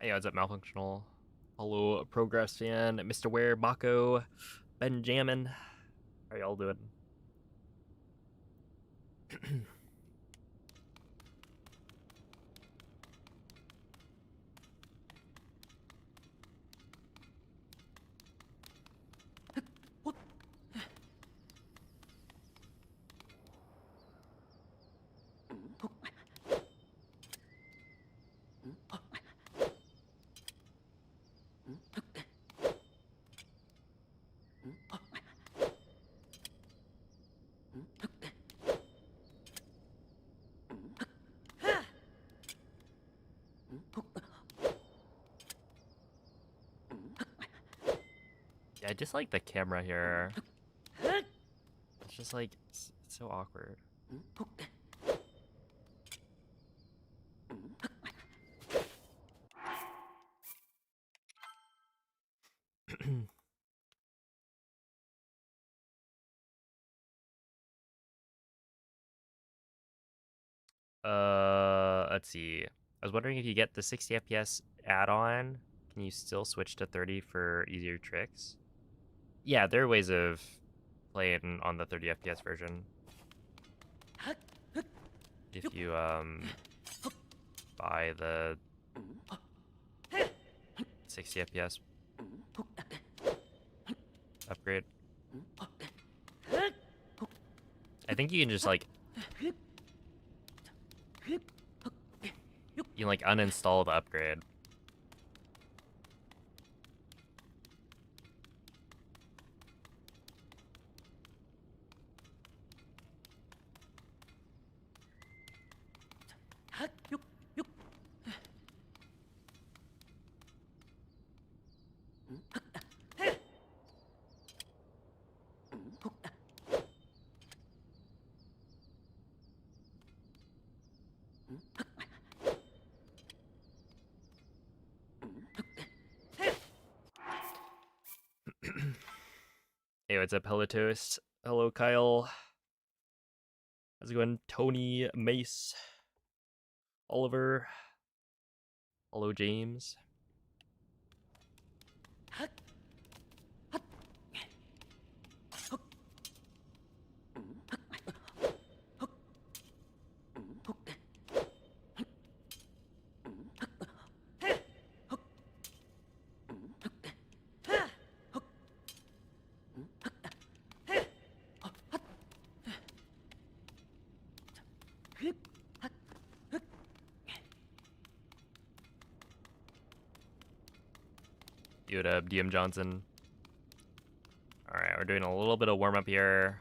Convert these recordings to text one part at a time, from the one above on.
Hey, what's up, Malfunctional? Hello, Progress Fan, Mr. Ware, Mako, Benjamin. How y'all doing? Yeah, I just like the camera here. It's just like, it's so awkward. Let's see. I was wondering if you get the 60 FPS add-on, can you still switch to 30 for easier tricks? Yeah, there are ways of playing on the 30 FPS version. If you buy the 60 FPS upgrade. I think you can just like you can like uninstall the upgrade. Hey, what's up, Hello Toast? Hello, Kyle. How's it going? Tony, Mace, Oliver. Hello, James. What up, DM Johnson? Alright, we're doing a little bit of warm-up here.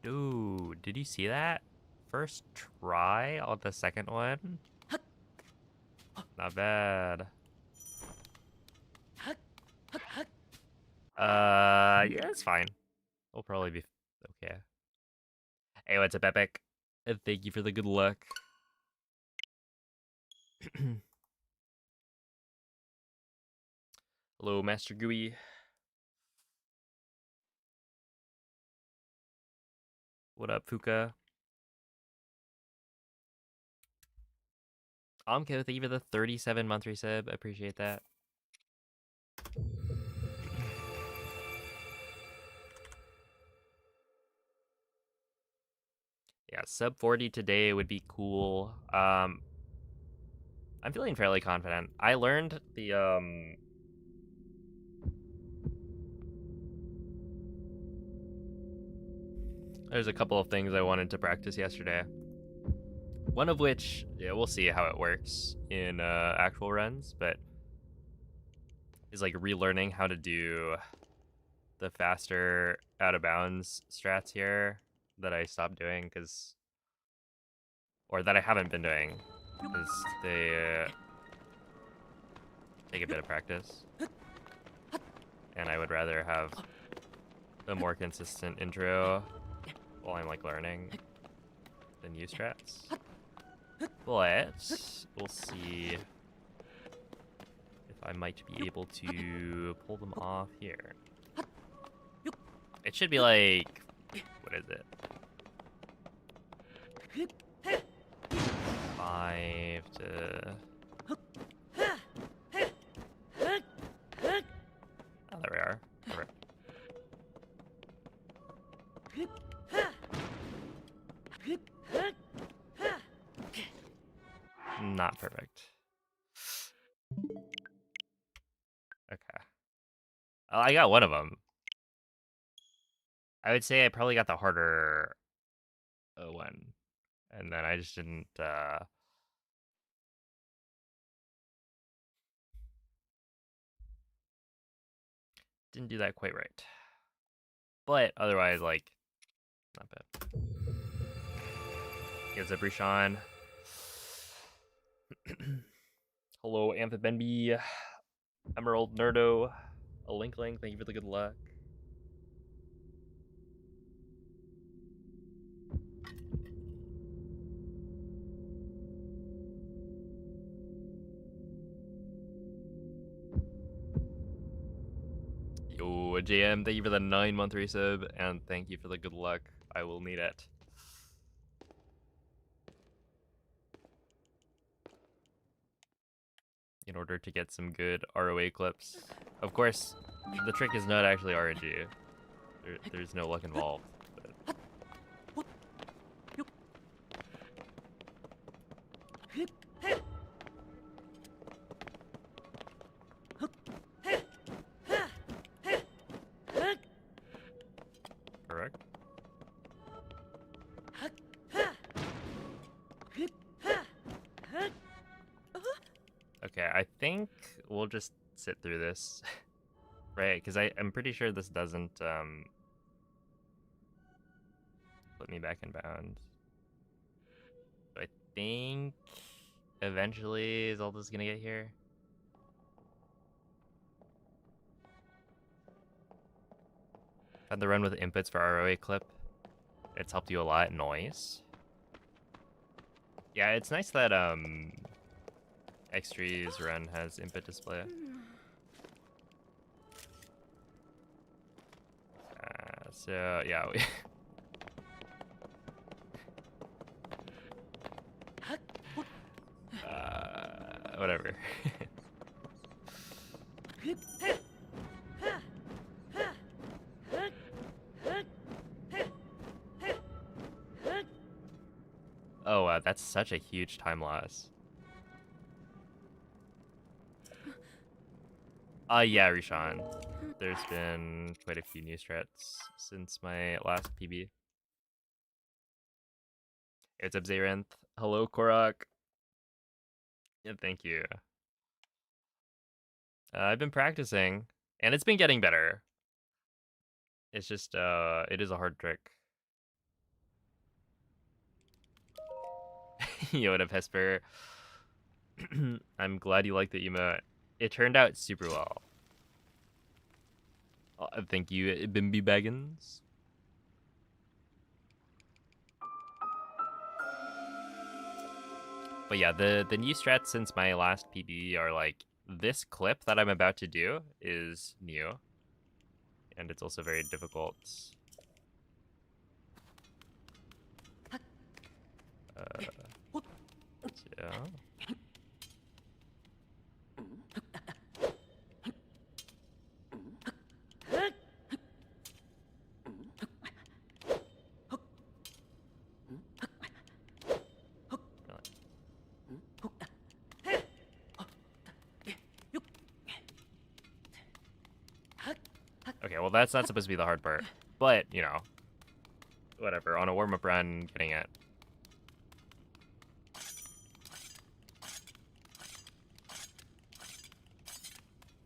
Dude, did you see that? First try on the second one? Not bad. Yeah, it's fine. We'll probably be okay. Hey, what's up, Epic? And thank you for the good luck. Hello, Master Gooey. What up, Fuka? I'm okay with even the 37-month resub. I appreciate that. Yeah, sub 40 today would be cool. I'm feeling fairly confident. I learned the there's a couple of things I wanted to practice yesterday. One of which, yeah, we'll see how it works in actual runs, but is like relearning how to do the faster out of bounds strats here that I stopped doing or that I haven't been doing because they take a bit of practice, and I would rather have a more consistent intro while I'm like learning the new strats. But we'll see if I might be able to pull them off here. It should be like, what is it? 5 to... Oh, there we are. Perfect. Not perfect. Okay. Oh, I got one of them. I would say I probably got the harder one. And then I just didn't do that quite right. But otherwise, like, not bad. Gives up Rishon. Hello, Amphibenby, Emerald Nerdo, a Linkling, thank you for the good luck. Yo, JM, thank you for the 9-month resub, and thank you for the good luck. I will need it. In order to get some good ROA clips. Of course, the trick is not actually RNG. There's no luck involved. But... Correct. Okay, I think we'll just sit through this, right? Because I'm pretty sure this doesn't put me back in bounds. So I think eventually Zelda's gonna get here. Had the run with inputs for ROA clip. It's helped you a lot. Noise. Yeah, it's nice that X3's run has input display. So yeah, we whatever. Oh, that's such a huge time loss. Yeah, Rishon. There's been quite a few new strats since my last PB. It's up, Zarenth. Hello, Korok. Yeah, thank you. I've been practicing, and it's been getting better. It's just, it is a hard trick. Yoda Vesper. I'm glad you like the emote. It turned out super well. Thank you, Bimby Baggins. But yeah, the new strats since my last PB are like, this clip that I'm about to do is new. And it's also very difficult. Yeah. well, that's not supposed to be the hard part. But, you know, whatever. On a warm-up run, getting it.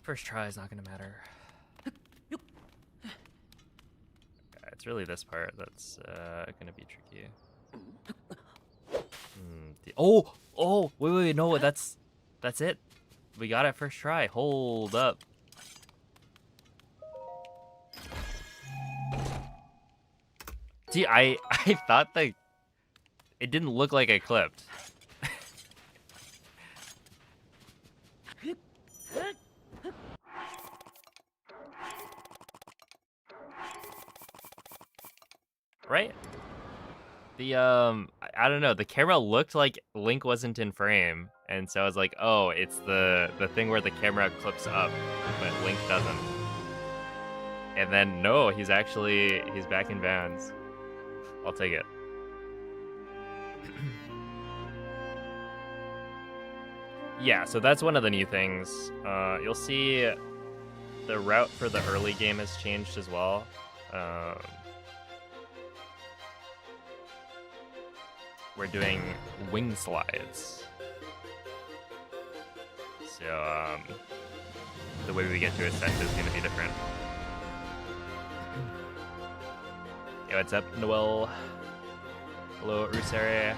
First try is not going to matter. Yeah, it's really this part that's going to be tricky. Oh, wait, no, that's it. We got it first try. Hold up. See, I thought that it didn't look like I clipped. Right? The I don't know, the camera looked like Link wasn't in frame, and so I was like, oh, it's the thing where the camera clips up, but Link doesn't. And then no, he's back in bounds. I'll take it. Yeah, so that's one of the new things. You'll see the route for the early game has changed as well. We're doing wing slides. So, the way we get to ascent is going to be different. Yo, what's up, Noel? Hello, Rusare.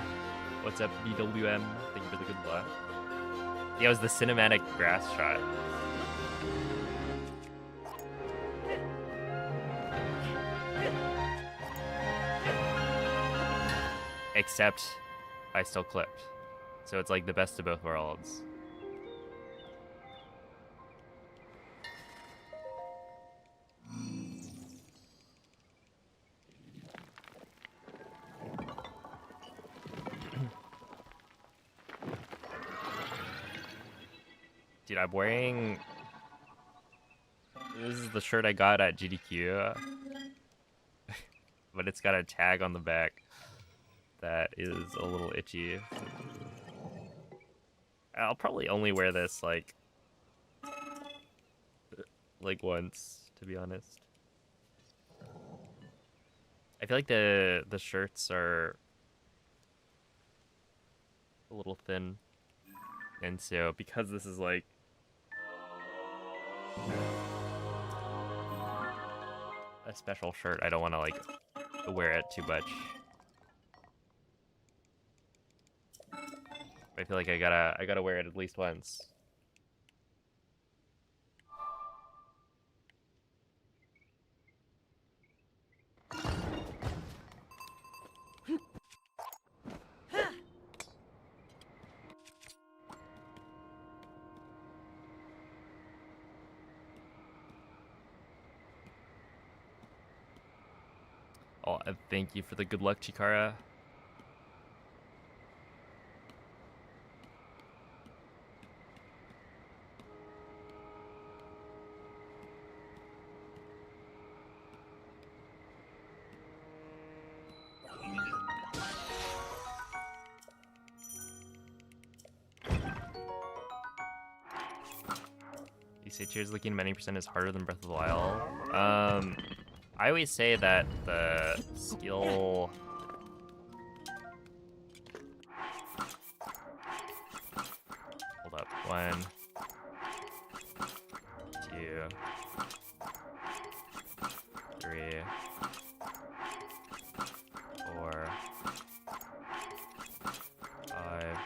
What's up, BWM? Thank you for the good luck. Yeah, it was the cinematic grass shot. Except I still clipped. So it's like the best of both worlds. Dude, I'm wearing... This is the shirt I got at GDQ. But it's got a tag on the back that is a little itchy. I'll probably only wear this like once, to be honest. I feel like the shirts are a little thin, and so because this is like a special shirt, I don't want to like wear it too much. I feel like I gotta wear it at least once. Oh, thank you for the good luck, Chikara. You say Tears looking 90% is harder than Breath of the Wild. I always say that the skill... Hold up. 1, 2, 3, 4, 5,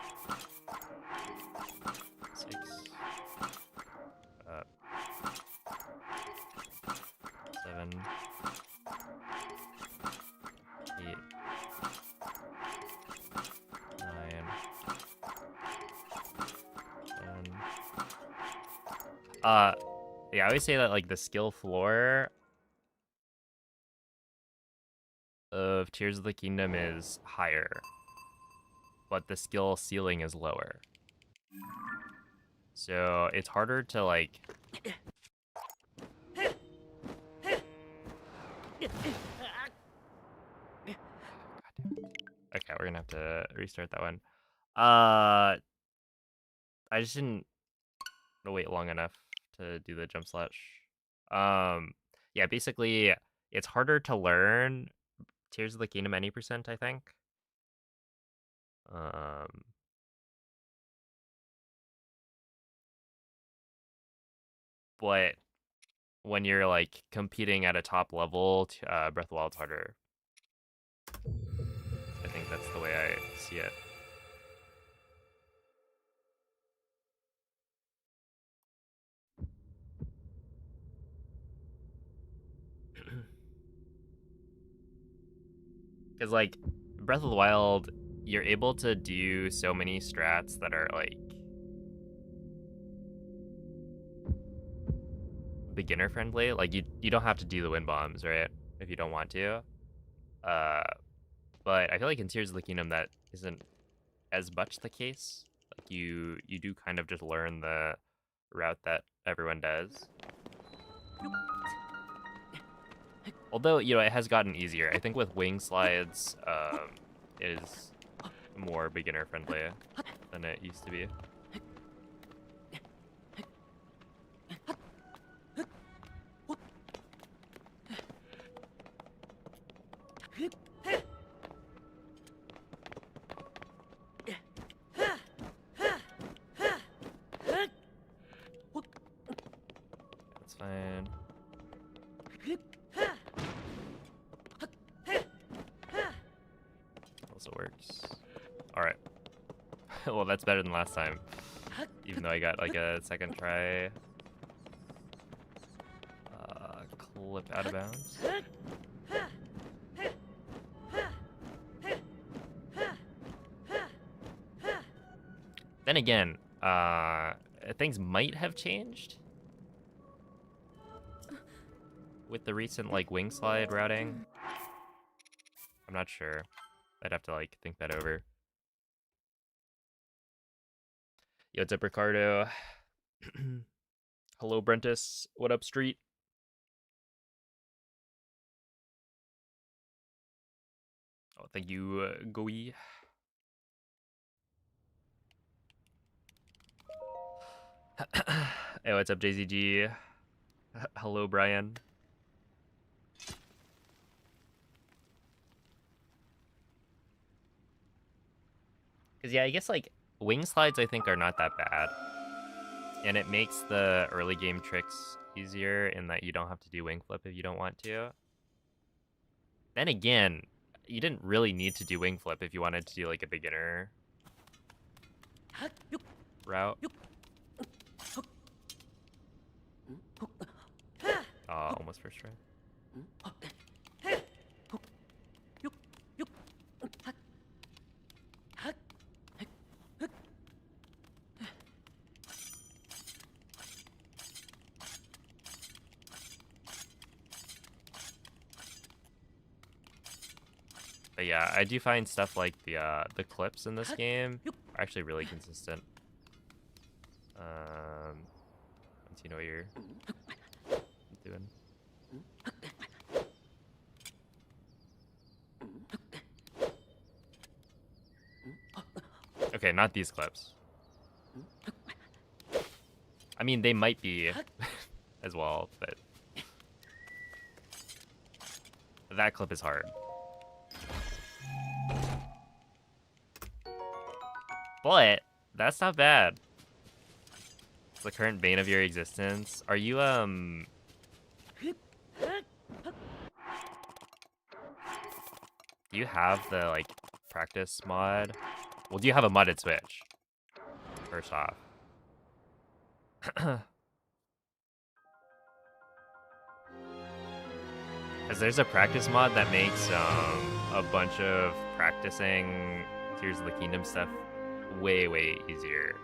6, 7, 8, 9, 10. Yeah, I always say that like the skill floor of Tears of the Kingdom is higher, but the skill ceiling is lower. So it's harder to like... Okay, we're gonna have to restart that one. I just didn't wait long enough to do the jump slash. Yeah, basically, it's harder to learn Tears of the Kingdom any percent, I think. But when you're like competing at a top level, Breath of the Wild's harder. I think that's the way I see it. Because like Breath of the Wild, you're able to do so many strats that are like beginner friendly. Like you don't have to do the wind bombs, right? If you don't want to. But I feel like in Tears of the Kingdom that isn't as much the case. Like you do kind of just learn the route that everyone does. Although, you know, it has gotten easier. I think with wing slides, it is more beginner friendly than it used to be. That's fine. Also works. Alright. Well, that's better than last time. Even though I got like a second try. Clip out of bounds. Then again, things might have changed with the recent like wing slide routing. I'm not sure. I'd have to like think that over. Yo, what's up, Ricardo? Hello, Brentus. What up, Street? Oh, thank you, Goey. Hey, what's up, JZG? Hello, Brian. Because, yeah, I guess, like, wing slides, I think, are not that bad. And it makes the early game tricks easier in that you don't have to do wing flip if you don't want to. Then again, you didn't really need to do wing flip if you wanted to do, like, a beginner route. Oh, almost first try. But yeah, I do find stuff like the clips in this game are actually really consistent. Once you know what you're doing. Okay, not these clips. I mean, they might be as well, but that clip is hard. But that's not bad. It's the current bane of your existence. Are you do you have the like practice mod? Well, do you have a modded Switch? First off. Because there's a practice mod that makes a bunch of practicing Tears of the Kingdom stuff way, way easier.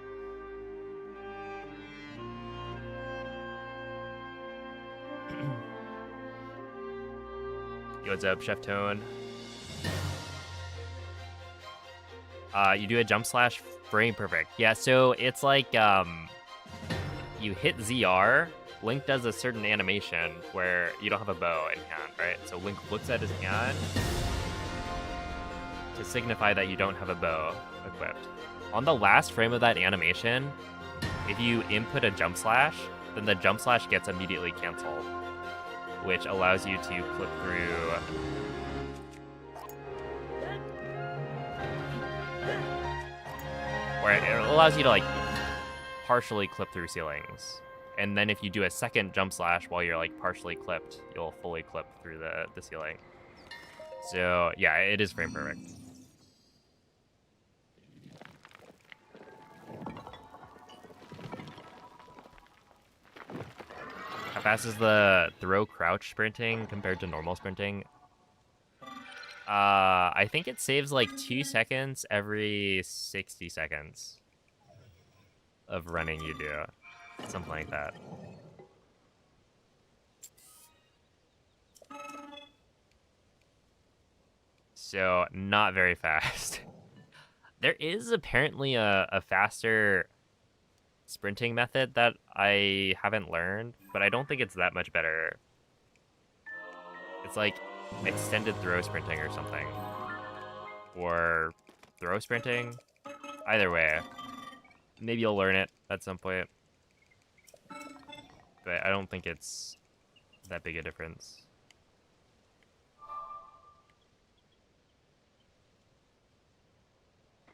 Yo, what's up, Chef Tone? You do a jump slash frame perfect. Yeah, so it's like you hit ZR, Link does a certain animation where you don't have a bow in hand, right? So Link looks at his hand to signify that you don't have a bow equipped. On the last frame of that animation, if you input a jump slash, then the jump slash gets immediately canceled. which allows you to clip through or it allows you to like partially clip through ceilings. And then if you do a second jump slash while you're like partially clipped, you'll fully clip through the ceiling. So yeah, it is frame perfect. How fast is the throw crouch sprinting compared to normal sprinting? I think it saves like 2 seconds every 60 seconds of running you do. Something like that. So not very fast. There is apparently a faster sprinting method that I haven't learned, but I don't think it's that much better. It's like extended throw sprinting or something. Or throw sprinting. Either way. Maybe you'll learn it at some point. But I don't think it's that big a difference.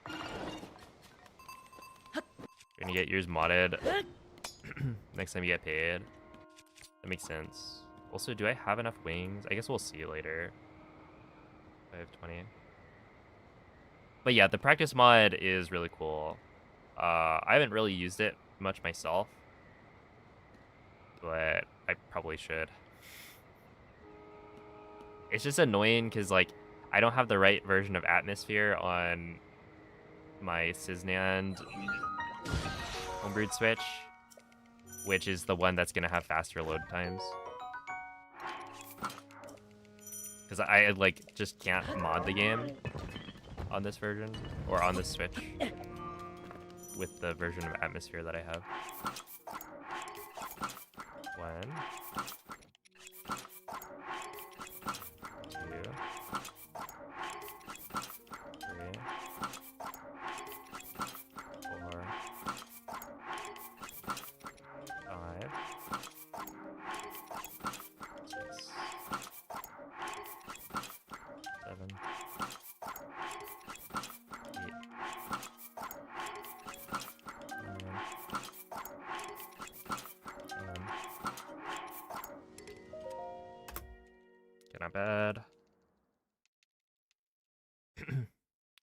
You're gonna get yours modded next time you get paid. That makes sense. Also, do I have enough wings? I guess we'll see later. I have 20. But yeah, the practice mod is really cool. I haven't really used it much myself, but I probably should. It's just annoying because like I don't have the right version of Atmosphere on my Cisnand homebrewed Switch, which is the one that's gonna have faster load times. Because I like just can't mod the game on this version or on this Switch with the version of Atmosphere that I have. 1, 2, 3, 4, 5, 6, 7, 8, 9, 10. Okay, not bad.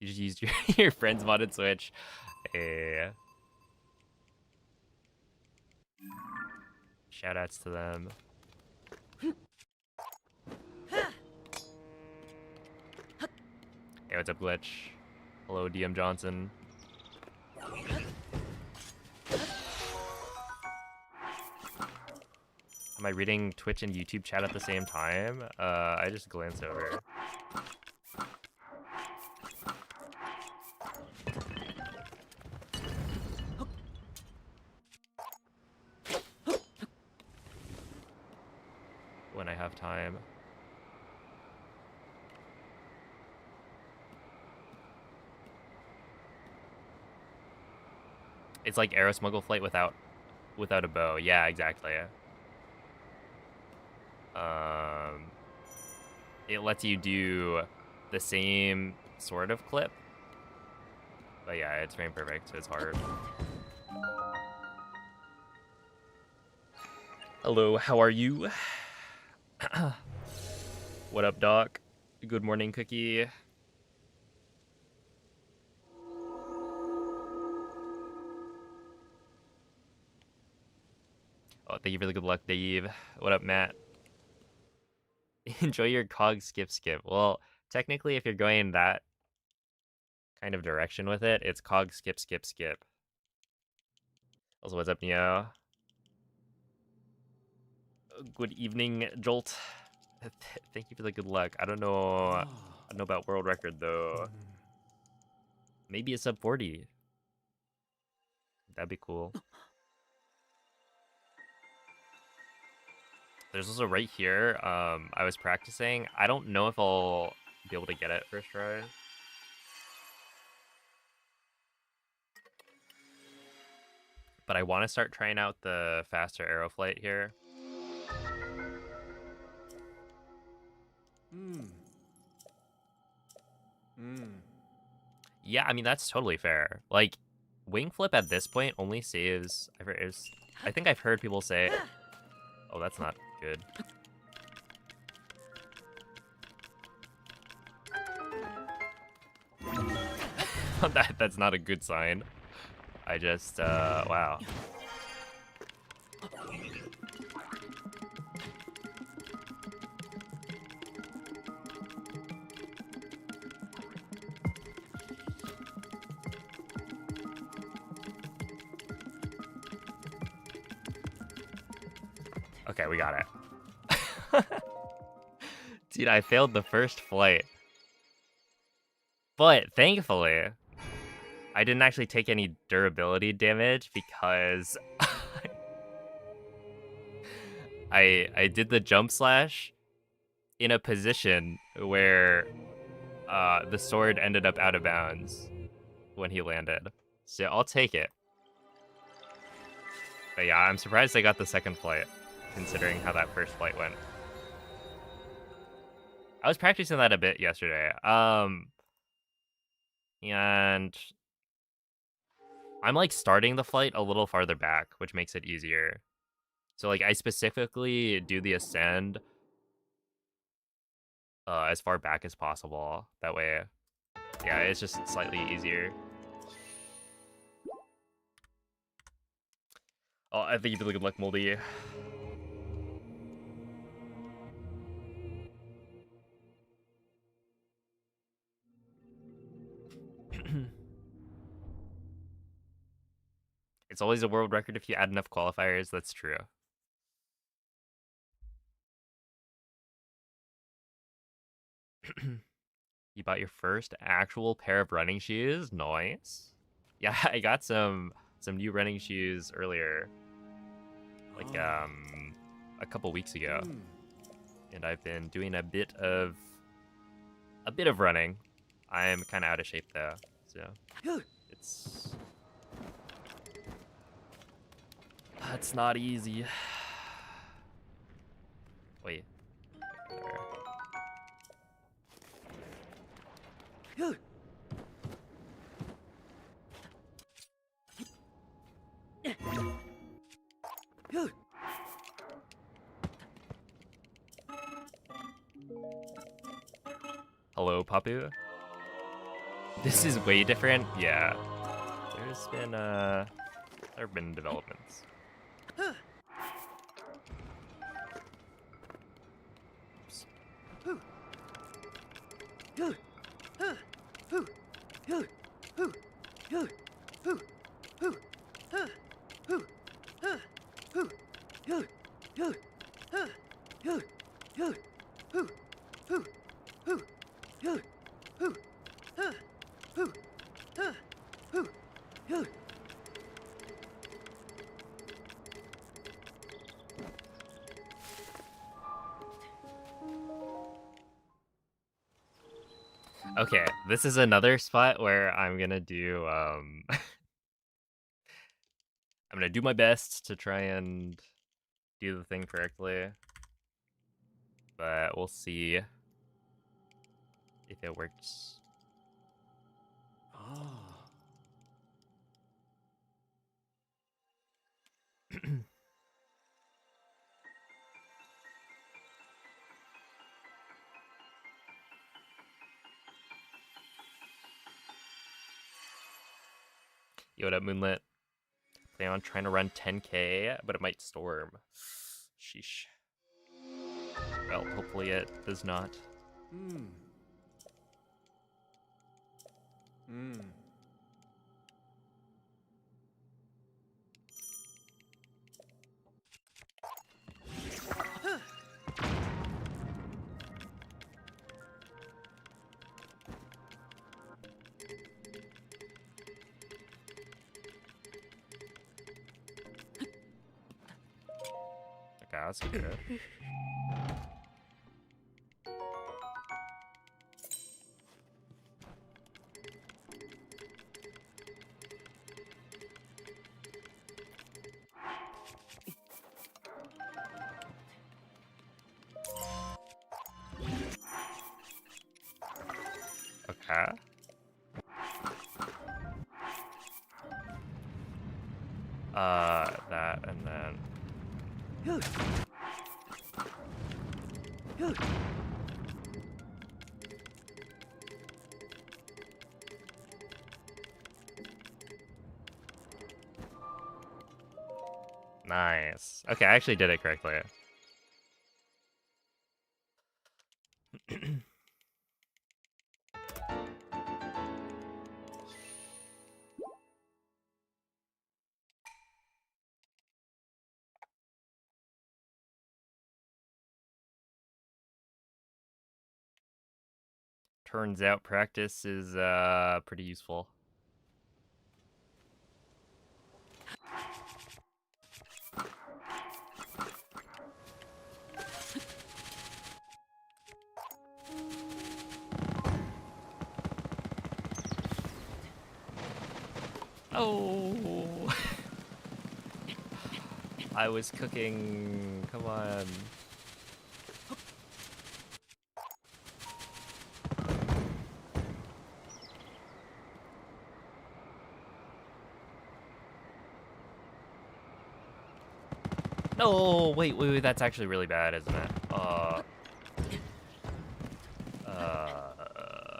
You just used your friend's modded Switch. Shoutouts to them. Hey, what's up, Glitch? Hello, DM Johnson. Am I reading Twitch and YouTube chat at the same time? I just glance over. When I have time. It's like Arrow Smuggle Flight without a bow. Yeah, exactly. It lets you do the same sort of clip. But yeah, it's frame perfect, so it's hard. Hello, how are you? What up, Doc? Good morning, Cookie. Oh, thank you for the good luck, Dave. What up, Matt? Enjoy your cog skip. Well, technically, if you're going that kind of direction with it, it's cog skip. Also, what's up, Neo? Good evening, Jolt. Thank you for the good luck. I don't know about world record though. Maybe a sub 40. That'd be cool. There's also right here. I was practicing. I don't know if I'll be able to get it first try. But I want to start trying out the faster arrow flight here. Yeah, I mean, that's totally fair. Like, wing flip at this point only saves... I think I've heard people say... Oh, that's not good. That's not a good sign. I just, wow. Okay, we got it. Dude, I failed the first flight. But thankfully, I didn't actually take any durability damage because I did the jump slash in a position where the sword ended up out of bounds when he landed. So I'll take it. But yeah, I'm surprised I got the second flight, considering how that first flight went. I was practicing that a bit yesterday. And I'm like starting the flight a little farther back, which makes it easier. So like I specifically do the ascend as far back as possible. That way, yeah, it's just slightly easier. Oh, I think you did good luck, Moldy. It's always a world record if you add enough qualifiers. That's true. You bought your first actual pair of running shoes? Nice. Yeah, I got some new running shoes earlier, like a couple weeks ago, and I've been doing a bit of running. I'm kind of out of shape though, so it's not easy. Wait. Hello, Papu. This is way different. Yeah. There have been developments. Okay, this is another spot where I'm gonna do I'm gonna do my best to try and do the thing correctly, but we'll see if it works. Yo, what up, Moonlit? Plan on trying to run 10K, but it might storm. Sheesh. Well, hopefully it does not. Okay, that's good. Okay. That and then. Nice. Okay, I actually did it correctly. Turns out practice is pretty useful. Oh, I was cooking. Come on. No, wait, that's actually really bad, isn't it?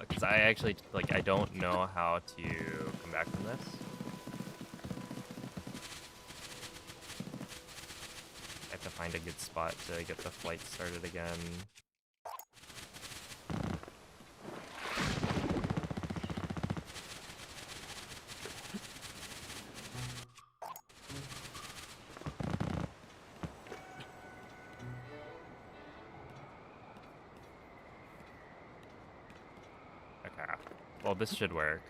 Because I actually, like, I don't know how to come back from this. I have to find a good spot to get the flight started again. Okay, well, this should work.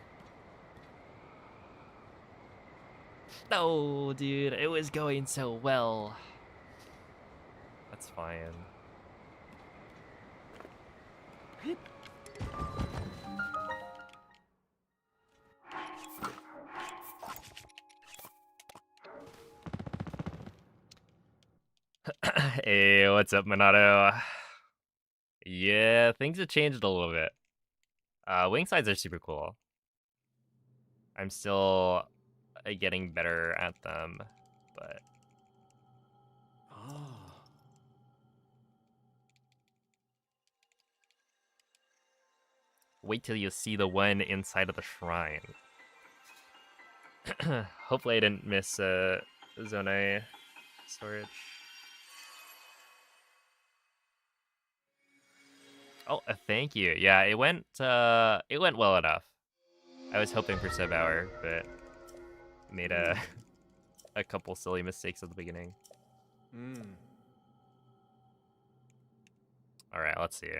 No, dude, it was going so well. That's fine. Hey, what's up, Minato? Yeah, things have changed a little bit. Wing sides are super cool. I'm still getting better at them, but wait till you see the one inside of the shrine. Hopefully I didn't miss Zone storage. Oh, thank you. Yeah, it went well enough. I was hoping for sub hour, but made a a couple silly mistakes at the beginning. All right, let's see.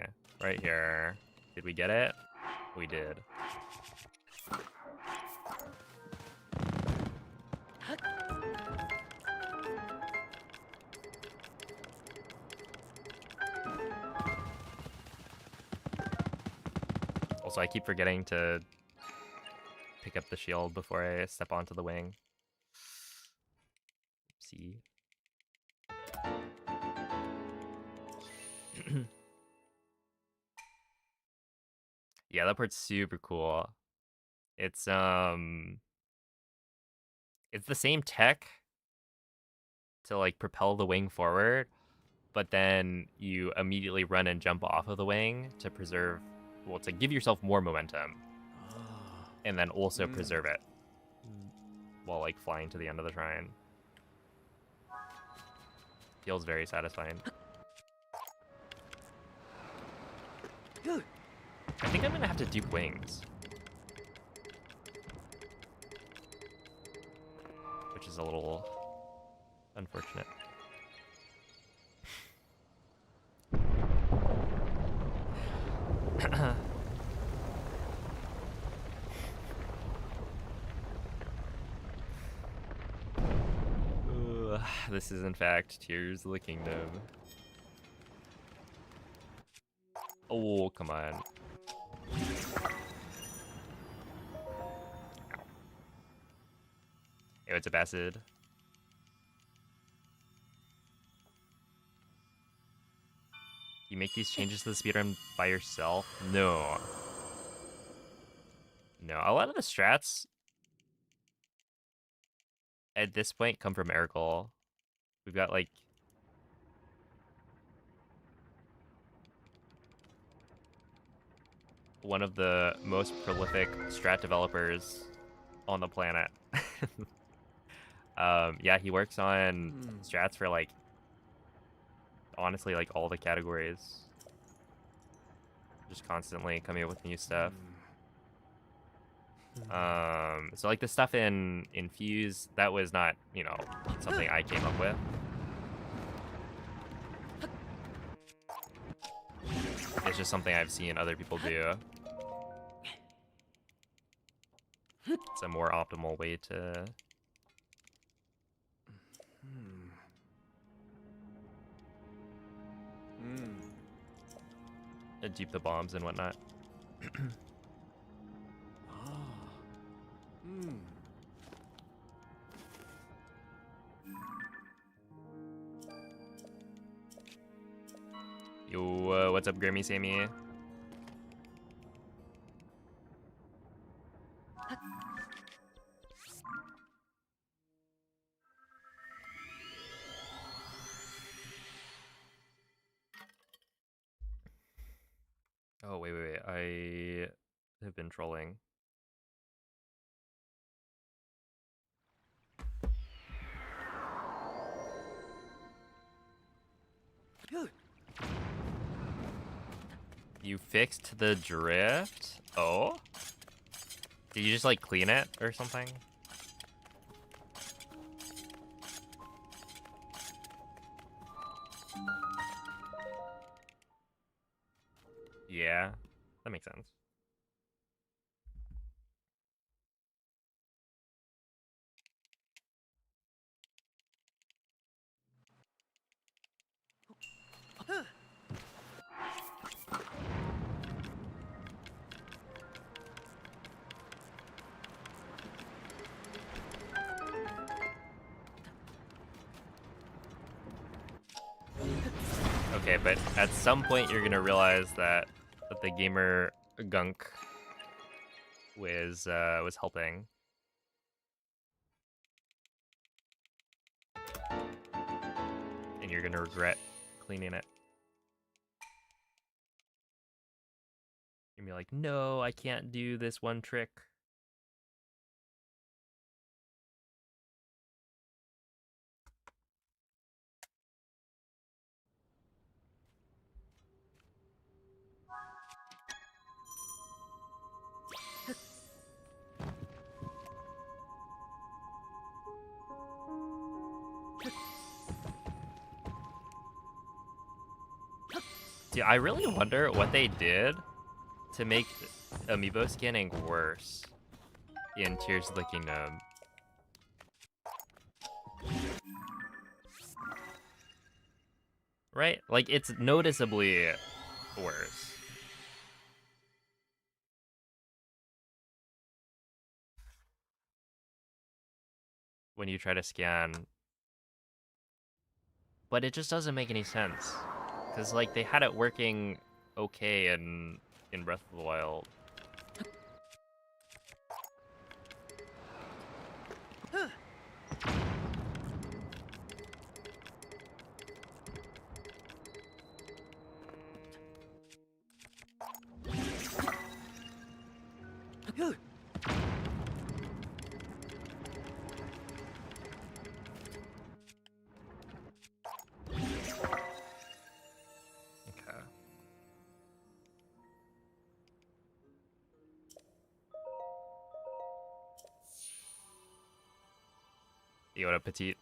Right here. Did we get it? We did. Also, I keep forgetting to pick up the shield before I step onto the wing. See. Yeah, that part's super cool. It's the same tech to like propel the wing forward, but then you immediately run and jump off of the wing to preserve, well, to give yourself more momentum, and then also preserve it while like flying to the end of the shrine. Feels very satisfying. I think I'm gonna have to dupe wings, which is a little unfortunate. This is in fact Tears of the Kingdom. Oh, come on. Hey, what's up, Acid? You make these changes to the speedrun by yourself? No. No, a lot of the strats at this point come from Ergol. We've got like one of the most prolific strat developers on the planet. Yeah, he works on strats for like honestly like all the categories. Just constantly coming up with new stuff. So like the stuff in Fuse, that was not, you know, something I came up with. It's just something I've seen other people do. It's a more optimal way to dupe the bombs and whatnot. Yo, what's up, Grimmy Sammy? Oh, wait. I have been trolling. You fixed the drift? Oh? Did you just, like, clean it or something? Yeah, that makes sense. Okay, but at some point you're gonna realize that the gamer gunk was helping. And you're gonna regret cleaning it. You're gonna be like, no, I can't do this one trick. Dude, I really wonder what they did to make amiibo scanning worse in Tears of the Kingdom. Right? Like, it's noticeably worse. When you try to scan. But it just doesn't make any sense. Because, like, they had it working okay in Breath of the Wild. Okay. You want a petite?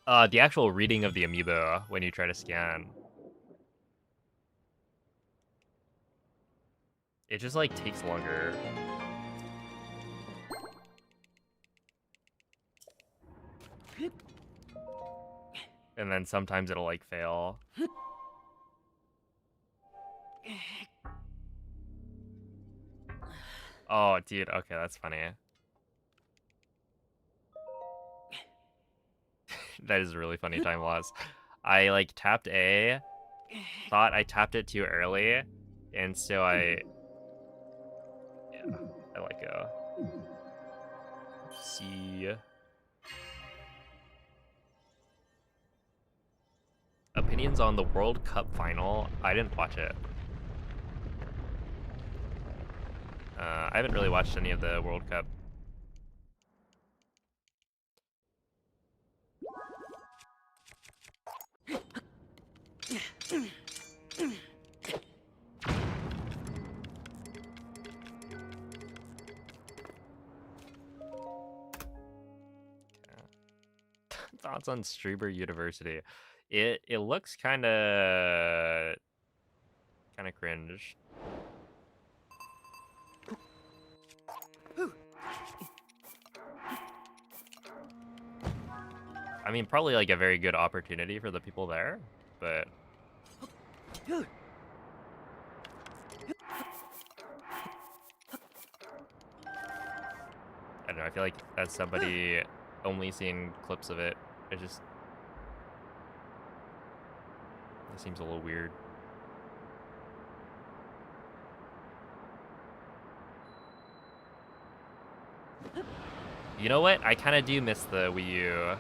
The actual reading of the amiibo when you try to scan. It just, like, takes longer. And then sometimes it'll, like, fail. Oh, dude, okay, that's funny. That is a really funny time loss. I, like, tapped A, thought I tapped it too early, And so I like see opinions on the World Cup final. I didn't watch it. I haven't really watched any of the World Cup. Thoughts on Streber University? It looks kind of cringe. I mean, probably like a very good opportunity for the people there, but I don't know. I feel like as somebody only seeing clips of it, it seems a little weird. You know what? I kind of do miss the Wii U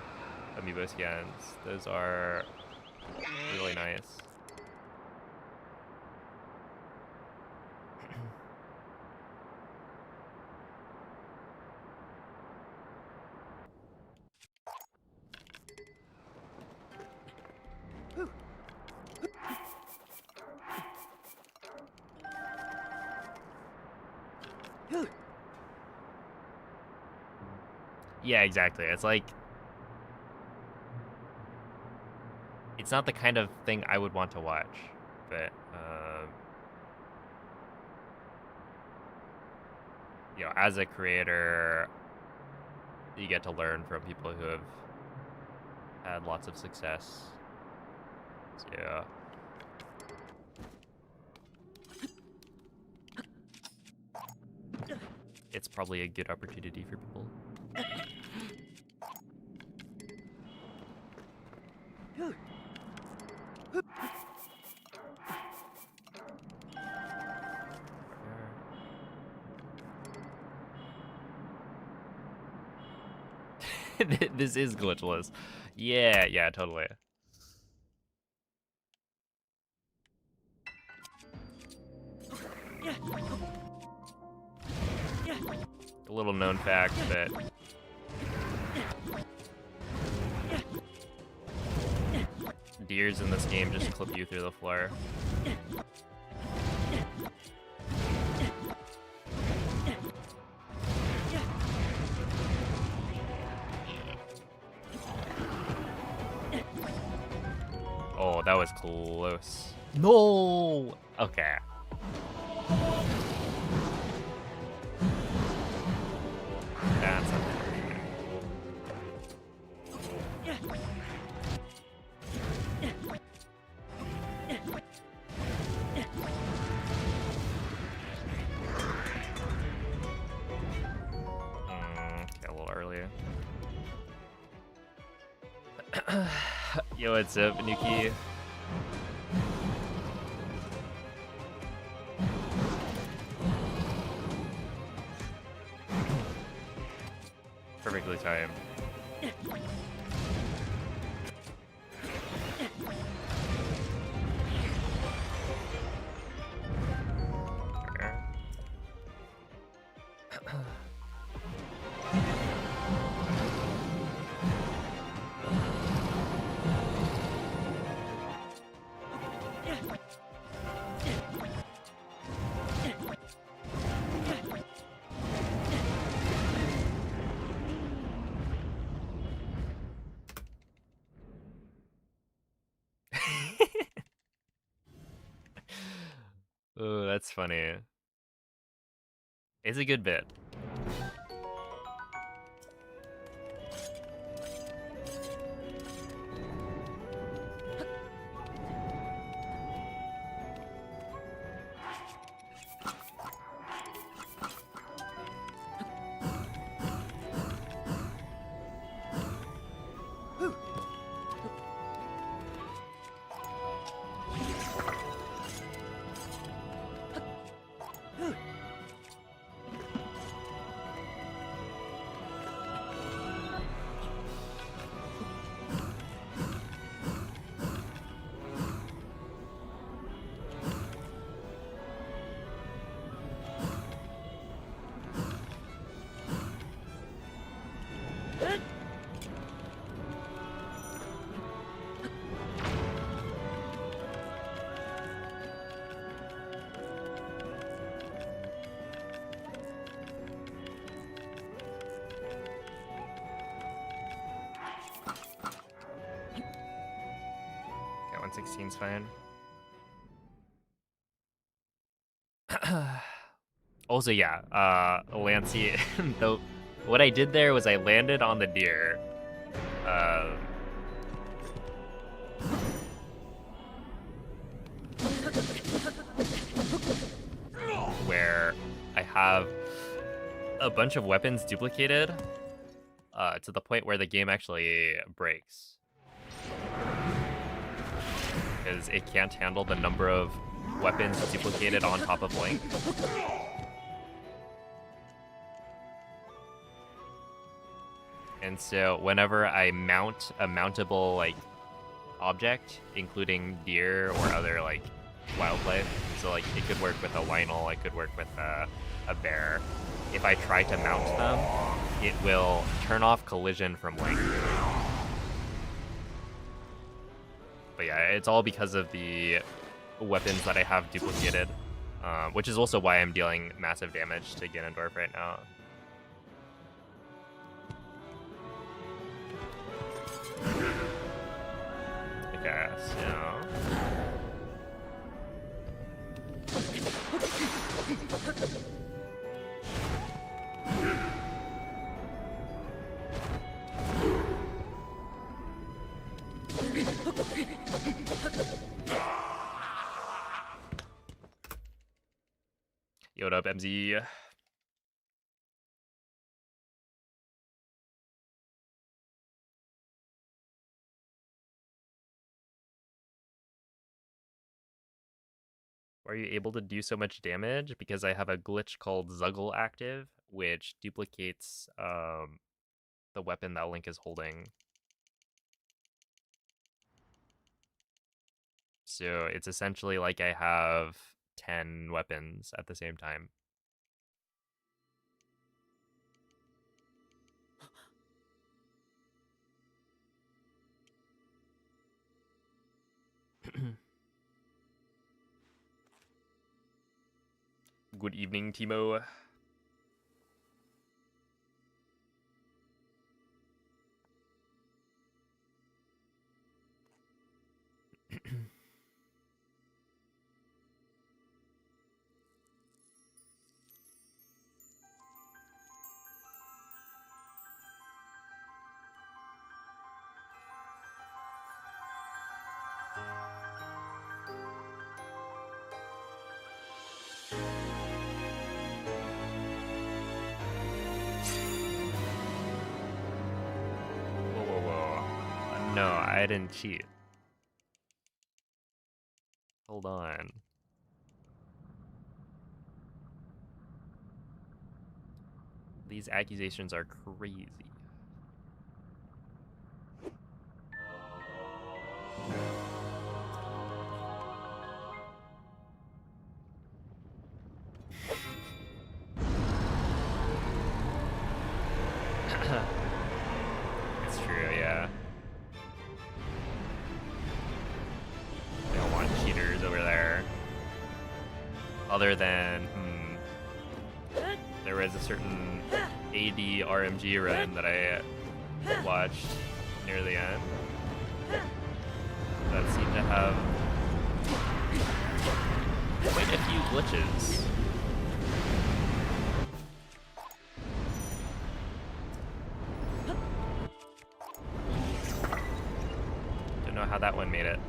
amiibo skins. Those are really nice. Yeah, exactly. It's like, it's not the kind of thing I would want to watch, but you know, as a creator, you get to learn from people who have had lots of success. So yeah. It's probably a good opportunity for people. This is glitchless. Yeah, totally. A little known fact that deers in this game just clip you through the floor. Oh, that was close. No! Okay. That's unfortunate. Okay, a little earlier. Yo, what's up, Nuki? Perfectly timed. Oh, that's funny. It's a good bit. 16's fine. Also, yeah, Lancey, though, what I did there was I landed on the deer. Where I have a bunch of weapons duplicated to the point where the game actually breaks. Because it can't handle the number of weapons duplicated on top of Link. And so whenever I mount a mountable like object, including deer or other like wildlife, so like it could work with a Lionel, it could work with a bear. If I try to mount them, it will turn off collision from Link. But yeah, it's all because of the weapons that I have duplicated, which is also why I'm dealing massive damage to Ganondorf right now. Okay, so... Yo, what up, MZ? Are you able to do so much damage? Because I have a glitch called Zuggle active, which duplicates the weapon that Link is holding. So it's essentially like I have 10 weapons at the same time. Good evening, Timo. No, I didn't cheat. Hold on. These accusations are crazy. It's true, yeah. They don't want cheaters over there. Other than, there was a certain AD RMG run that I watched near the end that seemed to have quite a few glitches. Don't know how that one made it.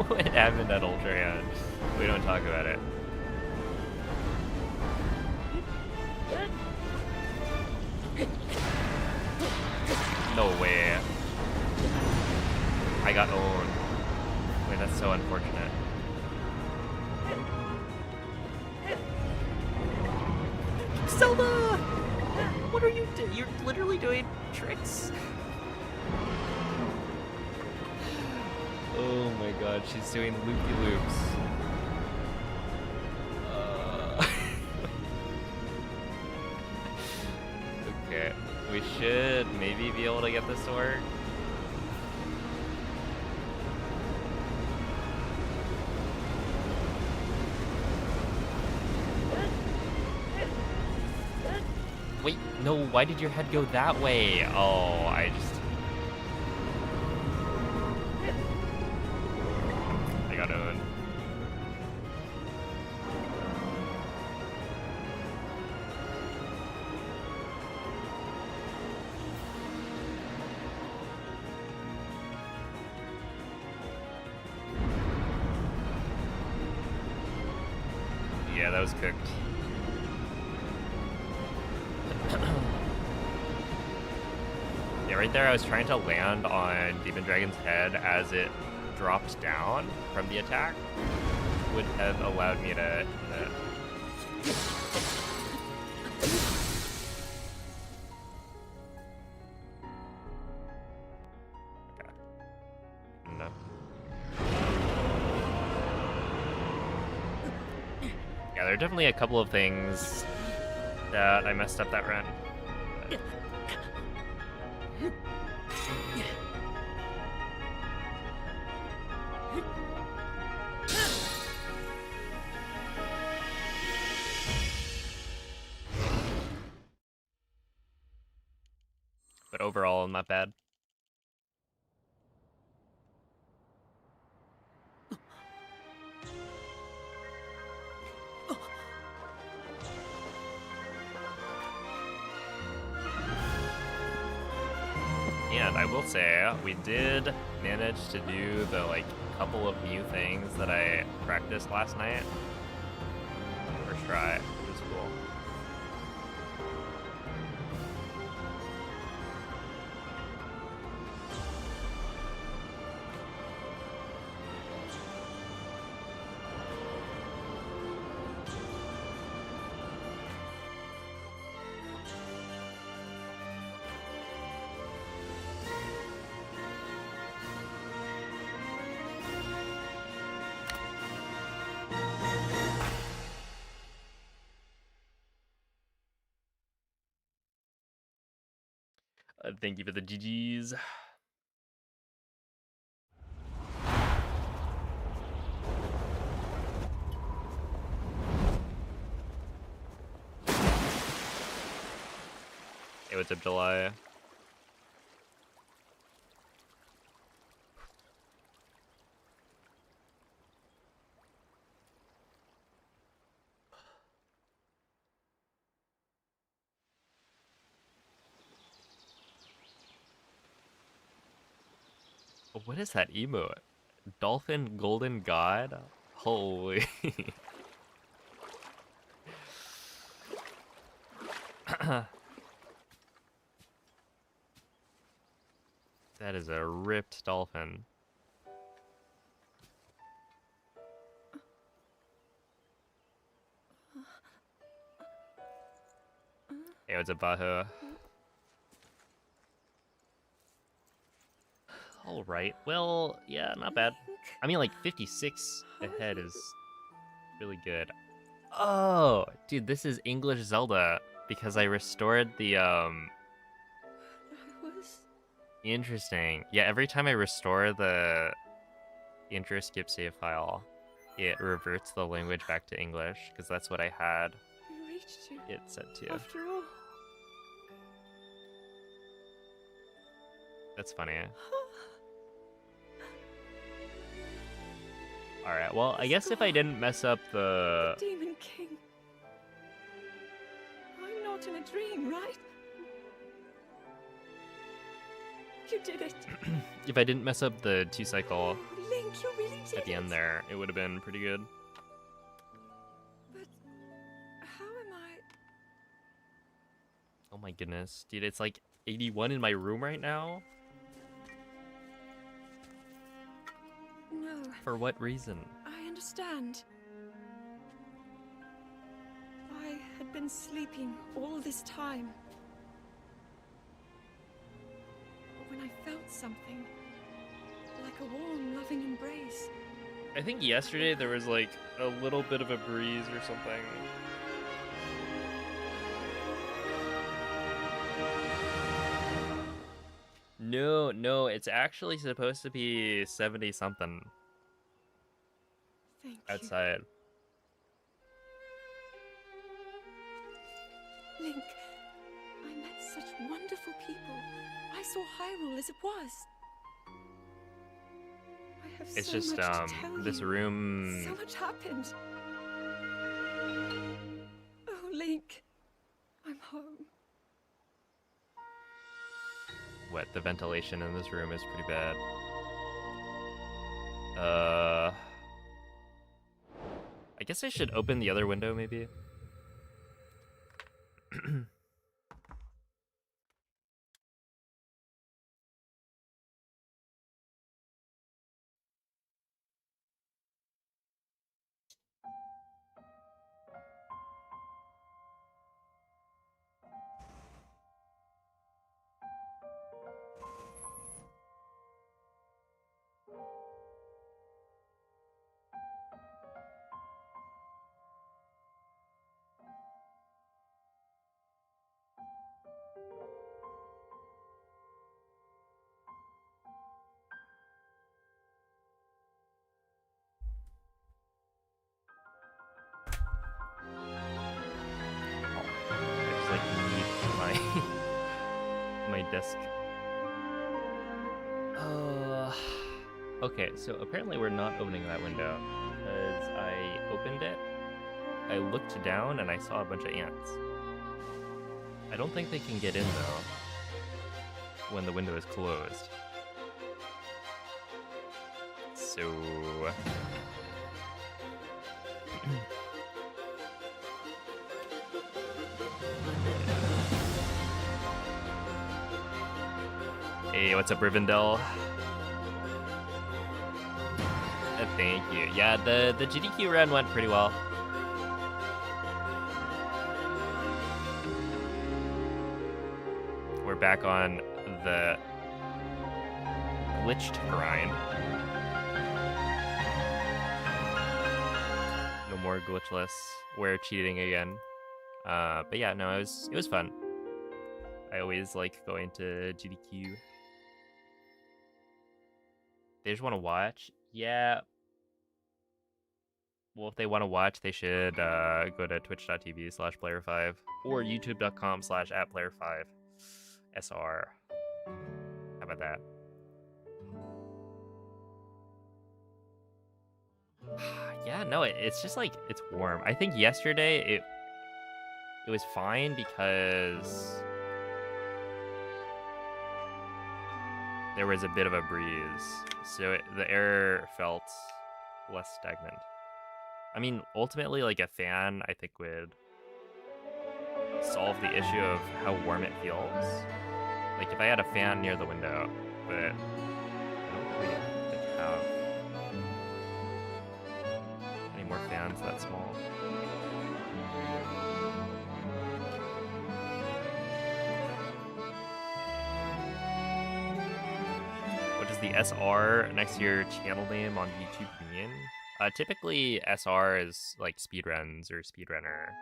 What happened at Ultrahan? We don't talk about it. No way. I got owned. Wait, that's so unfortunate. Zelda! What are you doing? You're literally doing tricks. Oh my god, she's doing loopy-loops. Okay, we should maybe be able to get this to work. Wait, no, why did your head go that way? Oh, I got owned. Yeah, that was cooked. Yeah, right there I was trying to land on Demon Dragon's head as it dropped down from the attack. Would have allowed me to Okay. No. Yeah, there are definitely a couple of things that I messed up that run. But overall, not bad. And I will say, we did manage to do the couple of new things that I practiced last night. First try, which was cool. Thank you for the GGs. Hey, what's up, July? What is that emote? Dolphin Golden God? Holy. That is a ripped dolphin. Hey, what's up, Bahu? Alright, well, yeah, not bad. I mean, 56 ahead is really good. Oh, dude, this is English Zelda because I restored the, Interesting. Yeah, every time I restore the intro skip save file, it reverts the language back to English, because that's what I had it set to. After all. That's funny. Alright, well, I guess if I didn't mess up the... Demon King. I'm not in a dream, right? You did it. If I didn't mess up the 2-cycle Link, you really did at the end there, it would have been pretty good. But how am I? Oh my goodness. Dude, it's 81 in my room right now. no. For what reason? I understand. I had been sleeping all this time. When I felt something, like a warm, loving embrace. I think yesterday there was like a little bit of a breeze or something. No, it's actually supposed to be 70 something Thank outside. you. Link, I met such wonderful people. I saw Hyrule as it was. I have It's so just much to tell this you. room. So much happened. Oh, Link, I'm home. What, the ventilation in this room is pretty bad. I guess I should open the other window maybe. I just like need my desk. Okay, so apparently we're not opening that window because I opened it. I looked down and I saw a bunch of ants. I don't think they can get in though when the window is closed. So hey, what's up, Rivendell? Thank you. Yeah, the GDQ run went pretty well. We're back on the glitched grind. No more glitchless. We're cheating again. But yeah, no, it was fun. I always like going to GDQ. They just want to watch. Yeah. Well, if they want to watch, they should go to twitch.tv/player5 or youtube.com/@player5sr. How about that? Yeah, no, it's just like it's warm. I think yesterday it was fine because there was a bit of a breeze, so the air felt less stagnant. I mean, ultimately, like a fan, I think would solve the issue of how warm it feels. Like if I had a fan near the window, but I don't really have any more fans that small. What does the SR next to your channel name on YouTube mean? Typically, SR is like Speedruns or Speedrunner.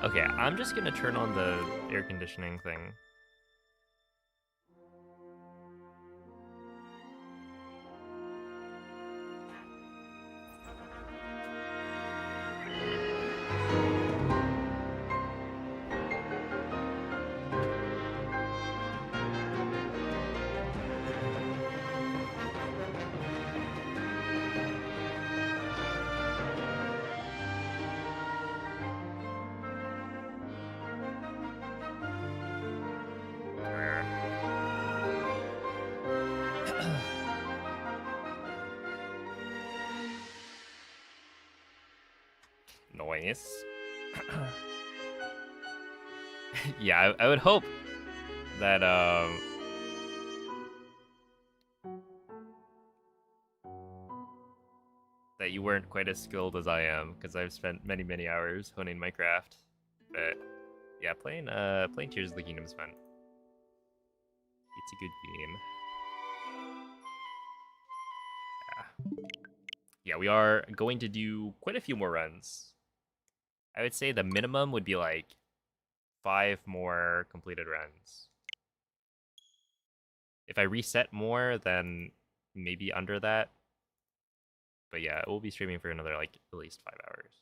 Okay, I'm just gonna turn on the air conditioning thing. Nice. Yeah, I would hope that that you weren't quite as skilled as I am, because I've spent many hours honing my craft. But yeah, playing Tears of the Kingdom is fun. It's a good game. Yeah, we are going to do quite a few more runs. I would say the minimum would be like 5 more completed runs. If I reset more, then maybe under that. But yeah, we'll be streaming for another like at least 5 hours.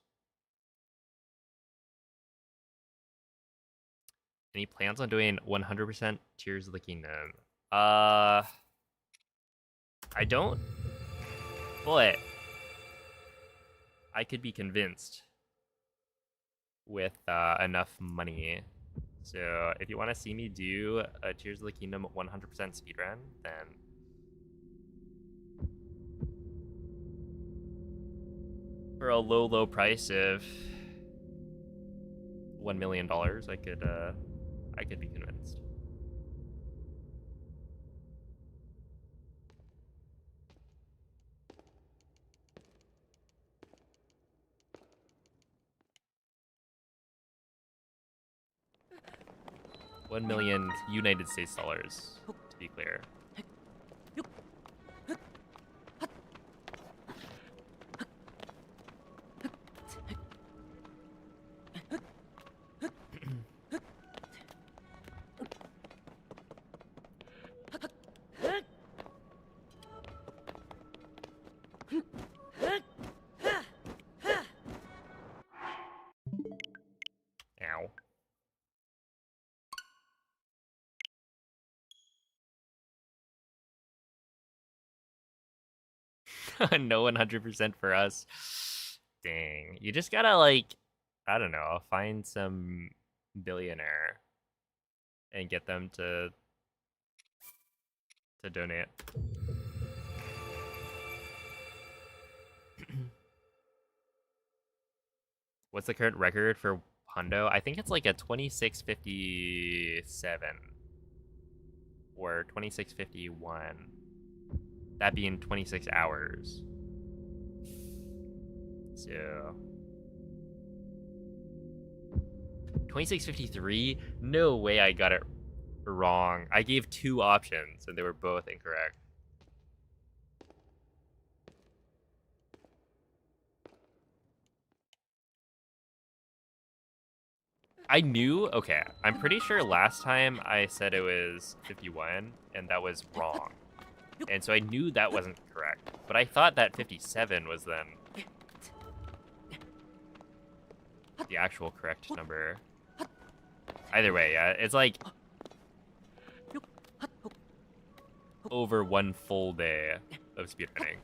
Any plans on doing 100% Tears of the Kingdom? I don't, but I could be convinced with enough money. So if you want to see me do a Tears of the Kingdom 100% speedrun, then for a low price of $1 million, I could be convinced. $1 million United States dollars, to be clear. Ow. No 100% for us. Dang. You just gotta, like, I don't know, find some billionaire and get them to donate. What's the current record for Hundo? I think it's like a 2657 or 2651. That being 26 hours. So 2653? No way I got it wrong. I gave 2 options and they were both incorrect. I knew, okay, I'm pretty sure last time I said it was 51 and that was wrong. And so I knew that wasn't correct. But I thought that 57 was then the actual correct number. Either way, yeah, it's like over 1 full day of speedrunning.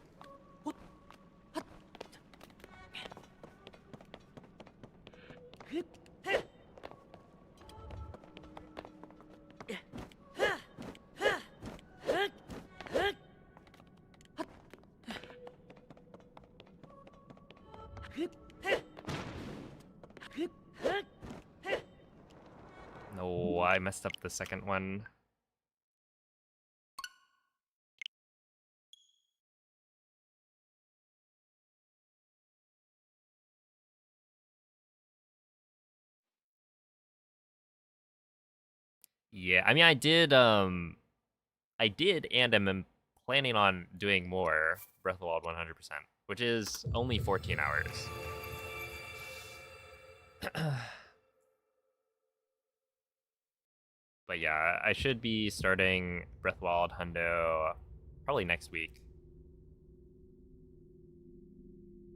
No, I messed up the second one. Yeah, I mean, I did and I'm planning on doing more Breath of the Wild 100%, which is only 14 hours. But yeah, I should be starting Breath of the Wild Hundo probably next week.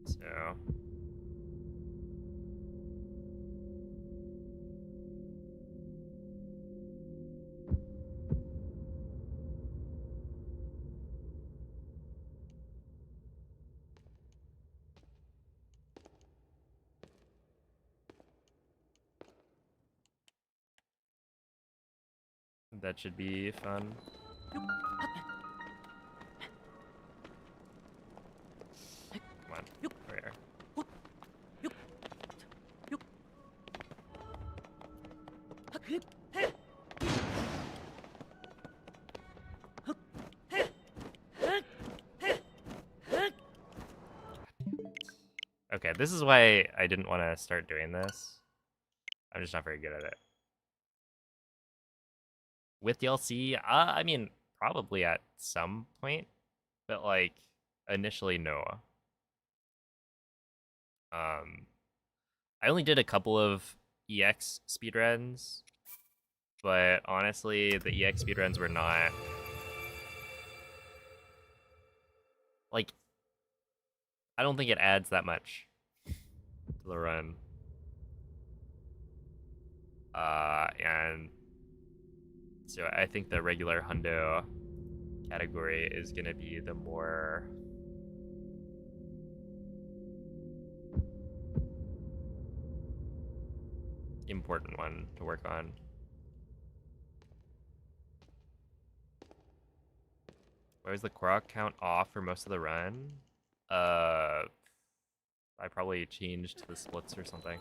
So that should be fun. Come on, over here. Okay, this is why I didn't want to start doing this. I'm just not very good at it. With DLC, I mean, probably at some point, but like initially, no. I only did a couple of EX speedruns, but honestly, the EX speedruns were not like, I don't think it adds that much to the run. And so I think the regular hundo category is gonna be the more important one to work on. Where's the Korok count off for most of the run? I probably changed the splits or something.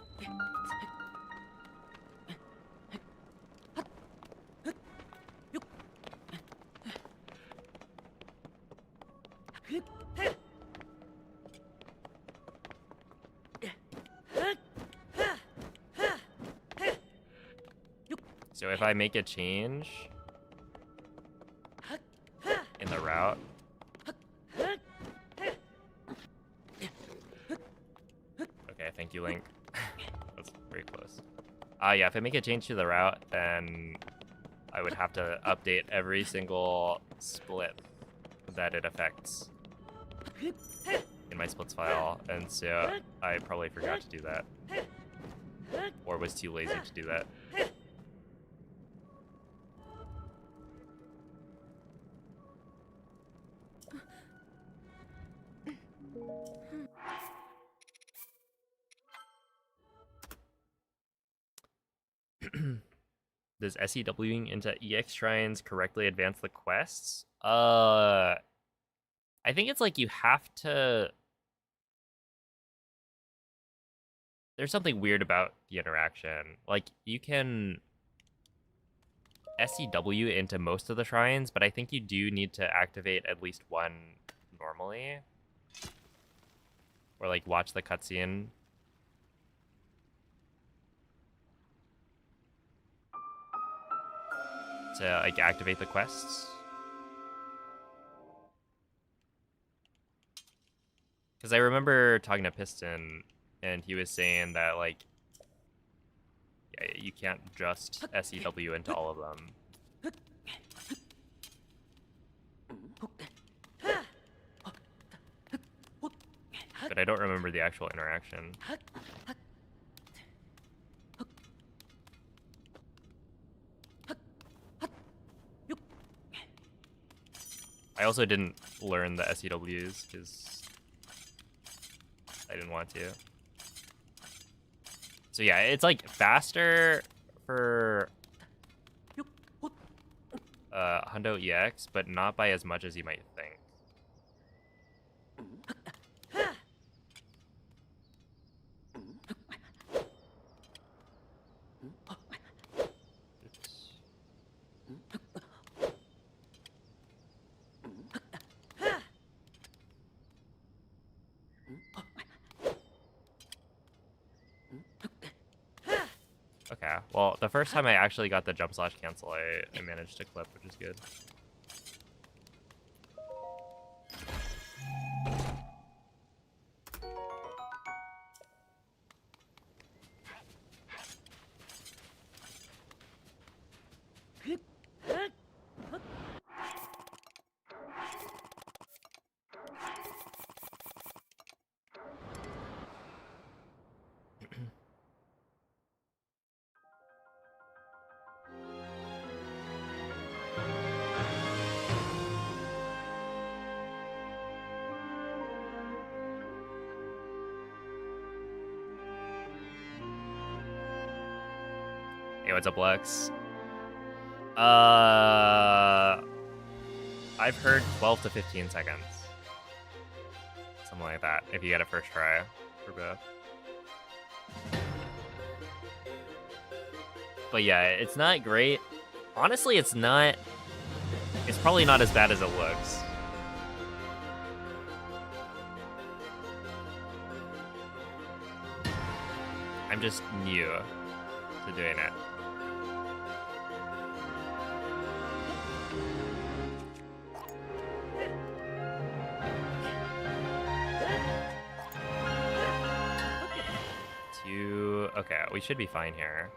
So if I make a change in the route, okay, thank you, Link. That's very close. Yeah, if I make a change to the route, then I would have to update every single split that it affects in my splits file, and so I probably forgot to do that, or was too lazy to do that. Does SEWing into EX shrines correctly advance the quests? I think it's like you have to... There's something weird about the interaction. Like, you can SEW into most of the shrines, but I think you do need to activate at least one normally. Or, like, watch the cutscene. To, like, activate the quests. Because I remember talking to Piston, and he was saying that, like, yeah, you can't just SEW into all of them. But I don't remember the actual interaction. I also didn't learn the SEWs because I didn't want to. So yeah, it's like faster for Hundo EX, but not by as much as you might think. Okay, well, the first time I actually got the jump slash cancel, I managed to clip, which is good. Hey, what's up, Lex? I've heard 12 to 15 seconds. Something like that, if you get a first try for both. But yeah, it's not great. Honestly, it's not. It's probably not as bad as it looks. I'm just new to doing it. Okay, we should be fine here.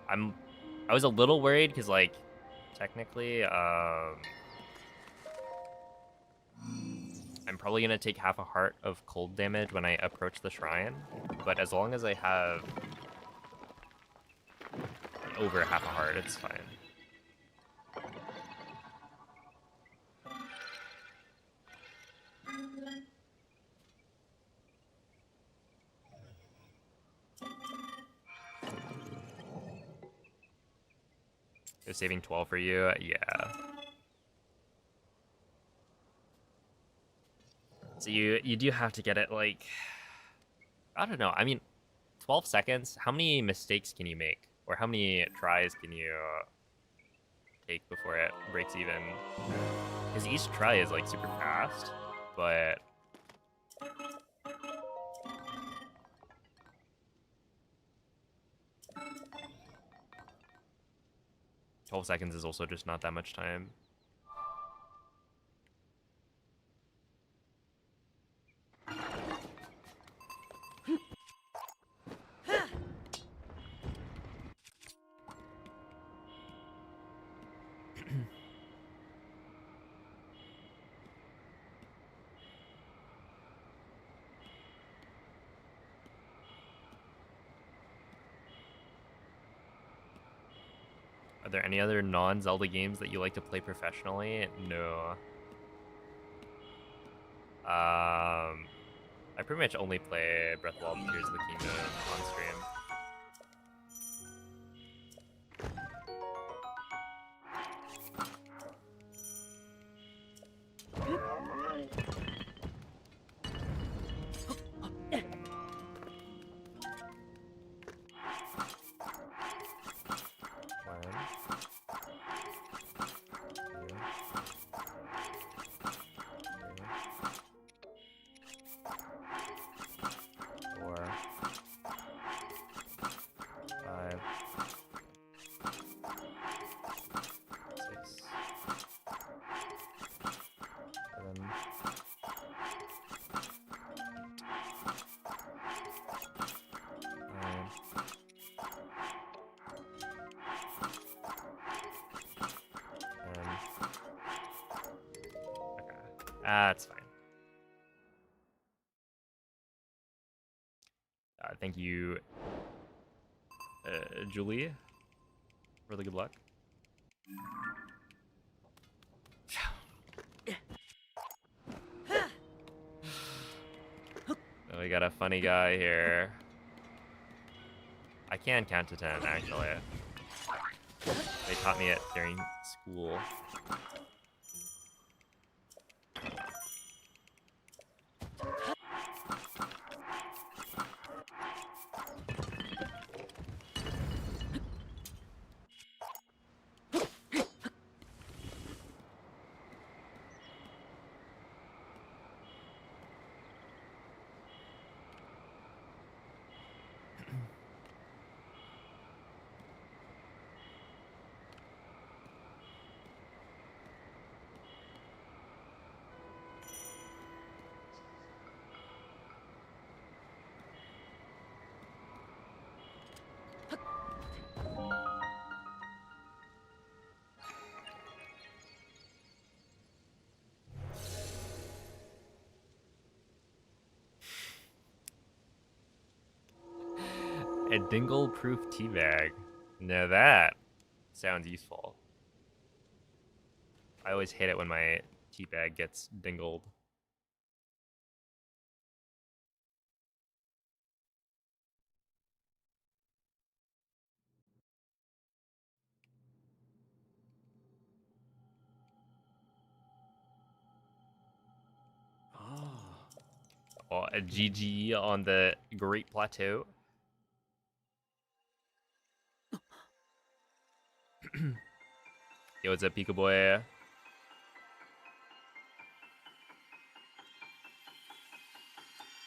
I was a little worried because, like, technically, I'm probably gonna take half a heart of cold damage when I approach the shrine, but as long as I have over half a heart, it's fine. They're saving 12 for you? Yeah. So you do have to get it, like, I don't know. I mean, 12 seconds, how many mistakes can you make? Or how many tries can you take before it breaks even? Because each try is, like, super fast, but 12 seconds is also just not that much time. Are there any other non-Zelda games that you like to play professionally? No. I pretty much only play Breath of the Wild and Tears of the Kingdom on stream. That's fine. Thank you, Julie. Really good luck. Oh, we got a funny guy here. I can count to 10, actually. They taught me it during school. A dingle-proof teabag. Now that sounds useful. I always hate it when my teabag gets dingled. Oh, a GG on the Great Plateau. Yo, what's up, Pika Boy?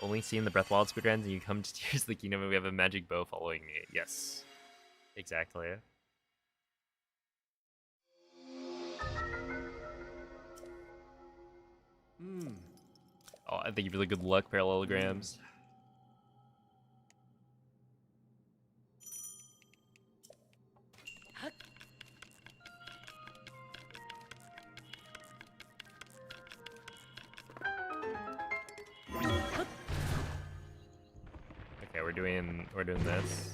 Only seen the Breath Wild speedruns and you come to Tears of the Kingdom and we have a magic bow following me. Yes. Exactly. Oh, I think you really good luck, parallelograms. Okay, we're doing this.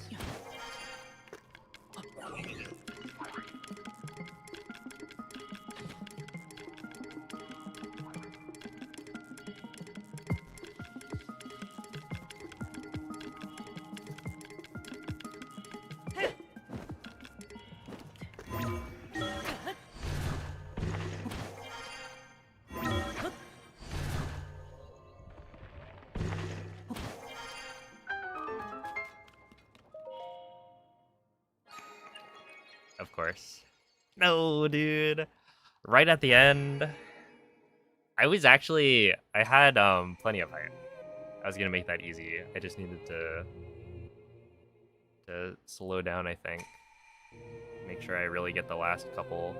Of course. No, dude. Right at the end. I had plenty of height. I was gonna make that easy. I just needed to slow down, I think. Make sure I really get the last couple.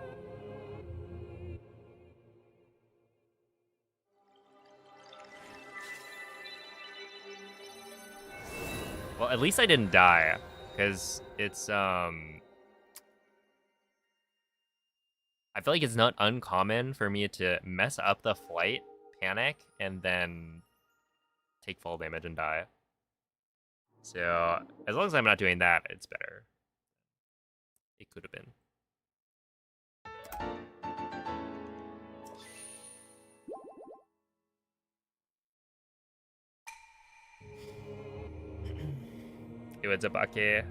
Well, at least I didn't die, because it's I feel like it's not uncommon for me to mess up the flight, panic, and then take fall damage and die. So as long as I'm not doing that, it's better. It could have been. Hey, what's up, Ake?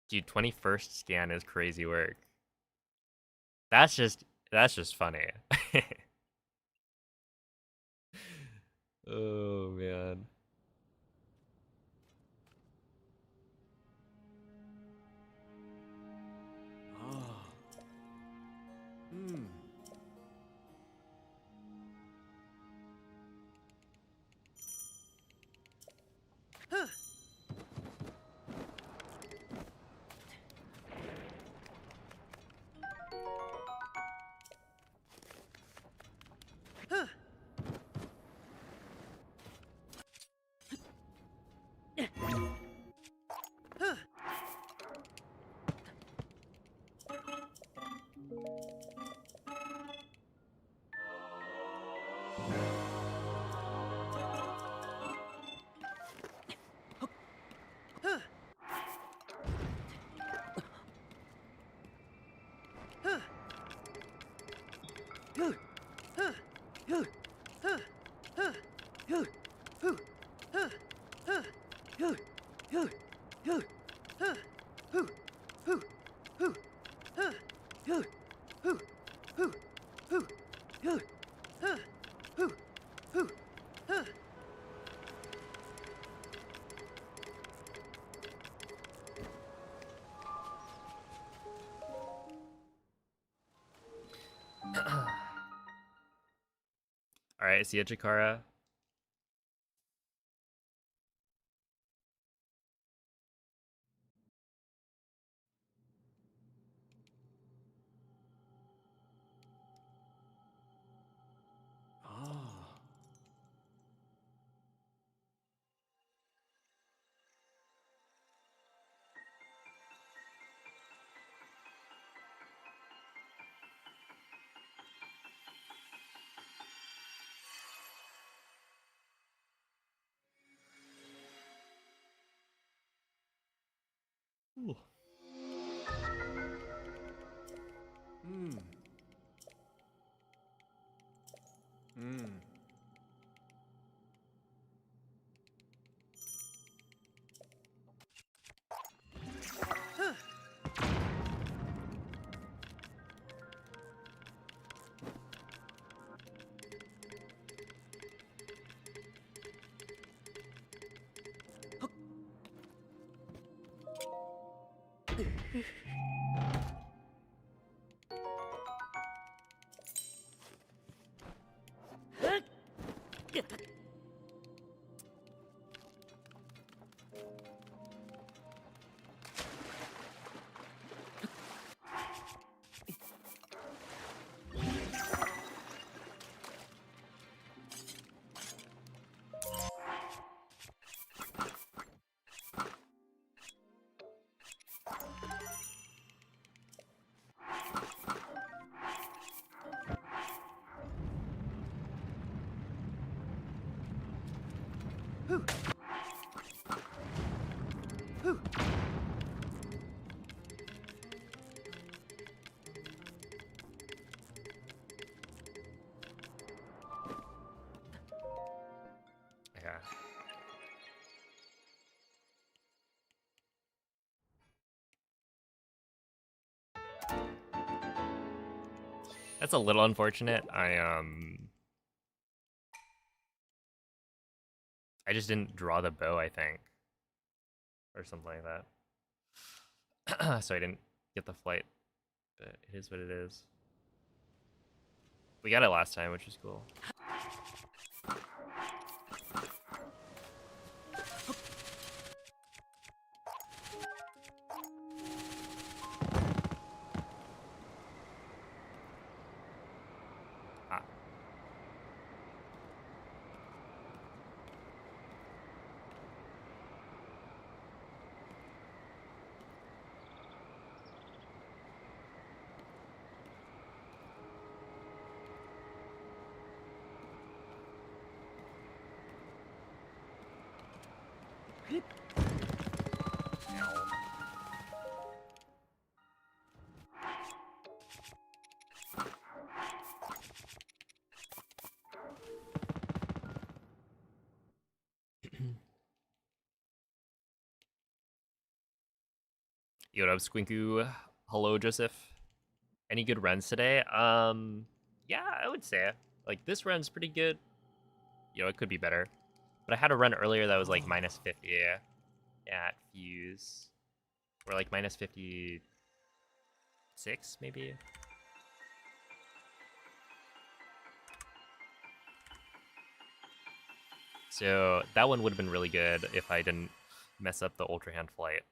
Dude, 21st scan is crazy work. That's just funny. Oh man. All right, see ya, Jakara. Yeah. That's a little unfortunate. I just didn't draw the bow, I think. Or something like that. So I didn't get the flight. But it is what it is. We got it last time, which is cool. Ah. Yo, what up, Squinku? Hello, Joseph. Any good runs today? Yeah, I would say. Like, this run's pretty good. It could be better. But I had a run earlier that was like minus 50 at Fuse. Or like minus 56, maybe? So that one would have been really good if I didn't mess up the Ultra Hand flight.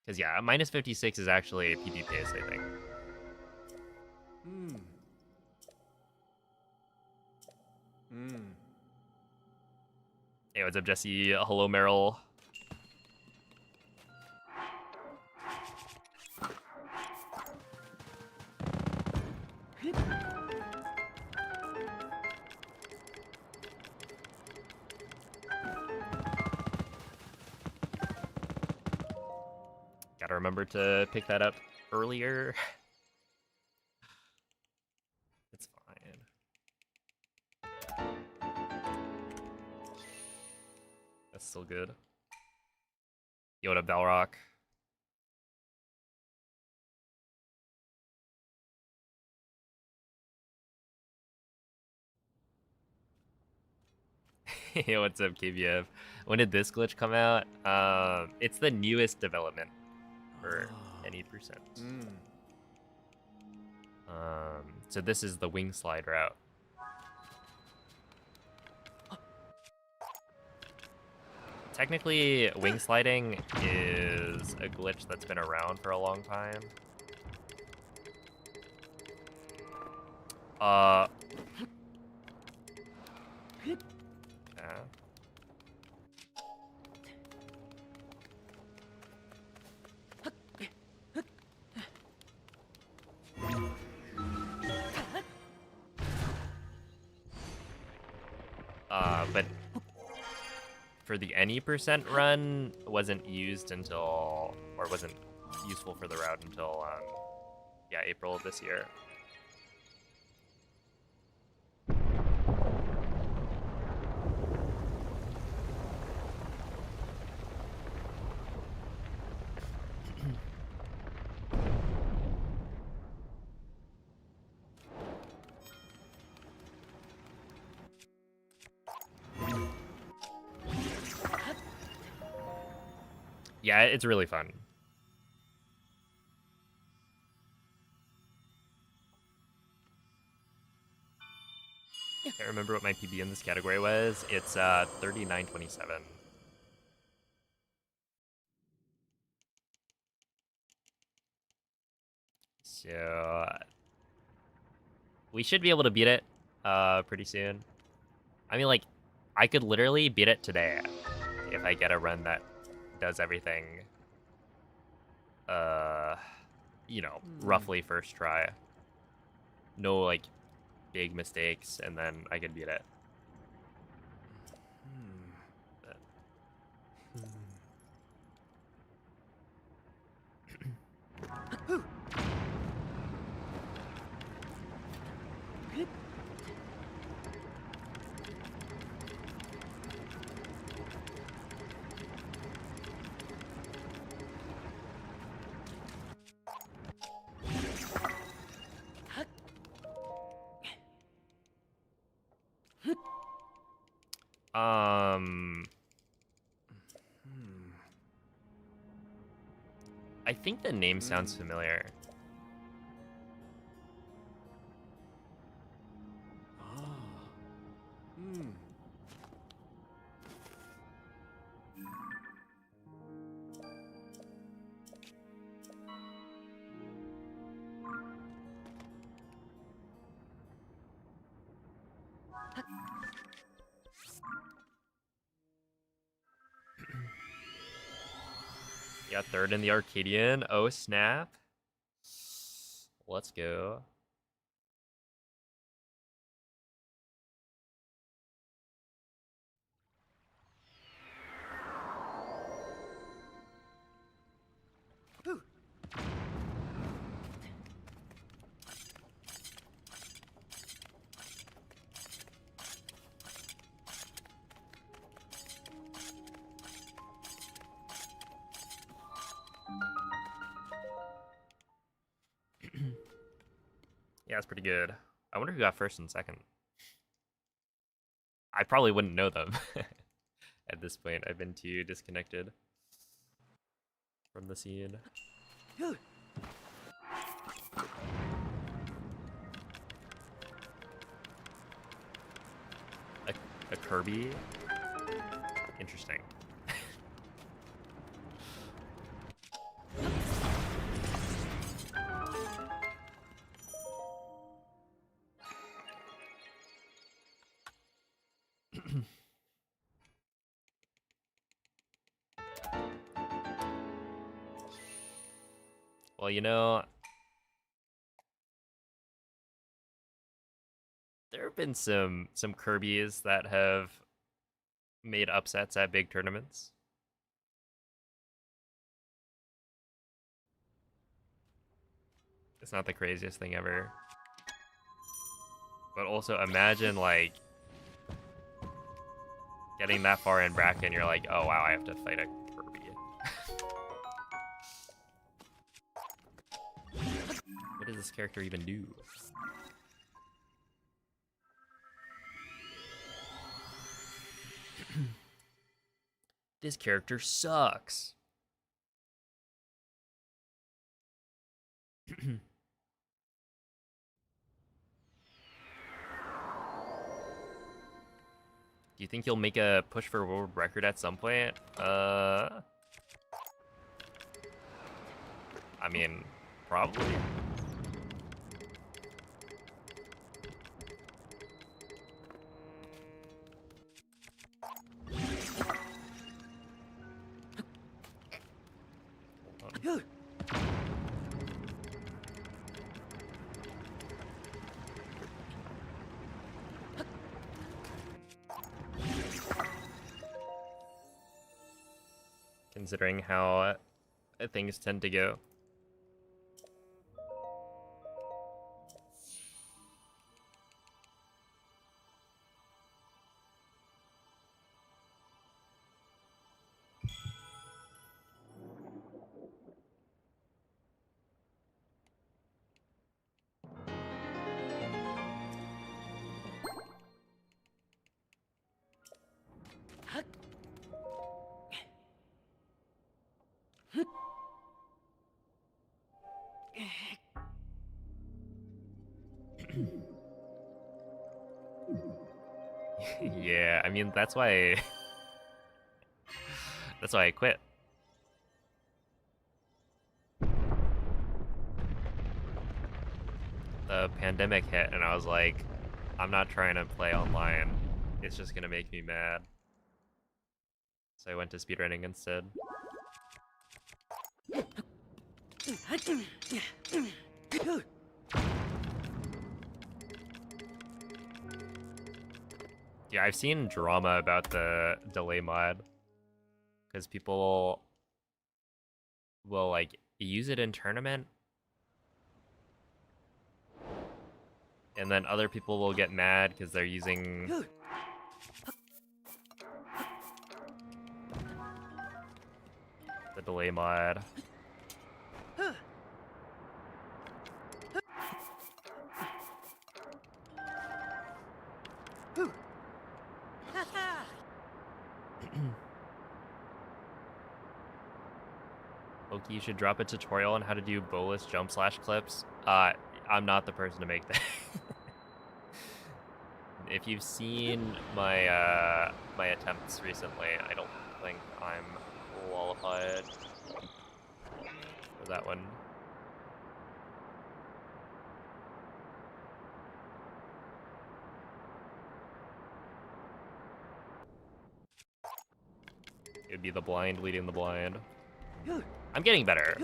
Because yeah, minus 56 is actually PB pace, I think. Hey, what's up, Jesse? Hello, Meryl. Gotta remember to pick that up earlier. It's fine. That's still good. Yo, what up, Balrock? Hey, what's up, KBF? When did this glitch come out? It's the newest development for any percent. So this is the wing slide route. Technically, wing sliding is a glitch that's been around for a long time. Yeah. But for the any percent run, wasn't used until, or wasn't useful for the route until, yeah, April of this year. Yeah, it's really fun. I can't remember what my PB in this category was. It's 39.27. So we should be able to beat it pretty soon. I mean, like, I could literally beat it today if I get a run that does everything, you know, roughly first try. No, like, big mistakes, and then I could beat it. But- I think the name sounds familiar. Yeah, third in the Arcadian. Oh, snap. Let's go. Yeah, it's pretty good. I wonder who got first and second. I probably wouldn't know them at this point. I've been too disconnected from the scene. A Kirby? Interesting. Well, you know, there have been some Kirby's that have made upsets at big tournaments. It's not the craziest thing ever. But also imagine like getting that far in bracket and you're like, oh wow, I have to fight a Kirby. What does this character even do? This character sucks. Do you think he'll make a push for a world record at some point? I mean, probably. Considering how things tend to go. Yeah, I mean, that's why... that's why I quit. The pandemic hit, and I was like, I'm not trying to play online. It's just gonna make me mad. So I went to speedrunning instead. Yeah, I've seen drama about the delay mod. Because people will, like, use it in tournament. And then other people will get mad because they're using... the delay mod. Loki, you should drop a tutorial on how to do bolus jump slash clips. I'm not the person to make that. If you've seen my my attempts recently, I don't think I'm qualified for that one. It'd be the blind leading the blind. I'm getting better.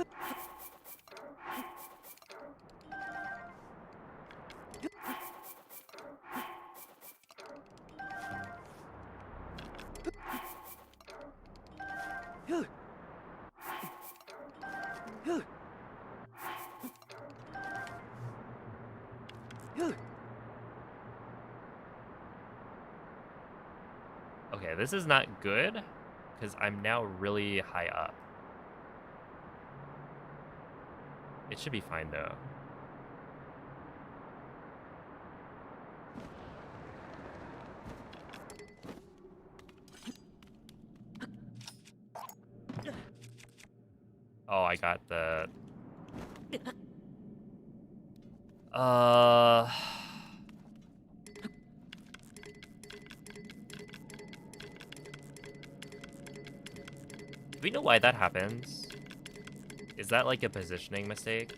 Okay, this is not good, because I'm now really high up. It should be fine, though. Oh, I got the... Do we know why that happens? Is that like a positioning mistake?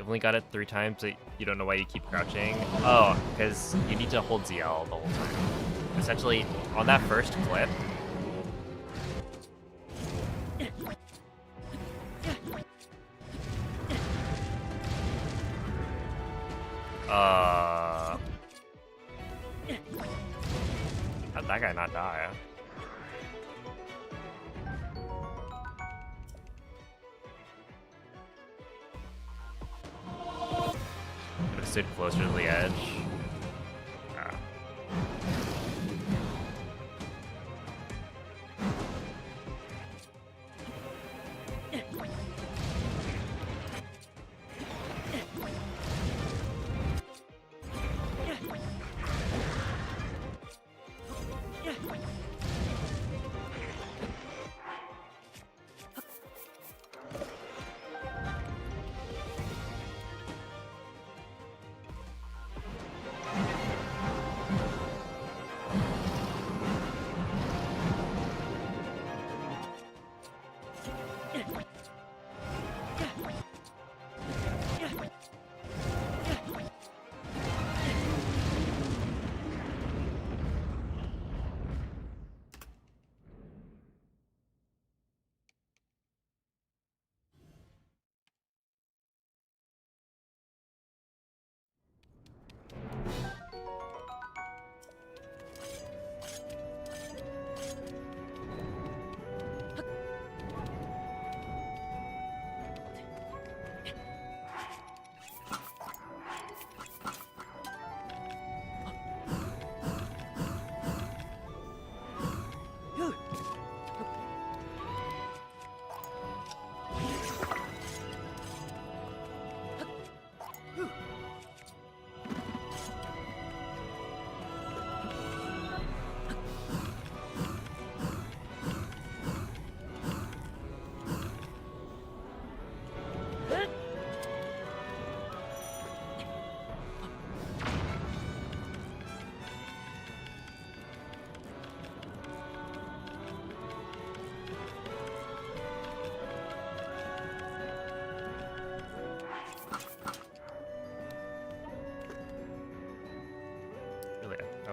You've only got it 3 times, but you don't know why you keep crouching. Oh, because you need to hold ZL the whole time. Essentially, on that first clip, how'd that guy not die? Could have stood closer to the edge. Ah.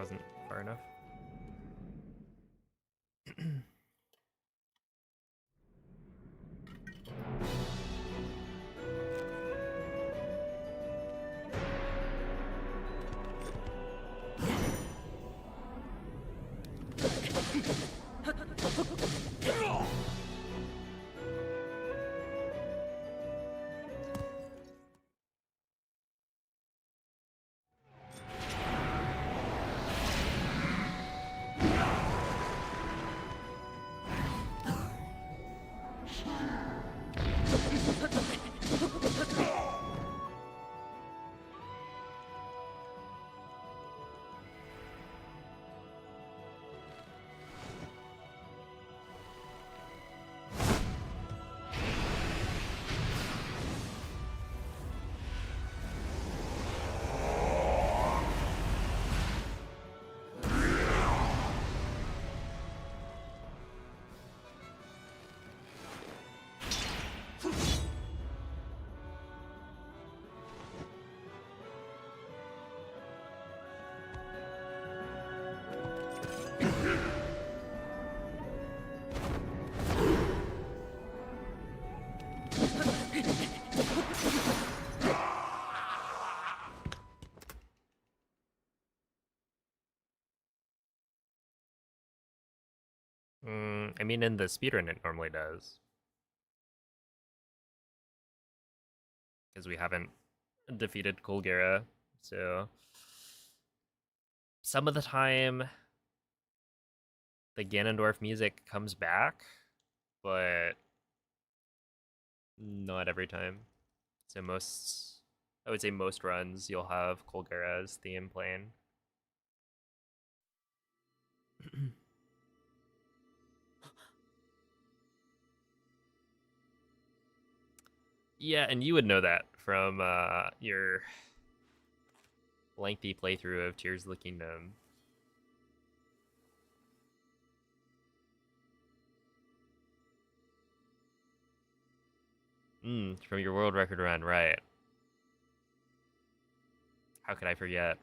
wasn't far enough. I mean, in the speedrun, it normally does. Because we haven't defeated Colgera, so some of the time the Ganondorf music comes back, but not every time. So I would say most runs, you'll have Colgera's theme playing. Yeah, and you would know that from your lengthy playthrough of Tears of the Kingdom. From your world record run, right. How could I forget?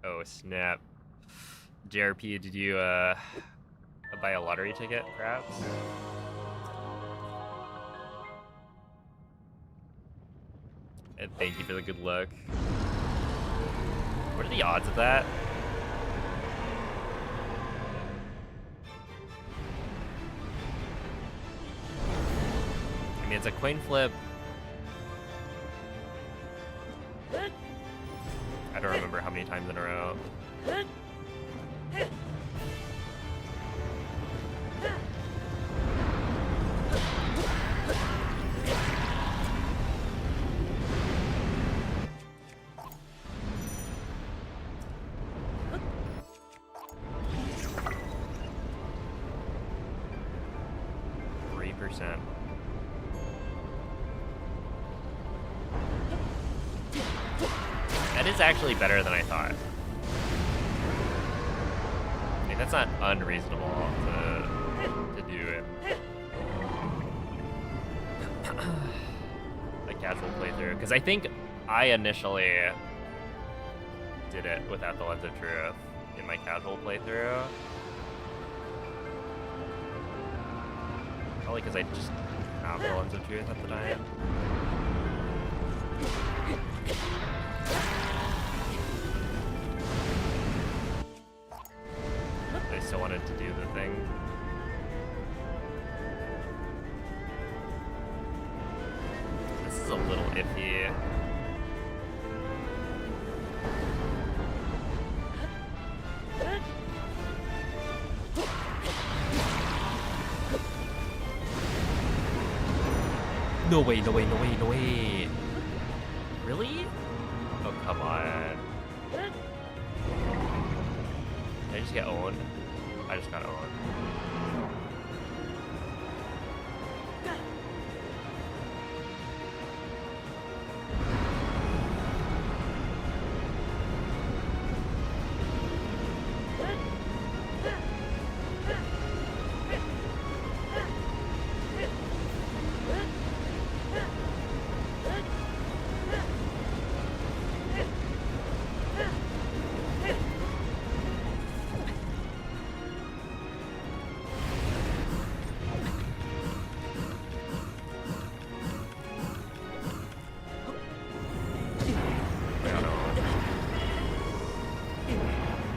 Oh, snap. JRP, did you buy a lottery ticket, perhaps? And thank you for the good luck. What are the odds of that? I mean, it's a coin flip. I don't remember how many times in a row. That is actually better than I thought. I mean, that's not unreasonable to do it. A casual playthrough, because I think I initially did it without the Lens of Truth in my casual playthrough. Probably because I just didn't have the Lens of Truth at the time. I still wanted to do the thing. This is a little iffy. No way, no way, no way, no way. Really? Oh, come on. Did I just get owned? I just got owned.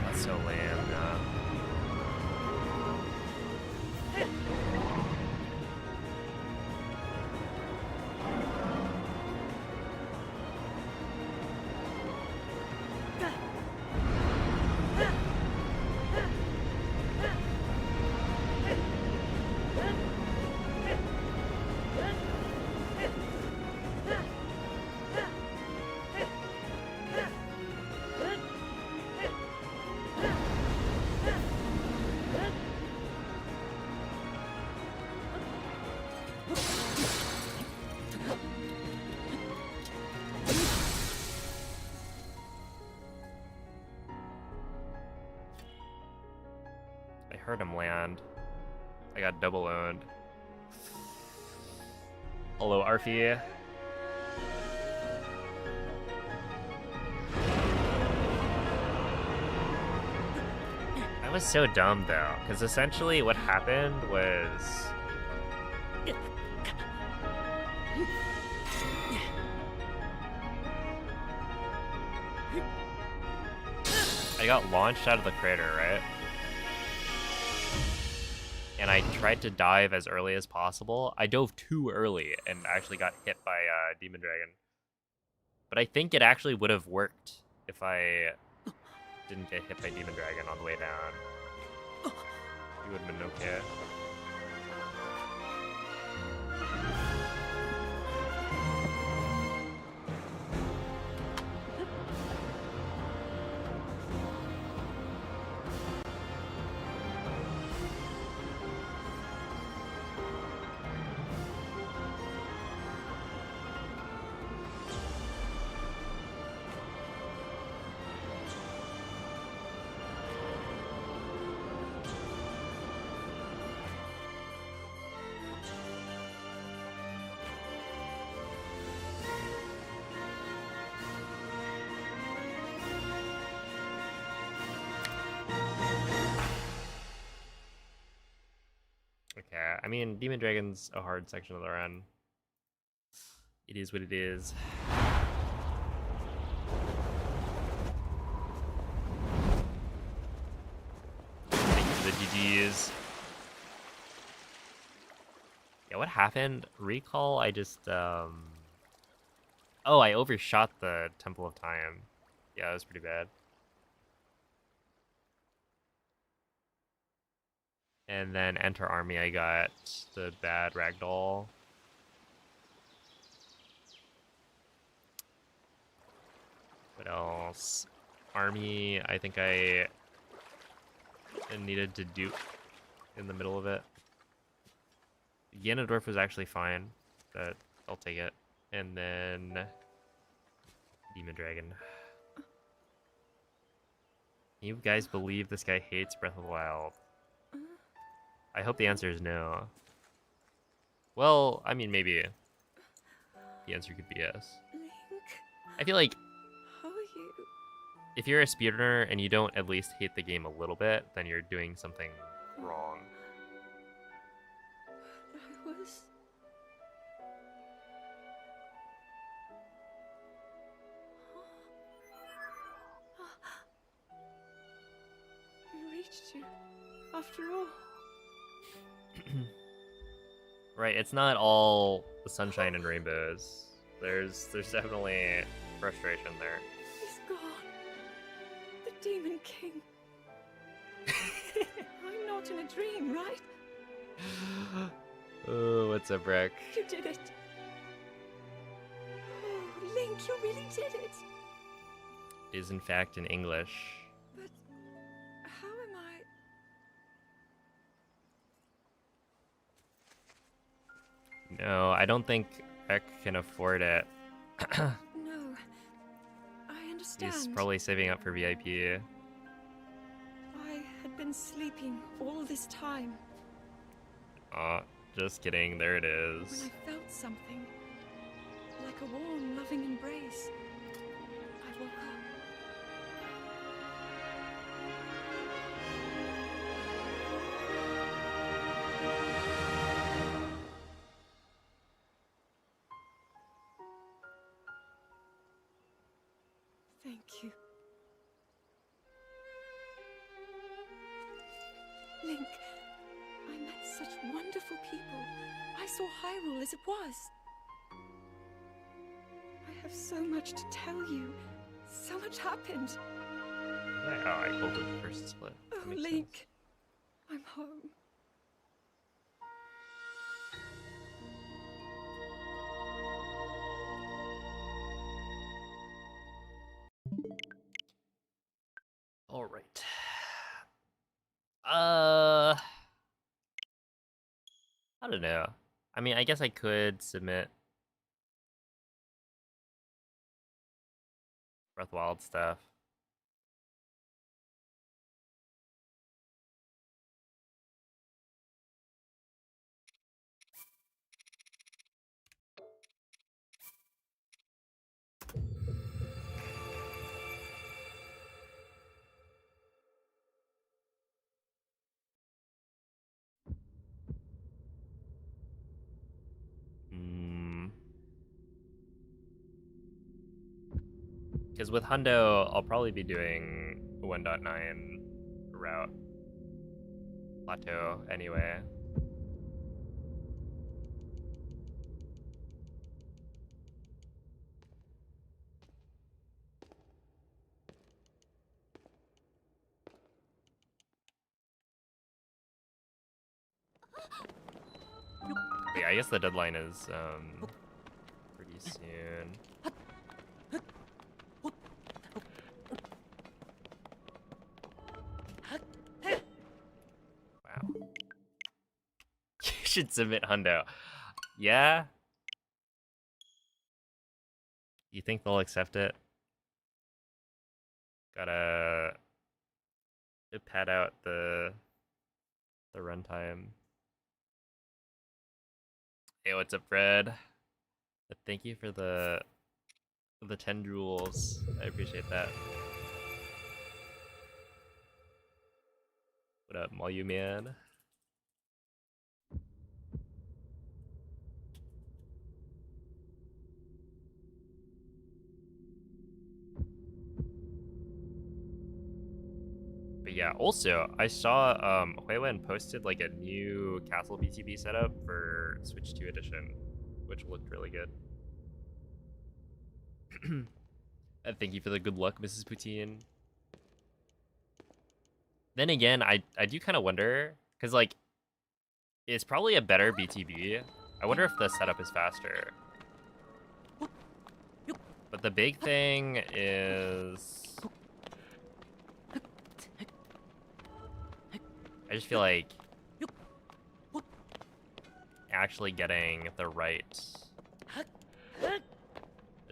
That's so lame, nah. I heard him land. I got double owned. Hello, Arfie. That was so dumb though, because essentially what happened was I got launched out of the crater, right? And I tried to dive as early as possible. I dove too early and actually got hit by Demon Dragon. But I think it actually would have worked if I didn't get hit by Demon Dragon on the way down. He would have been okay. Okay, I mean, Demon Dragon's a hard section of the run. It is what it is. Thank you for the GGs. Yeah, what happened? Recall, I just, Oh, I overshot the Temple of Time. Yeah, that was pretty bad. And then Enter Army, I got the bad Ragdoll. What else? Army, I think I needed to dupe in the middle of it. Ganondorf was actually fine, but I'll take it. And then Demon Dragon. You guys believe this guy hates Breath of the Wild? I hope the answer is no. Well, I mean, maybe the answer could be yes. Link, I feel like how are you? if you're a speedrunner and you don't at least hate the game a little bit, then you're doing something wrong. I was... We reached you, after all. Right, it's not all the sunshine and rainbows. There's definitely frustration there. He's gone. The Demon King. I'm not in a dream, right? Oh, what's up, Rick? You did it. Oh, Link. Link, you really did it. Is in fact in English. But how am I? No, I don't think Ek can afford it. No, I understand. He's probably saving up for VIP. I had been sleeping all this time. Aw, just kidding. There it When is. I felt something, like a warm, loving embrace, I woke up. Thank you. Link, I met such wonderful people. I saw Hyrule as it was. I have so much to tell you. So much happened. Oh, I called it the first split. Oh, That makes Link, sense. I'm home. All right. I don't know. I mean, I guess I could submit Breath of the Wild stuff. Because with Hundo, I'll probably be doing 1.9 route plateau anyway. But yeah, I guess the deadline is pretty soon. Wow. You should submit Hundo. Yeah? You think they'll accept it? Gotta pad out the runtime. Hey, what's up, Fred? Thank you for the 10 jewels. I appreciate that. What up, Malu man? But yeah, also I saw Huiwen posted like a new Castle BTB setup for Switch 2 edition, which looked really good. And thank you for the good luck, Mrs. Poutine. Then again, I do kind of wonder, because like it's probably a better BTB. I wonder if the setup is faster. But the big thing is I just feel like actually getting the right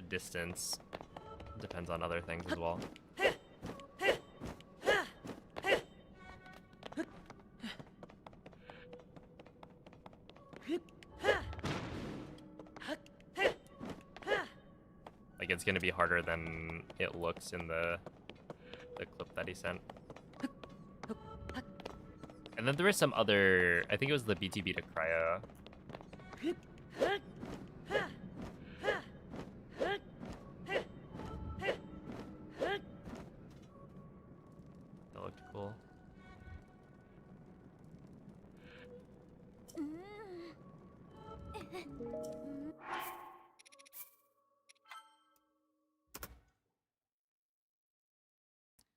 distance depends on other things as well. Like it's gonna be harder than it looks in the clip that he sent. And then there was some other, I think it was the BTB to cryo. That looked cool.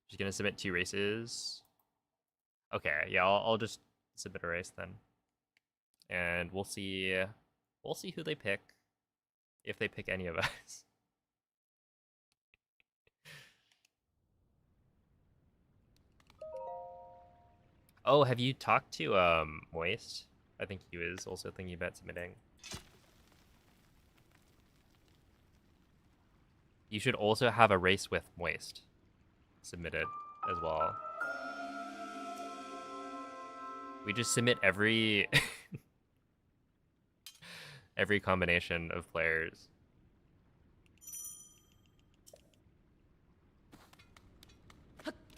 Just gonna submit 2 races. Okay, yeah, I'll just submit a race then, and we'll see who they pick, if they pick any of us. Oh, have you talked to Moist? I think he was also thinking about submitting. You should also have a race with Moist submitted as well. We just submit every every combination of players.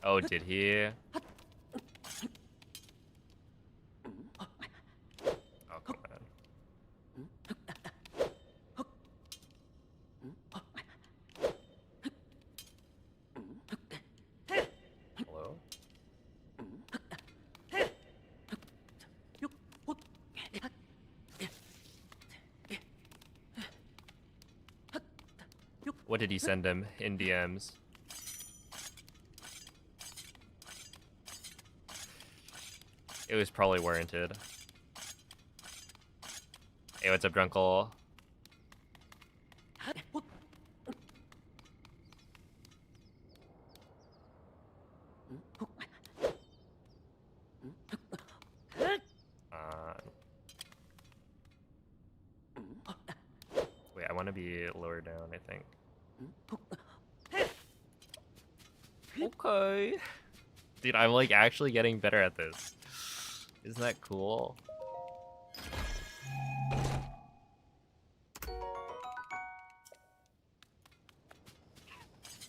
Oh, did he? Oh, come on. Hello? What did you send him in DMs? It was probably warranted. Hey, what's up, Drunkle? Wait, I want to be lower down, I think. Okay. Dude, I'm like actually getting better at this. Isn't that cool?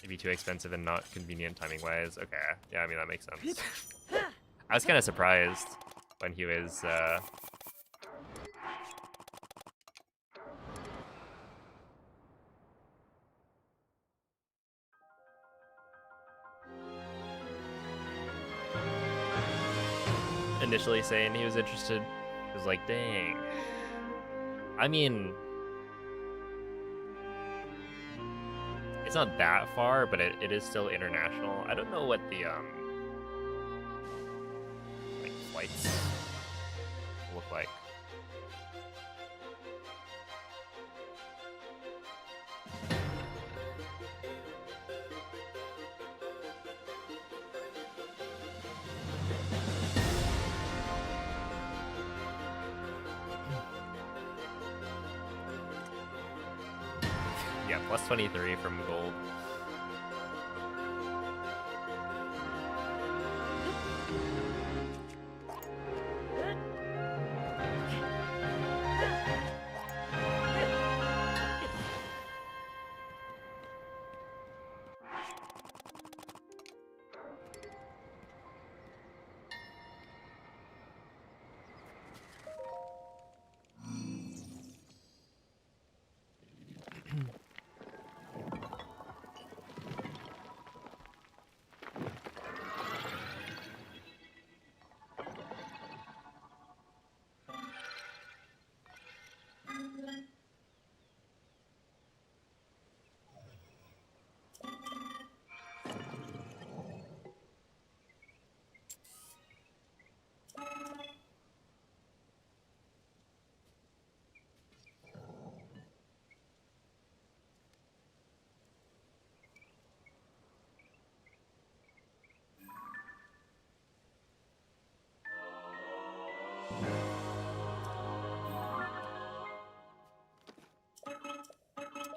Maybe too expensive and not convenient timing wise. Okay, yeah, I mean that makes sense. I was kind of surprised when he was initially saying he was interested. It was like, dang. I mean, it's not that far, but it is still international. I don't know what the like flights look like. Yeah, plus 23 from gold.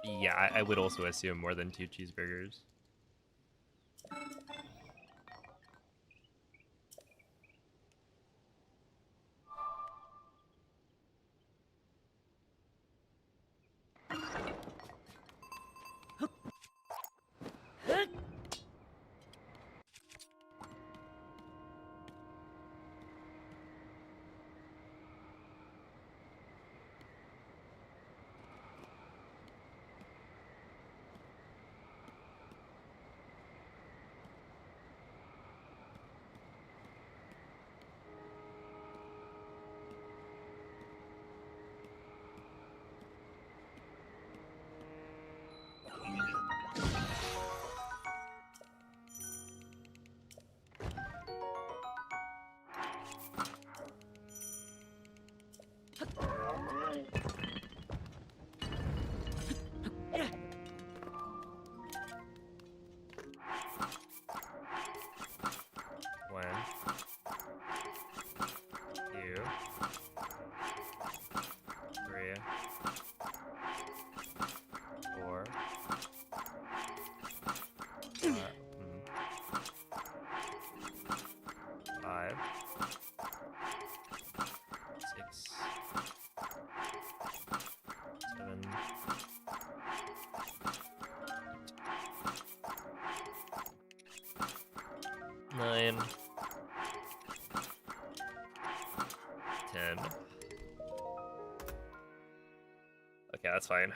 Yeah, I would also assume more than 2 cheeseburgers. 9, 10. Okay, that's fine.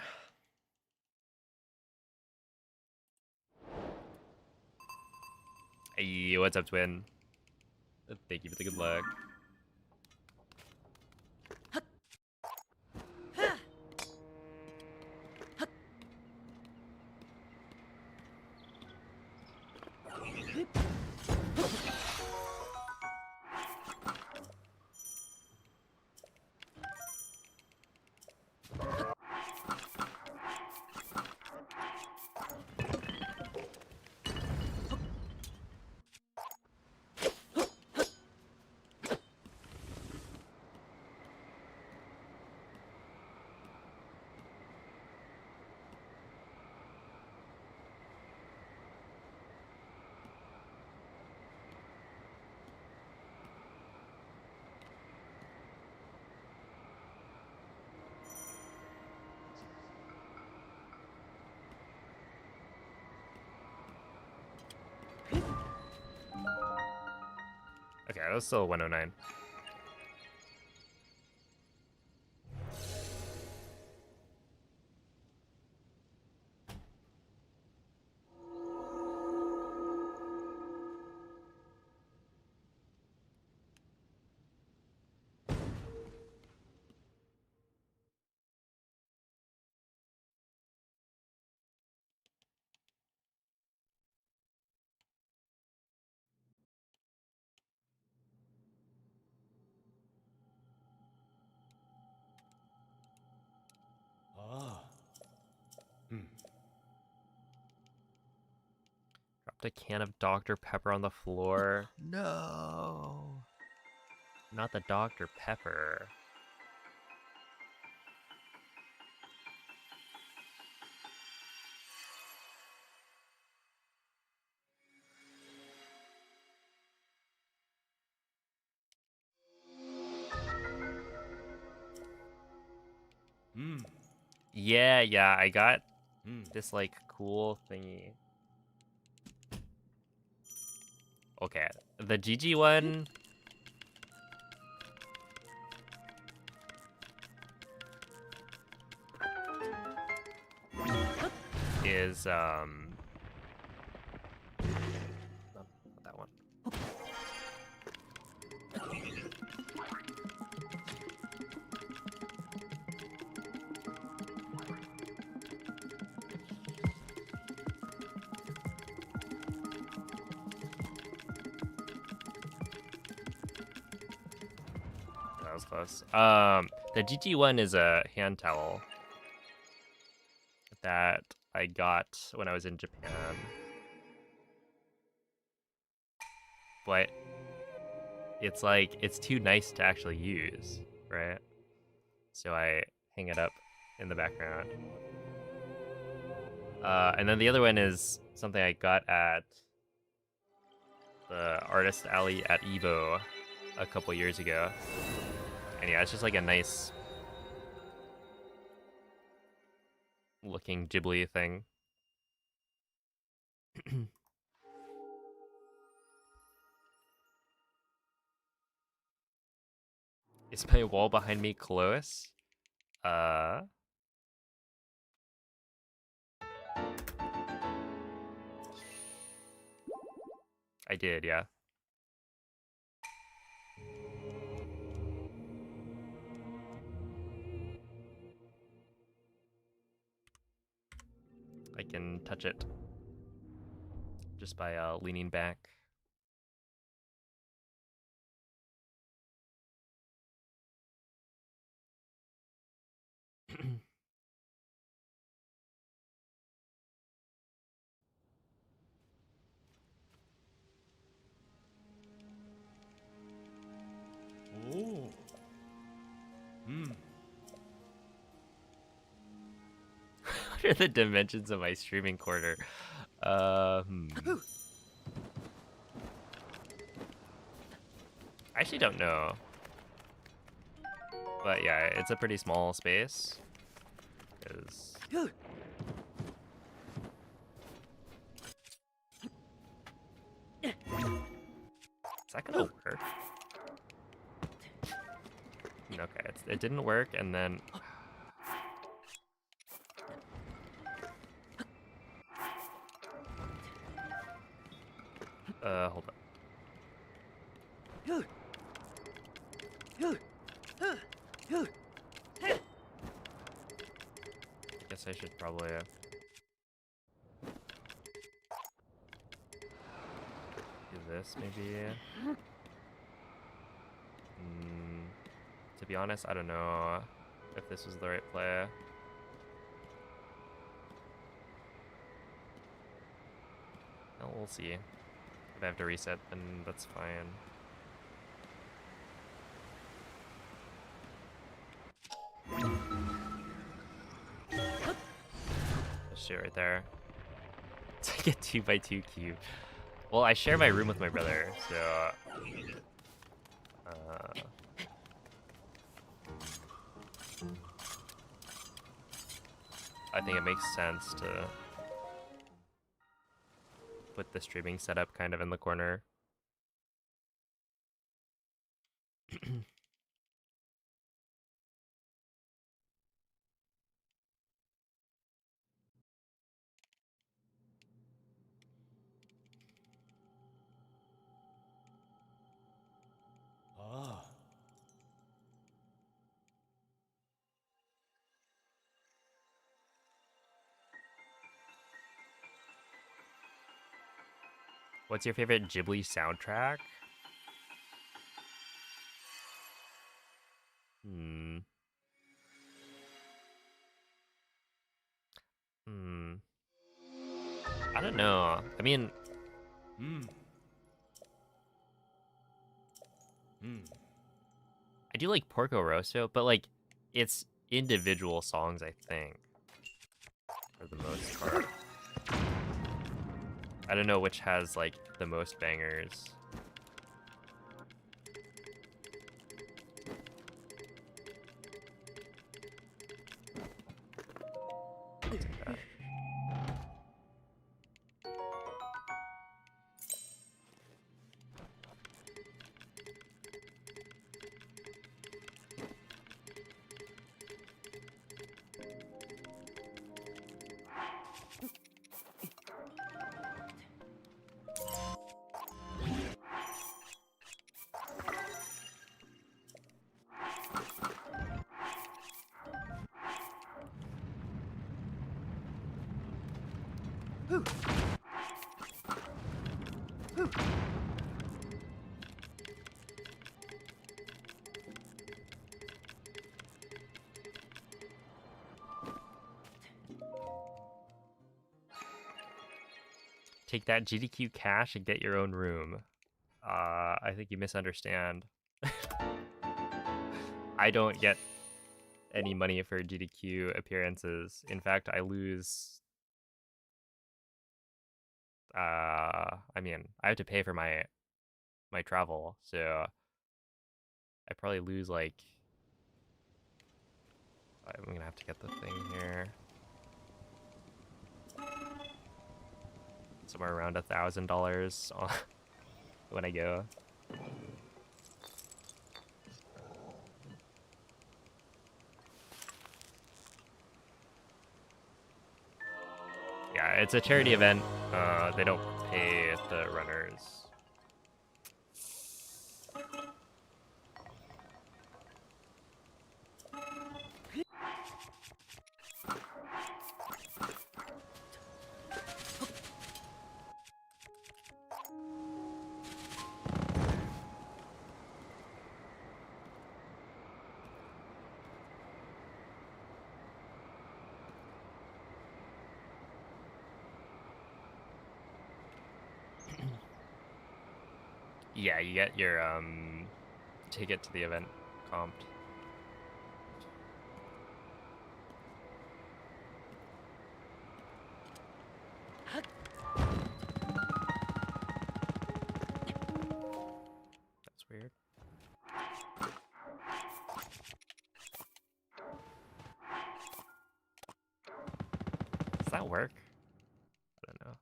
Hey, what's up, twin? Thank you for the good luck. Okay, that was still 109. Dropped a can of Dr. Pepper on the floor. No. Not the Dr. Pepper. Yeah, I got this like cool thingy. Okay, the GG one is not that one. That was close. The GG one is a hand towel that I got when I was in Japan. But it's like, it's too nice to actually use, right? So I hang it up in the background. And then the other one is something I got at the Artist Alley at Evo a couple years ago. And yeah, it's just like a nice looking Ghibli thing. Is my wall behind me close? I did, yeah. I can touch it just by leaning back. Oh. What are the dimensions of my streaming corner? I actually don't know. But yeah, it's a pretty small space. 'Cause that gonna work? Okay, it didn't work, and then... hold up. I guess I should probably... do this, maybe? To be honest, I don't know if this was the right play. Well, we'll see. If I have to reset, then that's fine. Let's shoot right there. It's like a 2x2 cube. Well, I share my room with my brother, so... I think it makes sense to put the streaming setup kind of in the corner. Ah. What's your favorite Ghibli soundtrack? I don't know. I mean... I do like Porco Rosso, but like, it's individual songs, I think, for the most part. I don't know which has like the most bangers. Take that GDQ cash and get your own room. I think you misunderstand. I don't get any money for GDQ appearances. In fact, I lose... I mean, I have to pay for my travel, so I probably lose like... I'm gonna have to get the thing here. Somewhere around $1,000 when I go. Yeah, it's a charity event. They don't pay the runners. Yeah, you get your ticket to the event comped. That's weird. Does that work? I don't know.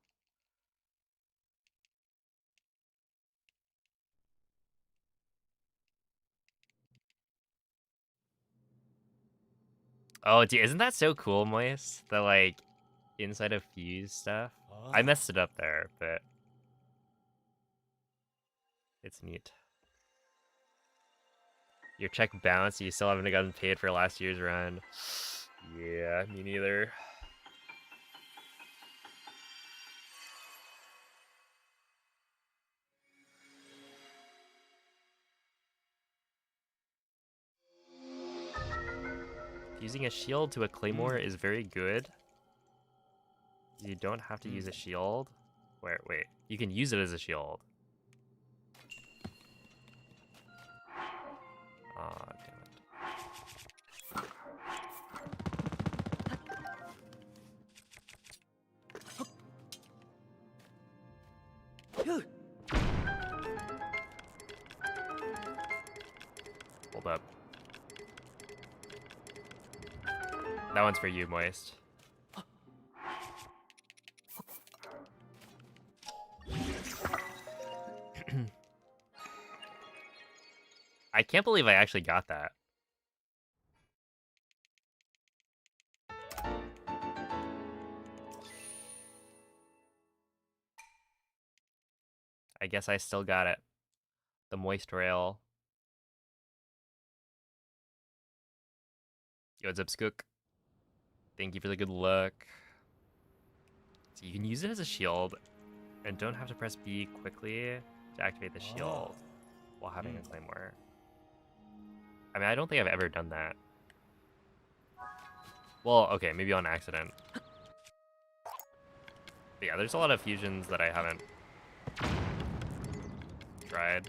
Oh, dude, isn't that so cool, Moist? The like inside of Fuse stuff. I messed it up there, but it's neat. Your check bounced, you still haven't gotten paid for last year's run. Yeah, me neither. Using a shield to a claymore is very good. You don't have to use a shield. Wait, you can use it as a shield. Aw, damn it. Hold up. That one's for you, Moist. I can't believe I actually got that. I guess I still got it. The Moist Rail. Yo, what's up, Skook? Thank you for the good luck. So you can use it as a shield and don't have to press B quickly to activate the shield while having a claymore. I mean, I don't think I've ever done that. Well, okay, maybe on accident. But yeah, there's a lot of fusions that I haven't tried.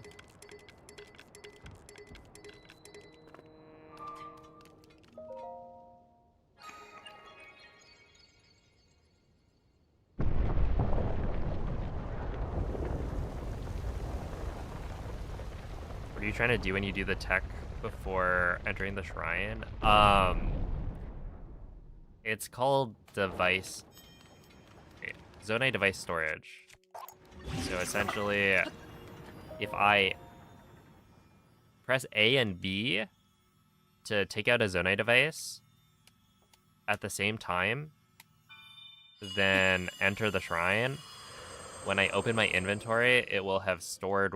What are you trying to do when you do the tech before entering the shrine? It's called device... Wait, Zonai device storage. So essentially, if I press A and B to take out a Zonai device at the same time, then enter the shrine, when I open my inventory, it will have stored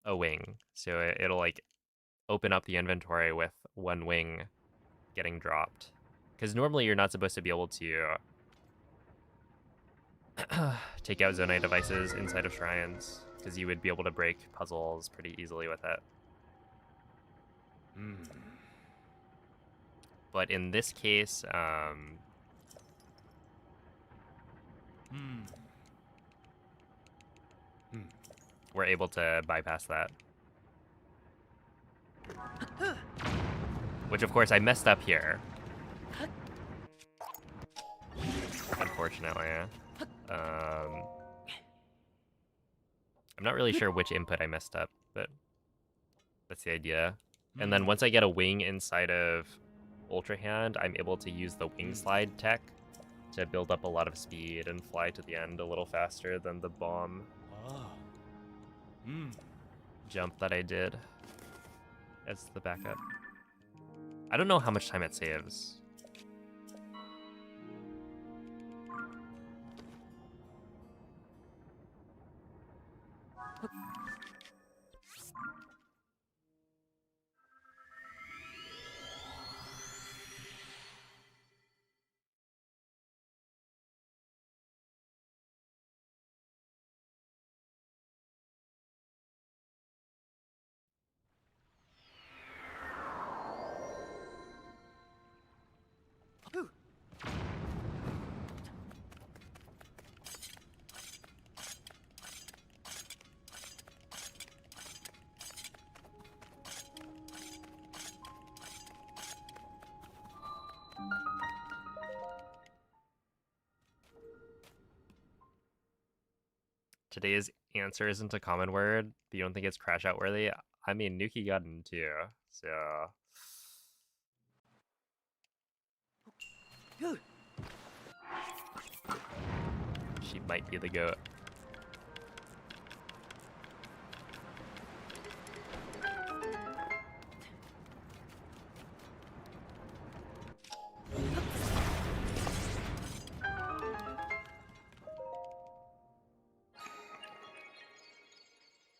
a wing. So it'll like open up the inventory with one wing getting dropped. Because normally you're not supposed to be able to take out Zonai devices inside of shrines, because you would be able to break puzzles pretty easily with it. But in this case, we're able to bypass that. Which, of course, I messed up here. Unfortunately. I'm not really sure which input I messed up, but that's the idea. And then once I get a wing inside of Ultra Hand, I'm able to use the wing slide tech to build up a lot of speed and fly to the end a little faster than the bomb jump that I did as the backup. I don't know how much time it saves. Today's answer isn't a common word, but you don't think it's crash out worthy? I mean, Nuki got in too, so... She might be the GOAT.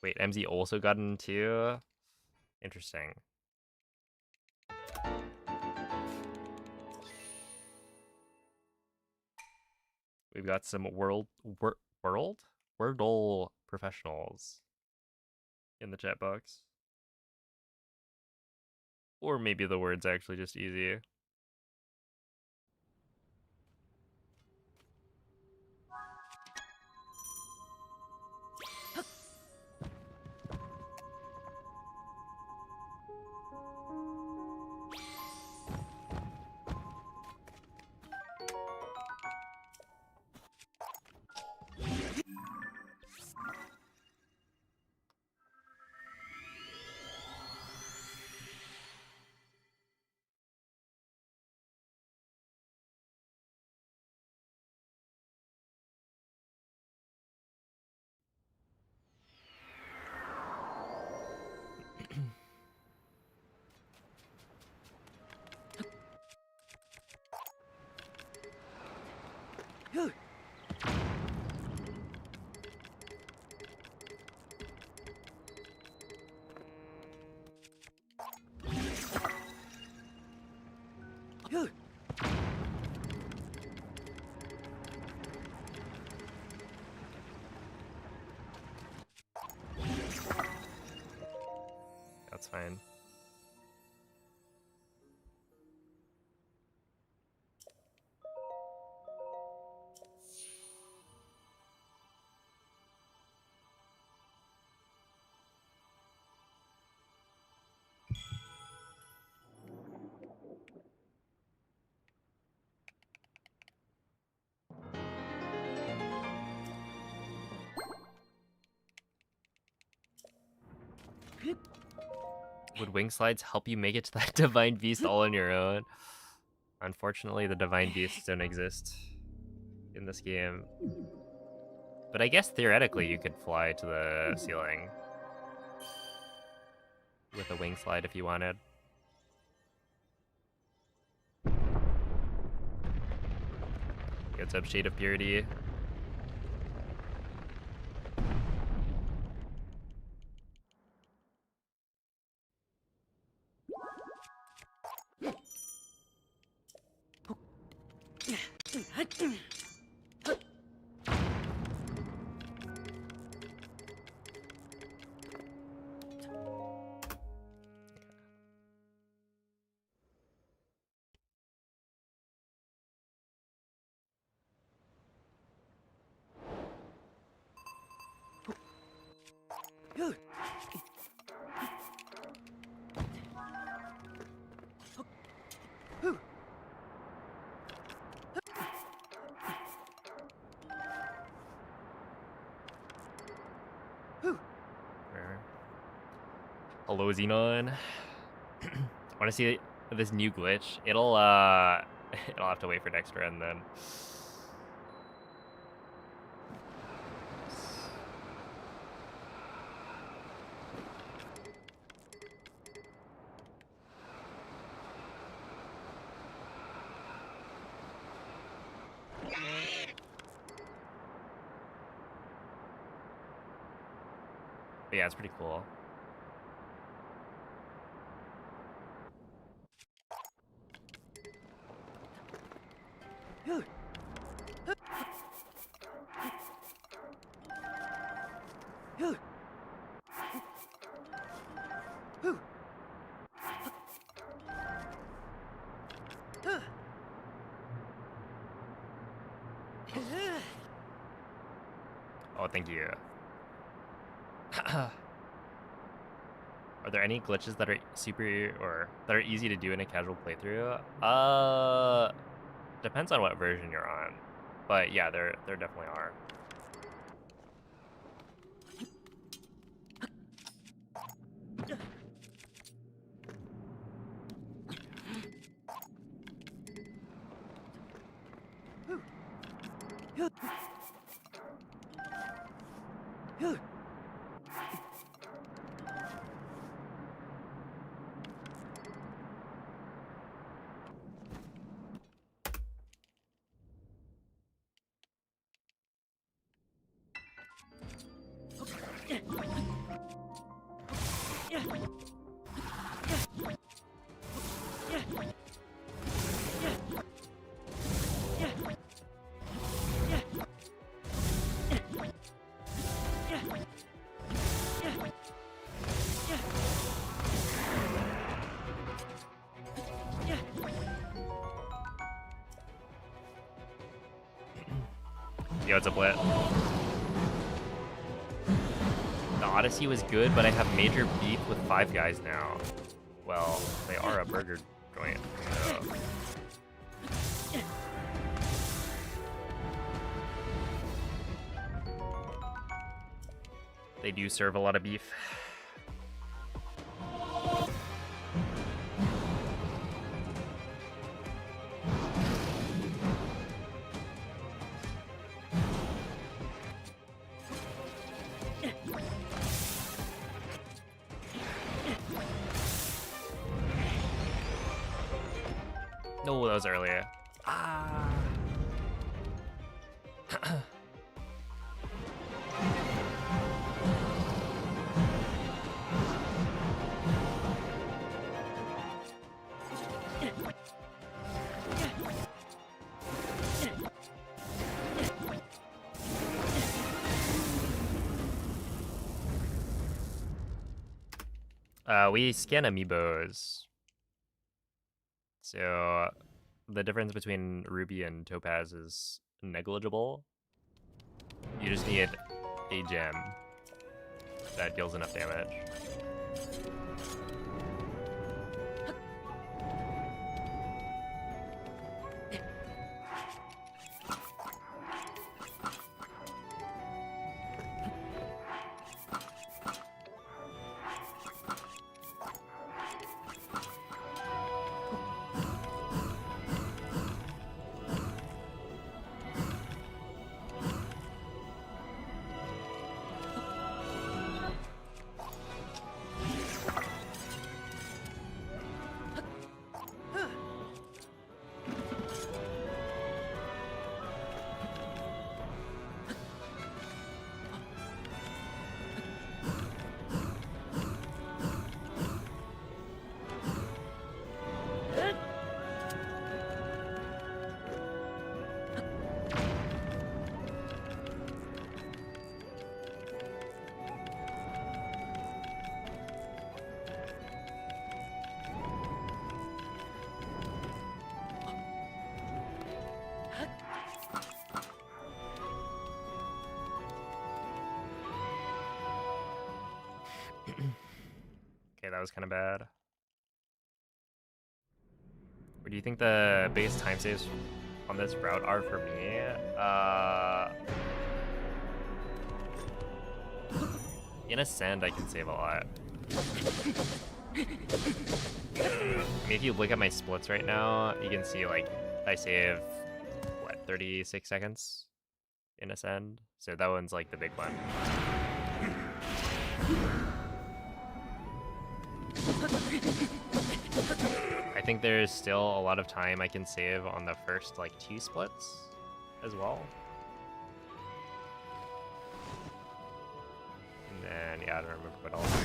Wait, MZ also got in too? Interesting. We've got some Wordle professionals in the chat box. Or maybe the word's actually just easy. That's fine. Would wing slides help you make it to that divine beast all on your own? Unfortunately, the divine beasts don't exist in this game. But I guess theoretically you could fly to the ceiling with a wing slide if you wanted. What's up, Shade of Purity? Hello, Xenon. Want to see this new glitch? It'll it'll have to wait for next run then. But yeah, it's pretty cool. Oh, thank you. Are there any glitches that are super or that are easy to do in a casual playthrough? Depends on what version you're on. But yeah, there definitely are. Yo, it's a blit. The Odyssey was good, but I have major beef with Five Guys now. Well, they are a burger joint. So. They do serve a lot of beef. No, that was earlier. Ah. We scan amiibos. So the difference between Ruby and Topaz is negligible. You just need a gem that deals enough damage. Okay, that was kind of bad. What do you think the biggest time saves on this route are for me? In Ascend, I can save a lot. I mean, if you look at my splits right now, you can see, like, I save, what, 36 seconds in Ascend? So that one's, like, the big one. I think there's still a lot of time I can save on the first, like, 2 splits as well. And then, yeah, I don't remember what else.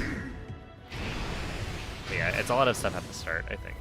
But yeah, it's a lot of stuff at the start, I think.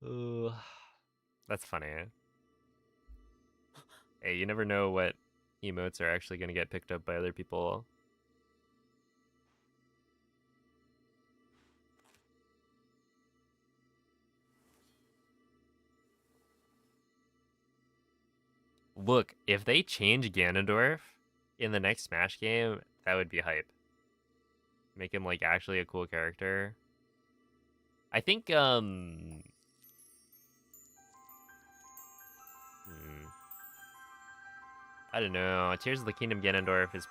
Ooh, that's funny. Hey, you never know what emotes are actually gonna get picked up by other people. Look, if they change Ganondorf in the next Smash game, that would be hype. Make him like actually a cool character. I think I don't know. Tears of the Kingdom Ganondorf is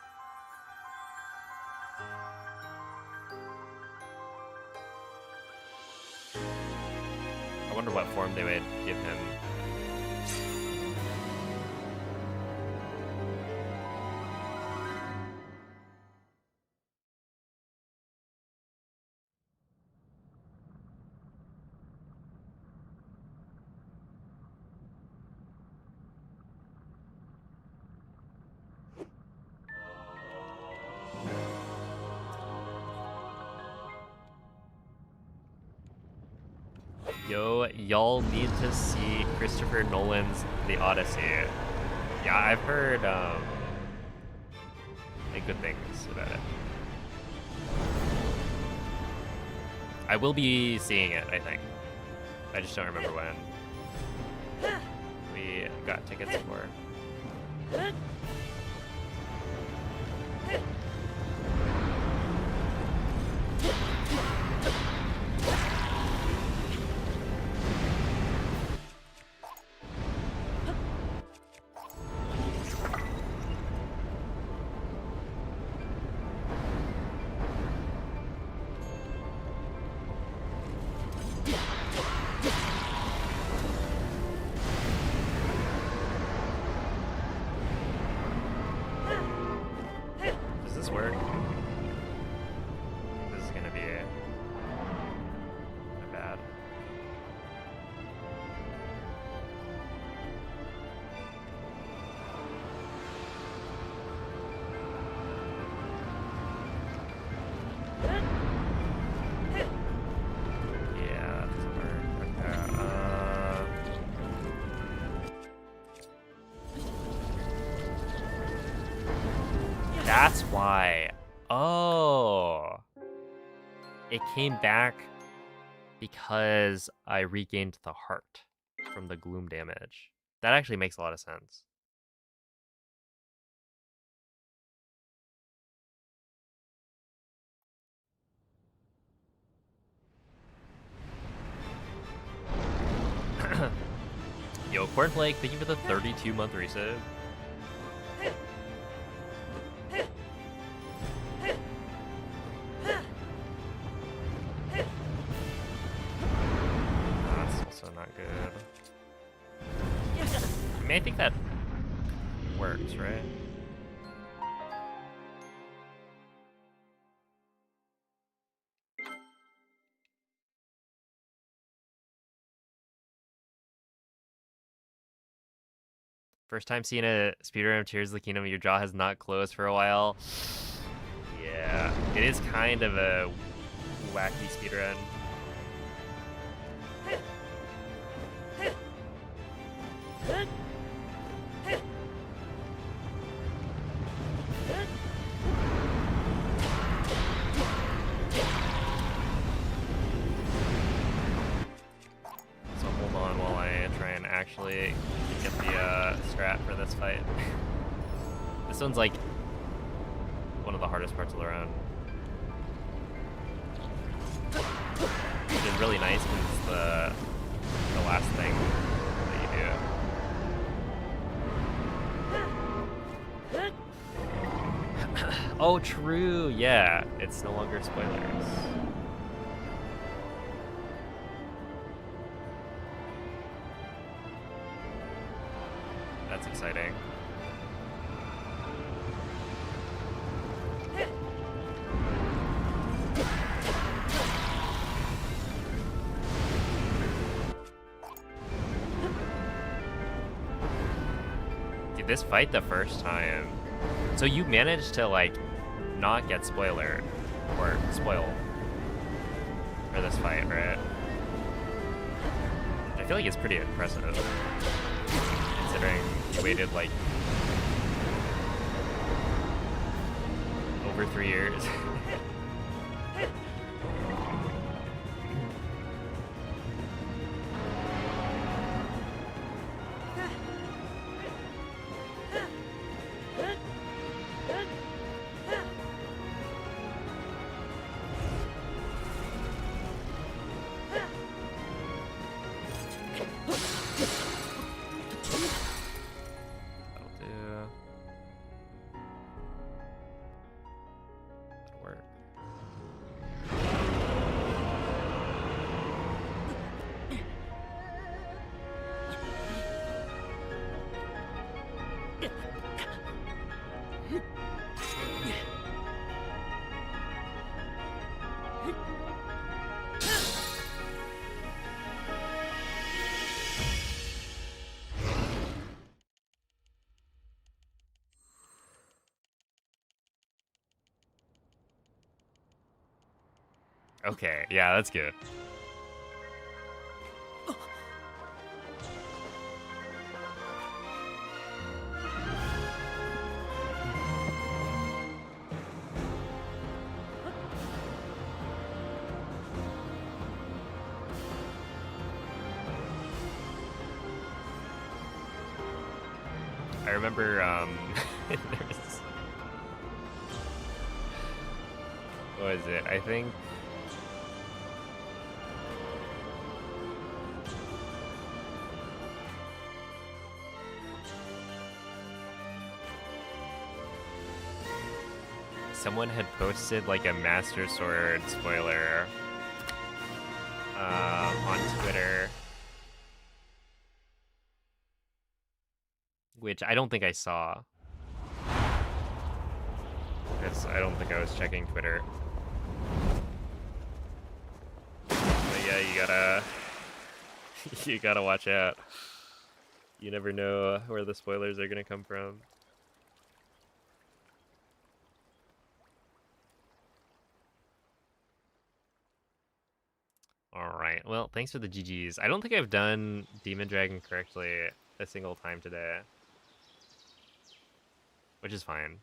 I wonder what form they would give him. Yo, y'all need to see Christopher Nolan's The Odyssey. Yeah, I've heard good things about it. I will be seeing it, I think. I just don't remember when. We got tickets for. Does this work? This is gonna be bad. Yeah, that doesn't work. Okay, that's why. Oh. It came back because I regained the heart from the gloom damage. That actually makes a lot of sense. Yo, Cornflake, thank you for the 32-month resub. That's also not good. I mean, I think that works, right? First time seeing a speedrun of Tears of the Kingdom, your jaw has not closed for a while. Yeah, it is kind of a wacky speedrun. So hold on while I try and actually get the strat for this fight. This one's like one of the hardest parts of the round. Which is really nice because it's the last thing that you do. Oh, true. Yeah, it's no longer spoilers. That's exciting. Dude, this fight the first time. So you managed to like not get spoilered or spoiled for this fight, right? I feel like it's pretty impressive considering you waited like over 3 years. Okay, yeah, that's good. I remember, there's... What was it? I think... Someone had posted like a Master Sword spoiler on Twitter, which I don't think I saw. I don't think I was checking Twitter. But yeah, you gotta watch out. You never know where the spoilers are gonna come from. Alright, well, thanks for the GGs. I don't think I've done Demon Dragon correctly a single time today. Which is fine.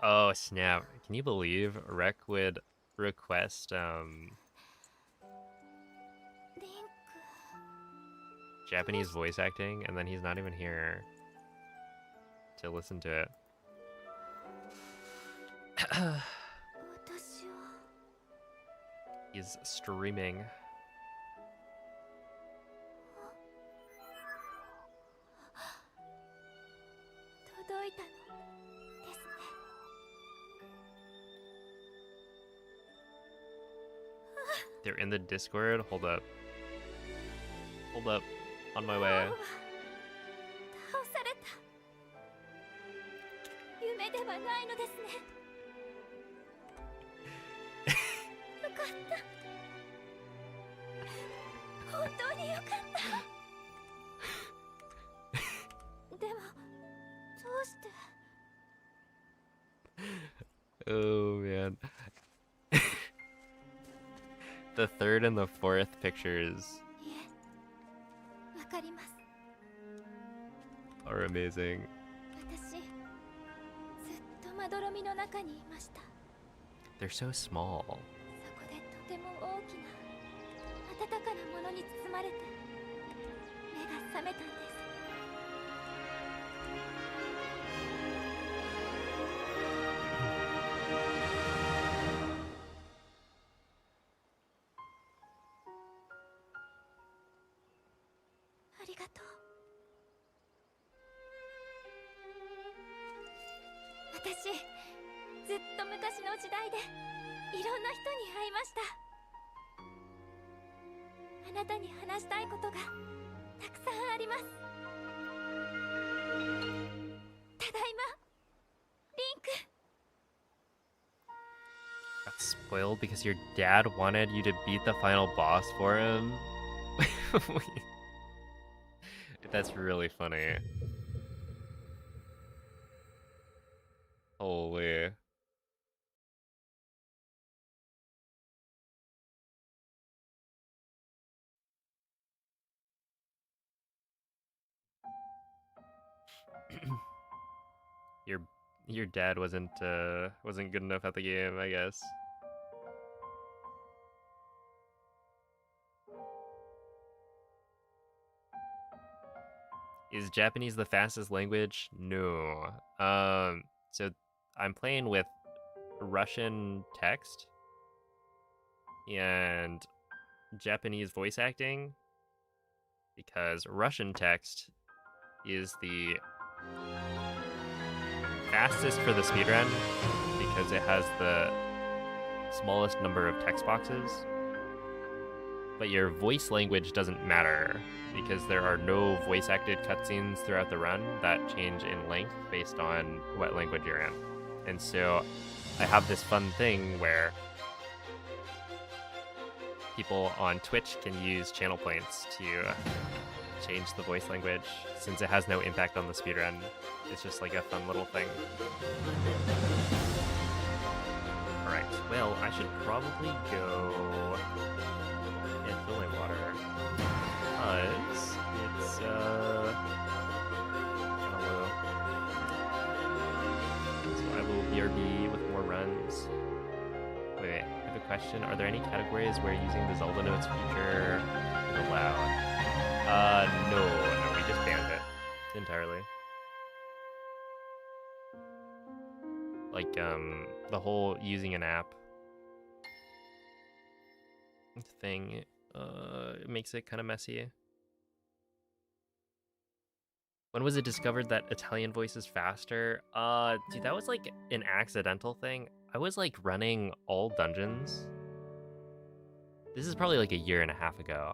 Oh, snap. Can you believe Rek would request, Japanese voice acting, and then he's not even here to listen to it. He's streaming. They're in the Discord. Hold up. Hold up. On my way. Oh man. The third and the fourth pictures are amazing. They're so small. Got spoiled because your dad wanted you to beat the final boss for him? That's really funny. Holy. Your your dad wasn't good enough at the game, I guess. Is Japanese the fastest language? No. So I'm playing with Russian text and Japanese voice acting because Russian text is the fastest for the speedrun because it has the smallest number of text boxes. But your voice language doesn't matter because there are no voice acted cutscenes throughout the run that change in length based on what language you're in. And so I have this fun thing where people on Twitch can use channel points to change the voice language since it has no impact on the speedrun. It's just like a fun little thing. Alright, well, I should probably go and fill my water because it's kind of low. So I will BRB with more runs. Wait, I have a question. Are there any categories where using the Zelda Notes feature is allowed? No, we just banned it entirely. Like, the whole using an app thing, it makes it kind of messy. When was it discovered that Italian voice is faster? Dude, that was like an accidental thing. I was like running all dungeons. This is probably like a year and a half ago.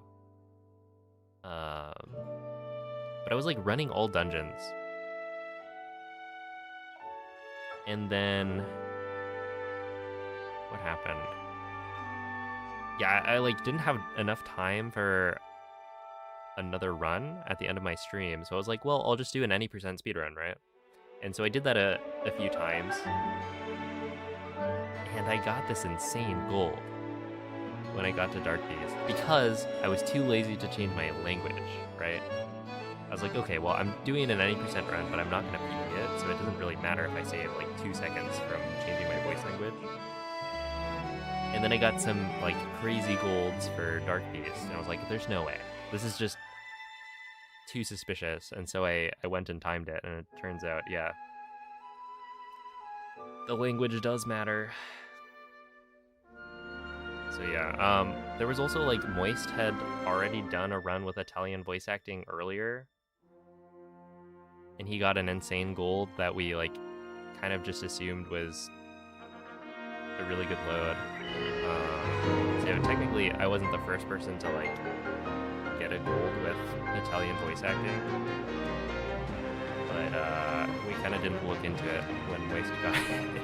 But I was like running all dungeons. And then what happened? Yeah, I like didn't have enough time for another run at the end of my stream. So I was like, well, I'll just do an any percent speedrun, right? And so I did that a few times. And I got this insane gold when I got to Dark Beast because I was too lazy to change my language, right? I was like, okay, well, I'm doing an any percent run, but I'm not going to PB it, so it doesn't really matter if I save like 2 seconds from changing my voice language. And then I got some like crazy golds for Dark Beast, and I was like, there's no way. This is just too suspicious. And so I went and timed it, and it turns out, yeah, the language does matter. So yeah, there was also like Moist had already done a run with Italian voice acting earlier, and he got an insane gold that we like kind of just assumed was a really good load. So technically, I wasn't the first person to like get a gold with Italian voice acting, but we kind of didn't look into it when Moist got it.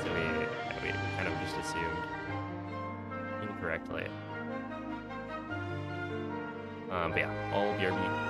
So we kind of just assumed incorrectly. But yeah, all BRB.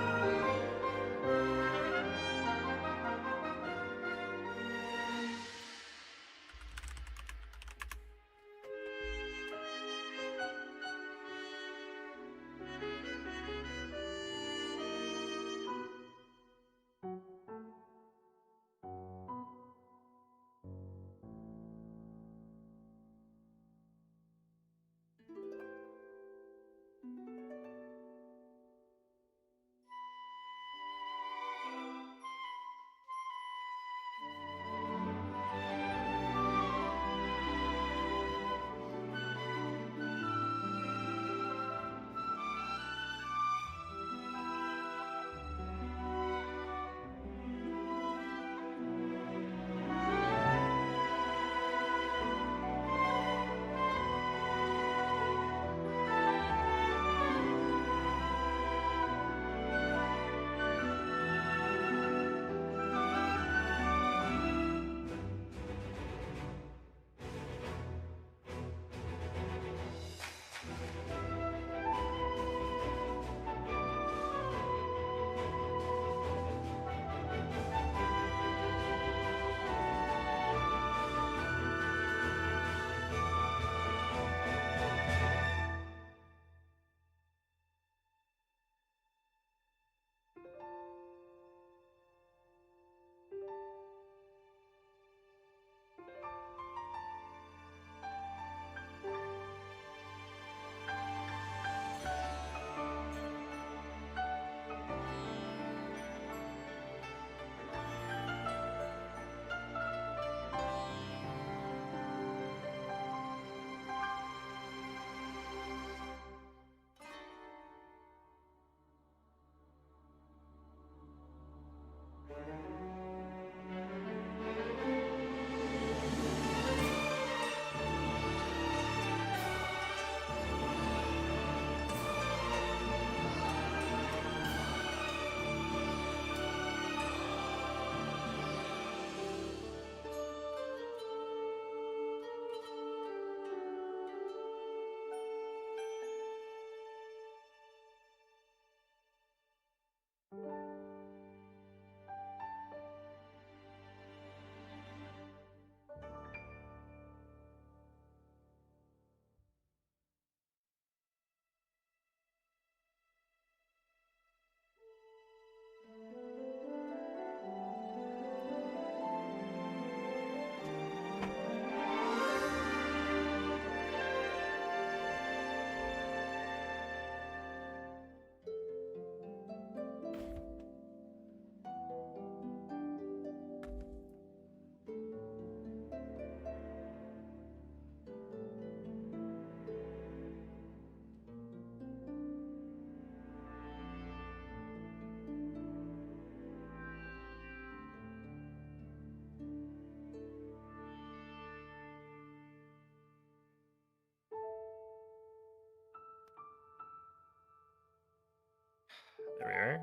There we are.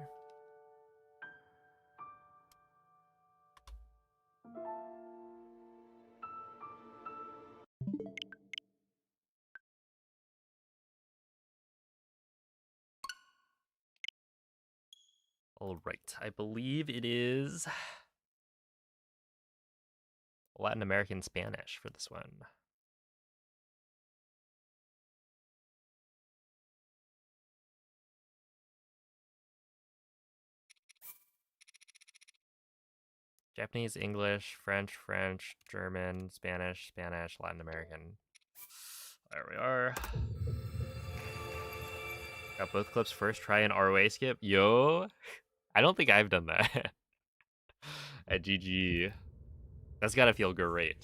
All right, I believe it is Latin American Spanish for this one. Japanese, English, French, German, Spanish, Latin American. There we are. Got both clips first try an ROA skip. Yo, I don't think I've done that. At GG. That's gotta feel great.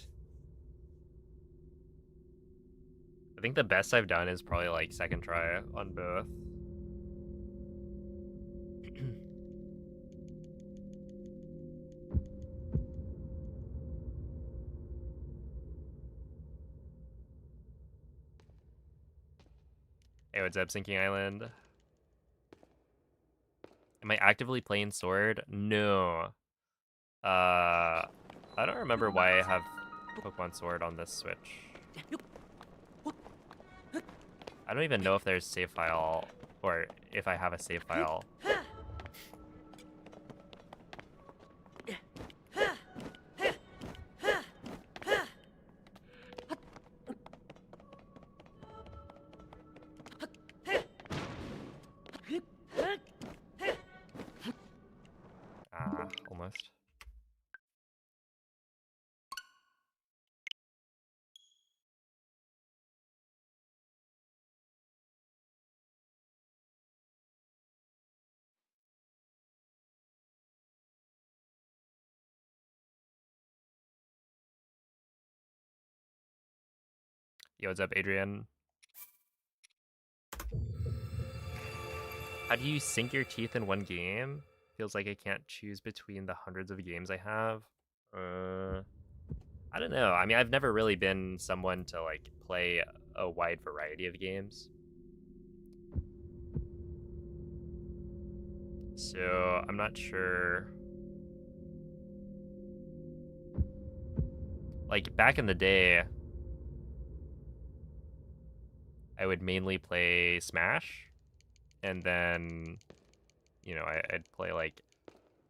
I think the best I've done is probably like second try on both. Hey, what's up, Sinking Island? Am I actively playing Sword? No. I don't remember why I have Pokemon Sword on this Switch. I don't even know if there's save file, or if I have a save file. Almost. Yo, what's up, Adrian? How do you sink your teeth in one game? Feels like I can't choose between the hundreds of games I have. I don't know. I mean, I've never really been someone to like play a wide variety of games. So I'm not sure. Like back in the day, I would mainly play Smash, and then, I'd play like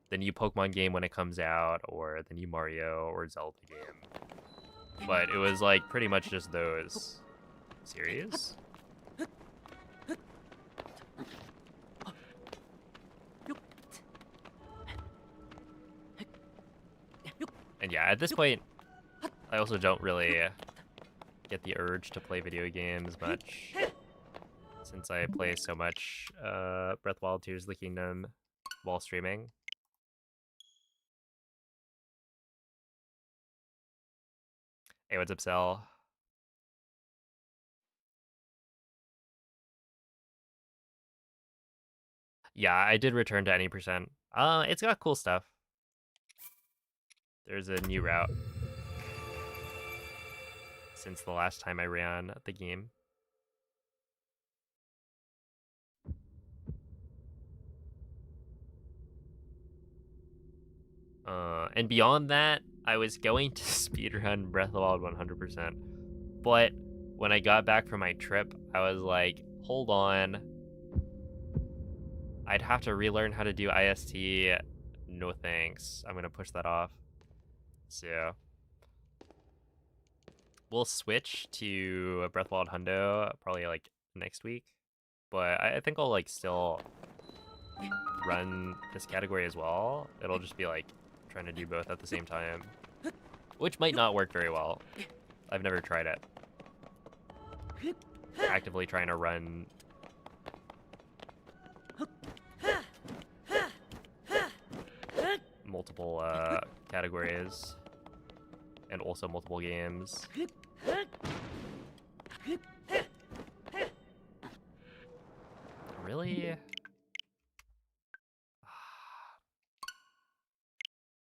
the new Pokemon game when it comes out, or the new Mario or Zelda game. But it was like pretty much just those series. And yeah, at this point, I also don't really get the urge to play video games much, since I play so much Breath of the Wild, Tears of the Kingdom while streaming. Hey, what's up, Cell? Yeah, I did return to any percent. It's got cool stuff. There's a new route since the last time I ran the game. And beyond that, I was going to speedrun Breath of the Wild 100%. But when I got back from my trip, I was like, hold on. I'd have to relearn how to do IST. No thanks. I'm going to push that off. So we'll switch to Breath of the Wild Hundo probably like next week. But I think I'll like still run this category as well. It'll just be like trying to do both at the same time, which might not work very well. I've never tried it. Actively trying to run multiple categories and also multiple games. Really?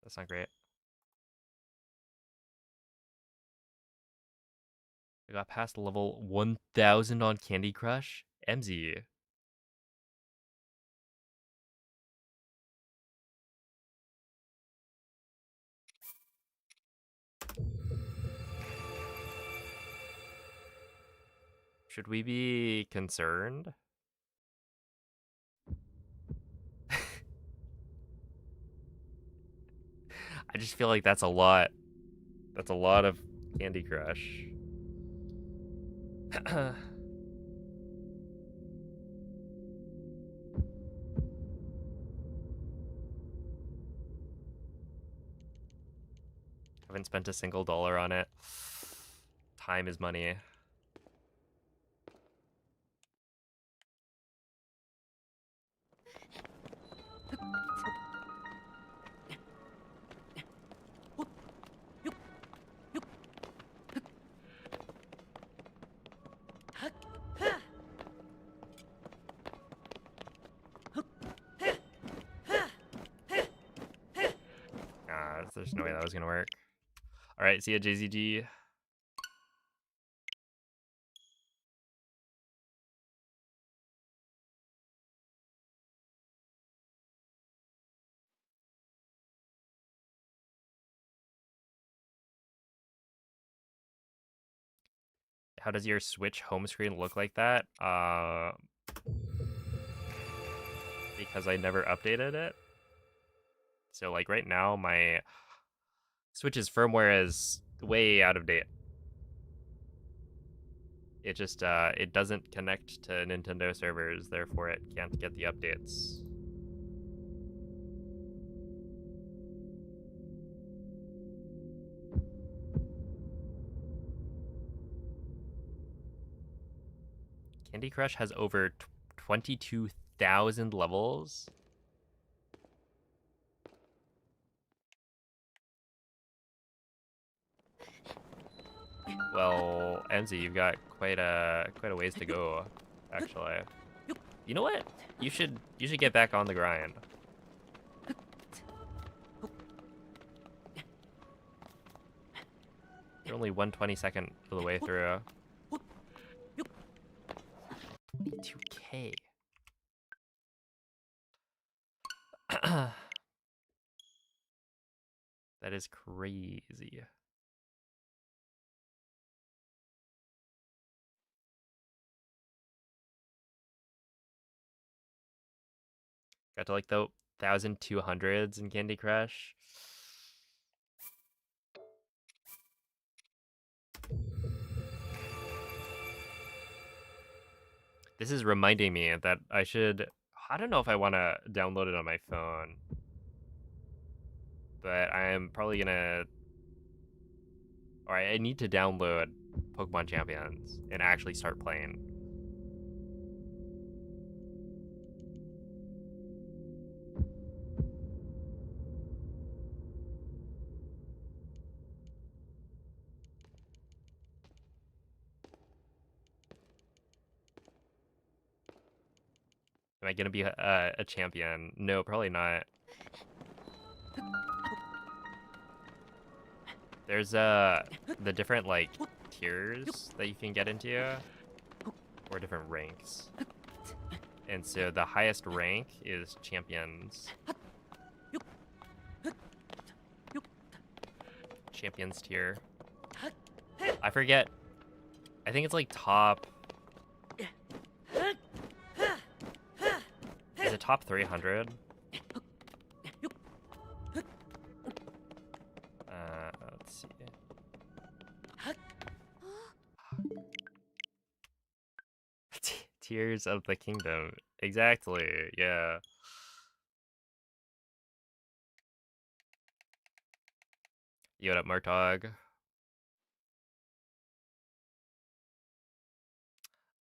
That's not great. I got past level 1000 on Candy Crush. MZ. Should we be concerned? I just feel like that's a lot. That's a lot of Candy Crush. Haven't spent a single dollar on it. Time is money. There's no way that was gonna work. All right, see ya, JZG. How does your Switch home screen look like that? Because I never updated it. So like right now, my Switch's firmware is way out of date. It just it doesn't connect to Nintendo servers, therefore it can't get the updates. Candy Crush has over 22,000 levels. Well, Enzi, you've got quite a ways to go, actually. You know what? You should get back on the grind. You're only 1/22nd of the way through. 22K. That is crazy. Got to like the 1200s in Candy Crush. This is reminding me that I should. I don't know if I want to download it on my phone, but I'm probably gonna. Or I need to download Pokemon Champions and actually start playing. Am I gonna be a champion? No, probably not. There's the different like tiers that you can get into, or different ranks. And so the highest rank is champions. Champions tier. I forget. I think it's like top. Is it top 300? Let's see. Tears of the Kingdom. Exactly, yeah. What up, Murtog?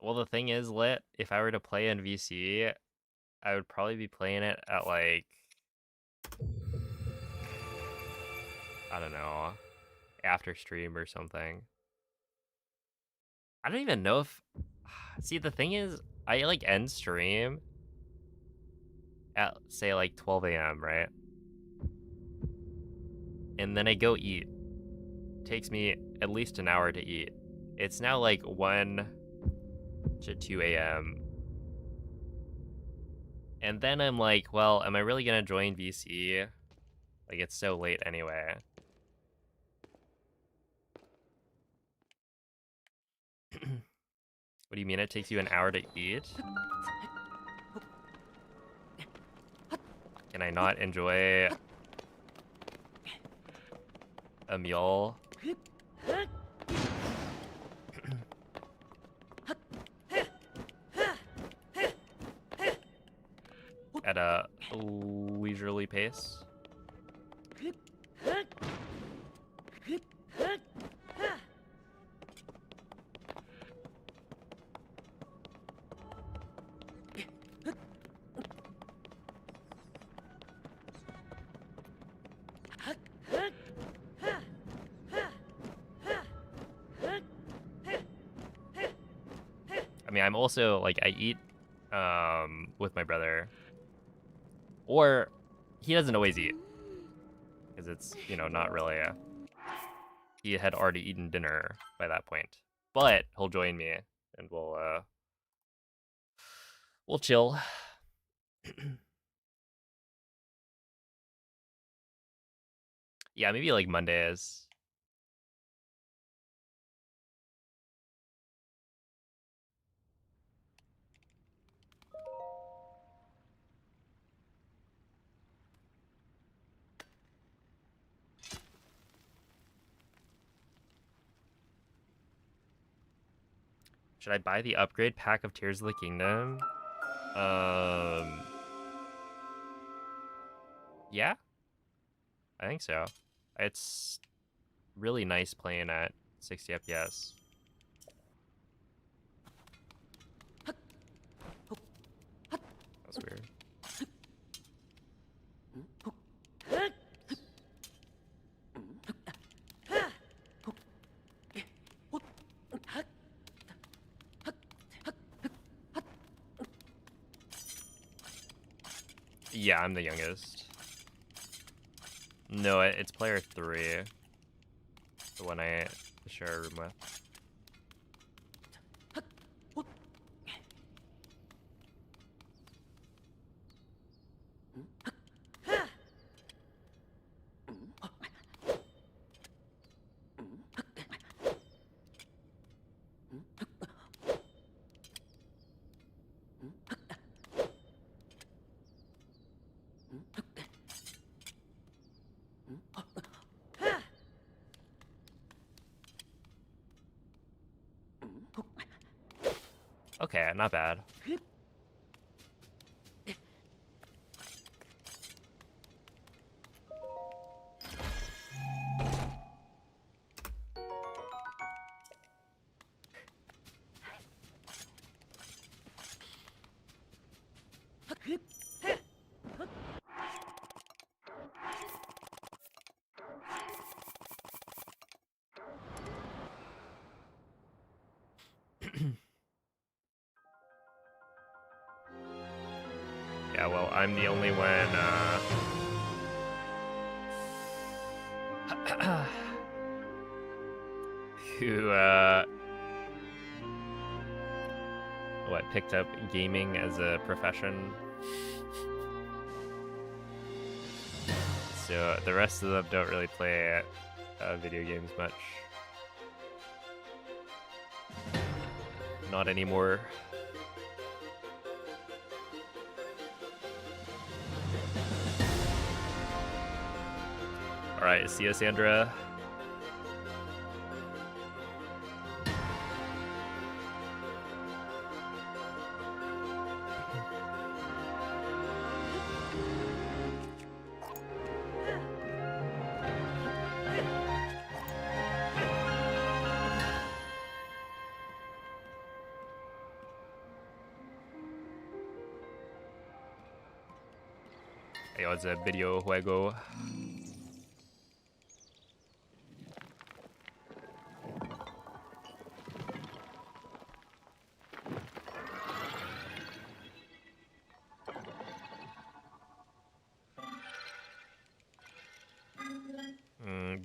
Well, the thing is, Lit, if I were to play in VC, I would probably be playing it at like, I don't know, after stream or something. I don't even know if, see, the thing is, I like end stream at say like 12 a.m., right? And then I go eat. Takes me at least an hour to eat. It's now like 1 to 2 a.m. And then I'm like, well, am I really gonna join VC? Like, it's so late anyway. What do you mean it takes you an hour to eat? Can I not enjoy a meal? At a leisurely pace? I mean, I'm also, like, I eat with my brother. Or he doesn't always eat. Because it's, you know, not really a... He had already eaten dinner by that point. But he'll join me and we'll chill. Yeah, maybe like Mondays. Should I buy the upgrade pack of Tears of the Kingdom? Yeah, I think so. It's really nice playing at 60 FPS. That's weird. Yeah, I'm the youngest. No, it's player 3. The one I share a room with. Okay, not bad. Yeah, well, I'm the only one, who, what, picked up gaming as a profession. So the rest of them don't really play video games much. Not anymore. Alright, see you, Sandra. Hey, it's a video juego.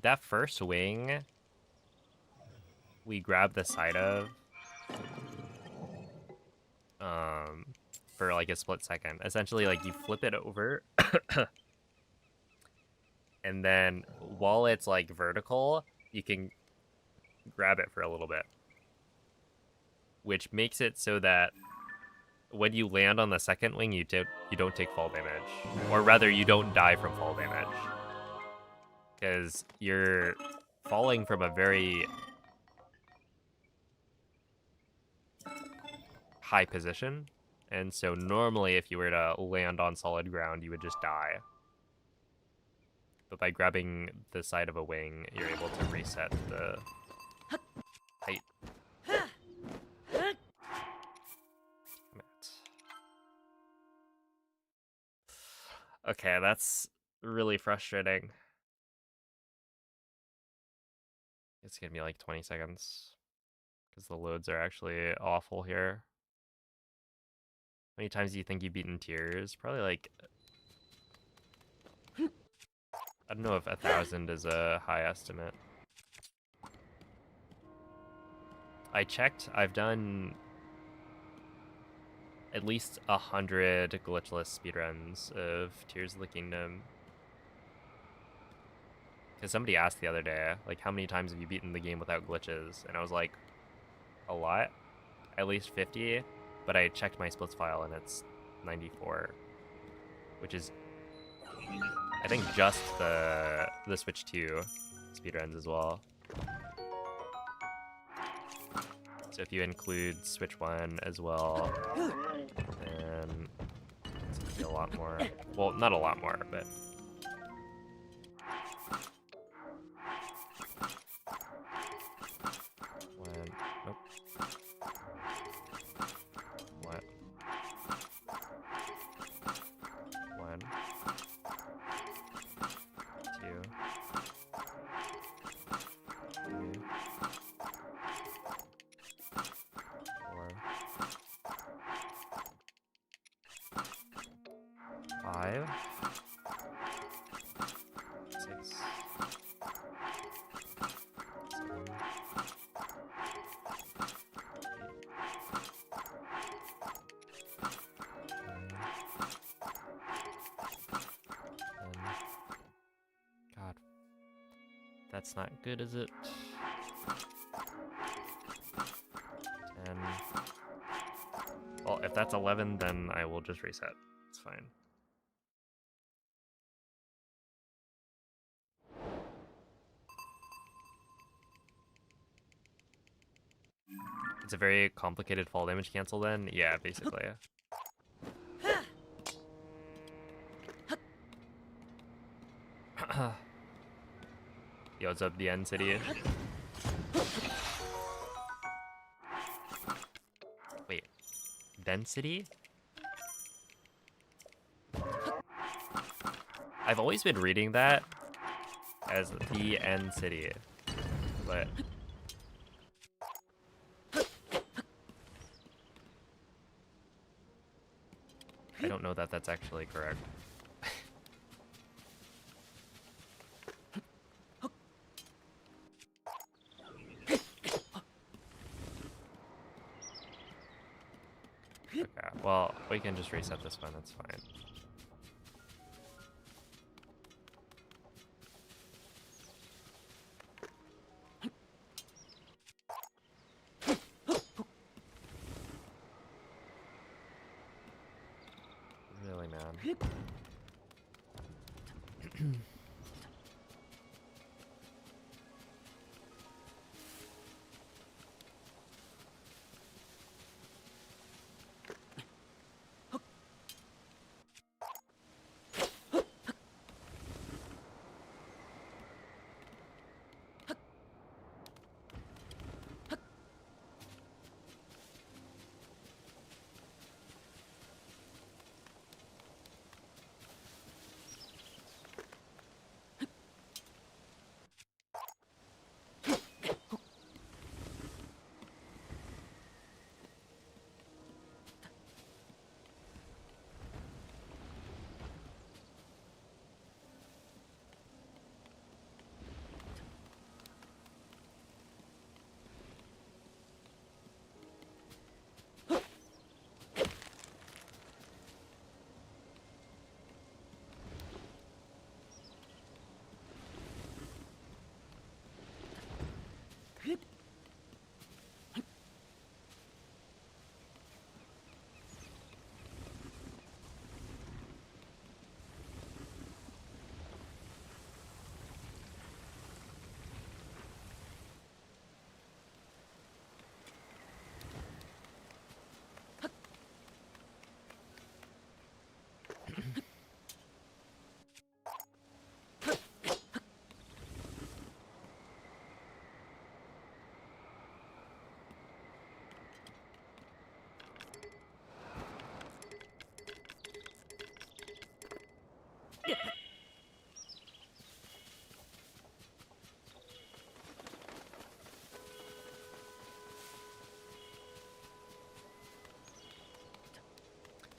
That first wing, we grab the side of, for like a split second. Essentially, like you flip it over, and then while it's like vertical, you can grab it for a little bit. which makes it so that when you land on the second wing, you don't take fall damage, or rather, you don't die from fall damage, because you're falling from a very high position, and so normally, if you were to land on solid ground, you would just die. But by grabbing the side of a wing, you're able to reset the height. Okay, that's really frustrating. It's gonna be like 20 seconds because the loads are actually awful here. How many times do you think you've beaten tiers? Probably like, I don't know if 1,000 is a high estimate. I checked, I've done at least 100 glitchless speedruns of Tears of the Kingdom. Because somebody asked the other day, like, how many times have you beaten the game without glitches? And I was like, a lot, at least 50. But I checked my splits file and it's 94, which is, I think, just the Switch 2 speedruns as well. So if you include Switch 1 as well, then it's gonna be a lot more. Well, not a lot more, but one. Nope. What? One. Two. Three. 4. 5. 6. 7. 8. 9. 10. God. That's not good, is it? 10. Well, if that's 11, then I will just reset. It's fine. It's a very complicated fall damage cancel then? Yeah, basically. Yo, what's up, the End City? Wait, density? I've always been reading that as the End City, but I don't know that that's actually correct. Okay, well, we can just reset this one, that's fine. Really, man.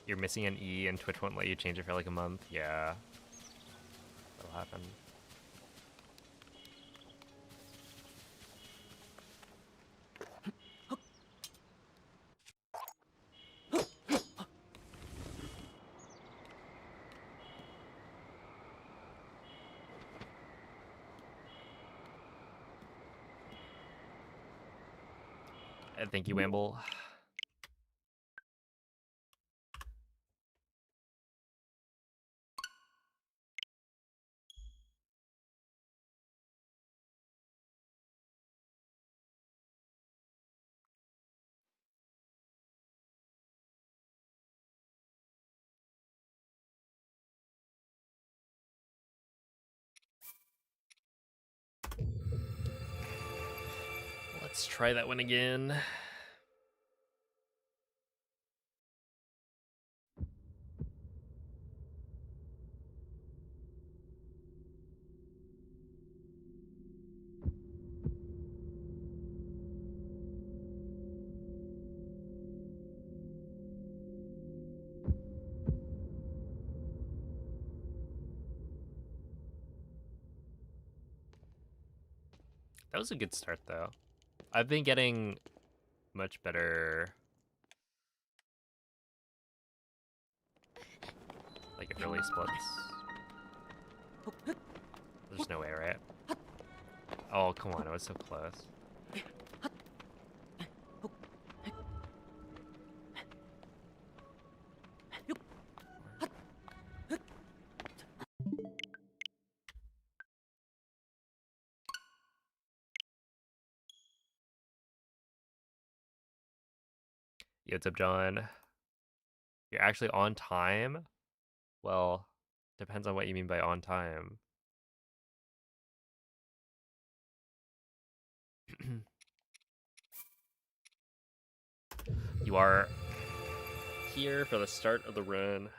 You're missing an E and Twitch won't let you change it for like a month. Yeah. That'll happen. And thank you, Wamble. Let's try that one again. That was a good start, though. I've been getting much better, like, early splits. There's no way, right? Oh, come on, it was so close. Yo, what's up, John? You're actually on time? Well, depends on what you mean by on time. You are here for the start of the run.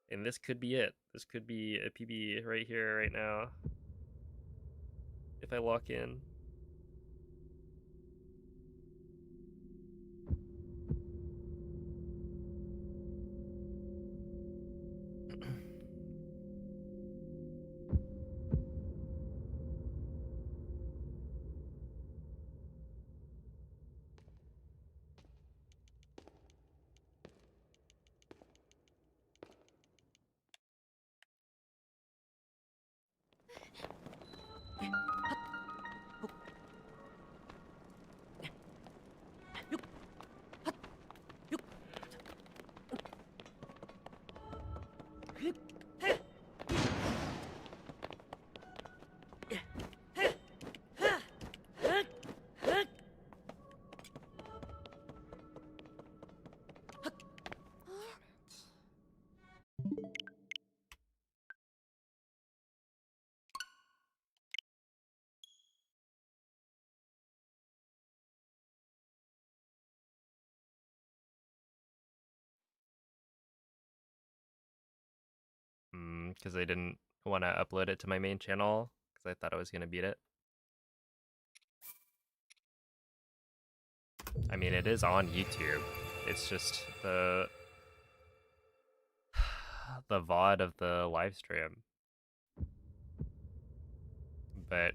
And this could be it. This could be a PB right here, right now. If I lock in. Because I didn't want to upload it to my main channel because I thought I was going to beat it. I mean, it is on YouTube. It's just the VOD of the live stream. But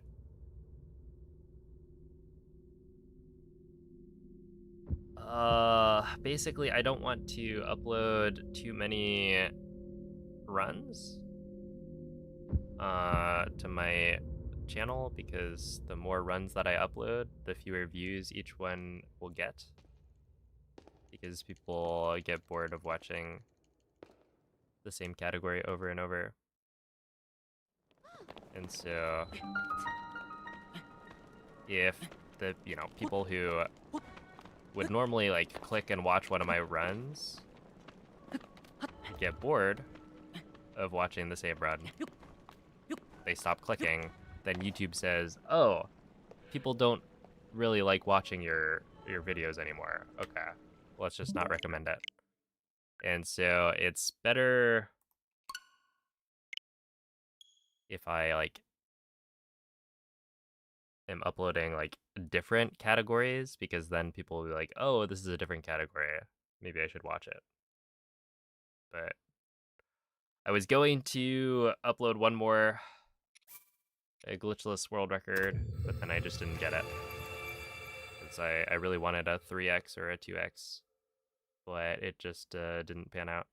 basically I don't want to upload too many runs to my channel because the more runs that I upload, the fewer views each one will get. Because people get bored of watching the same category over and over. And so if the, people who would normally like click and watch one of my runs get bored of watching the same run, they stop clicking, then YouTube says, oh, people don't really like watching your videos anymore. Okay, let's just not recommend it. And so it's better if I like am uploading like different categories, because then people will be like, oh, this is a different category. Maybe I should watch it. But I was going to upload one more, a glitchless world record, but then I just didn't get it. Because I really wanted a 3x or a 2x, but it just didn't pan out.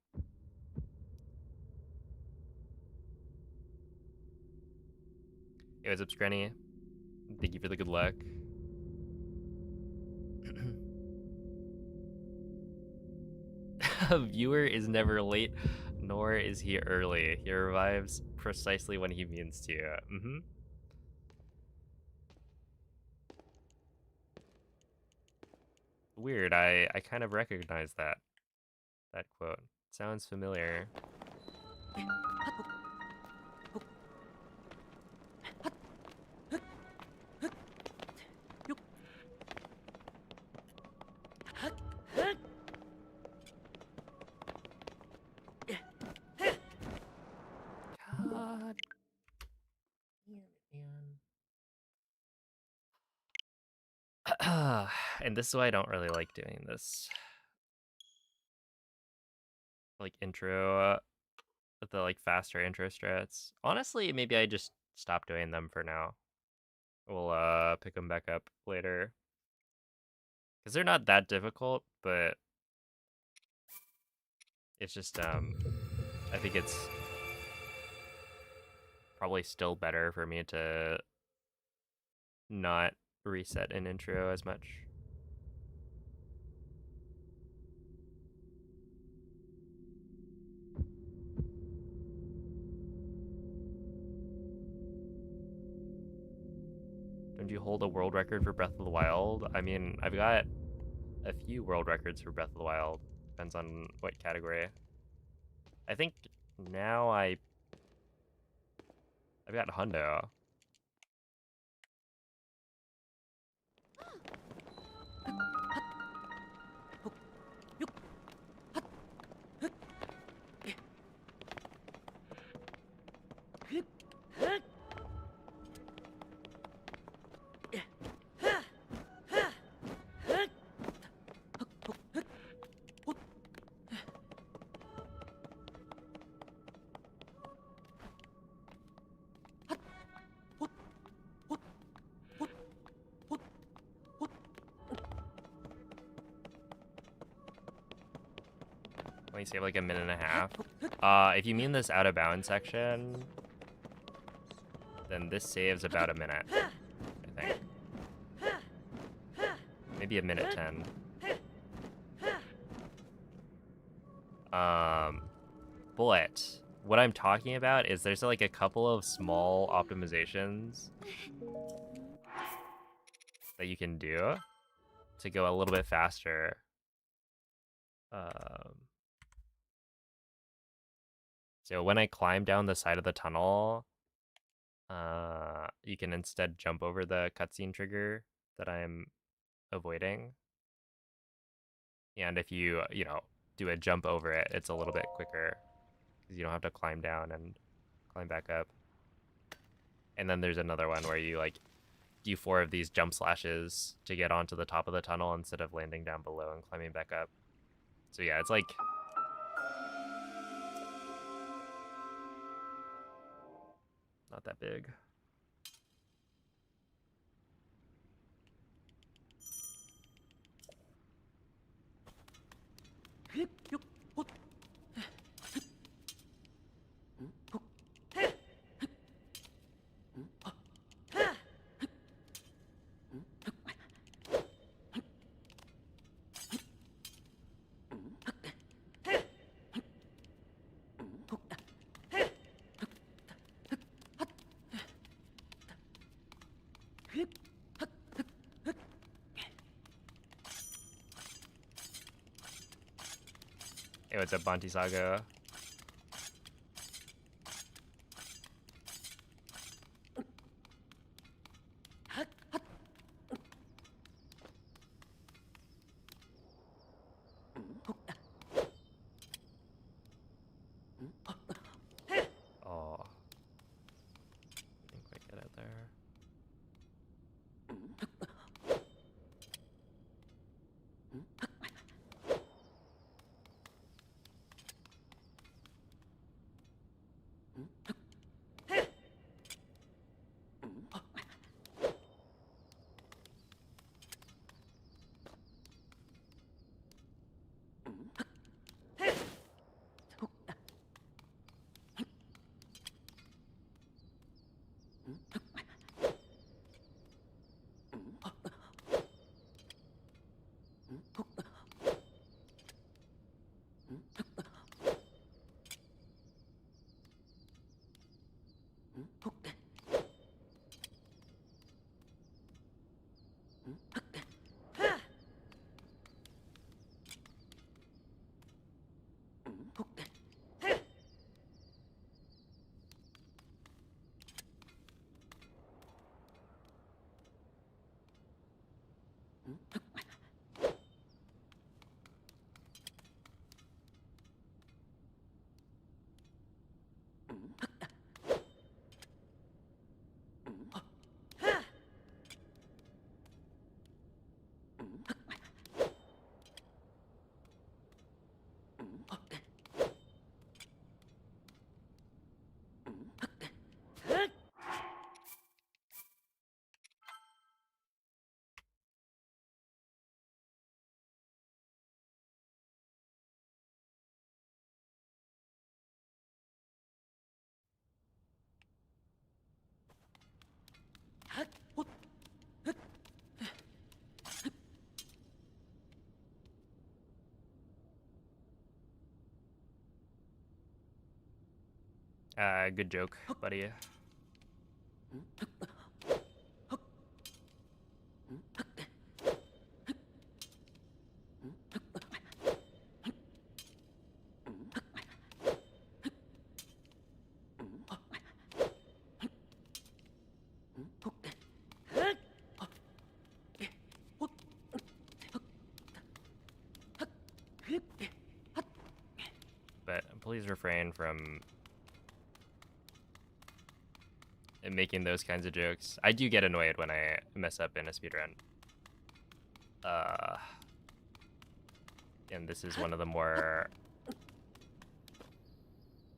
Hey, what's up, Screnny? Thank you for the good luck. A viewer is never late, nor is he early. He arrives precisely when he means to. Weird, I kind of recognize that quote. Sounds familiar. God damn it, man. And this is why I don't really like doing this. Like intro, the like faster intro strats. Honestly, maybe I just stop doing them for now. We'll pick them back up later. Because they're not that difficult, but it's just I think it's probably still better for me to not reset an intro as much. Don't you hold a world record for Breath of the Wild? I mean, I've got a few world records for Breath of the Wild. Depends on what category. I think now I've got Hundo. Let me save like a minute and a half. If you mean this out of bounds section, then this saves about a minute, I think. Maybe a minute 10. But what I'm talking about is there's like a couple of small optimizations that you can do to go a little bit faster. So when I climb down the side of the tunnel, you can instead jump over the cutscene trigger that I'm avoiding. And if you do a jump over it, it's a little bit quicker because you don't have to climb down and climb back up. And then there's another one where you like do 4 of these jump slashes to get onto the top of the tunnel instead of landing down below and climbing back up. So yeah, it's like not that big. Hey, what's up, Bonti Saga? Oh. Good joke, buddy. But please refrain from making those kinds of jokes. I do get annoyed when I mess up in a speedrun. And this is one of the more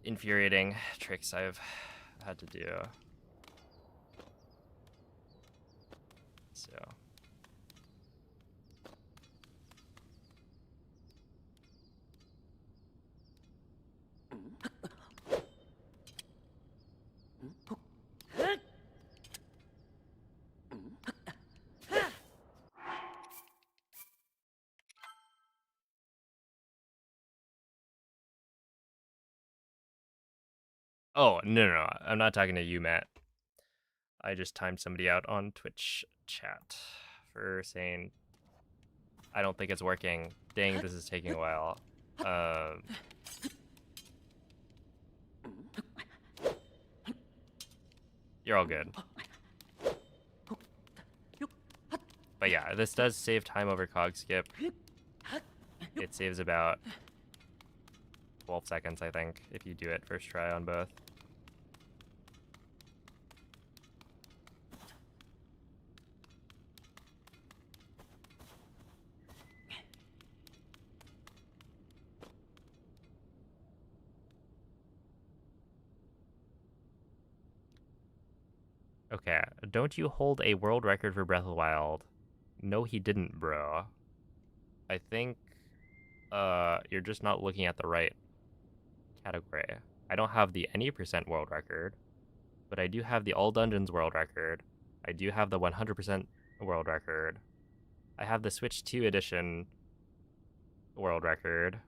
infuriating tricks I've had to do. So. Oh, no. I'm not talking to you, Matt. I just timed somebody out on Twitch chat for saying, I don't think it's working. Dang, this is taking a while. You're all good. But yeah, this does save time over cog skip. It saves about 12 seconds, I think, if you do it first try on both. Okay, don't you hold a world record for Breath of the Wild? No, he didn't, bro. I think you're just not looking at the right category. I don't have the any percent world record, but I do have the all dungeons world record. I do have the 100% world record. I have the Switch 2 edition world record.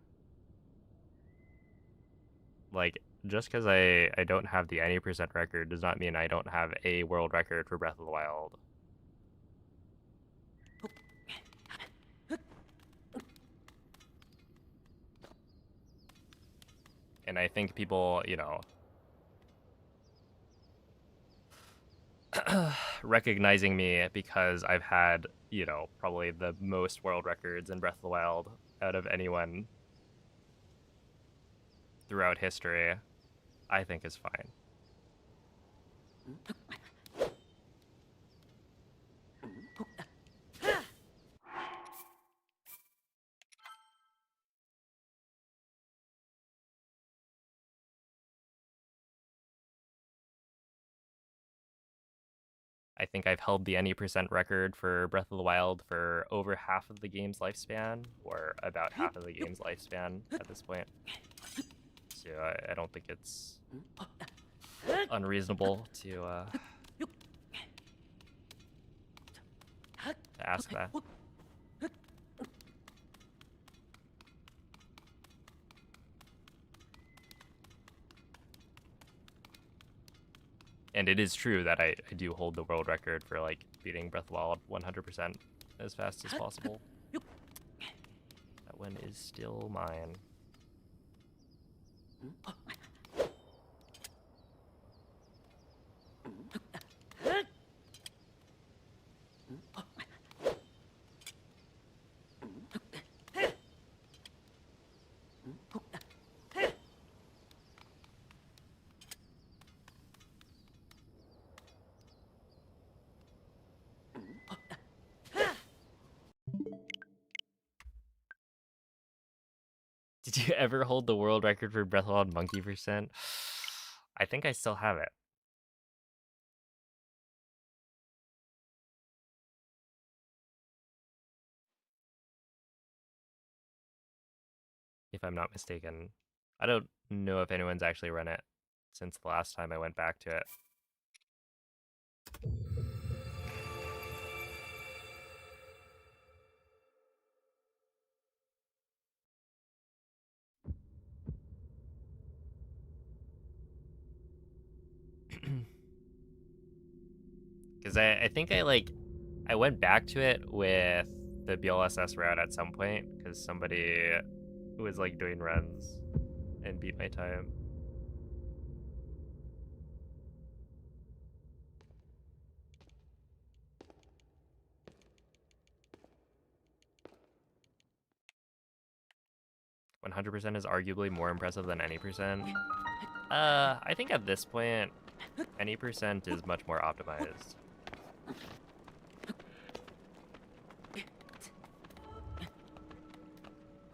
Like, just because I don't have the any percent record does not mean I don't have a world record for Breath of the Wild. And I think people, recognizing me because I've had, probably the most world records in Breath of the Wild out of anyone throughout history, I think is fine. I think I've held the any percent record for Breath of the Wild for over half of the game's lifespan, or about half of the game's lifespan at this point. So I don't think it's unreasonable to ask that. And it is true that I do hold the world record for like beating Breath of the Wild 100% as fast as possible. That one is still mine. Did you ever hold the world record for Breath of the Wild monkey percent? I think I still have it. If I'm not mistaken. I don't know if anyone's actually run it since the last time I went back to it. Because I think I went back to it with the BLSS route at some point because somebody was like doing runs and beat my time. %100% is arguably more impressive than any percent. I think at this point, any percent is much more optimized.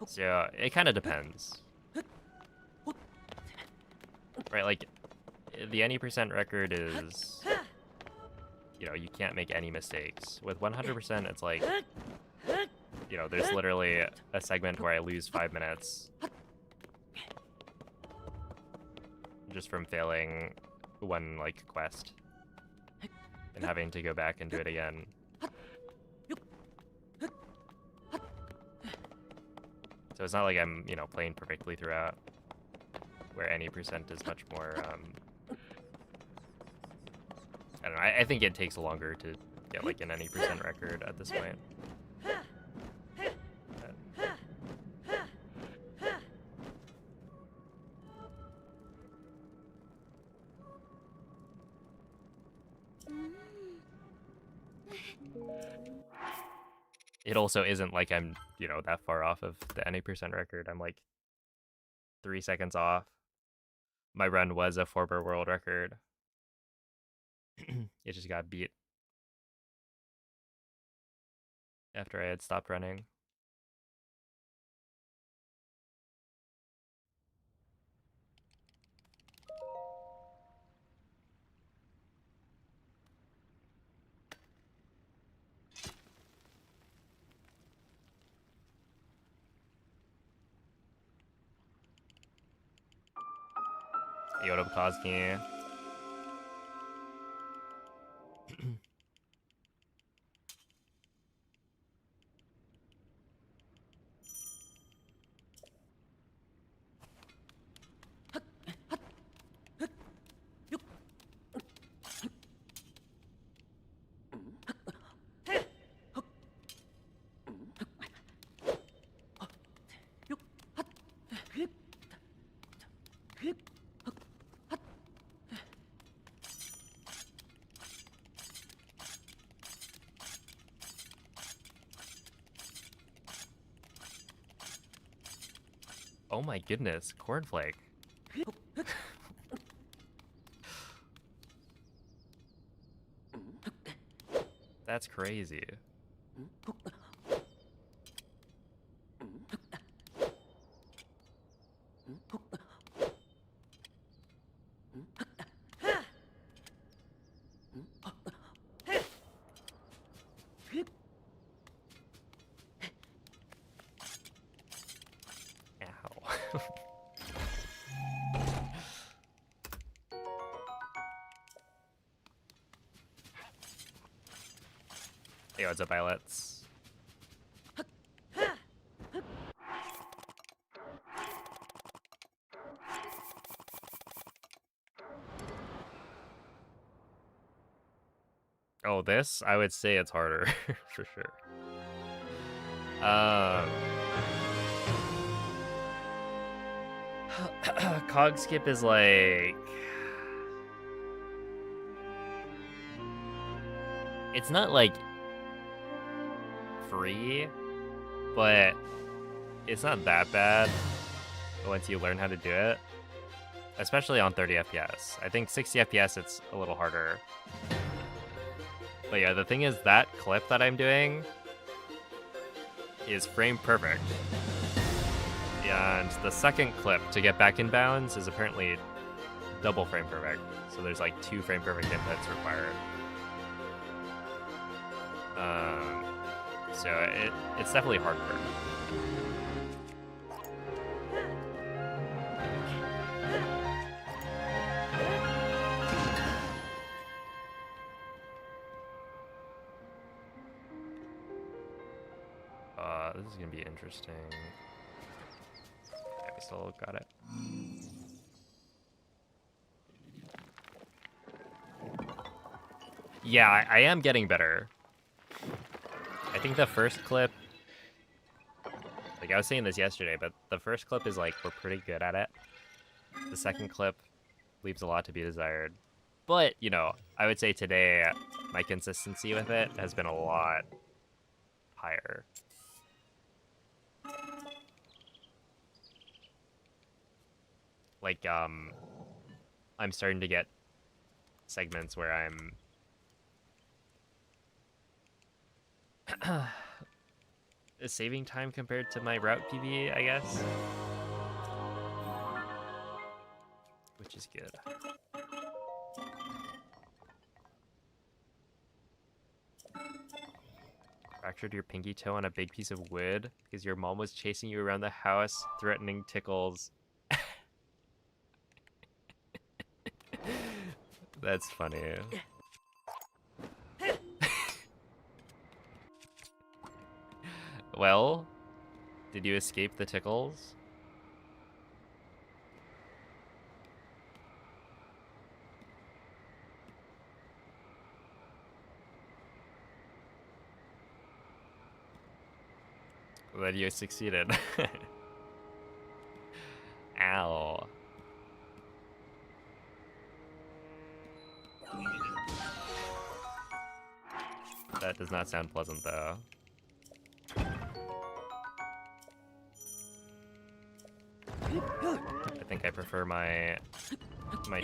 So it kind of depends. Right, like the any percent record is, you know, you can't make any mistakes. With 100%, it's like, you know, there's literally a segment where I lose 5 minutes just from failing one like quest and having to go back and do it again. So it's not like I'm, you know, playing perfectly throughout, where any percent is much more, I don't know, I think it takes longer to get like an any percent record at this point. It also isn't like I'm, you know, that far off of the any percent record. I'm like 3 seconds off. My run was a former world record. It just got beat after I had stopped running. Yoda Koski. Oh my goodness, cornflake. That's crazy. Hey, what's up, pilots? Oh, this? I would say it's harder, for sure. Cog skip is like... It's not like free, but it's not that bad once you learn how to do it. Especially on 30 FPS. I think 60 FPS it's a little harder. But yeah, the thing is that clip that I'm doing is frame perfect. And the second clip to get back in bounds is apparently double frame perfect. So there's like 2 frame perfect inputs required. So it's definitely harder. This is gonna be interesting. Okay, we still got it. Yeah, I am getting better. I think the first clip, like I was saying this yesterday, but the first clip is like, we're pretty good at it. The second clip leaves a lot to be desired. But, you know, I would say today, my consistency with it has been a lot higher. Like, I'm starting to get segments where I'm saving time compared to my route PB, I guess. Which is good. Fractured your pinky toe on a big piece of wood because your mom was chasing you around the house, threatening tickles. That's funny. Well, did you escape the tickles? Then you succeeded. Ow. That does not sound pleasant, though. I think I prefer my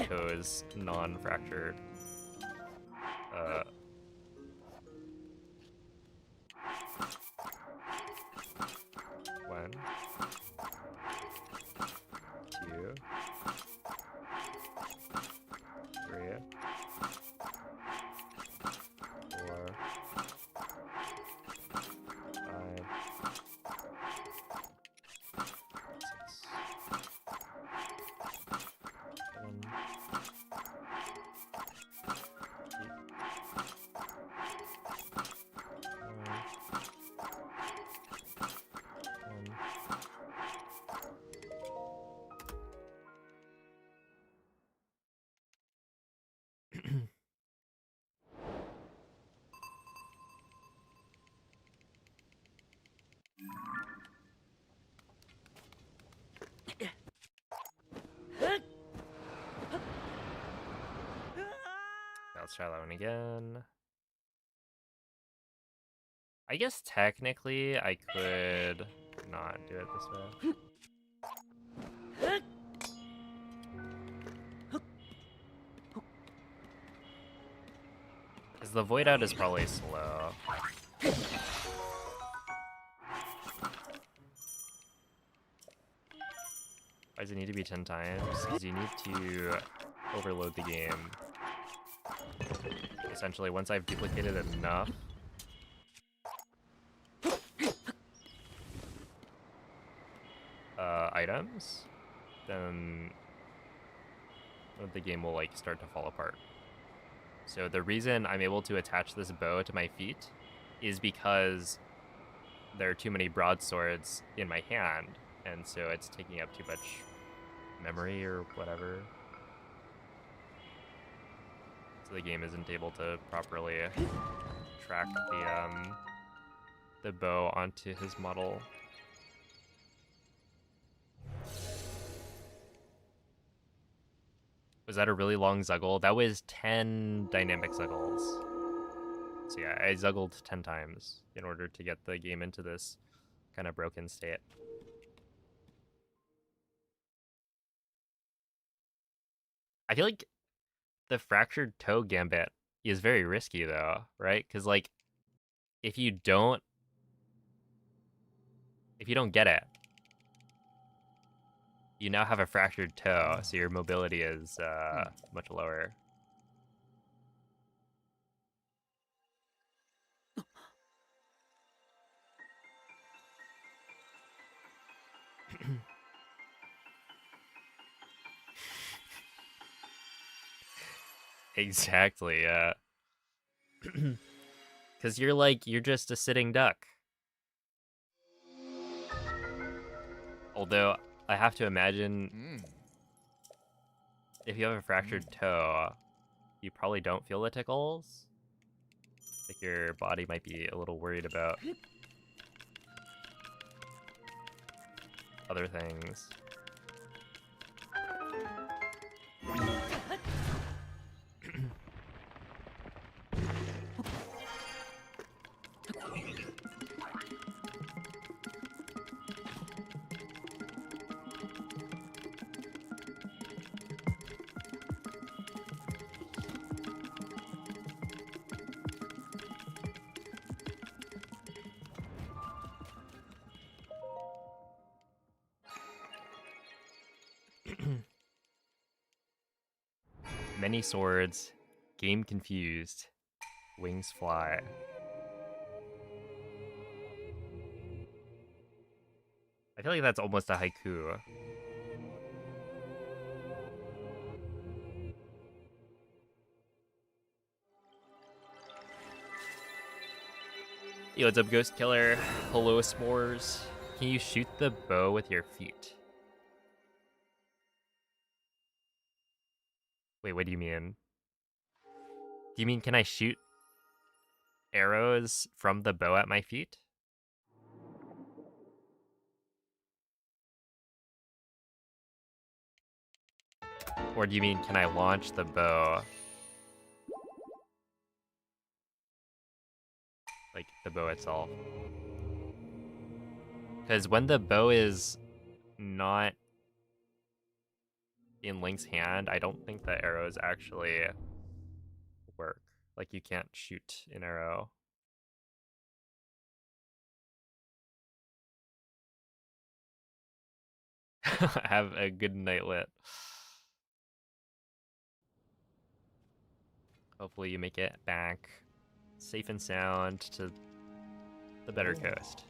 toes non-fractured. One, two, three, 4, 5, 6, 7, 8, let's try that one again. I guess technically I could not do it this way. Because the void out is probably slow. Why does it need to be 10 times? Because you need to overload the game. Essentially, once I've duplicated enough, items, then the game will start to fall apart. So the reason I'm able to attach this bow to my feet is because there are too many broadswords in my hand, and so it's taking up too much memory or whatever. So the game isn't able to properly track the bow onto his model. Was that a really long zuggle? That was 10 dynamic zuggles. So yeah, I zuggled 10 times in order to get the game into this kind of broken state. I feel like the fractured toe gambit is very risky though, right? Because like if you don't get it, you now have a fractured toe, so your mobility is much lower. Exactly, yeah. Because you're just a sitting duck. Although I have to imagine if you have a fractured toe, you probably don't feel the tickles. Like your body might be a little worried about other things. Many swords, game confused, wings fly. I feel like that's almost a haiku. Yo, what's up, Ghost Killer? Hello, S'mores. Can you shoot the bow with your feet? Wait, what do you mean? Do you mean can I shoot arrows from the bow at my feet? Or do you mean can I launch the bow? Like the bow itself? Because when the bow is not in Link's hand, I don't think the arrows actually work. Like you can't shoot an arrow. Have a good night lit. Hopefully you make it back safe and sound to the better coast.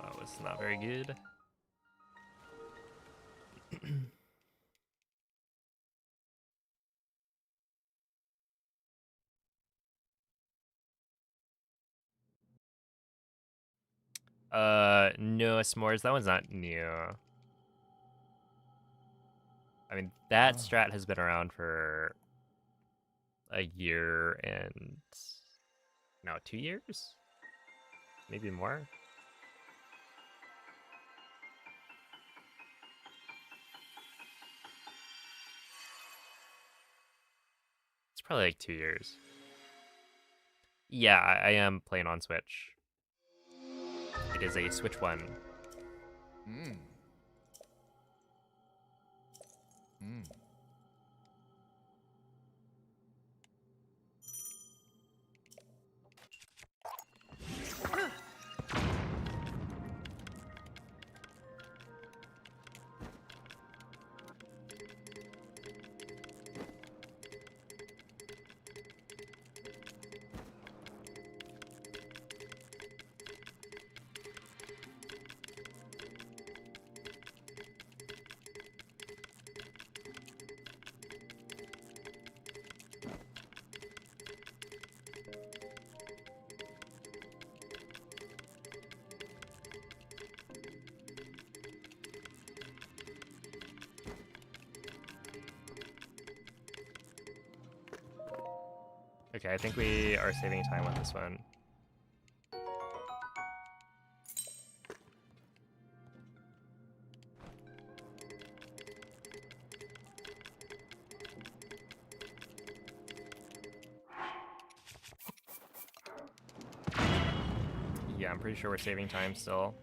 That was not very good. No, s'mores. That one's not new. I mean, that strat has been around for a year and no, 2 years, maybe more. It's probably like 2 years. Yeah, I am playing on Switch. It is a Switch One. Mm. Mm. Okay, I think we are saving time with this one. Yeah, I'm pretty sure we're saving time still.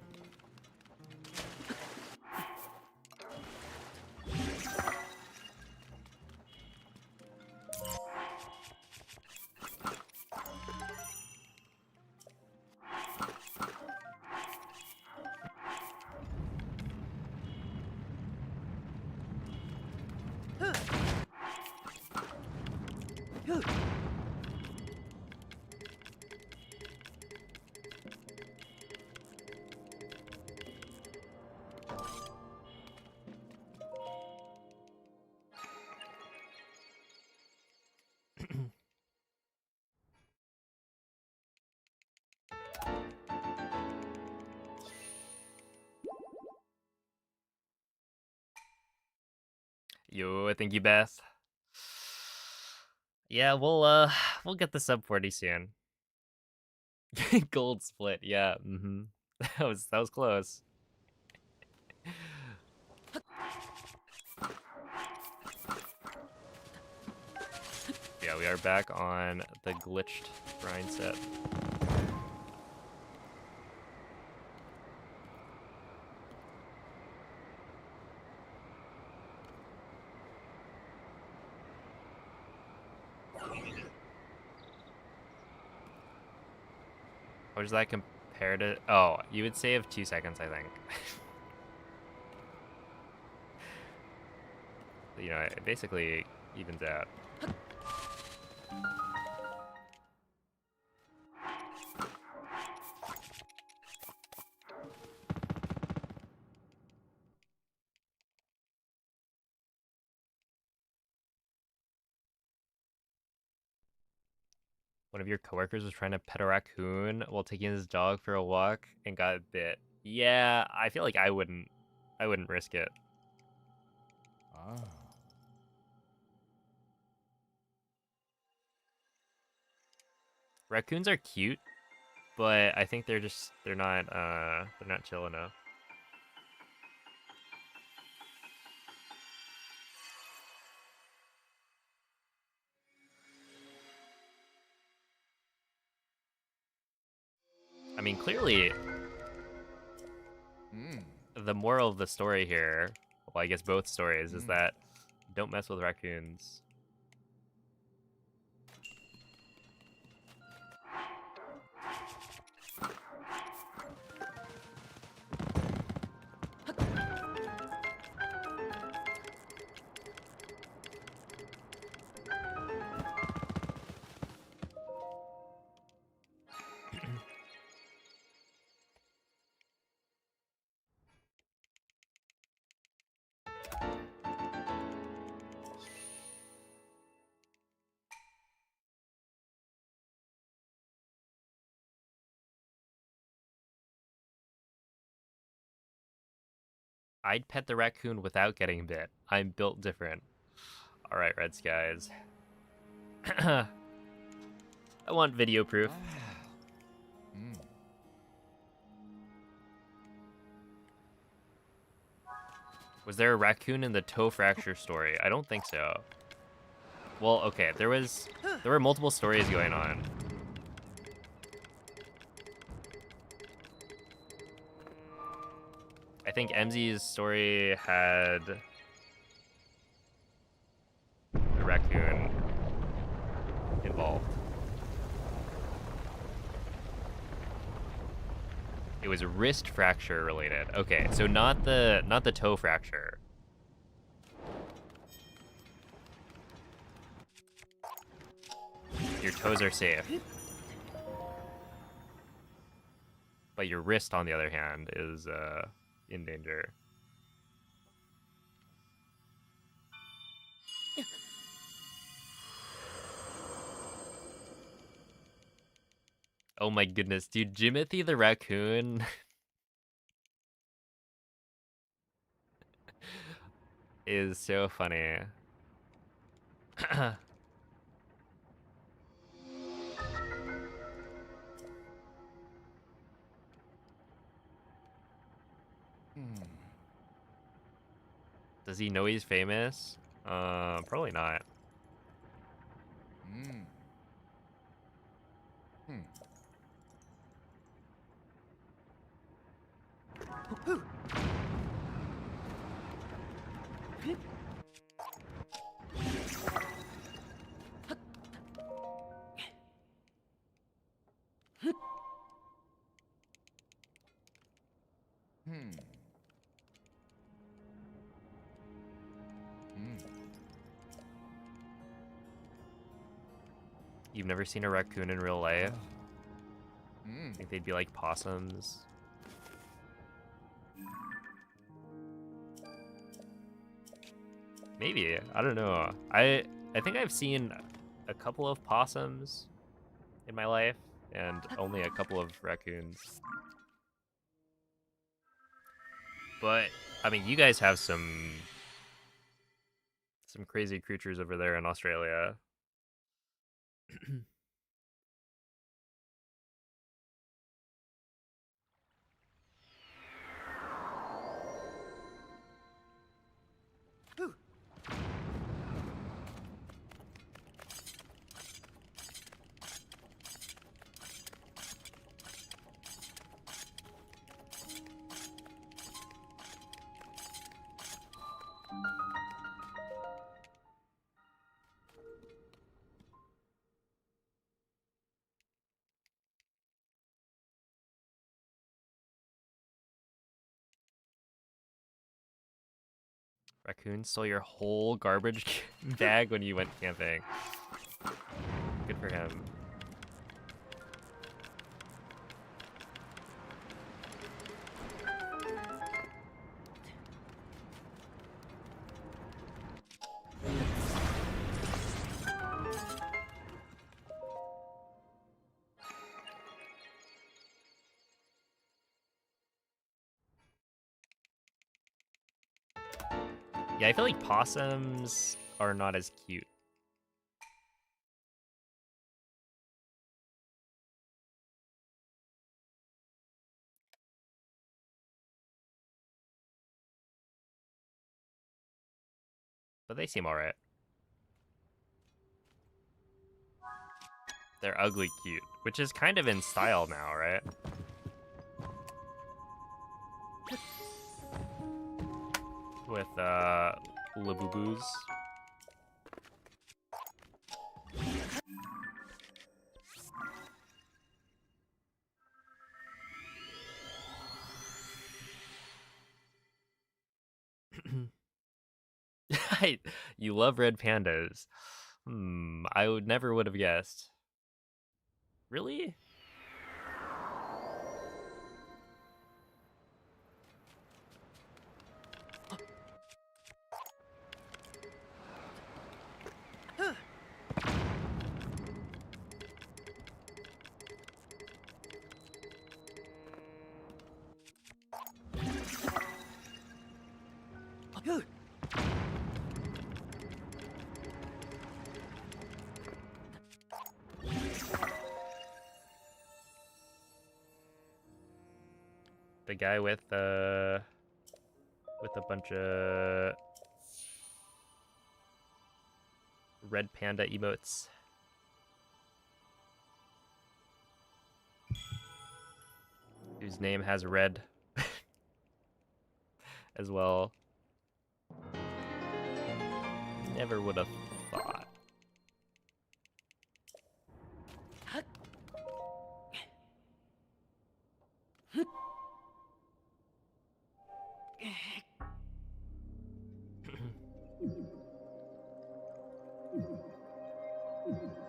Yo, thank you, Beth. Yeah, we'll get the sub 40 soon. Gold split, yeah. That was close. Yeah, we are back on the glitched grind set. How does that compare to? Oh, you would save 2 seconds, I think. You know, it basically evens out. One of your coworkers was trying to pet a raccoon while taking his dog for a walk and got bit. Yeah, I feel like I wouldn't risk it. Ah. Raccoons are cute, but I think they're not chill enough. I mean, clearly Mm. the moral of the story here, well, I guess both stories, is that don't mess with raccoons. I'd pet the raccoon without getting bit. I'm built different. All right, Red Skies. I want video proof. Wow. Mm. Was there a raccoon in the toe fracture story? I don't think so. Well, okay, there were multiple stories going on. I think MZ's story had a raccoon involved. It was wrist fracture related. Okay, so not the toe fracture. Your toes are safe. But your wrist, on the other hand, is in danger. Oh my goodness, dude, Jimothy the raccoon is so funny. Hmm. Does he know he's famous? Probably not. Mm. Hmm. Hmm. Hmm. You've never seen a raccoon in real life? Hmm. I think they'd be like possums. Maybe. I don't know. I think I've seen a couple of possums in my life and only a couple of raccoons. But I mean, you guys have some crazy creatures over there in Australia. Raccoon stole your whole garbage bag when you went camping. Good for him. Yeah, I feel like possums are not as cute. But they seem alright. They're ugly cute, which is kind of in style now, right? With Labubus. You love red pandas. I would never would have guessed. Really? The guy with a bunch of red panda emotes. Whose name has red as well. Never would have thought.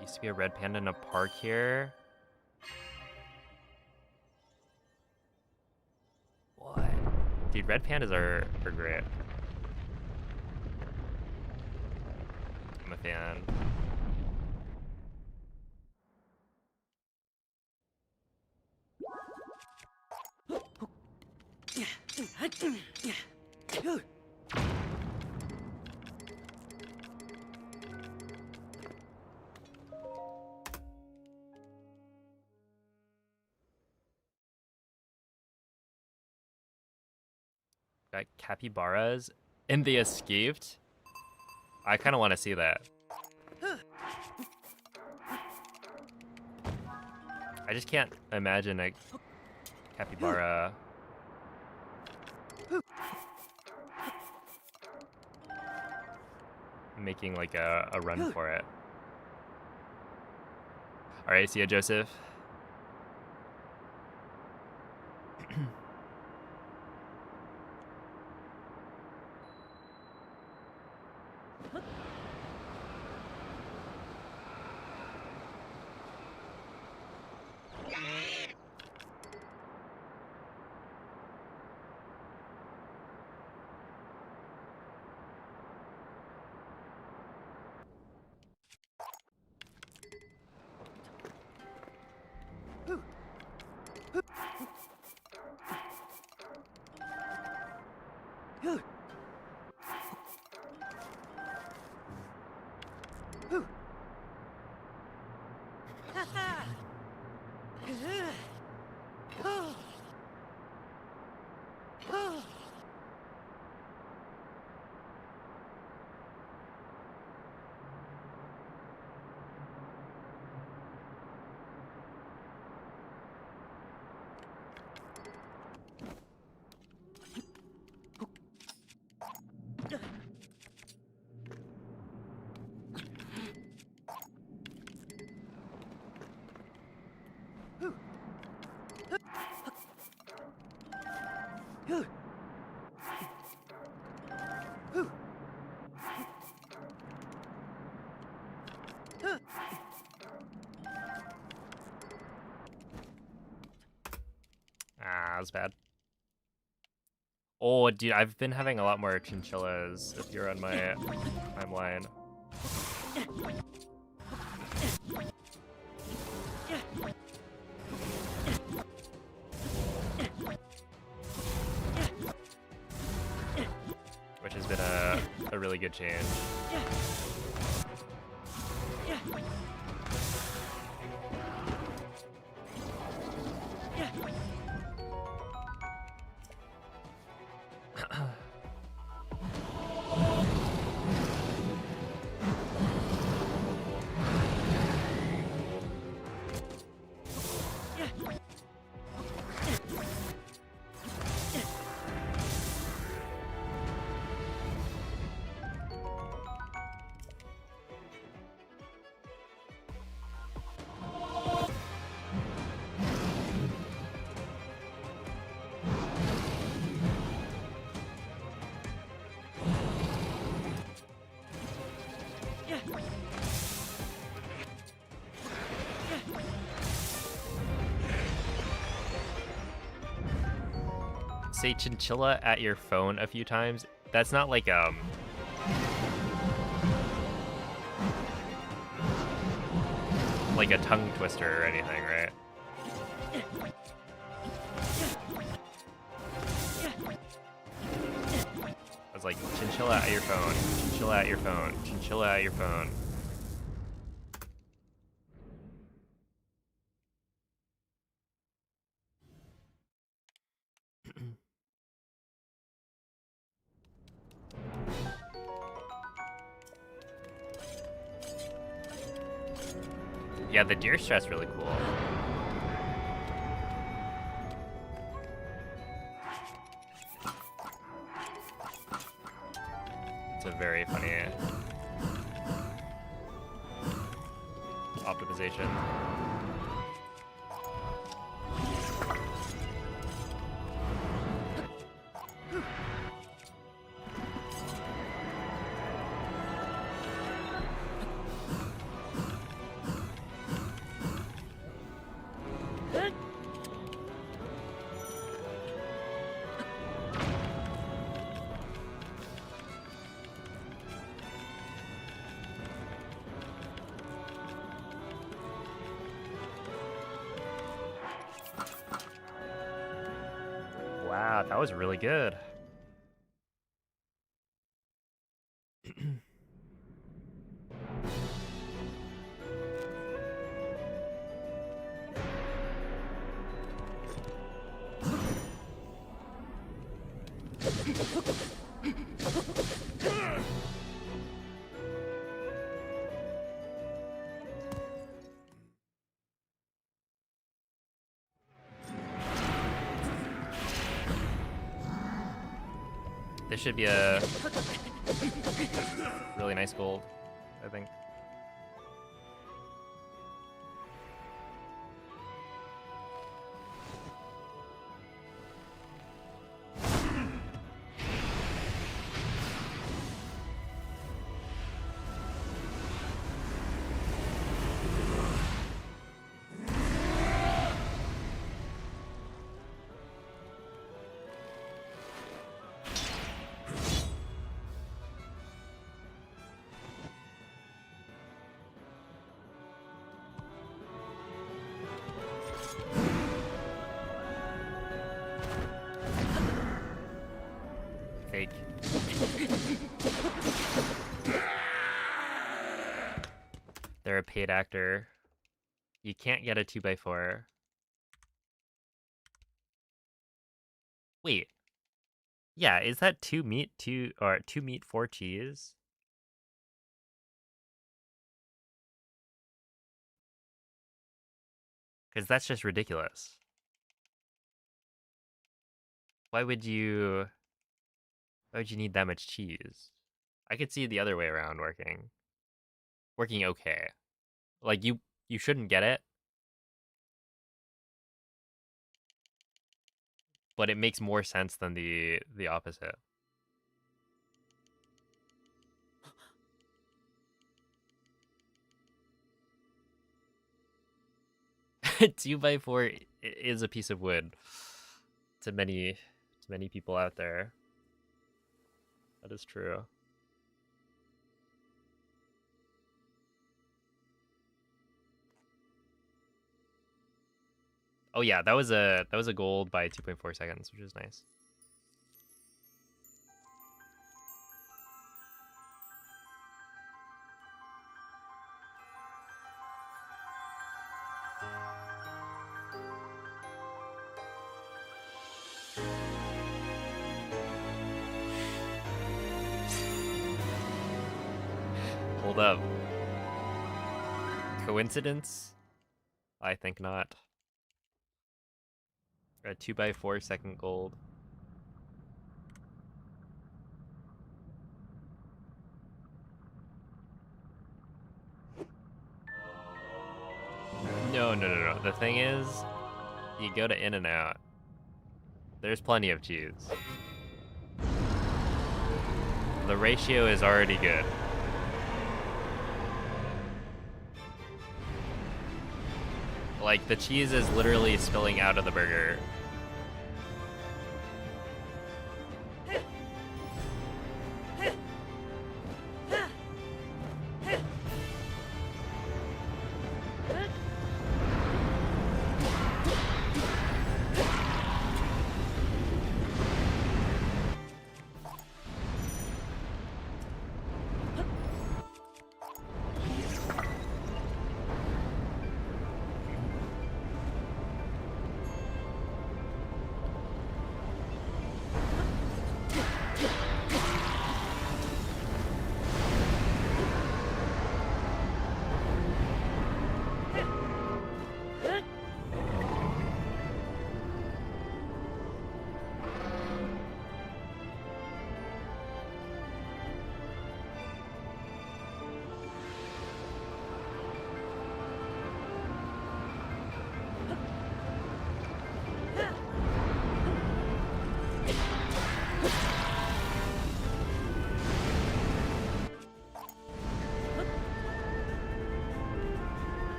Used to be a red panda in a park here. What? Dude, red pandas are great. I'm a fan. Got capybaras and they escaped? I kind of want to see that. I just can't imagine a capybara making like a run for it. All right, see ya, Joseph. Ah, that was bad. Oh, dude, I've been having a lot more chinchillas if you're on my timeline. Which has been a really good change. Say chinchilla at your phone a few times. That's not like a tongue twister or anything, right? That's It's like chinchilla at your phone, chinchilla at your phone, chinchilla at your phone. Yeah, the deer strat's really cool. It's a very funny optimization. Wow, that was really good. This should be a really nice gold, I think. Fake. They're a paid actor. You can't get a 2x4. Wait. Yeah, is that 2 meat, 2 meat, 4 cheese? Because that's just ridiculous. Why would you need that much cheese? I could see the other way around working. Working okay. Like you shouldn't get it. But it makes more sense than the opposite. A 2x4 is a piece of wood to many people out there. That is true. Oh yeah, that was a gold by 2.4 seconds, which is nice. Hold up. Coincidence? I think not. A 2x4 second gold. No. The thing is, you go to in and out. There's plenty of cheese. The ratio is already good. Like, the cheese is literally spilling out of the burger.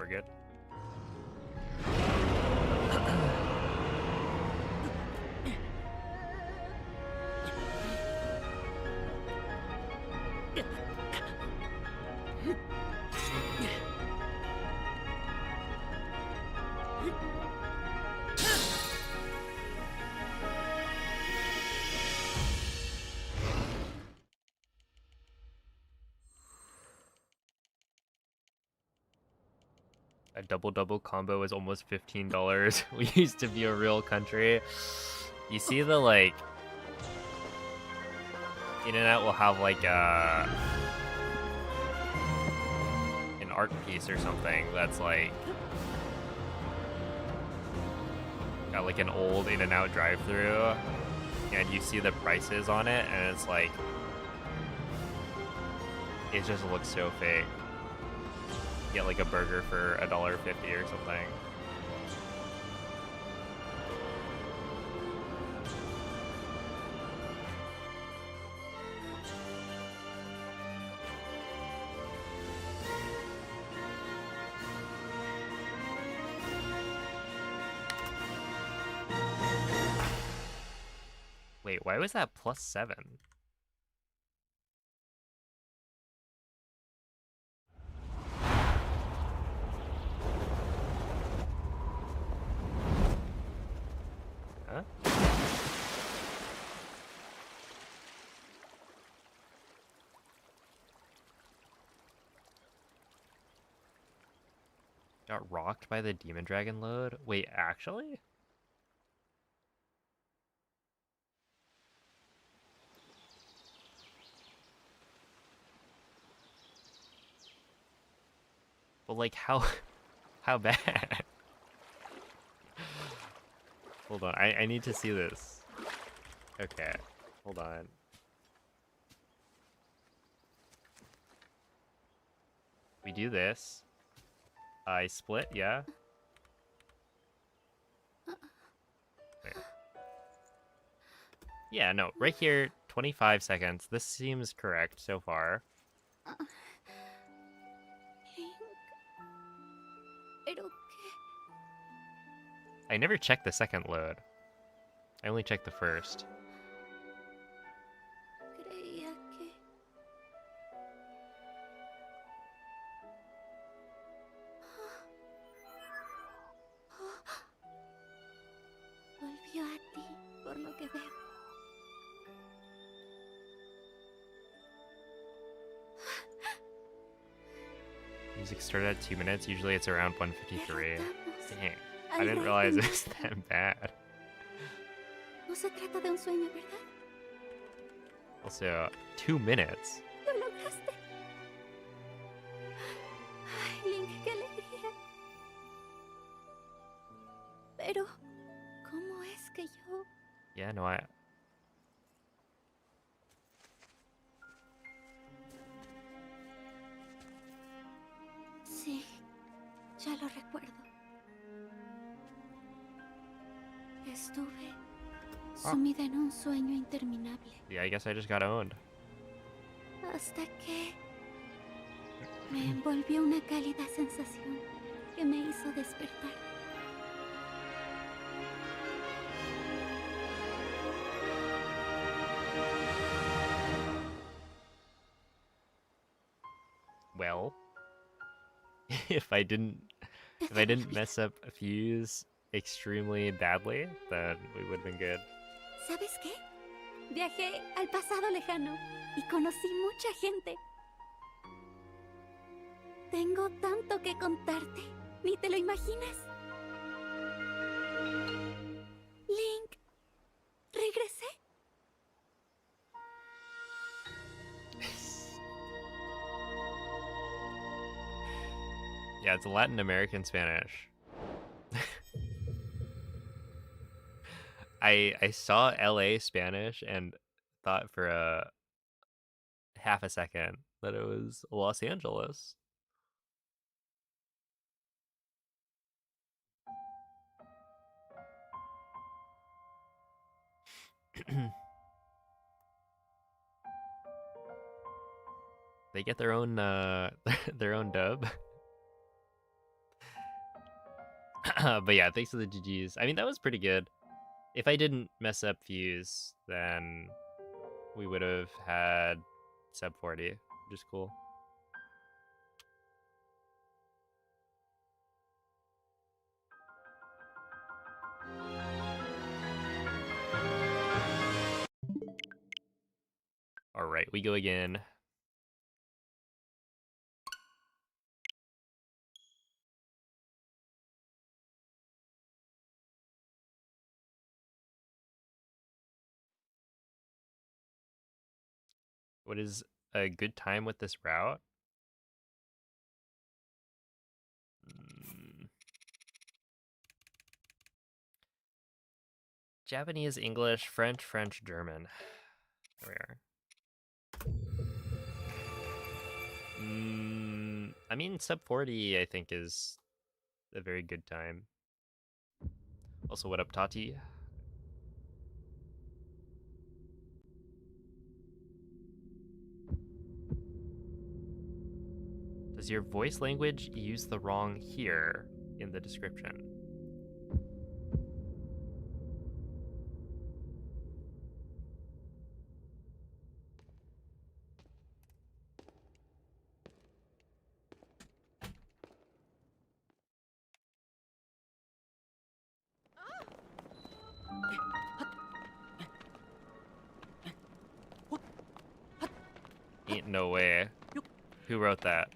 we're good. A double combo is almost $15. We used to be a real country. You see the like internet will have like an art piece or something that's like got like an old In-N-Out drive-through, and you see the prices on it, and it's like it just looks so fake. Get like a burger for $1.50 or something. Wait, why was that +7? Huh? Got rocked by the Demon Dragon load? Wait, actually? But like how bad? Hold on, I need to see this. Okay, hold on. We do this. I split, yeah? Wait. Yeah, no, right here, 25 seconds. This seems correct so far. Link. ¿Pero qué? I never checked the second load. I only checked the first. Creía que... Volvió a ti, por lo que veo. Music started at 2 minutes. Usually it's around 1:53. Derrotamos Dang, al I didn't rey realize del it was that bad. No se trata de un sueño, ¿verdad? Also, 2 minutes. ¡Lo lograste! Ay, Link, qué alegría. Pero, ¿cómo es que yo...? Yeah, no, I... Sí, ya lo recuerdo. Estuve sumida en un sueño interminable. Yeah, I guess I just got owned. Hasta que me envolvió una cálida sensación que me hizo despertar. Well, if I didn't mess up a fuse extremely badly, then we would have been good. ¿Sabes qué? Viajé al pasado lejano y conocí mucha gente. Tengo tanto que contarte, ni te lo imaginas. Link, regresé. Yeah, it's Latin American Spanish. I saw LA Spanish and thought for a half a second that it was Los Angeles. They get their own their own dub. But yeah, thanks to the GGs. I mean, that was pretty good. If I didn't mess up Fuse, then we would have had sub 40, which is cool. All right, we go again. What is a good time with this route? Japanese, English, French, French, German. There we are. I mean, sub 40, I think, is a very good time. Also, what up, Tati? Does your voice language use the wrong here in the description? Ain't no way. Who wrote that?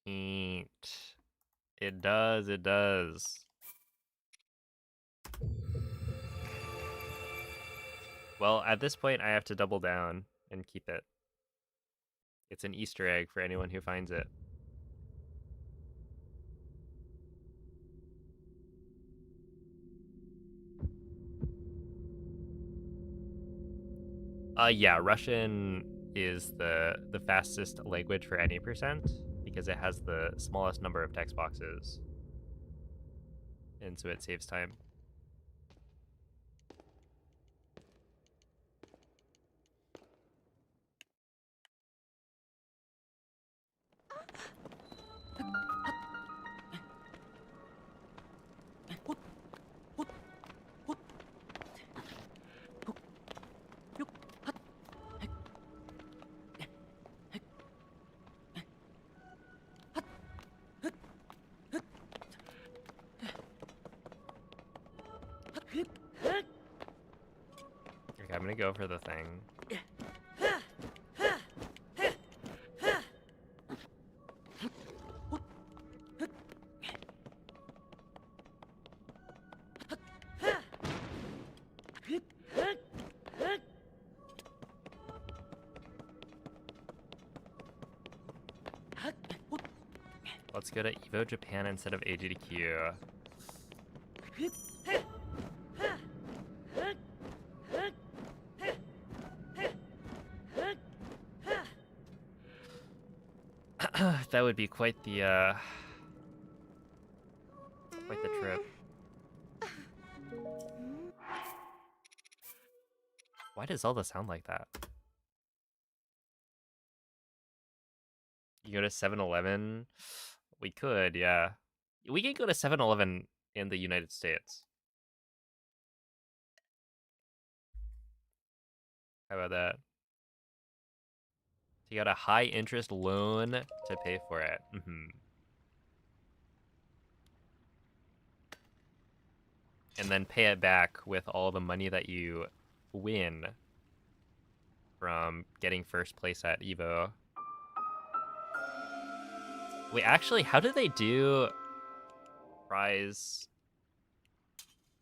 Ain't. It does, it does. Well, at this point, I have to double down and keep it. It's an Easter egg for anyone who finds it. Yeah, Russian is the fastest language for any percent because it has the smallest number of text boxes. And so it saves time. Okay, I'm gonna go for the thing. Let's go to Evo Japan instead of AGDQ. That would be quite the trip. Why does Zelda sound like that? You go to 7-Eleven? We could, yeah. We can go to 7-Eleven in the United States. How about that? So you got a high interest loan to pay for it. And then pay it back with all the money that you win from getting first place at Evo. Wait, actually, how do they do prize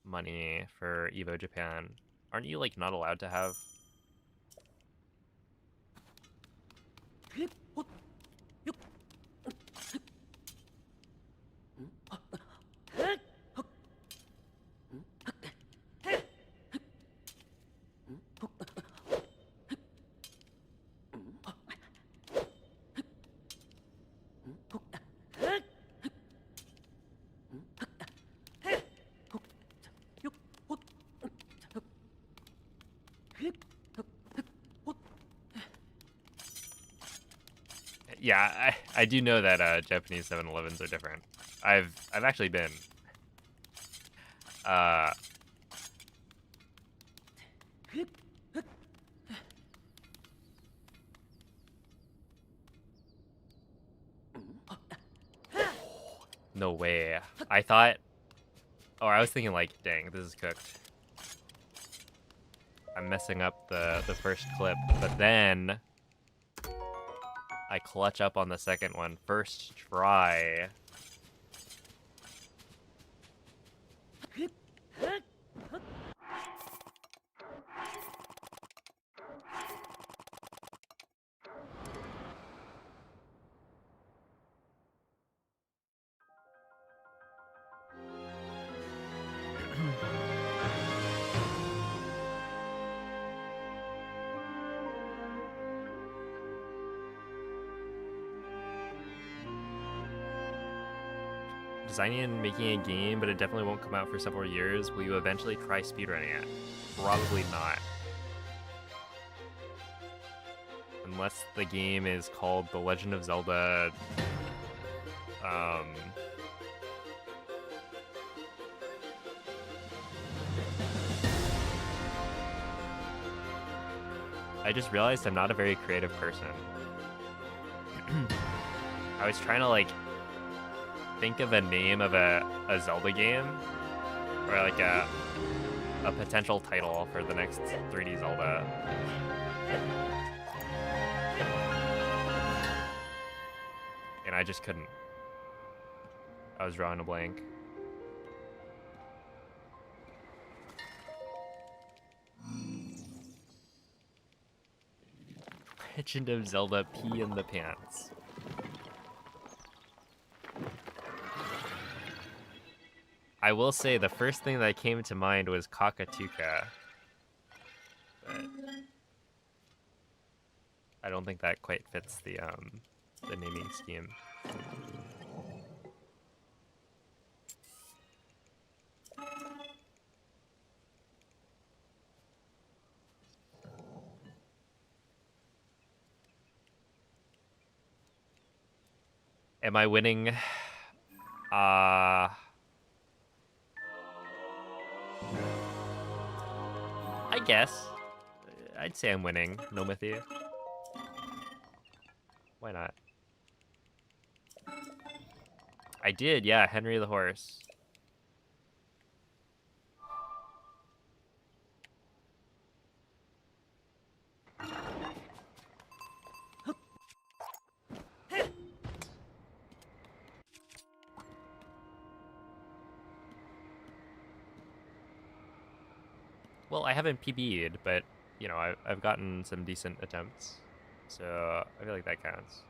money for Evo Japan? Aren't you, like, not allowed to have... Yeah, I do know that Japanese 7-Elevens are different. I've actually been. No way. I thought, or I was thinking like, dang, this is cooked. I'm messing up the first clip, but then I clutch up on the second one. First try. Designing and making a game, but it definitely won't come out for several years. Will you eventually try speedrunning it? Probably not. Unless the game is called The Legend of Zelda, I just realized I'm not a very creative person. I was trying to like think of a name of a Zelda game, or like a potential title for the next 3D Zelda. And I just couldn't. I was drawing a blank. Legend of Zelda Pee in the Pants. I will say the first thing that came to mind was Kakatuka. But I don't think that quite fits the naming scheme. Am I winning? I guess. I'd say I'm winning, Nomithy. Why not? I did, yeah, Henry the Horse. Well, I haven't PB'd, but, you know, I've gotten some decent attempts. So, I feel like that counts.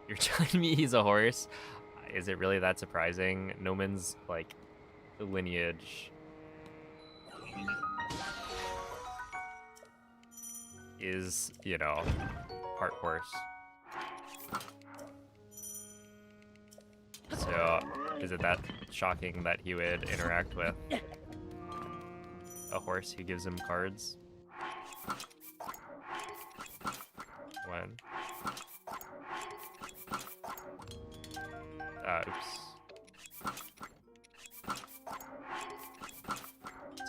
You're telling me he's a horse? Is it really that surprising? Noman's, like, lineage is, you know, part horse. So, is it that shocking that he would interact with a horse who gives him cards? One. Oops.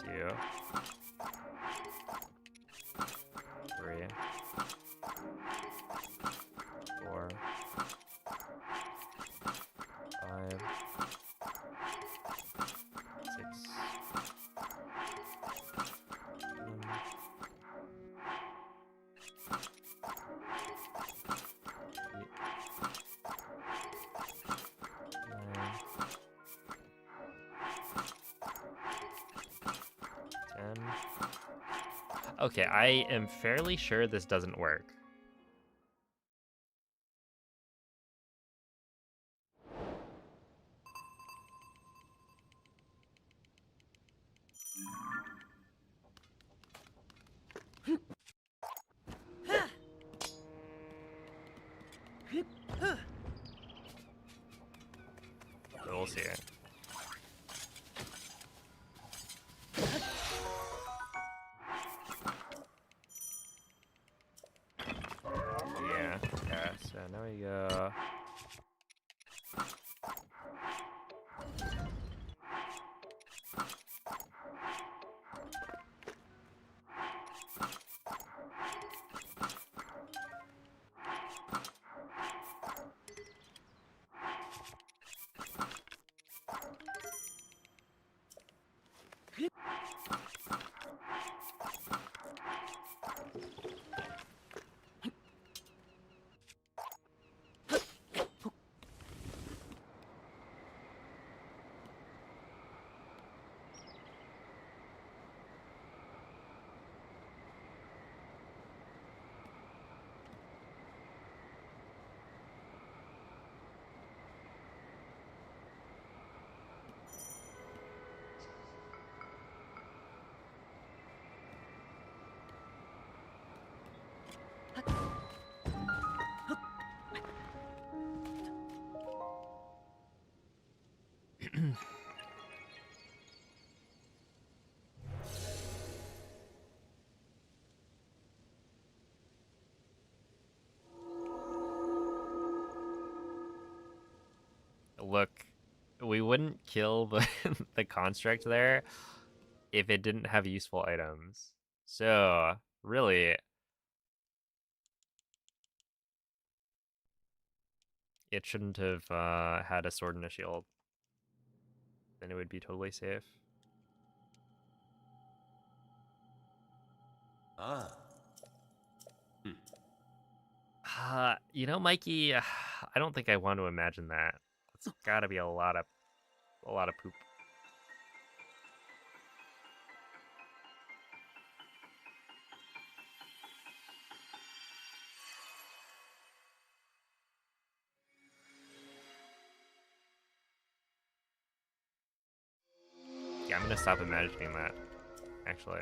Two. Three. Four. 5. 6. 7. 8. 9. 10. Okay, I am fairly sure this doesn't work. But we'll see. Look, we wouldn't kill the the construct there if it didn't have useful items. So, really, it shouldn't have had a sword and a shield. Then it would be totally safe. You know, Mikey, I don't think I want to imagine that. It's got to be a lot of poop. Yeah, I'm gonna stop imagining that. Actually.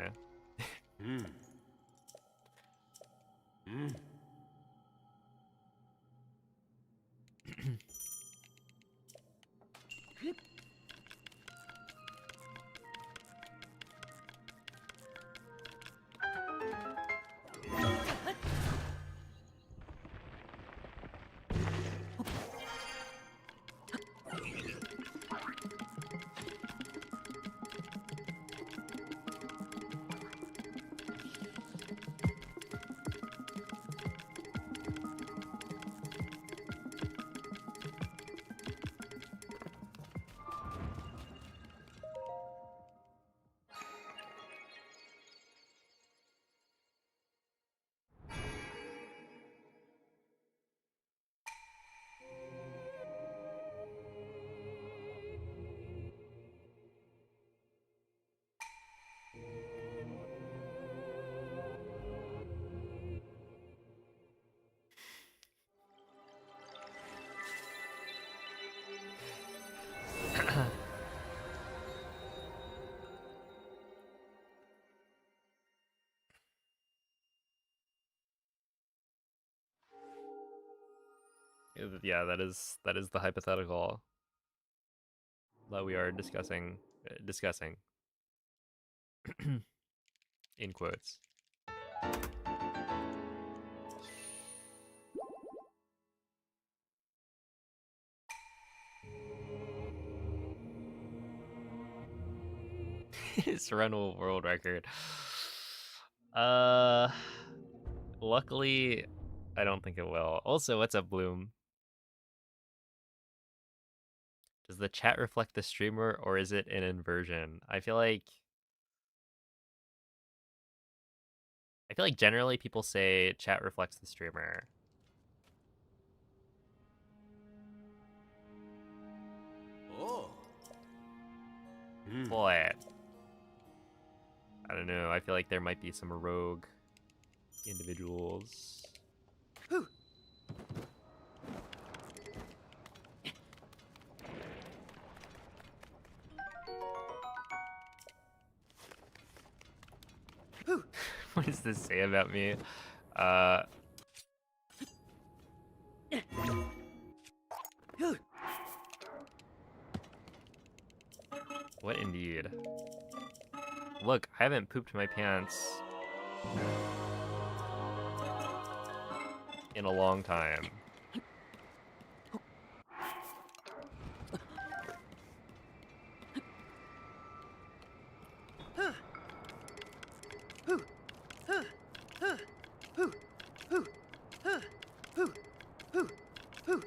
Yeah, that is the hypothetical that we are discussing in quotes. Sereno world record. Uh, luckily, I don't think it will. Also, what's up, Bloom? Does the chat reflect the streamer, or is it an inversion? I feel like generally people say chat reflects the streamer. But I don't know. I feel like there might be some rogue individuals. What does this say about me? What indeed? Look, I haven't pooped my pants in a long time.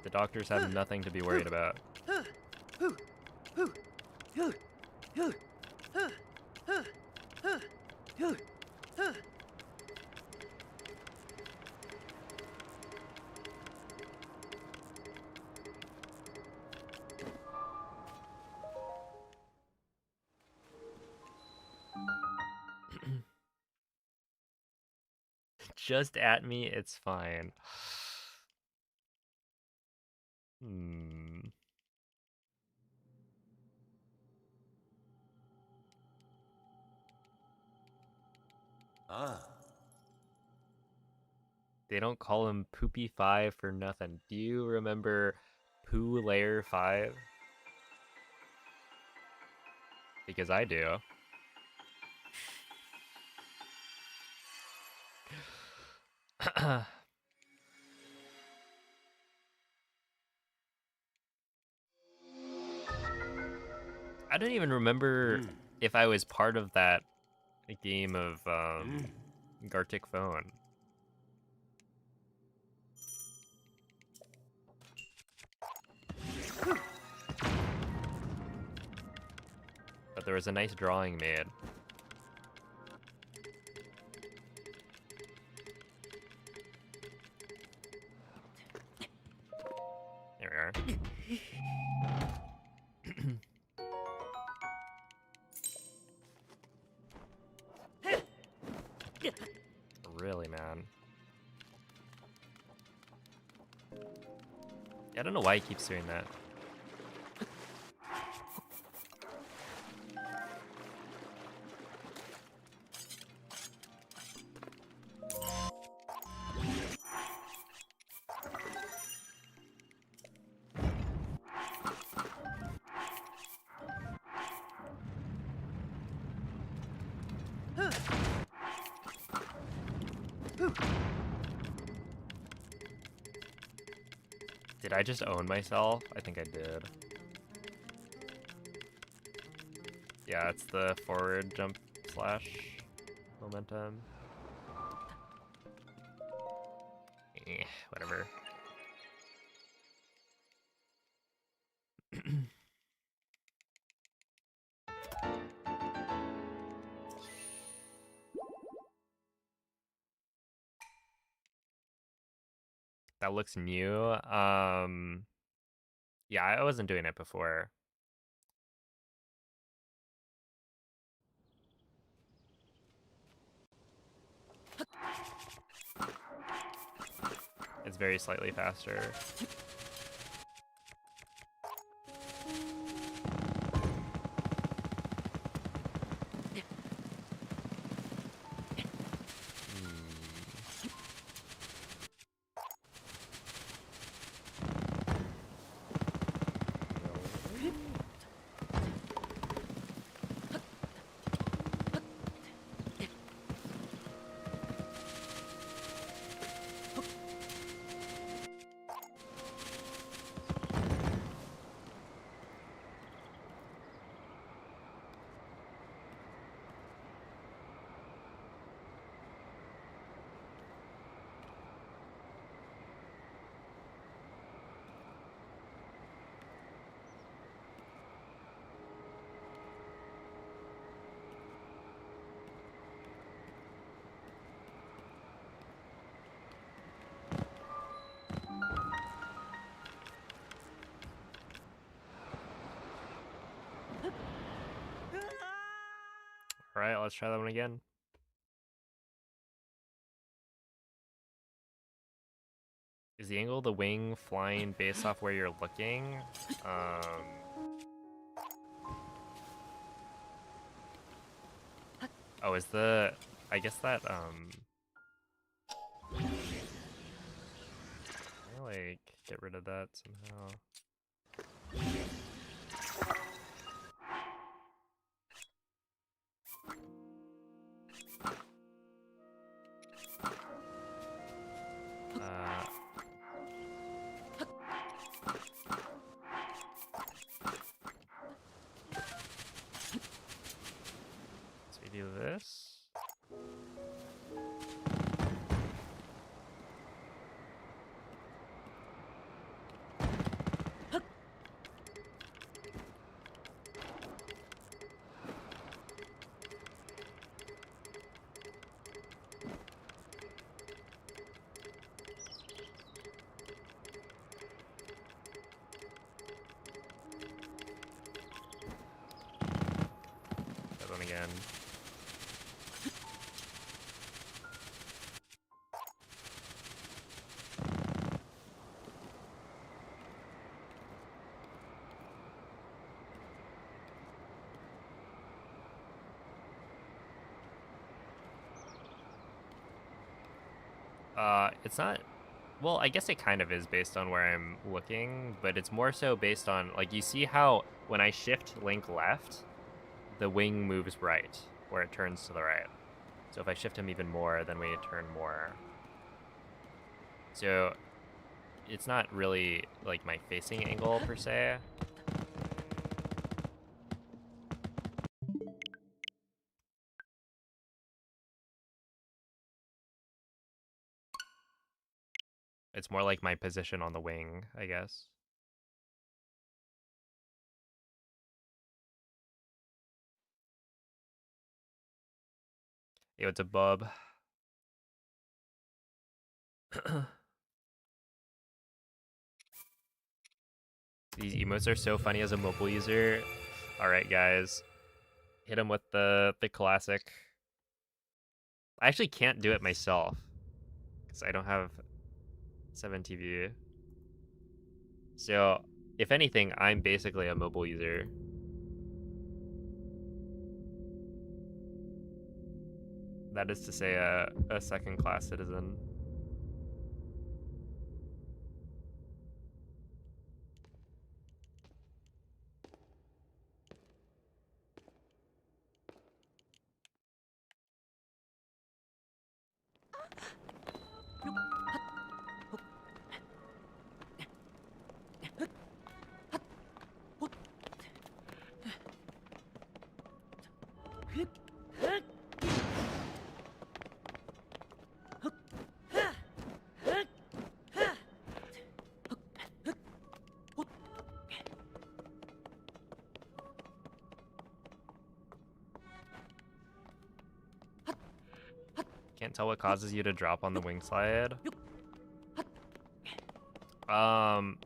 The doctors have nothing to be worried about. Just at me, it's fine. Hmm. They don't call him Poopy 5 for nothing. Do you remember Poo Layer 5? Because I do. I don't even remember if I was part of that game of Gartic Phone. But there was a nice drawing made. There we are. Really, man. Yeah, I don't know why he keeps doing that. Did I just own myself? I think I did. Yeah, it's the forward jump slash momentum. Whatever. That looks new. Yeah, I wasn't doing it before. It's very slightly faster. Alright, let's try that one again. Is the angle of the wing flying based off where you're looking? Oh, is the... I guess that, can I, like, get rid of that somehow? So we do this. That one again. It's not... Well, I guess it kind of is based on where I'm looking, but it's more so based on, like, you see how when I shift Link left, the wing moves right, where it turns to the right. So if I shift him even more, then we turn more. So it's not really, like, my facing angle, per se. It's more like my position on the wing, I guess. Yo, it's a bub. These emotes are so funny as a mobile user. All right, guys, hit him with the classic. I actually can't do it myself because I don't have 7TV. So, if anything, I'm basically a mobile user. That is to say, a second-class citizen. Can't tell what causes you to drop on the wing slide.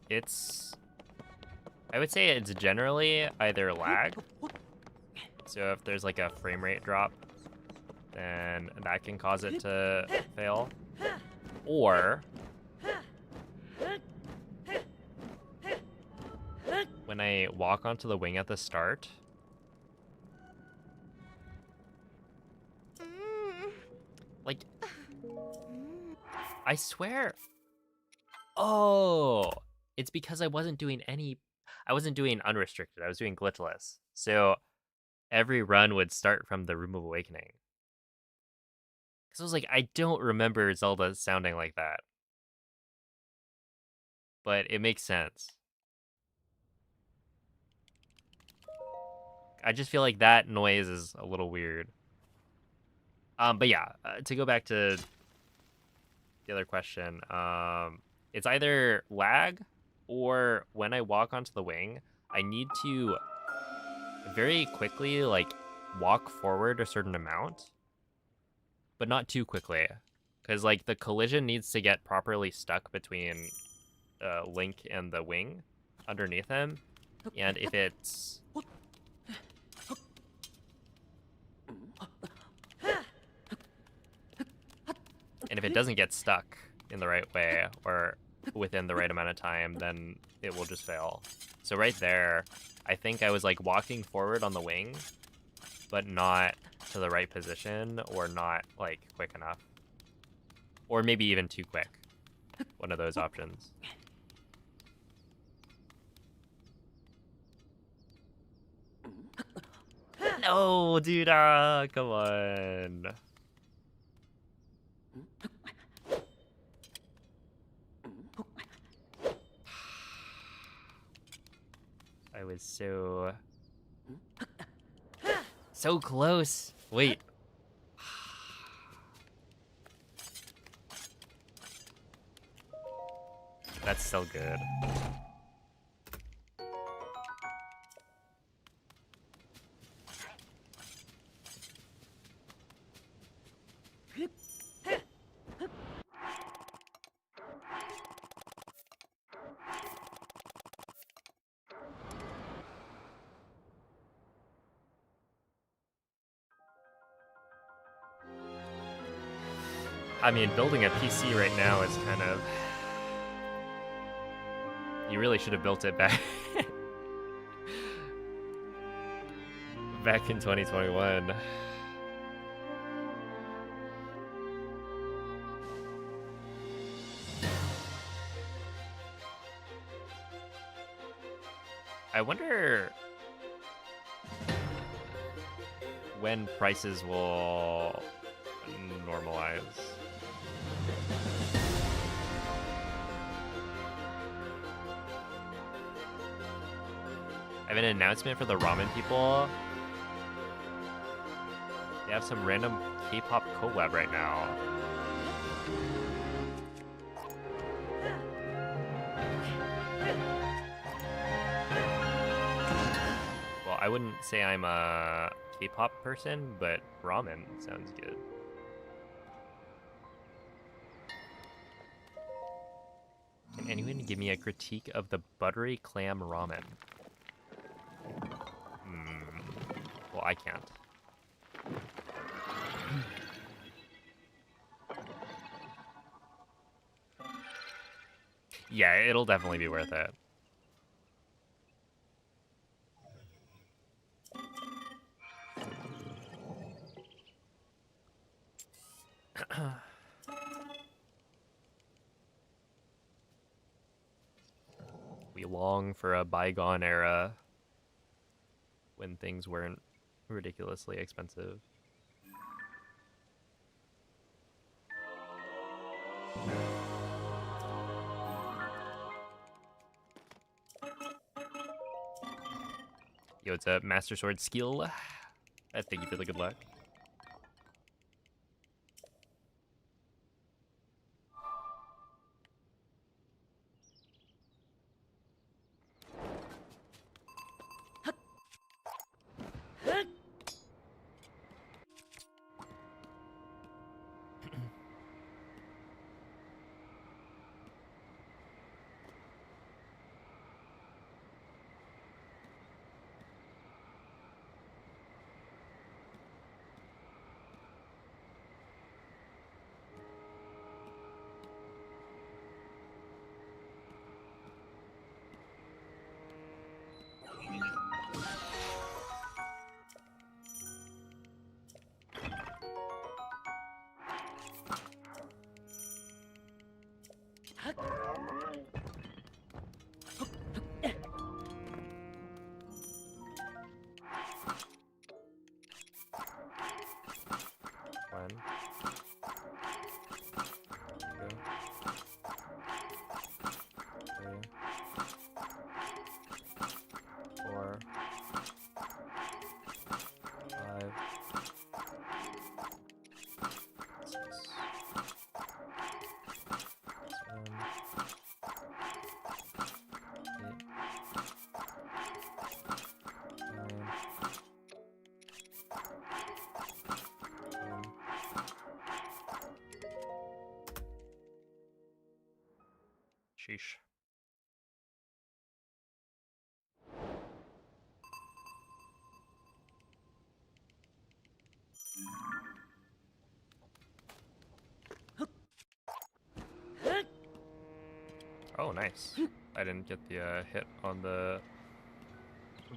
It's... I would say it's generally either lag. So if there's like a frame rate drop, then that can cause it to fail. Or when I walk onto the wing at the start, like, I swear. Oh, it's because I wasn't doing unrestricted. I was doing glitchless. So every run would start from the Room of Awakening. Because I was like, I don't remember Zelda sounding like that. But it makes sense. I just feel like that noise is a little weird. But yeah, to go back to the other question, it's either lag or when I walk onto the wing, I need to very quickly like walk forward a certain amount, but not too quickly, because like the collision needs to get properly stuck between Link and the wing underneath him, and if it's doesn't get stuck in the right way or within the right amount of time, then it will just fail. So right there, I think I was like walking forward on the wing, but not to the right position or not like quick enough. Or maybe even too quick. One of those options. No, dude, come on. I was so close. Wait. That's so good. I mean, building a PC right now is kind of... You really should have built it back in 2021. I wonder when prices will normalize. I have an announcement for the ramen people. They have some random K-pop collab right now. I wouldn't say I'm a K-pop person, but ramen sounds good. Can anyone give me a critique of the buttery clam ramen? Well, I can't. Yeah, it'll definitely be worth it. We long for a bygone era when things weren't ridiculously expensive. Yo, it's a Master Sword skill. Thank you for the good luck. One, two, three, 4, 5, 6, 7, 8, 9, 10. Sheesh. Oh, nice. I didn't get the hit on the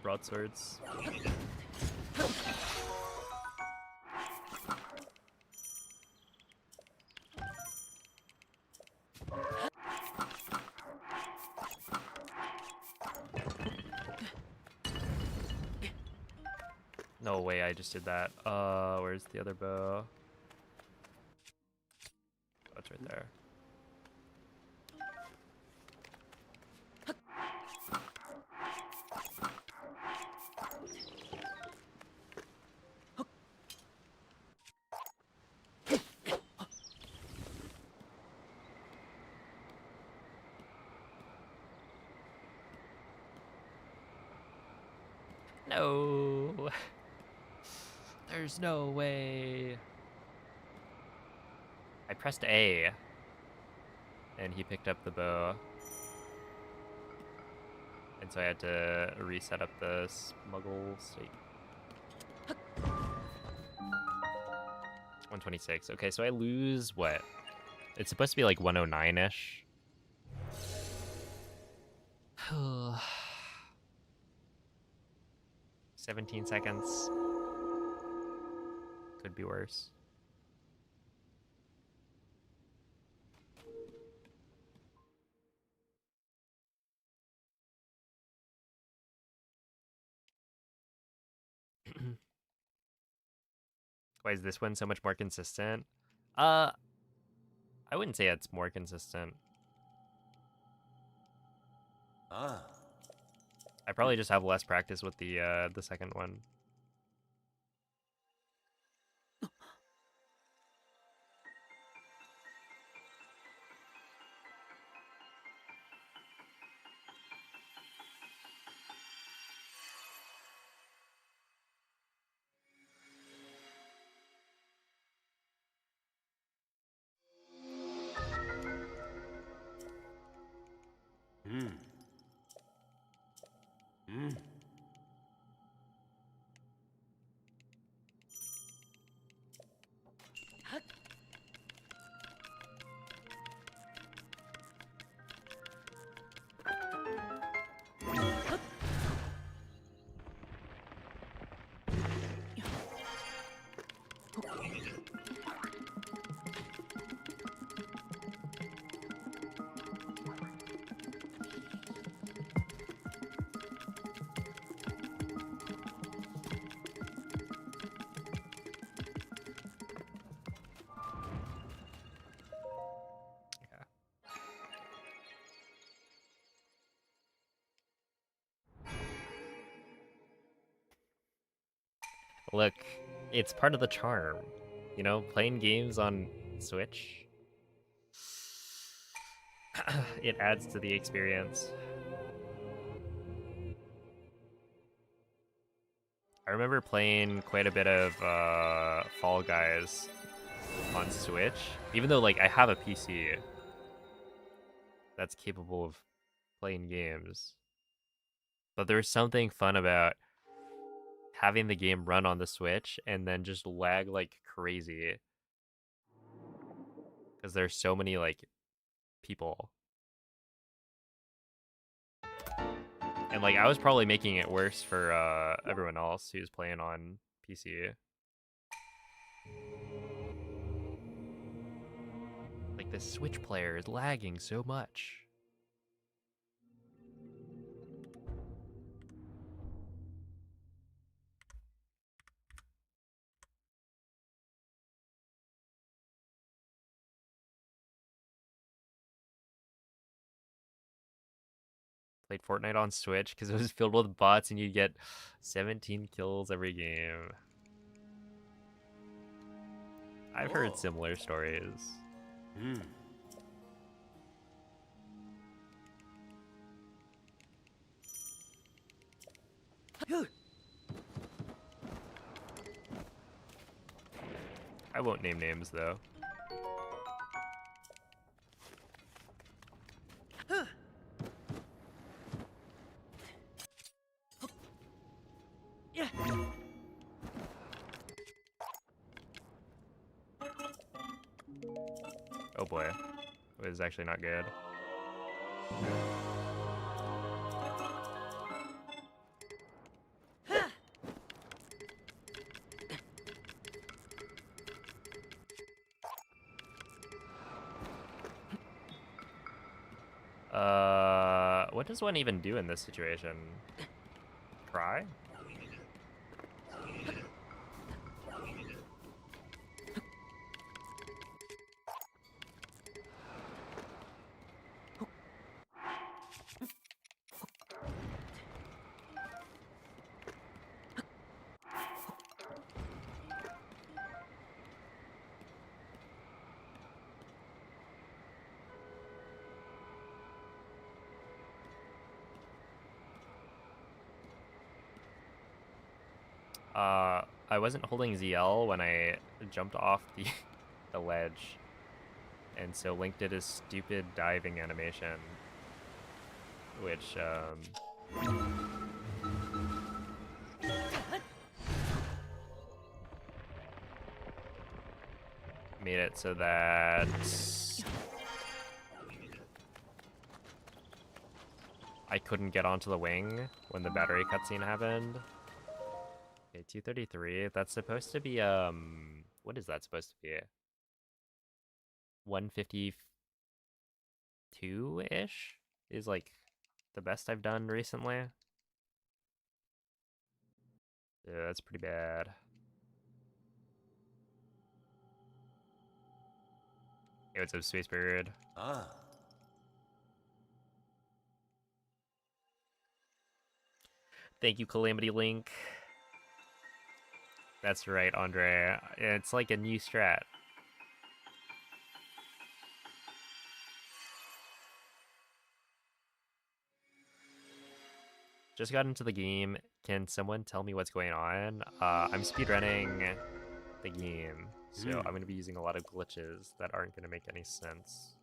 broadswords. No way I just did that. Where's the other bow? Oh, it's right there. No. There's no way. I pressed A, and he picked up the bow. And so I had to reset up the smuggle state. 126. Okay, so I lose what? It's supposed to be like 109-ish. 17 seconds. Could be worse. Why is this one so much more consistent? I wouldn't say it's more consistent. Ah. I probably just have less practice with the second one. Look, it's part of the charm. You know, playing games on Switch, it adds to the experience. I remember playing quite a bit of Fall Guys on Switch, even though like I have a PC that's capable of playing games. But there's something fun about having the game run on the Switch and then just lag like crazy because there's so many like people. And like I was probably making it worse for everyone else who's playing on PC. Like the Switch player is lagging so much. Played Fortnite on Switch because it was filled with bots and you get 17 kills every game. I've heard similar stories. I won't name names though. Oh boy, it was actually not good. What does one even do in this situation? Cry? I wasn't holding ZL when I jumped off the the ledge, and so Link did his stupid diving animation, which made it so that I couldn't get onto the wing when the battery cutscene happened. Okay, 233. That's supposed to be what is that supposed to be? 152-ish is like the best I've done recently. Yeah, that's pretty bad. Hey, what's up, Space Bird? Thank you, Calamity Link. That's right, Andre. It's like a new strat. Just got into the game. Can someone tell me what's going on? I'm speedrunning the game, so I'm going to be using a lot of glitches that aren't going to make any sense.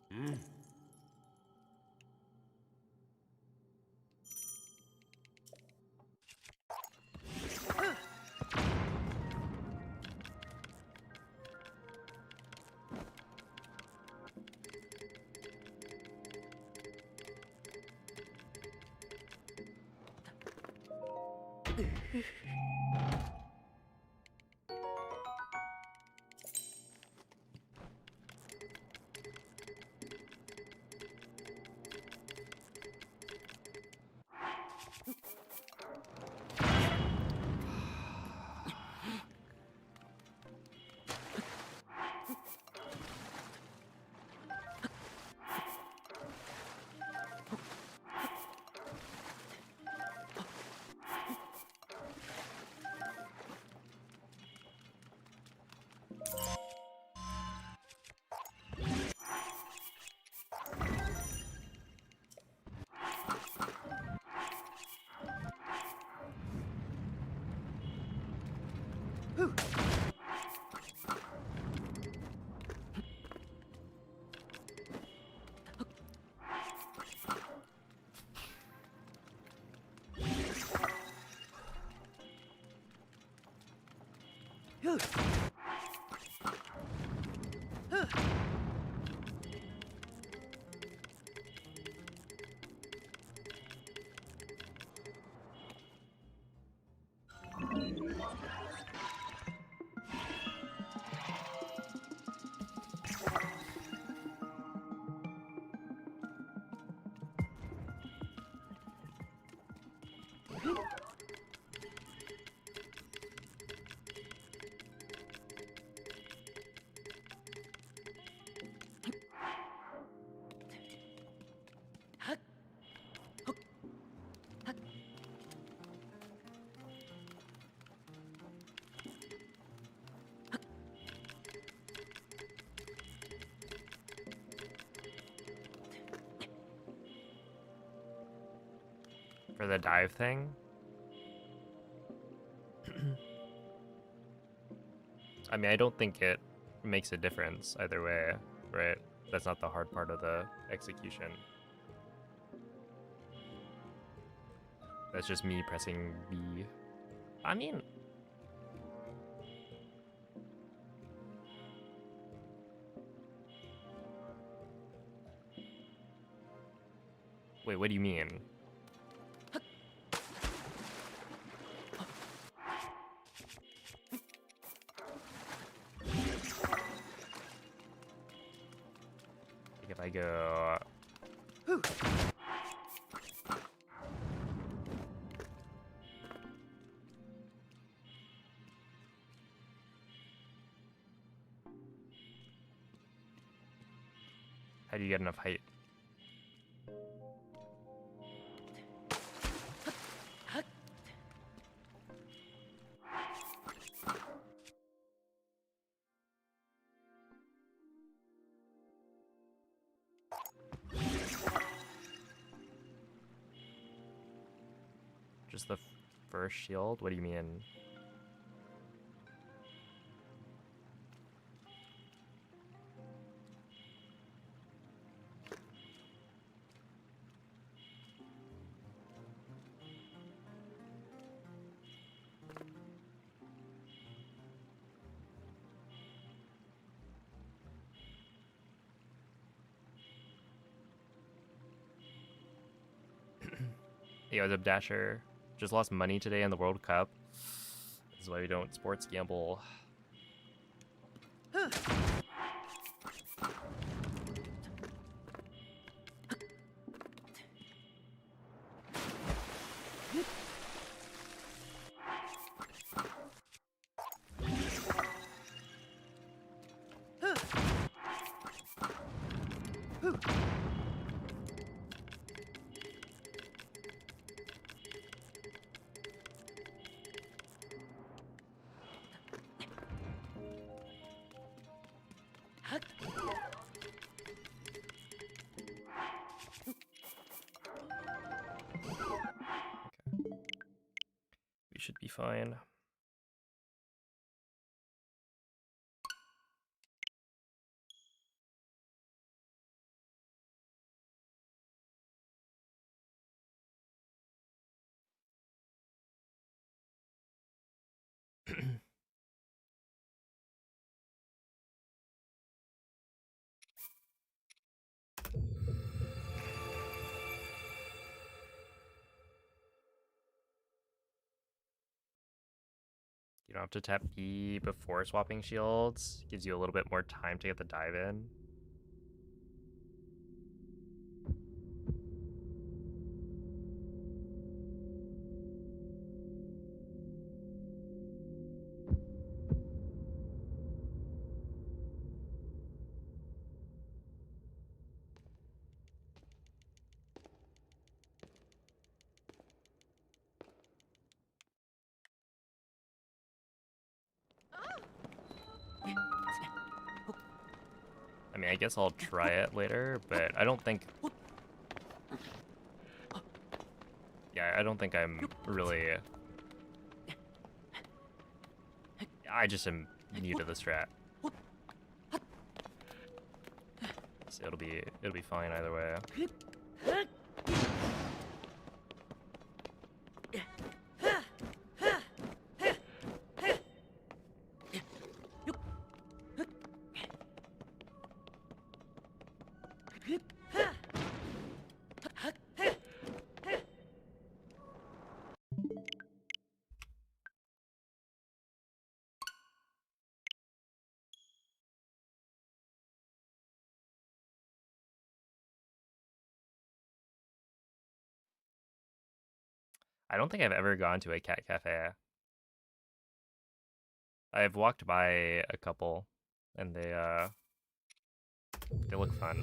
For the dive thing? I mean, I don't think it makes a difference either way, right? That's not the hard part of the execution. That's just me pressing B. I mean... Wait, what do you mean? Like if I go... How do you get enough height? Just the first shield? What do you mean? Hey, what's up, Dasher? Just lost money today in the World Cup. This is why we don't sports gamble. We should be fine. You don't have to tap E before swapping shields. Gives you a little bit more time to get the dive in. I mean, I guess I'll try it later, but I don't think... Yeah, I don't think I'm really... I just am new to the strat. So it'll be fine either way. I don't think I've ever gone to a cat cafe. I've walked by a couple, and they look fun.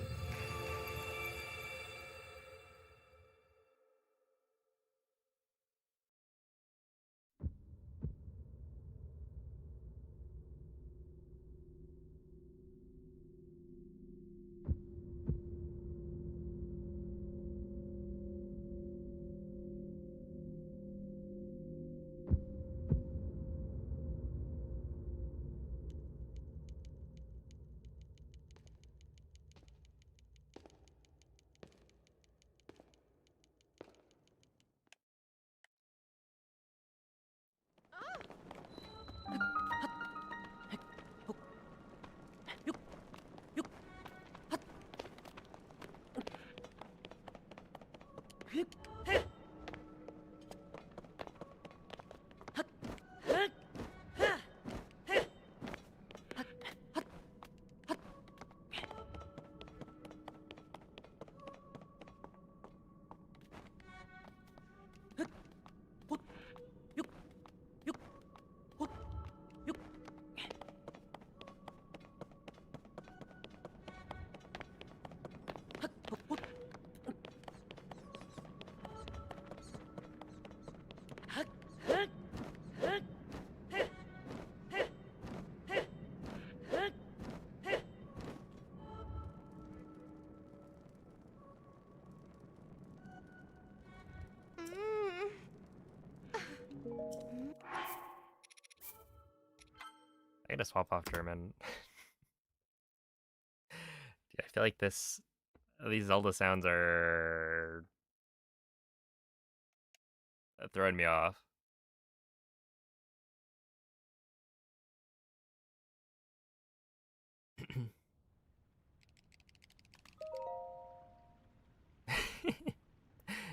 I gotta swap off German. Dude, I feel like these Zelda sounds are throwing me off.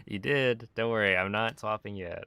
You did. Don't worry, I'm not swapping yet.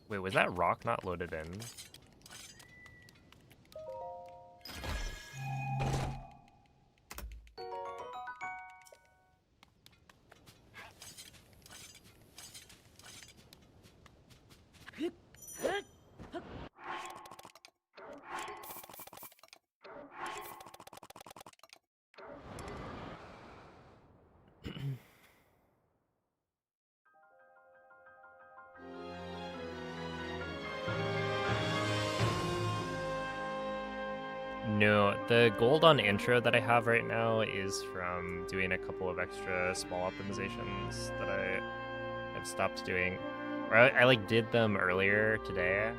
Wait, was that rock not loaded in? The gold on intro that I have right now is from doing a couple of extra small optimizations that I have stopped doing. Or I like did them earlier today.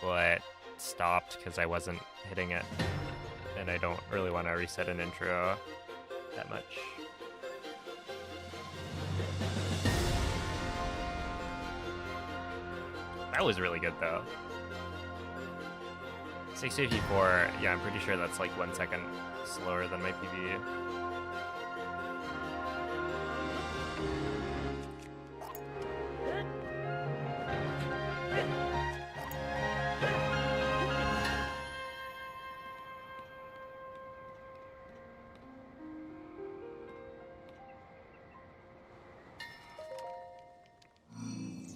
But stopped because I wasn't hitting it. And I don't really want to reset an intro that much. That was really good though. 654, yeah, I'm pretty sure that's like 1 second slower than my PB.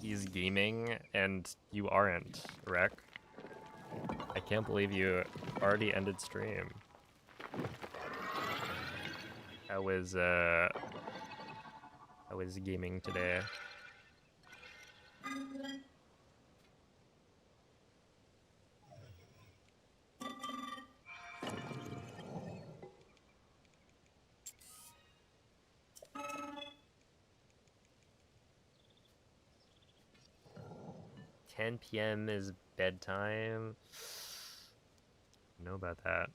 He's gaming and you aren't, Rek. I can't believe you already ended stream. I was gaming today. $10 p.m. is bedtime. I know about that.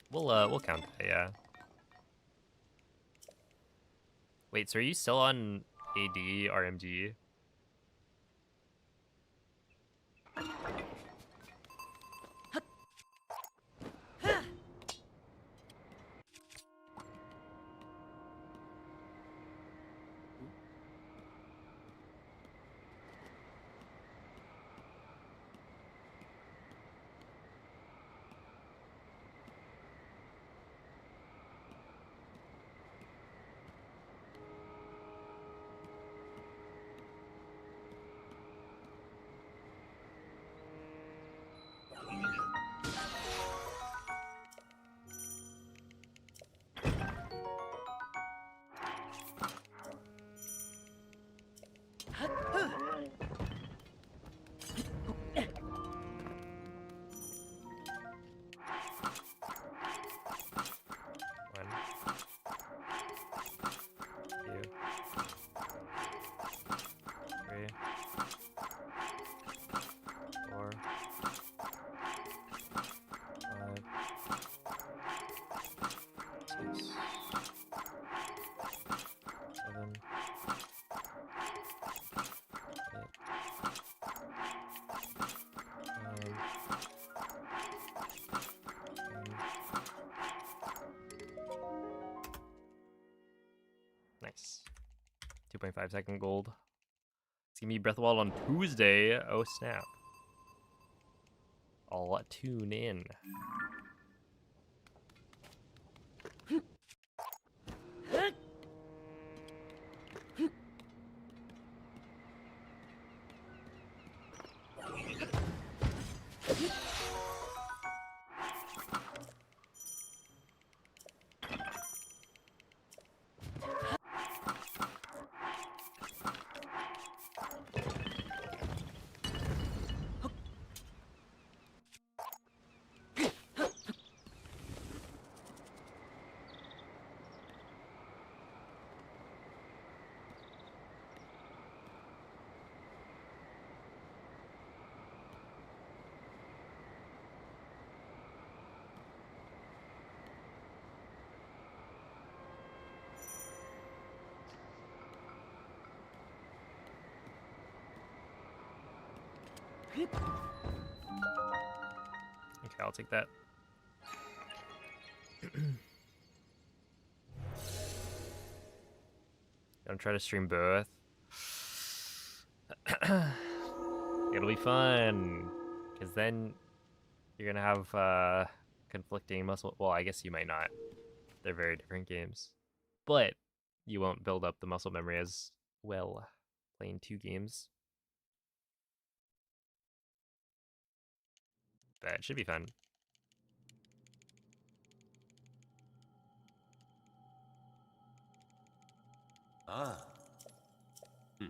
We'll count that, yeah. Wait, so are you still on AD RMG? Nice. 2.5 second gold. It's gonna be Breath of the Wild on Tuesday. Oh snap. I'll tune in. Okay, I'll take that. Gonna try to stream both. It'll be fun, because then you're gonna have conflicting muscle. Well, I guess you might not. They're very different games, but you won't build up the muscle memory as well playing two games. But it should be fun. Ah. Hmm.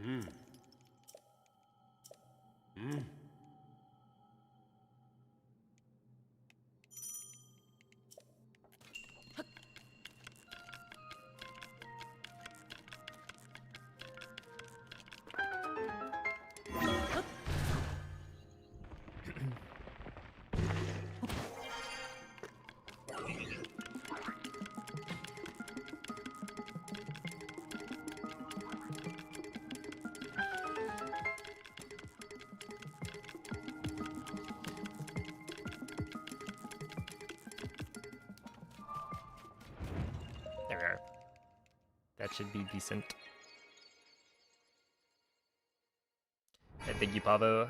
Hmm. Hmm. There we are. That should be decent. And thank you, Pavo.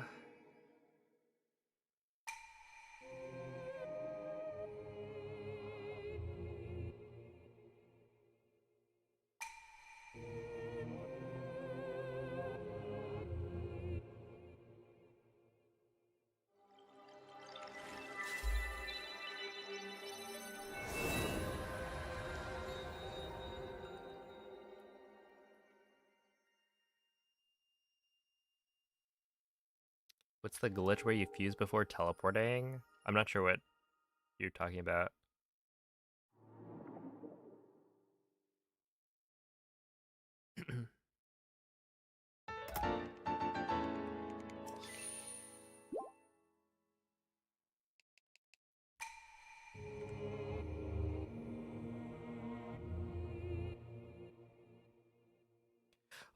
What's the glitch where you fuse before teleporting? I'm not sure what you're talking about.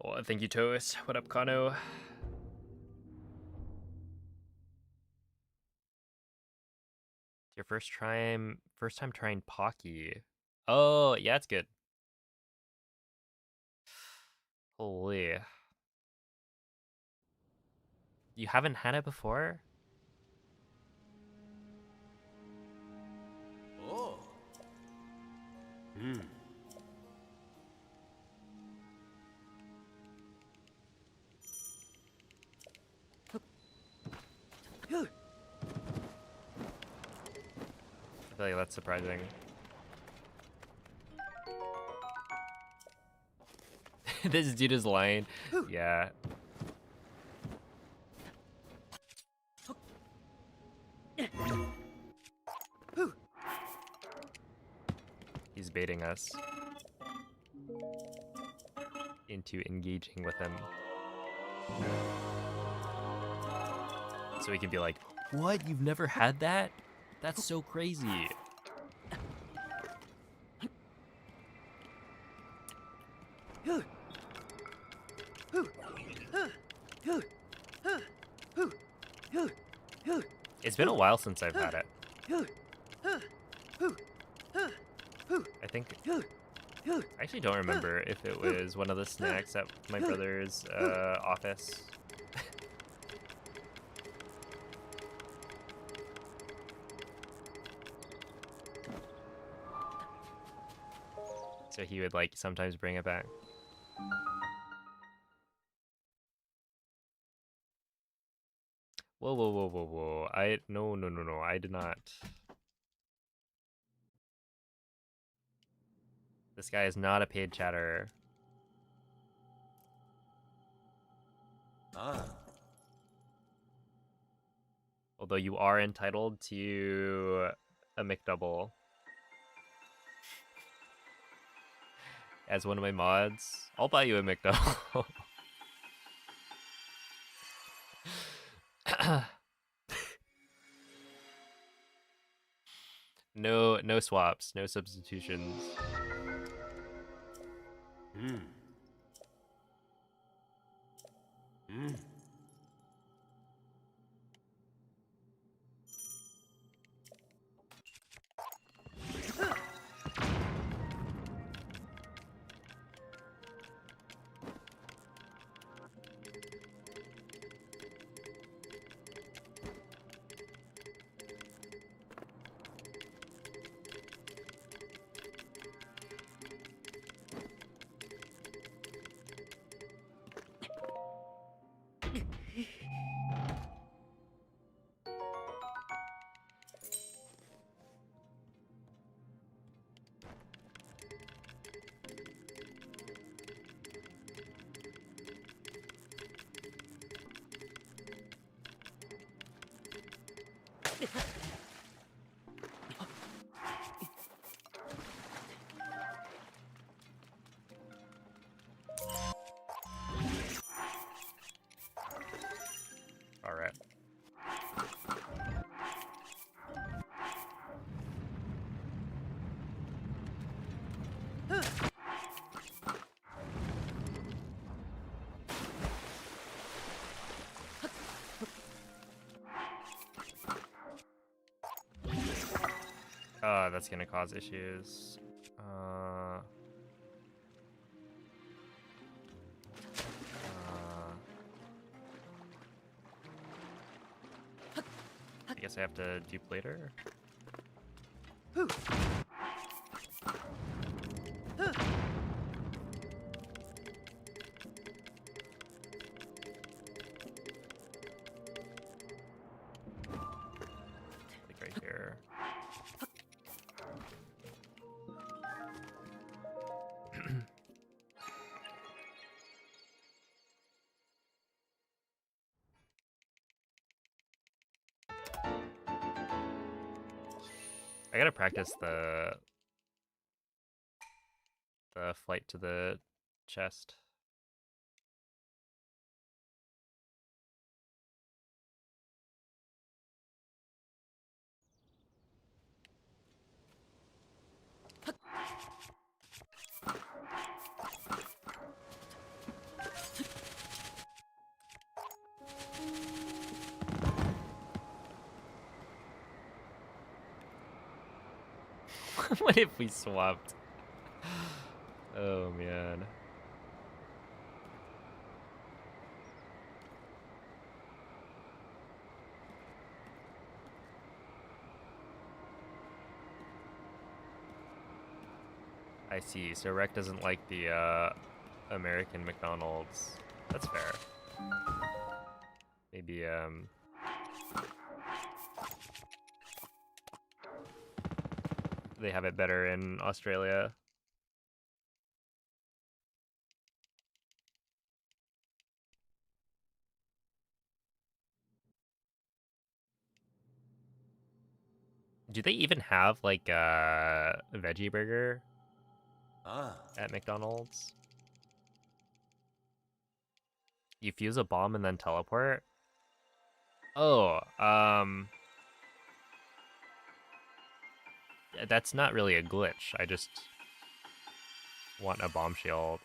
Oh, thank you, Toast. What up, Kano? Your first time trying Pocky. Oh, yeah, it's good. Holy. You haven't had it before? Oh. Hmm. I feel like that's surprising. This dude is lying. Yeah. He's baiting us into engaging with him. So we can be like, what? You've never had that? That's so crazy. It's been a while since I've had it. I think... I actually don't remember if it was one of the snacks at my brother's office. So he would like sometimes bring it back. Whoa, whoa, whoa, whoa, whoa. No, I did not. This guy is not a paid chatter. Ah. Although you are entitled to a McDouble. As one of my mods, I'll buy you a McDouble. No swaps, no substitutions. Hmm. Hmm. All right. That's gonna cause issues. I guess I have to dupe later. Like right here. I gotta practice the flight to the chest. What if we swapped? Oh man. I see. So Rec doesn't like the American McDonald's. That's fair. Maybe they have it better in Australia. Do they even have like a veggie burger Ah. at McDonald's? You fuse a bomb and then teleport? Oh, that's not really a glitch. I just want a bomb shield.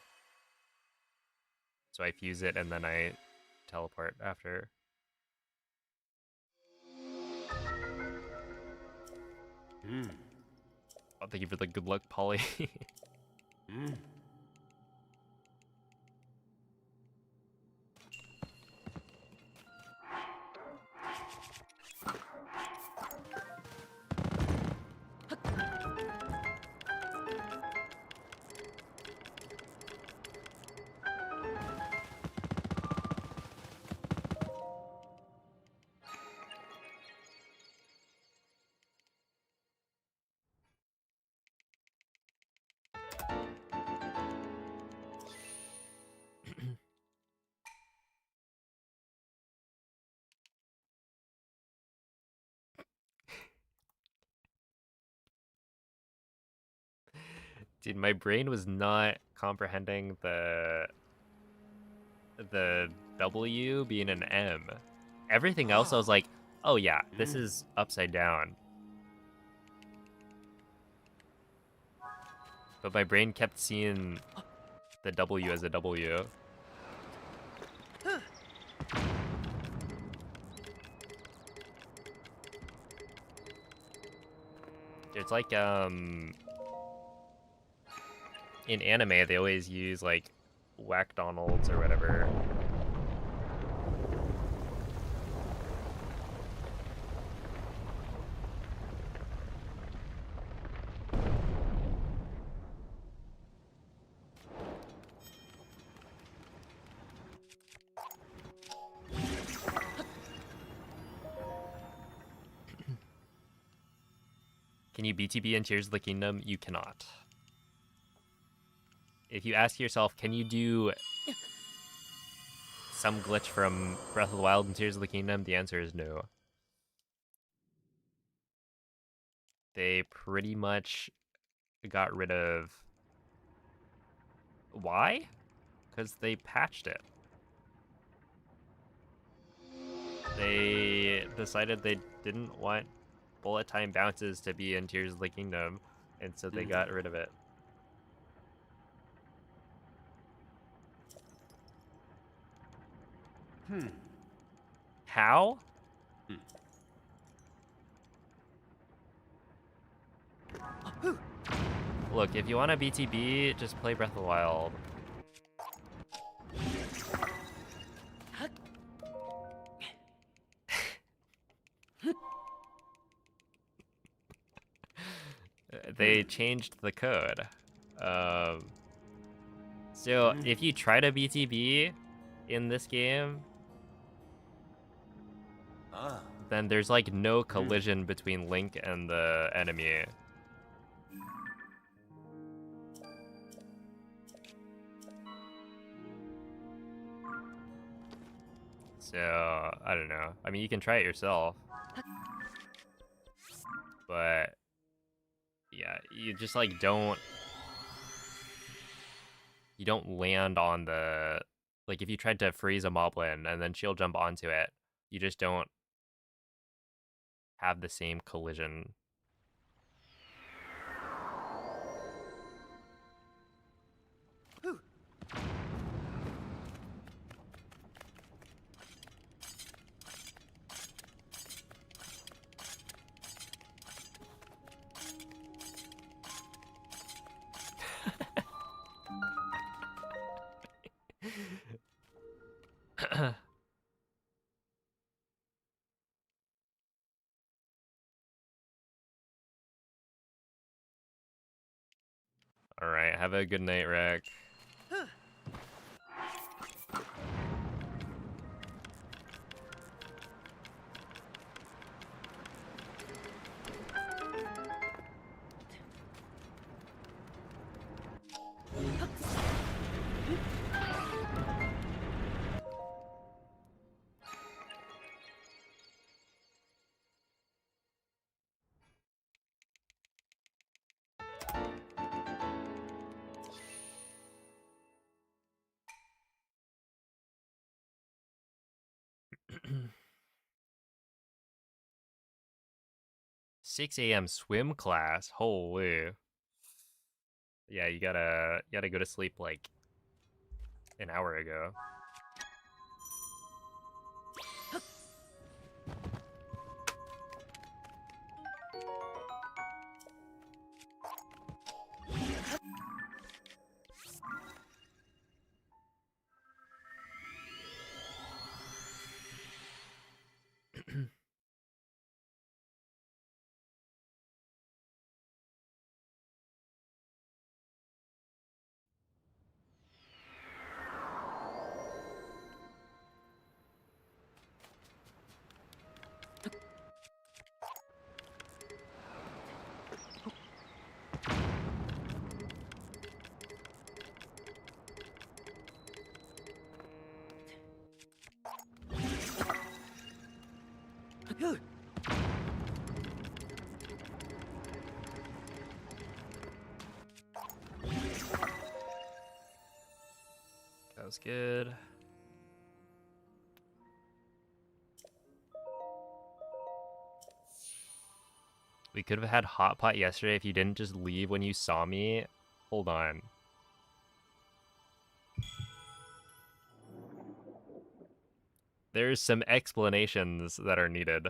So I fuse it and then I teleport after. Hmm. Oh, thank you for the good luck, Polly. Hmm. Dude, my brain was not comprehending the W being an M. Everything else I was like, oh yeah, this is upside down. But my brain kept seeing the W as a W. It's like in anime they always use like Whack-Donalds or whatever. Can you BTB in Tears of the Kingdom? You cannot. If you ask yourself, can you do some glitch from Breath of the Wild and Tears of the Kingdom? The answer is no. they pretty much got rid of. Why? Because they patched it. They decided they didn't want bullet time bounces to be in Tears of the Kingdom, and so they got rid of it. How? Look, if you want a BTB, just play Breath of the Wild. They changed the code. So if you try to BTB in this game, then there's like no collision between Link and the enemy. So, I don't know. I mean, you can try it yourself. But, yeah, you just like don't... You don't land on the... Like, if you tried to freeze a moblin and then she'll jump onto it, you just don't have the same collision. Alright, have a good night, Rick. Six a.m. swim class. Holy. Yeah, you gotta go to sleep like an hour ago. That was good. We could have had hot pot yesterday if you didn't just leave when you saw me. Hold on. There's some explanations that are needed.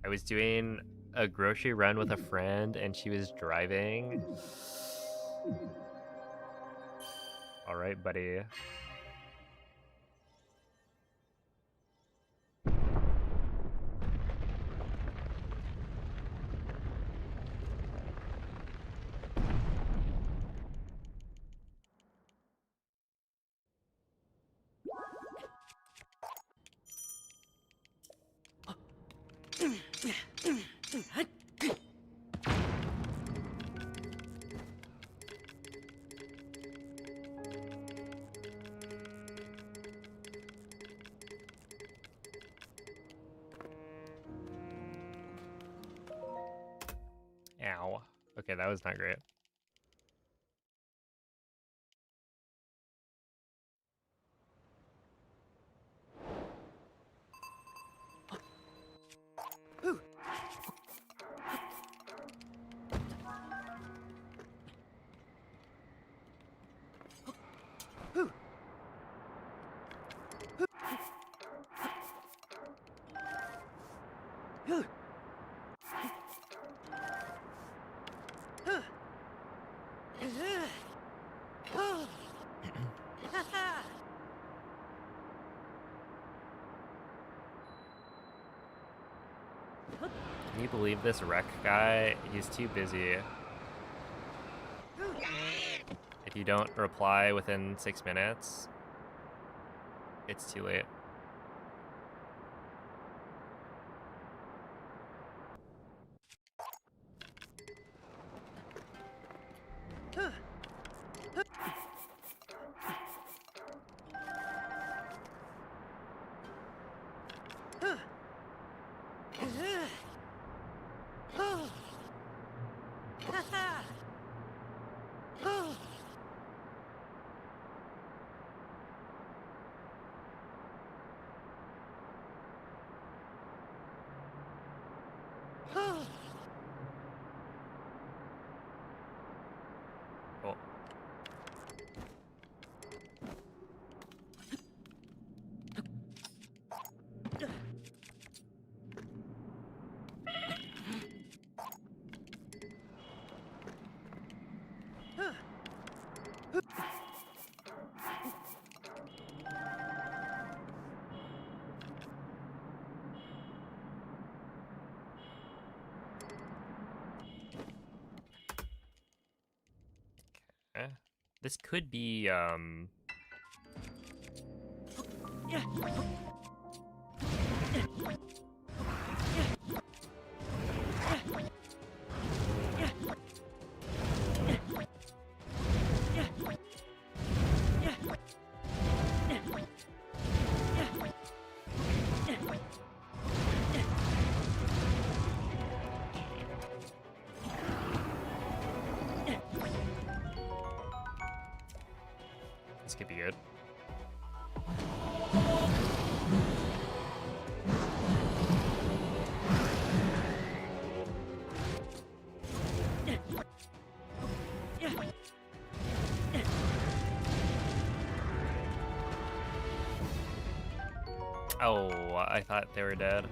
I was doing a grocery run with a friend and she was driving. All right, buddy. Okay, that was not great. Can you believe this wreck guy? He's too busy. If you don't reply within 6 minutes, it's too late. Cool. Okay. This could be this could be good. Oh, I thought they were dead.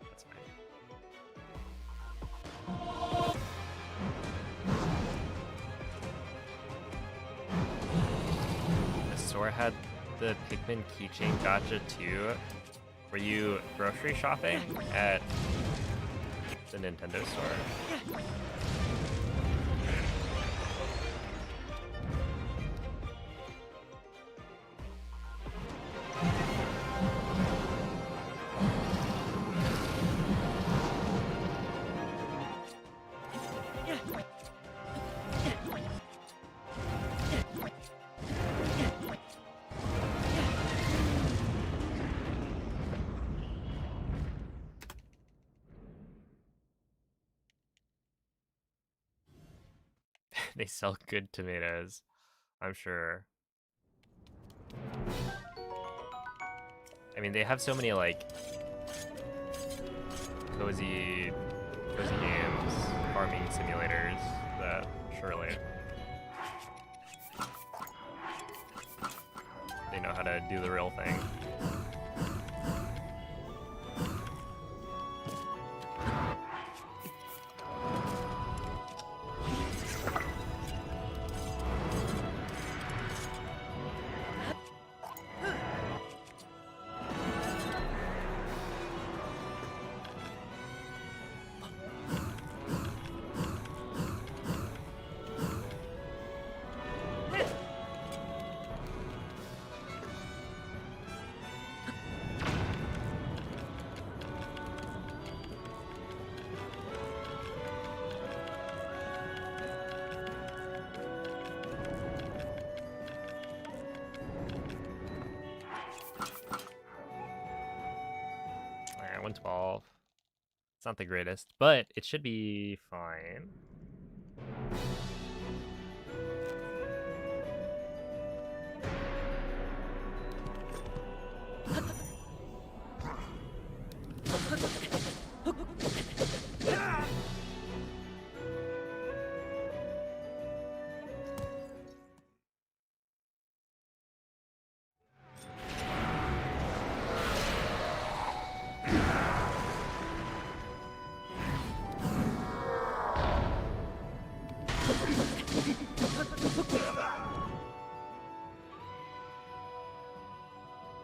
That's fine. The store had the Pikmin keychain gotcha too. Were you grocery shopping at the Nintendo store? They sell good tomatoes, I'm sure. I mean, they have so many like cozy games, farming simulators that surely they know how to do the real thing. Alright, 112. It's not the greatest, but it should be fine.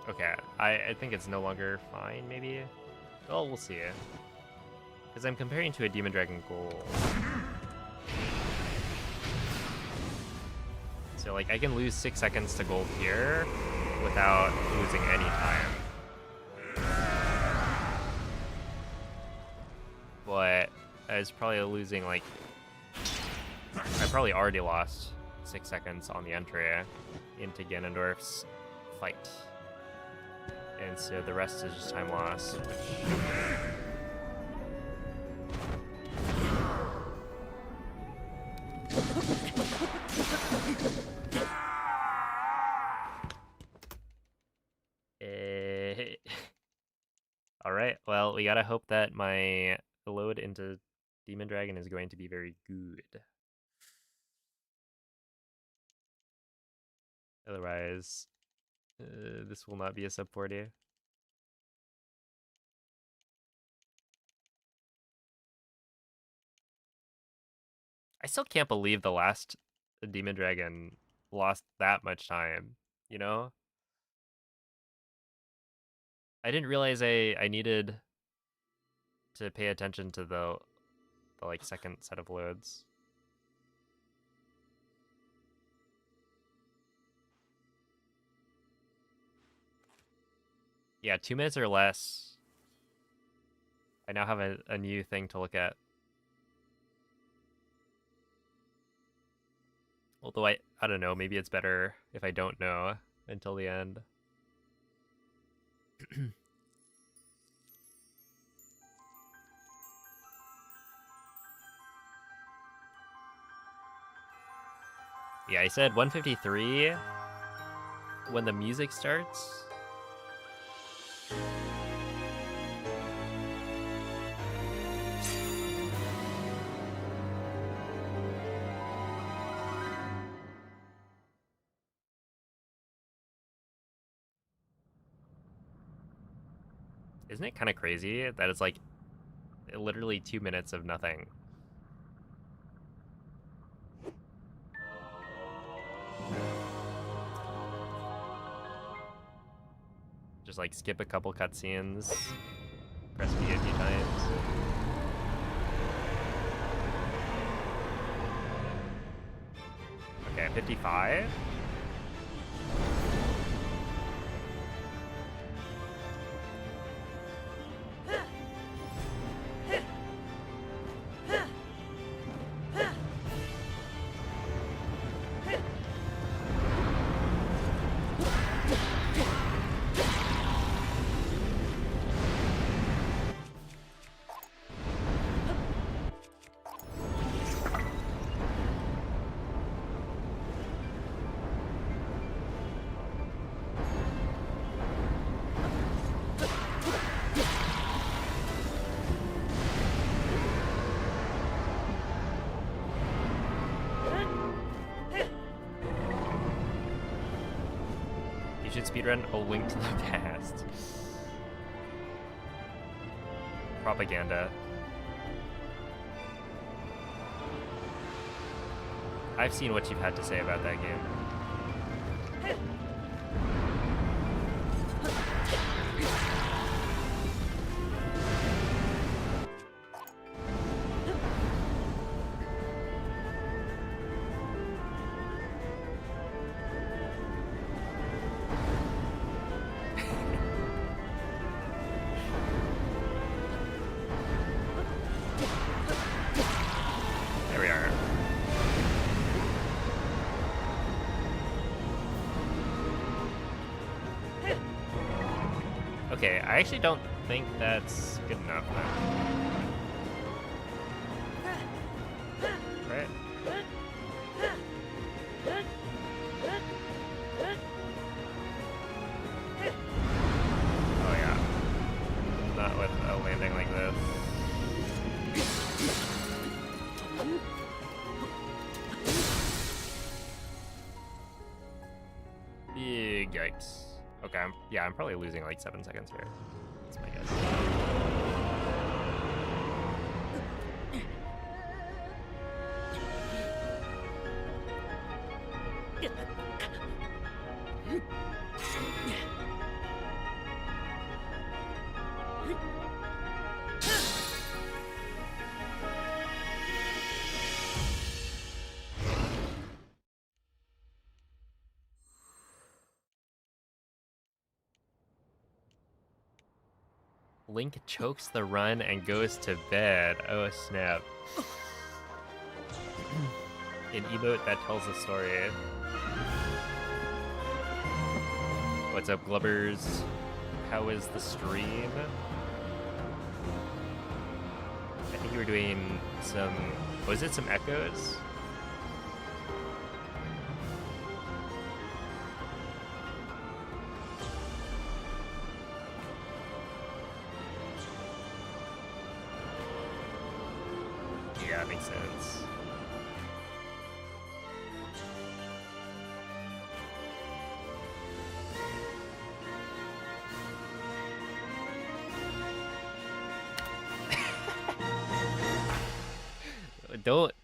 Okay, I think it's no longer fine, maybe? Well, we'll see. Because I'm comparing to a Demon Dragon Gold. So, like, I can lose 6 seconds to gold here without losing any time. But I was probably losing, like... I probably already lost 6 seconds on the entry into Ganondorf's fight. And so the rest is just time loss, which... Alright, well, we gotta hope that my load into Demon Dragon is going to be very good. Otherwise, this will not be a sub 40. I still can't believe the last Demon Dragon lost that much time, you know? I didn't realize I needed to pay attention to the like second set of loads. Yeah, 2 minutes or less. I now have a new thing to look at. Although I don't know, maybe it's better if I don't know until the end. Yeah, I said 153 when the music starts. Isn't it kind of crazy that it's like literally 2 minutes of nothing? Just like skip a couple cutscenes, press B a few times. Okay, 55. You should speedrun A Link to the Past. Propaganda. I've seen what you've had to say about that game. There we are. Okay, I actually don't think that's good enough then. Yikes. Okay, yeah, I'm probably losing like 7 seconds here. That's my guess. Link chokes the run and goes to bed. Oh snap. An emote that tells a story. What's up, Glubbers? How is the stream? I think you were doing some... Was it some echoes? Yeah, makes sense.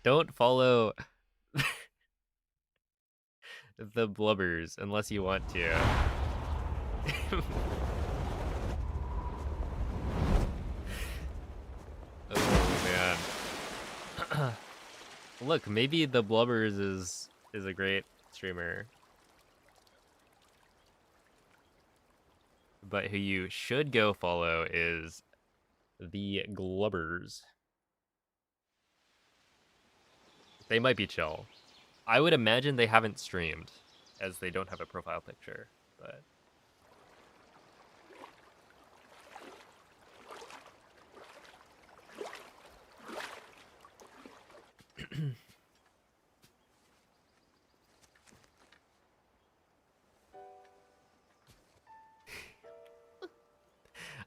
Don't follow the Blubbers unless you want to. Oh man. Look, maybe the Blubbers is a great streamer. But who you should go follow is the Glubbers. They might be chill. I would imagine they haven't streamed, as they don't have a profile picture, but...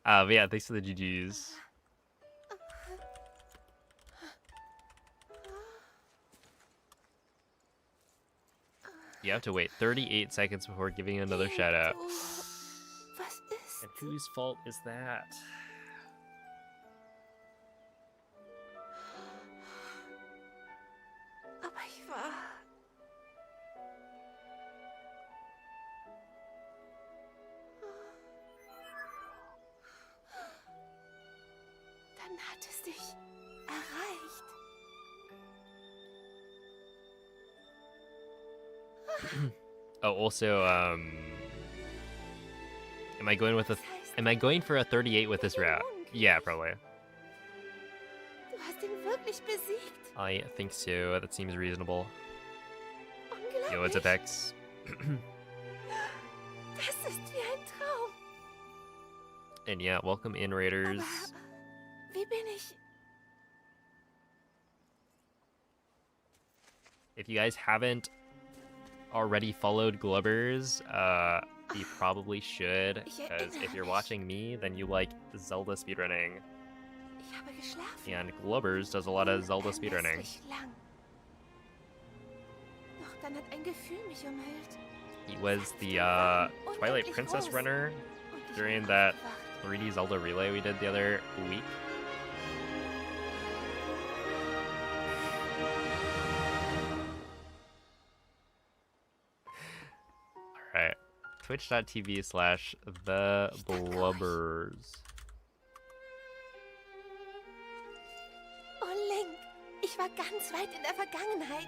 but yeah, thanks for the GGs. You have to wait 38 seconds before giving another shout out. Was ist? And whose fault is that? Aber ich war... Dann hat es dich erreicht. Oh, also, am I going with a... Das heißt, Am I going for a 38 with this route? Yeah, probably. du hast ihn wirklich besiegt. I think so. That seems reasonable. Unglaublich. Yo, what's up, X? Das ist wie ein Traum. And yeah, welcome in, Raiders. Aber wie bin ich... If you guys haven't already followed Glubbers, you probably should, because if you're watching me, then you like Zelda speedrunning, Ich habe geschlafen. and Glubbers does a lot of Zelda speedrunning. Unermesslich lang. Doch dann hat ein Gefühl mich umhüllt. He was the Twilight Princess runner Und ich during bin that aufgewacht. 3D Zelda relay we did the other week. Alright. Twitch.tv/theblubbers. Oh, Link, ich war ganz weit in der Vergangenheit,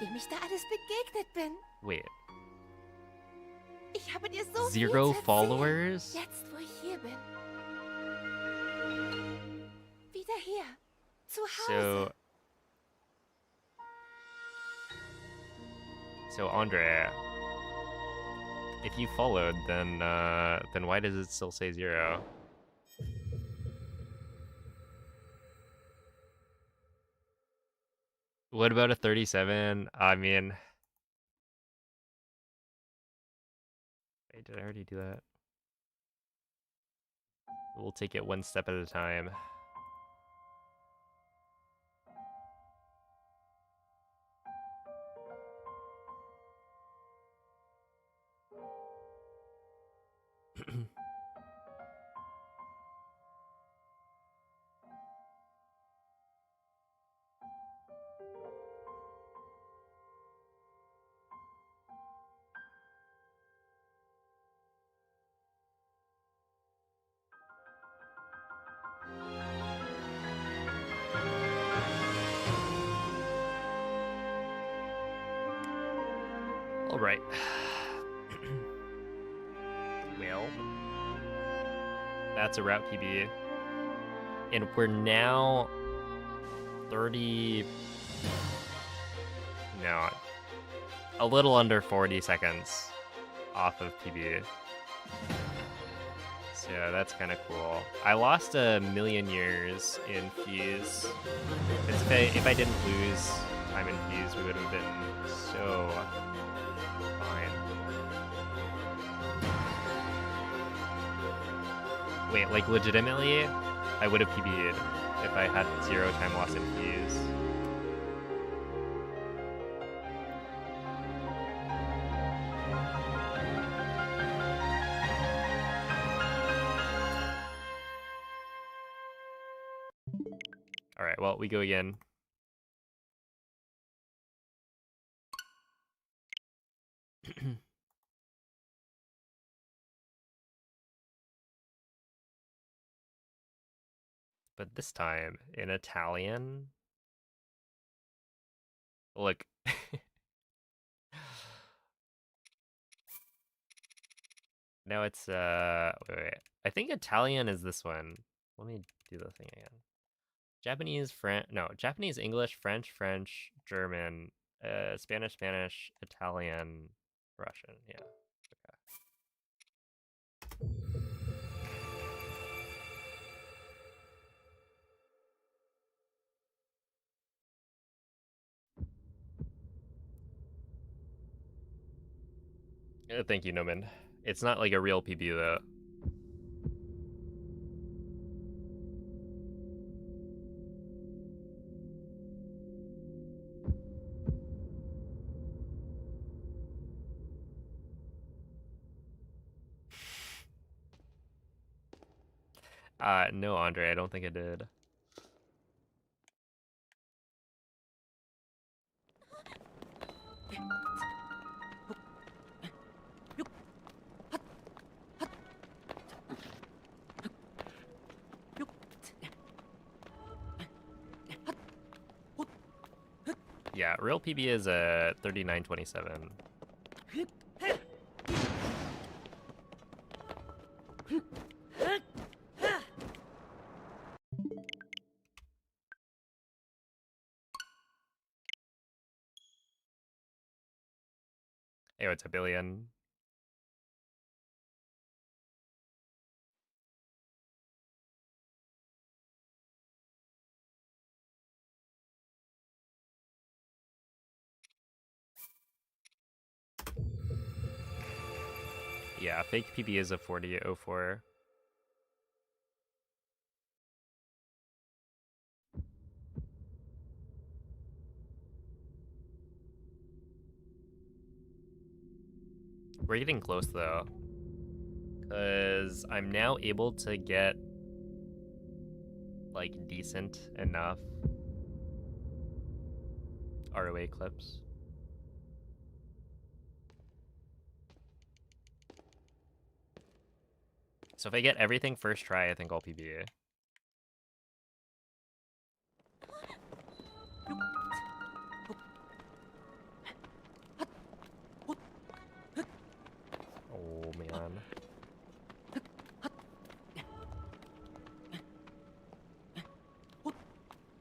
dem ich da alles begegnet bin. Wait, Ich habe dir so zero viel zu erzählen, followers? jetzt wo ich hier bin. Wieder hier, zu Hause. So Andre, if you followed, then why does it still say 0? What about a 37? I mean, wait, did I already do that? We'll take it one step at a time. All right. Well, that's a route PB. And we're now 30... No, a little under 40 seconds off of PB. So yeah, that's kind of cool. I lost a million years in Fuse. If I didn't lose time in Fuse, we would have been so fine. Wait, like legitimately, I would have PB'd if I had 0 time loss in Fuse. All right, well, we go again. But this time in Italian. Look. Now it's wait. I think Italian is this one. Let me do the thing again. Japanese, Japanese, English, French, German, Spanish, Italian, Russian. Yeah. Okay. Thank you, Noman. It's not like a real PB though. No, Andre, I don't think I did. Yeah, real PB is a 39.27. Hey, what's a billion? Yeah, fake PB is a 40.04. We're getting close though, because I'm now able to get like decent enough ROA clips. So if I get everything first try, I think I'll PB. Oh man.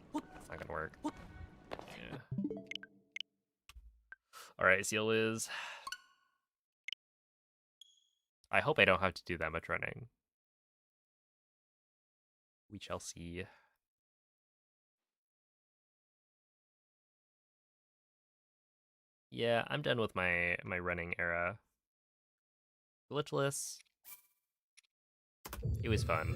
It's not gonna work. Yeah. Alright, Seal is. I hope I don't have to do that much running. We shall see. Yeah, I'm done with my running era. Glitchless. It was fun.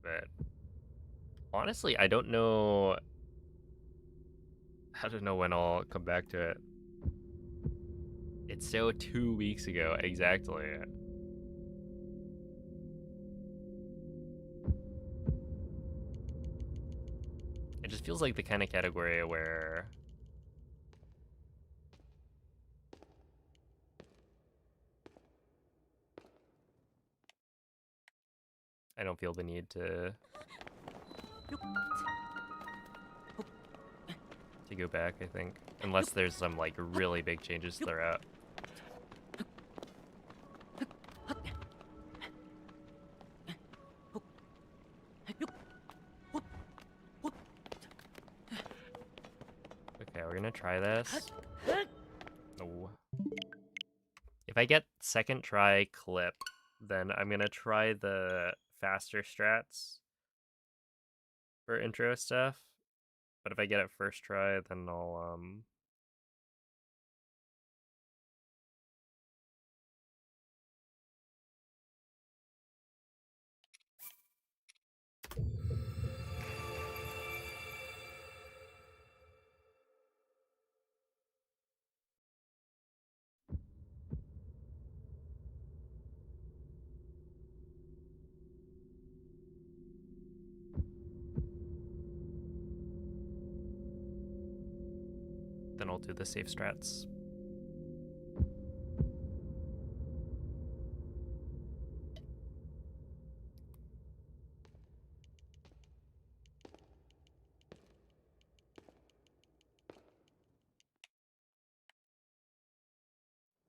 But honestly, I don't know when I'll come back to it. It's still 2 weeks ago, exactly. It just feels like the kind of category where I don't feel the need to to go back, I think. Unless there's some, like, really big changes to the route. Okay, we're gonna try this. No. If I get second try clip, then I'm gonna try the faster strats for intro stuff. But if I get it first try, then I'll do the safe strats.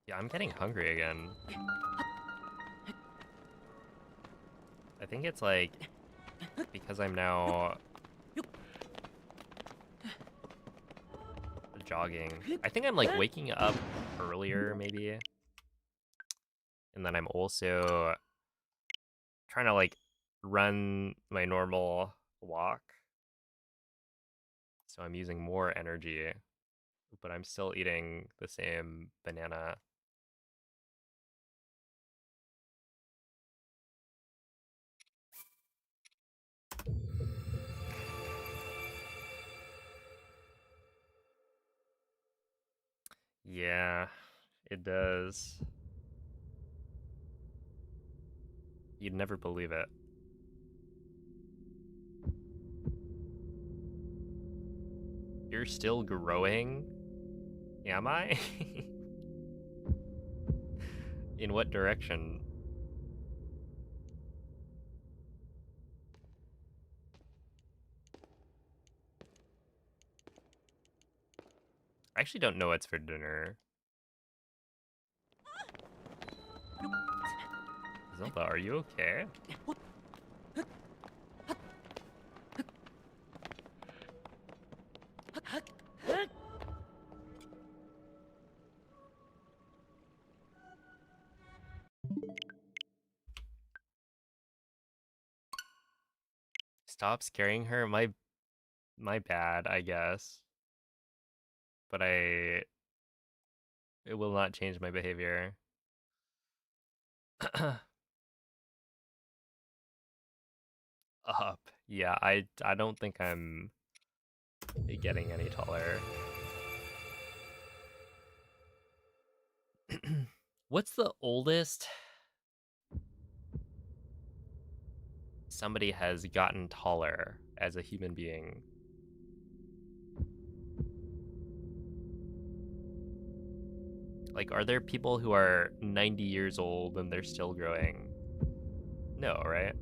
Yeah, I'm getting hungry again. I think it's like because I'm now jogging. I think I'm like waking up earlier maybe. And then I'm also trying to like run my normal walk. So I'm using more energy, but I'm still eating the same banana. Yeah, it does. You'd never believe it. You're still growing? Am I? In what direction? I actually don't know what's for dinner. Zelda, are you okay? Stop scaring her? My bad, I guess. But it will not change my behavior. Up. Yeah, I don't think I'm getting any taller. What's the oldest somebody has gotten taller as a human being? Like, are there people who are 90 years old and they're still growing? No, right?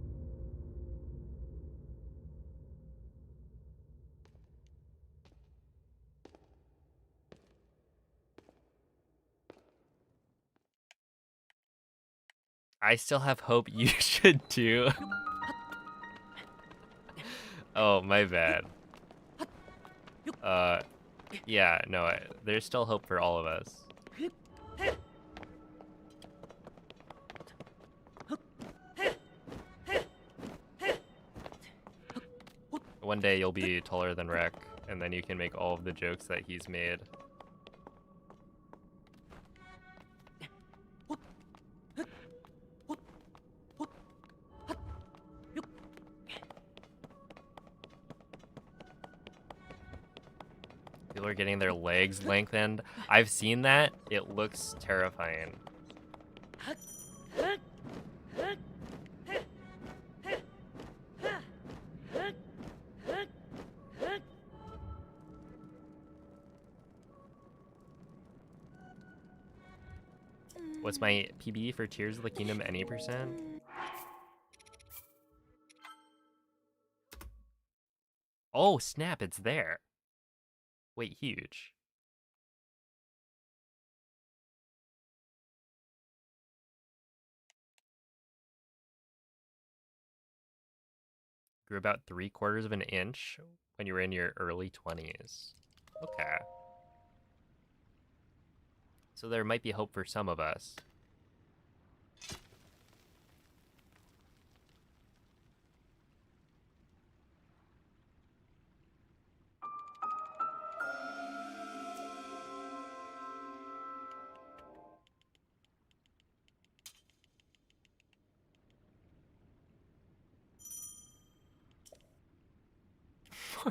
I still have hope. You should too. Oh, my bad. Yeah, no, there's still hope for all of us. One day you'll be taller than Rek, and then you can make all of the jokes that he's made. People are getting their legs lengthened. I've seen that. It looks terrifying. What's my PB for Tears of the Kingdom? Any %? Oh, snap, it's there. Wait, huge. Grew about 3/4 of an inch when you were in your early 20s. Okay. So there might be hope for some of us.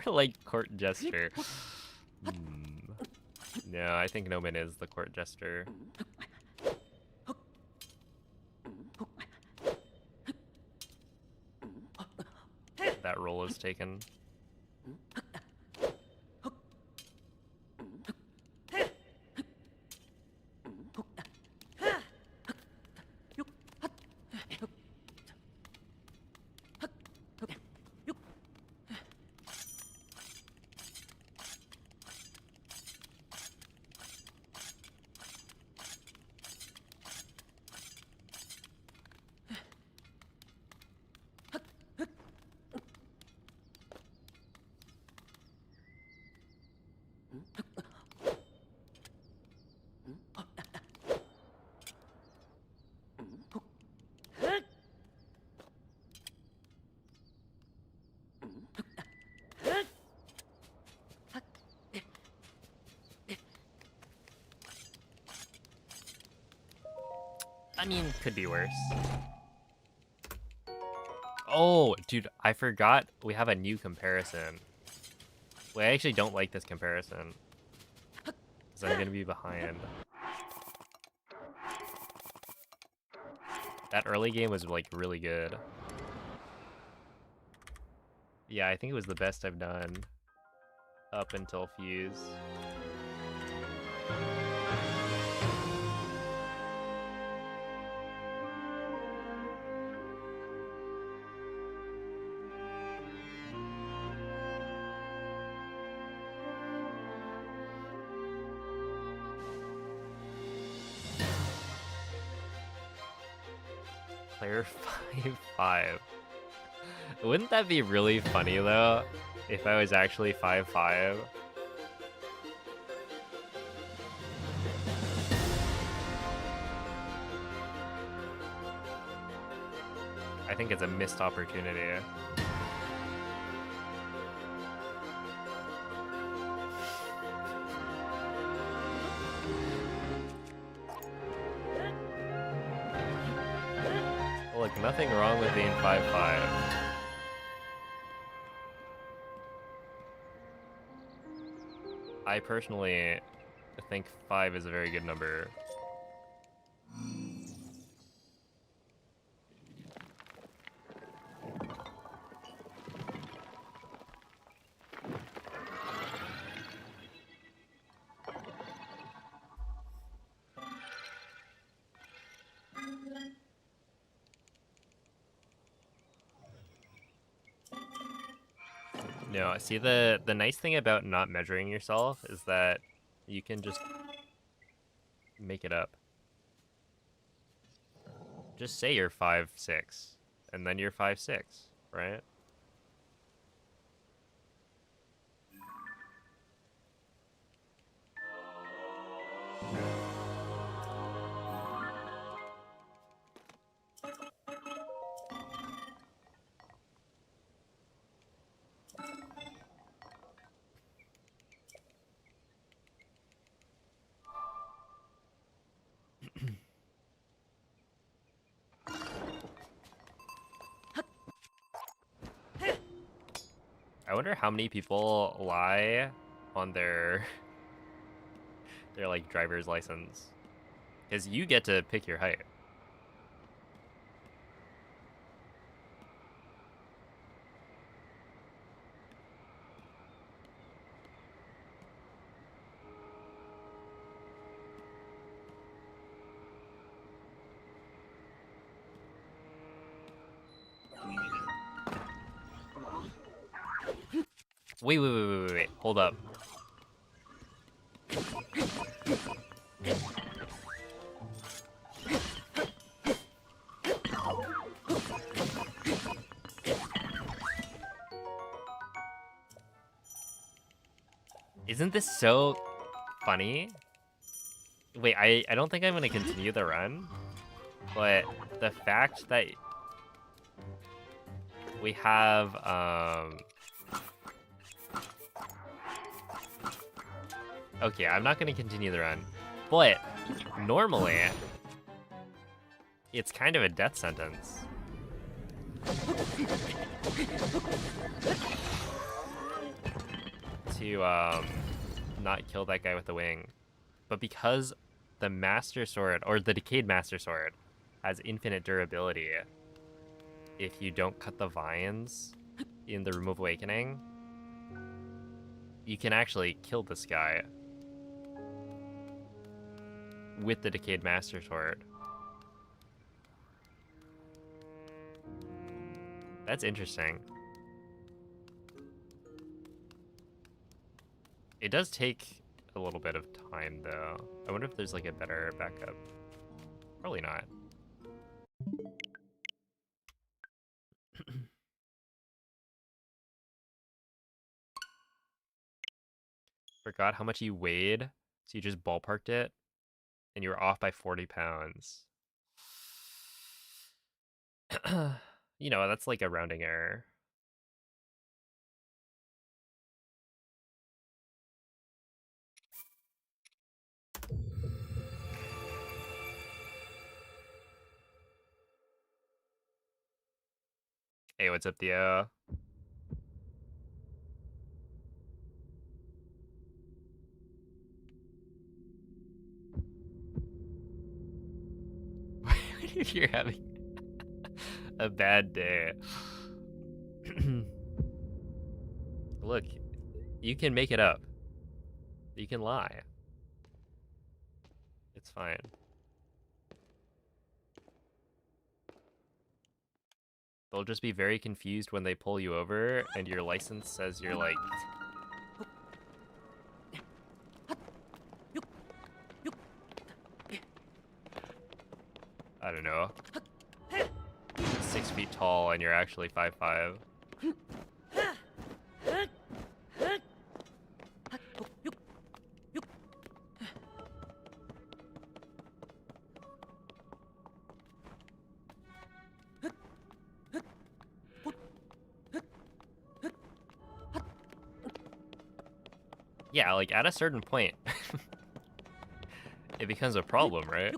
More like court jester. No, I think Noman is the court jester. That role is taken. I mean, could be worse. Oh, dude, I forgot we have a new comparison. Wait, I actually don't like this comparison. Because I'm gonna be behind. That early game was, like, really good. Yeah, I think it was the best I've done. Up until Fuse. Player 5-5. Wouldn't that be really funny though? If I was actually 5-5? I think it's a missed opportunity. Look, nothing wrong with being 5-5. I personally think 5 is a very good number. No, see the nice thing about not measuring yourself is that you can just make it up. Just say you're 5'6", and then you're 5'6", right? I wonder how many people lie on their like driver's license, because you get to pick your height. Wait. Hold up. Isn't this so funny? Wait, I don't think I'm gonna continue the run, but the fact that we have okay, I'm not gonna continue the run, but normally it's kind of a death sentence. To not kill that guy with the wing. But because the Master Sword, or the Decayed Master Sword, has infinite durability, if you don't cut the vines in the Remove Awakening, you can actually kill this guy with the Decayed Master Sword. That's interesting. It does take a little bit of time, though. I wonder if there's like a better backup. Probably not. Forgot how much you weighed, so you just ballparked it, and you were off by 40 pounds. You know, that's like a rounding error. Hey, what's up, Theo? You're having a bad day. Look, you can make it up. You can lie. It's fine. They'll just be very confused when they pull you over and your license says you're like... I don't know. 6 feet tall and you're actually 5'5". Yeah, like at a certain point, it becomes a problem, right?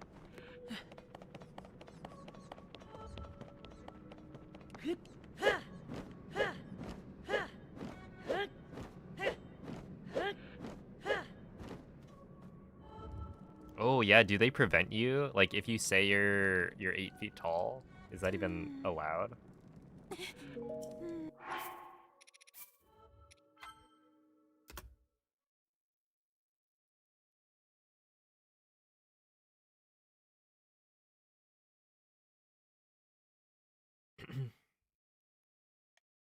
Oh yeah, do they prevent you? Like if you say you're 8 feet tall, is that even allowed?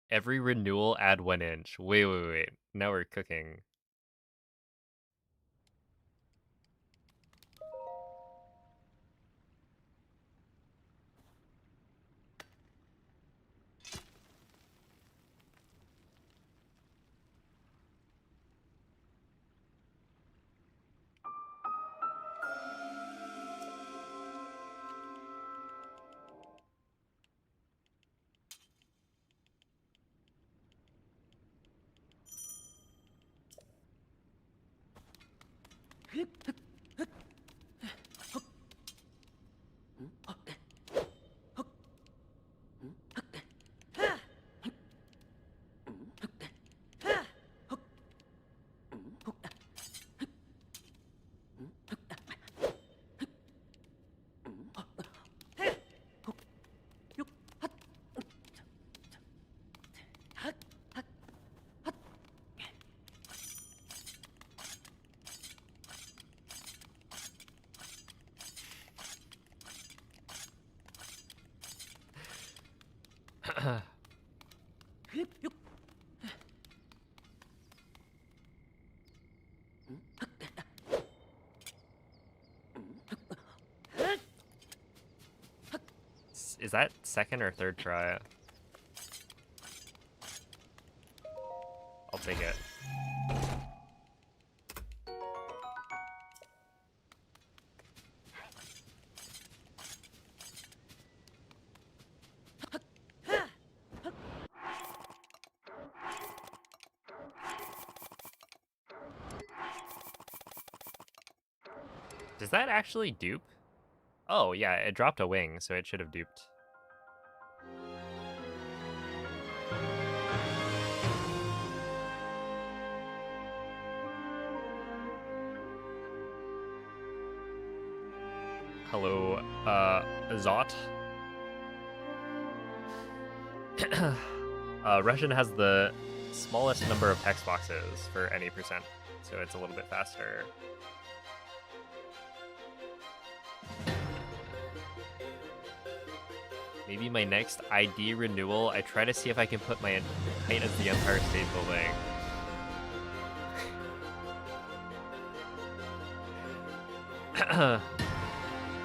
Every renewal add 1 inch. Wait. Now we're cooking. Is that second or third try? I'll take it. Does that actually dupe? Oh, yeah, it dropped a wing, so it should have duped. Hello, Zot. Russian has the smallest number of text boxes for any percent, so it's a little bit faster. Maybe my next ID renewal, I try to see if I can put my height as the Empire State Building.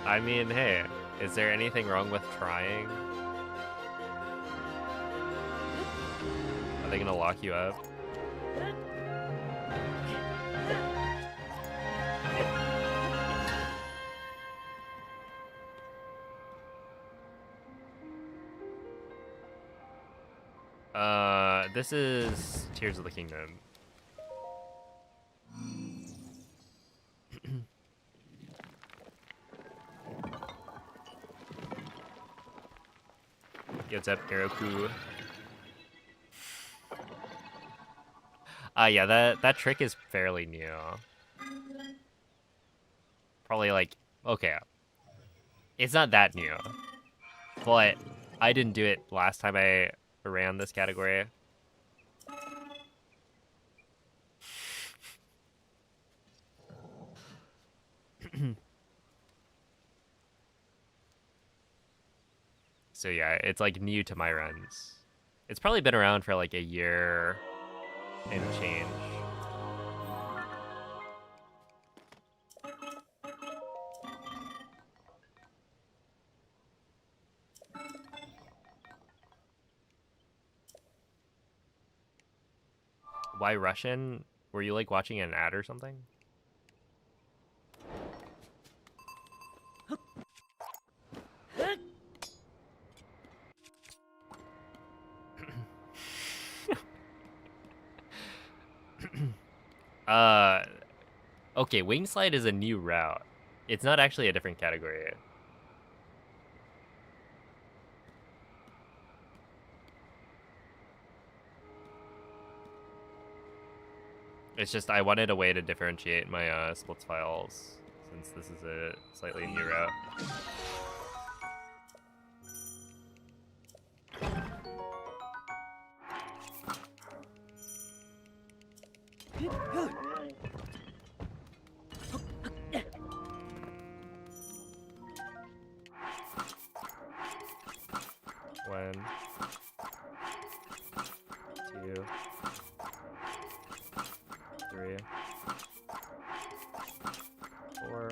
I mean, hey, is there anything wrong with trying? Are they gonna lock you up? This is Tears of the Kingdom. Yo, what's up, Heroku? Yeah, that trick is fairly new. Probably like, okay, it's not that new, but I didn't do it last time I ran this category. So yeah, it's like new to my runs. It's probably been around for like a year and change. Why Russian? Were you like watching an ad or something? Okay, wing slide is a new route. It's not actually a different category. It's just I wanted a way to differentiate my splits files since this is a slightly new route. One, two, three, four,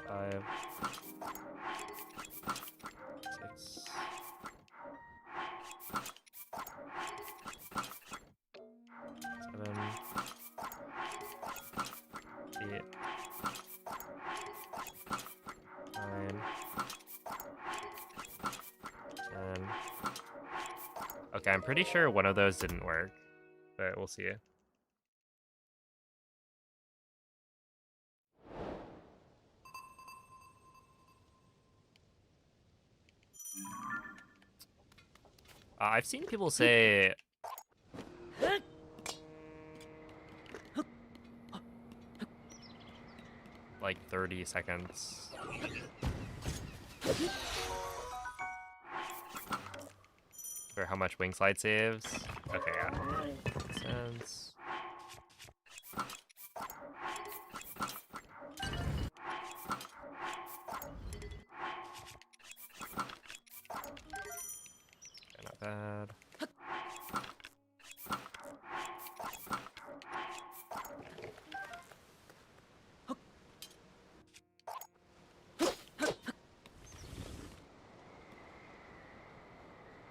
five, six, seven, 8, 9, 10. Okay, I'm pretty sure one of those didn't work, but we'll see. I've seen people say like 30 seconds. For how much wing slide saves. Okay, yeah. Makes sense. Okay, not bad.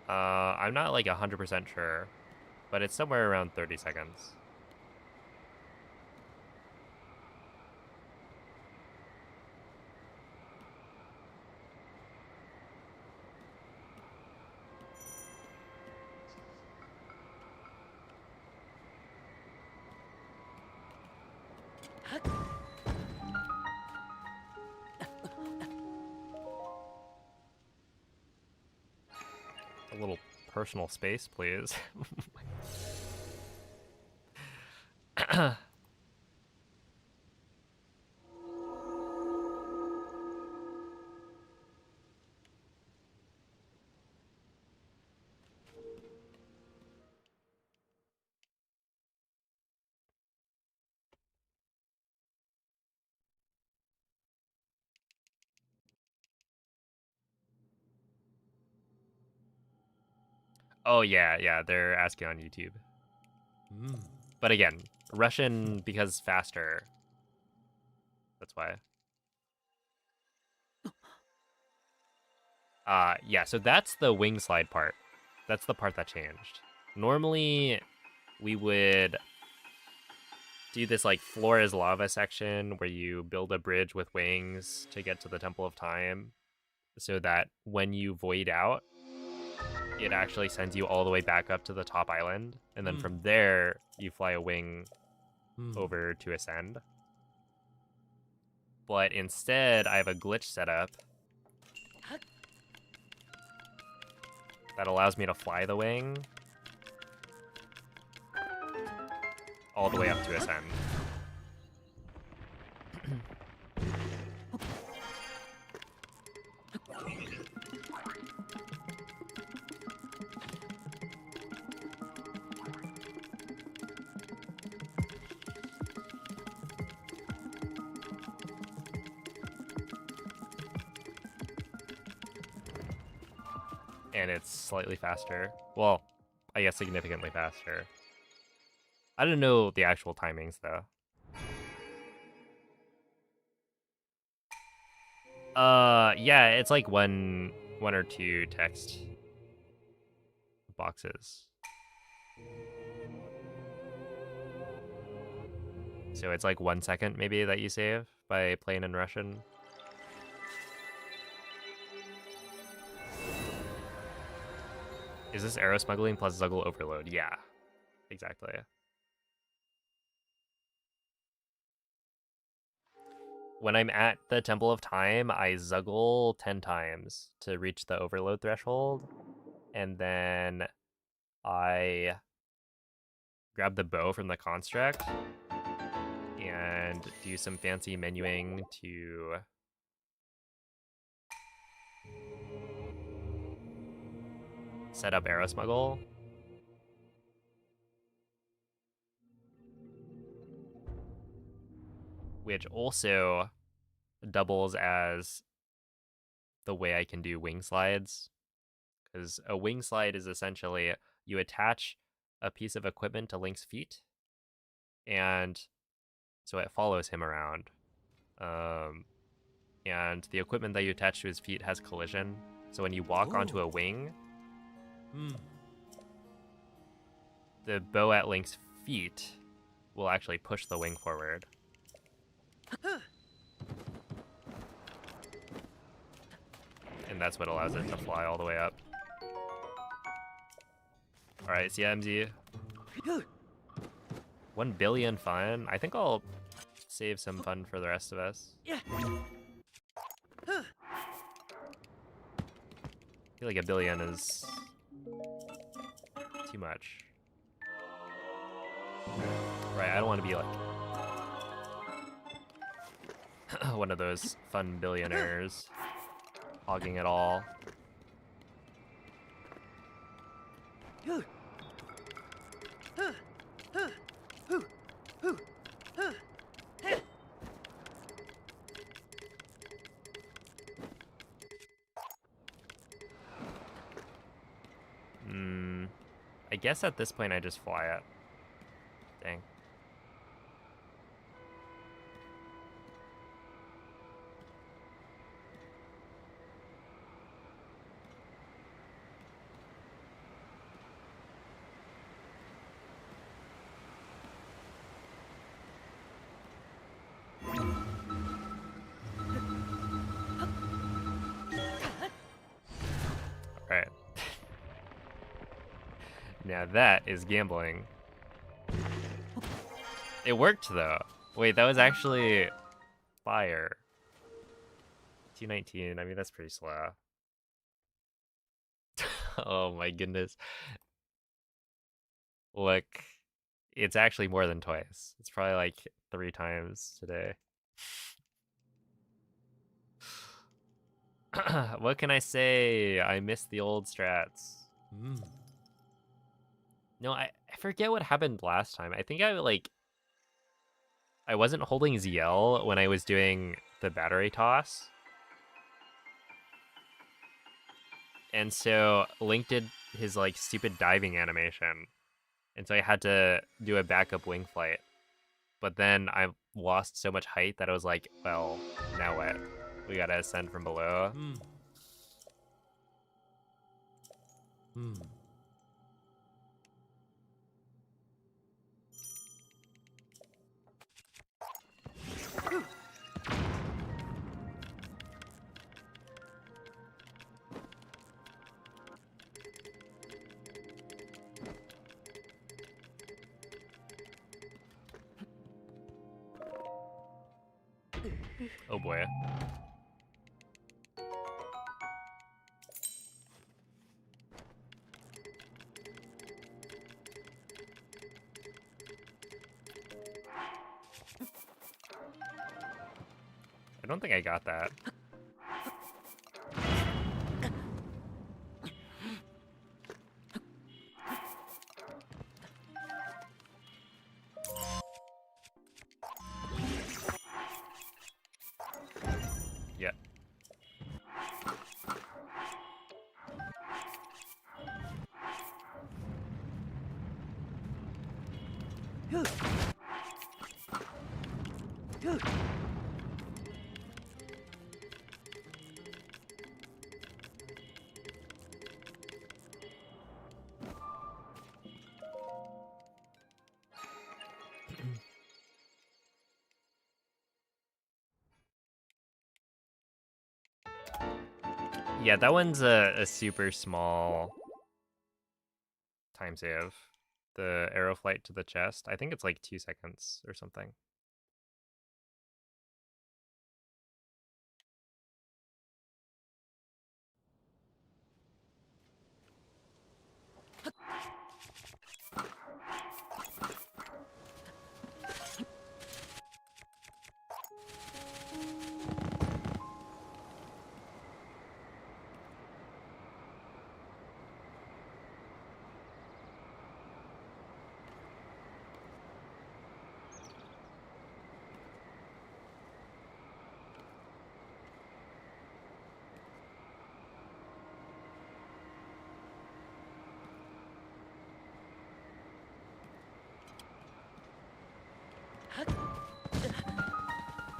I'm not like 100% sure, but it's somewhere around 30 seconds. A little personal space, please. Oh yeah, yeah, they're asking on YouTube. But again, Russian because faster. That's why. Yeah, so that's the wing slide part. That's the part that changed. Normally, we would do this like floor is lava section where you build a bridge with wings to get to the Temple of Time so that when you void out, it actually sends you all the way back up to the top island. And then from there, you fly a wing over to ascend. But instead, I have a glitch set up that allows me to fly the wing all the way up to ascend. And it's slightly faster. Well, I guess significantly faster. I don't know the actual timings though. Yeah, it's like one or two text boxes. So it's like 1 second maybe that you save by playing in Russian. Is this arrow smuggling plus Zuggle overload? Yeah, exactly. When I'm at the Temple of Time, I Zuggle 10 times to reach the overload threshold. And then I grab the bow from the construct and do some fancy menuing to set up arrow smuggle. Which also doubles as the way I can do wing slides. Because a wing slide is essentially you attach a piece of equipment to Link's feet, and so it follows him around. And the equipment that you attach to his feet has collision. So when you walk onto a wing, the bow at Link's feet will actually push the wing forward. And that's what allows it to fly all the way up. Alright, CMZ. 1 billion fun. I think I'll save some fun for the rest of us. I feel like 1 billion is too much. Right, I don't want to be like one of those fun billionaires hogging it all. I guess at this point I just fly it. Dang. Now that is gambling. It worked though. Wait, that was actually fire. 219. I mean, that's pretty slow. Oh my goodness. Look, it's actually more than twice. It's probably like 3 times today. What can I say? I miss the old strats. No, I forget what happened last time. I think I wasn't holding ZL when I was doing the battery toss. And so Link did his like stupid diving animation. And so I had to do a backup wing flight. But then I lost so much height that I was like, well, now what? We gotta ascend from below. Oh boy. I don't think I got that. Yeah. Yeah, that one's a super small time save. The arrow flight to the chest. I think it's like 2 seconds or something.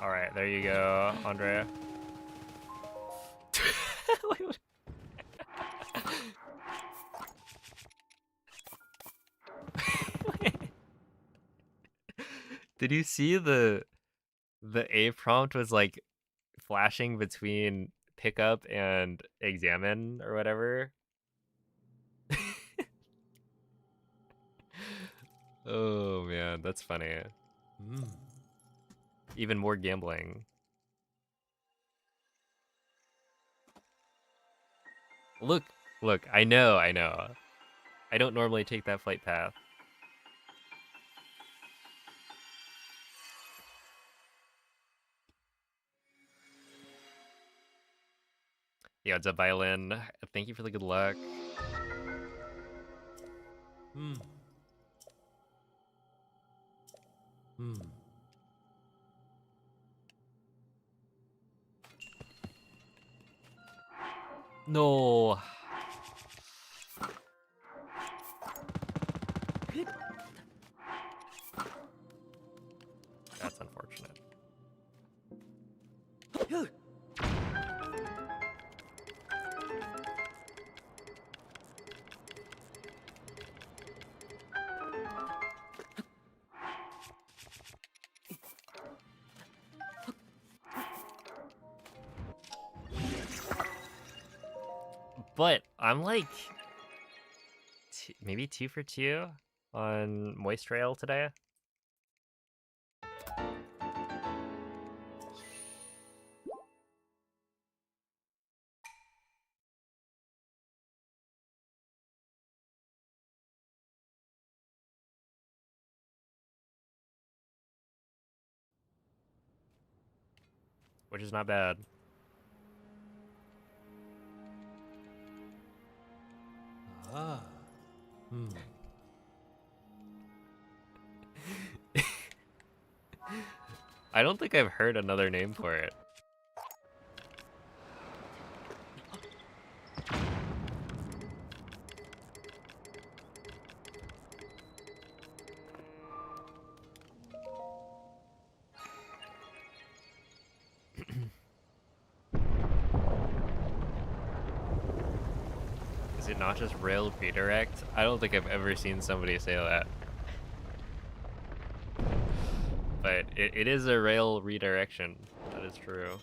All right, there you go, Andrea. Did you see the A prompt was like flashing between pickup and examine or whatever? Oh man, that's funny. Even more gambling. Look, look, I know. I don't normally take that flight path. Yeah, it's a violin. Thank you for the good luck. No. That's unfortunate. But I'm like maybe 2 for 2 on Moist Rail today. Which is not bad. Ah. Hmm. I don't think I've heard another name for it. Is it not just rail redirect? I don't think I've ever seen somebody say that. But it is a rail redirection. That is true.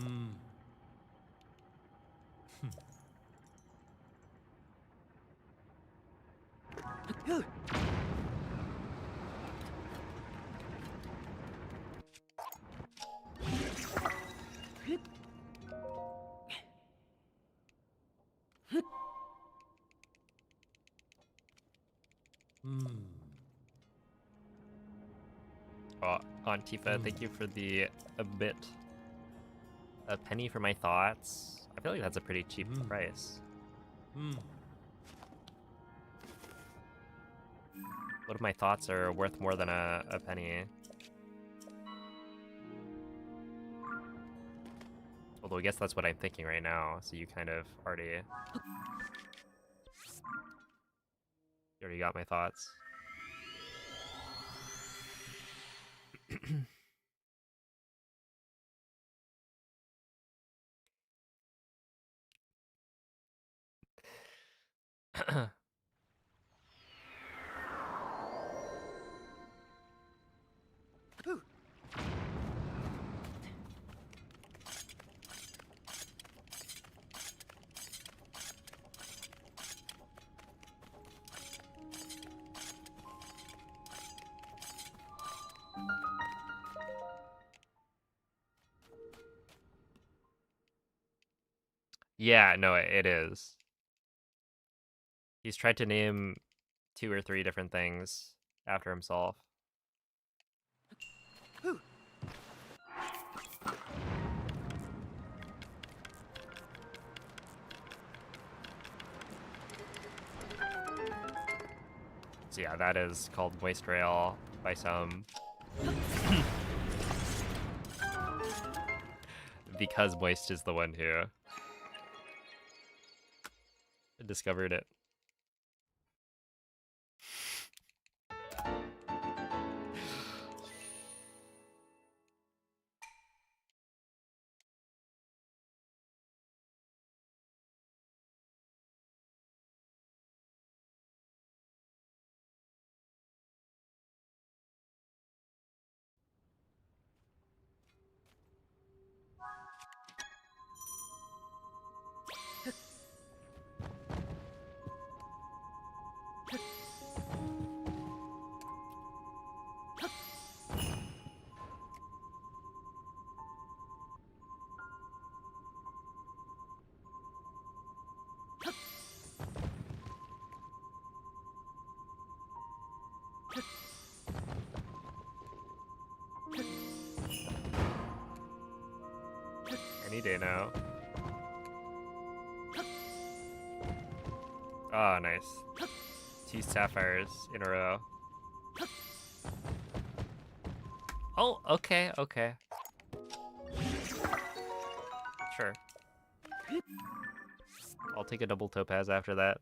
Hmm. Hmm. Oh, Aunt Tifa, thank you for the a bit. A penny for my thoughts. I feel like that's a pretty cheap price. Hmm. What if my thoughts are worth more than a penny? Although I guess that's what I'm thinking right now, so you kind of already... You already got my thoughts. Yeah, no, it is. He's tried to name 2 or 3 different things after himself. So yeah, that is called Moist Rail by some. Because Moist is the one who discovered it. Any day now. Oh, nice. 2 sapphires in a row. Oh, okay, okay. Sure. I'll take a double topaz after that.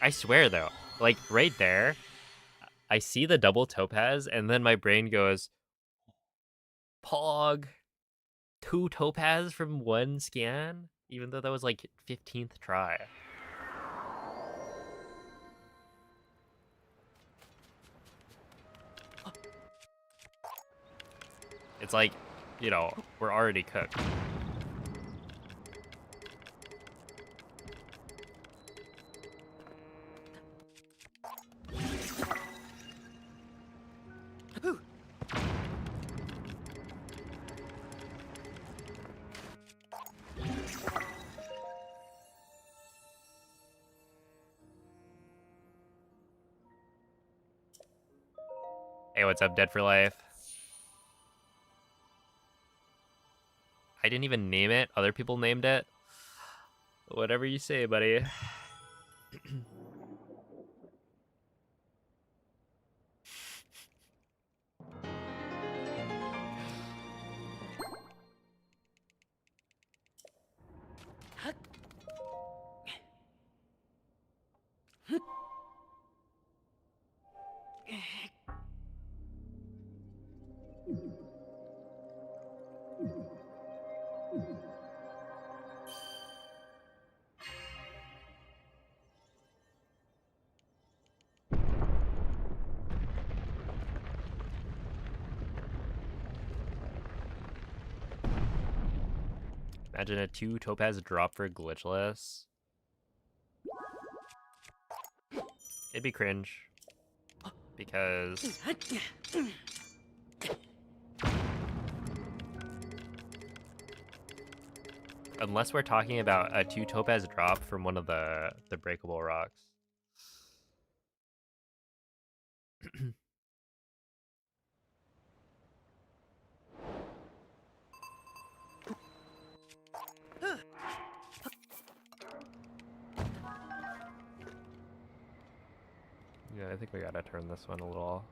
I swear, though, like, right there, I see the double topaz, and then my brain goes, Pog, 2 topaz from 1 scan? Even though that was, like, 15th try. It's like, you know, we're already cooked. Hey, what's up, Dead for Life? I didn't even name it. Other people named it. Whatever you say, buddy. Imagine a 2 topaz drop for glitchless. It'd be cringe. Because unless we're talking about a 2 topaz drop from one of the breakable rocks. Yeah, I think we gotta turn this one a little.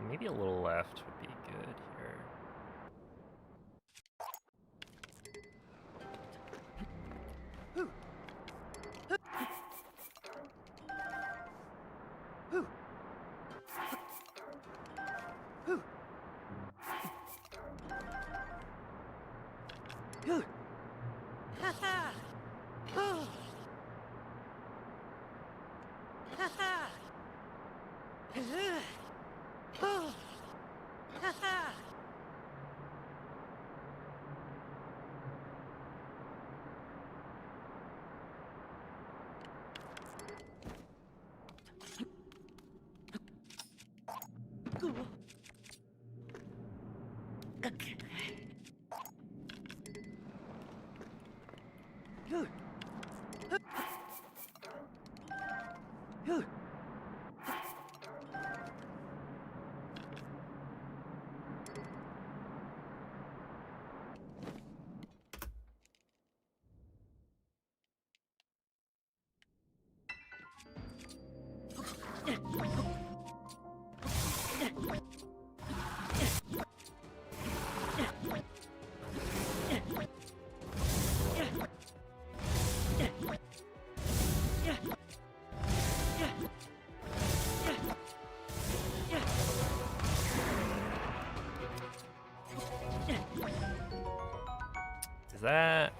Maybe a little left would be good here.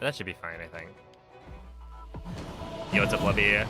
That should be fine, I think. Yo, what's up, Lubby?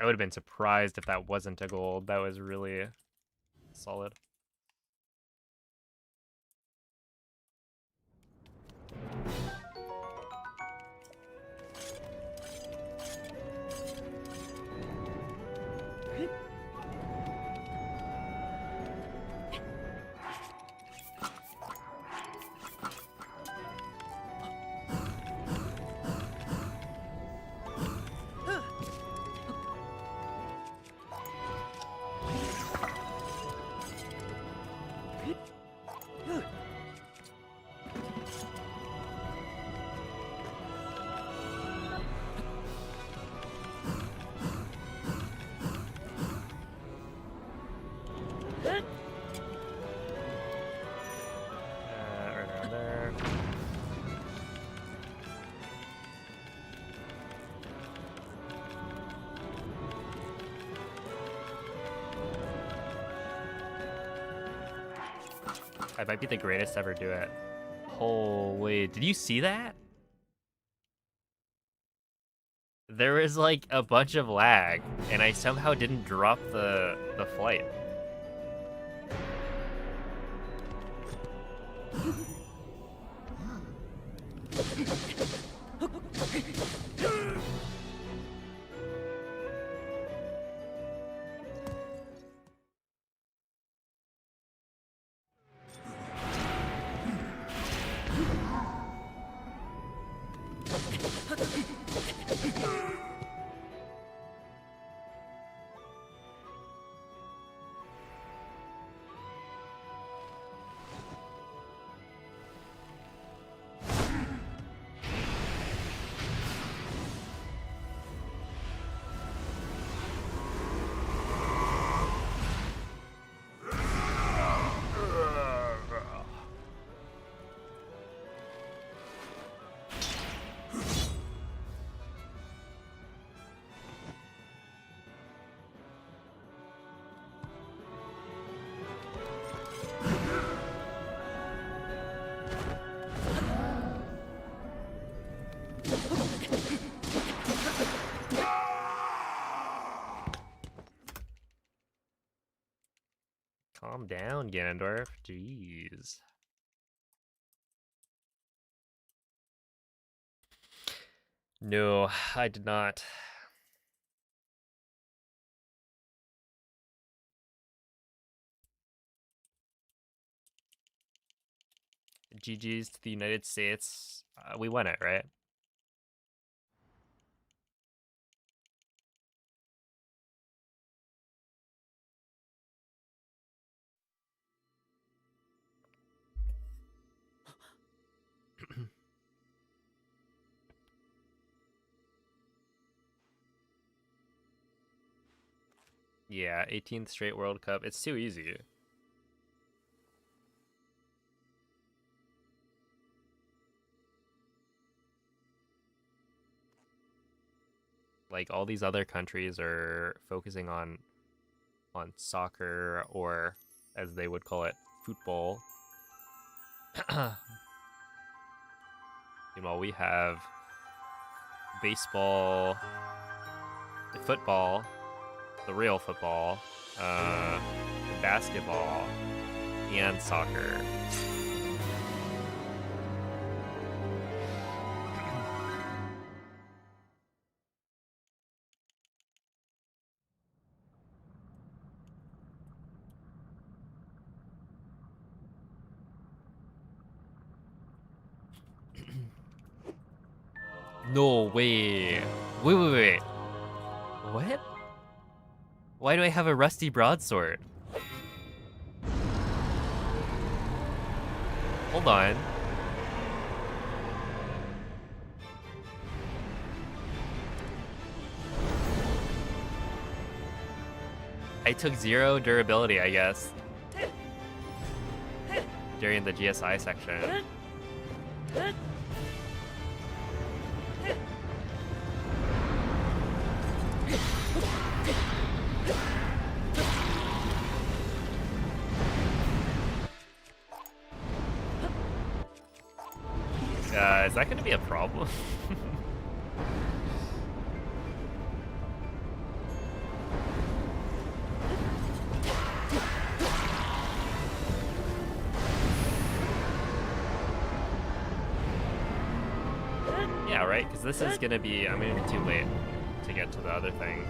I would have been surprised if that wasn't a gold. That was really solid. Right around there. I might be the greatest to ever do it. Holy, did you see that? There was like a bunch of lag, and I somehow didn't drop the flight. Calm down, Ganondorf. Jeez. No, I did not. GG's to the United States. We won it, right? Yeah, 18th straight World Cup. It's too easy. Like all these other countries are focusing on soccer, or as they would call it, football. Meanwhile, we have baseball, football, the real football, basketball, and soccer. No way. Wait. What? Why do I have a rusty broadsword? Hold on. I took 0 durability, I guess, during the GSI section. Is that gonna be a problem? Yeah, right? Because this is gonna be, I'm gonna be too late to get to the other thing.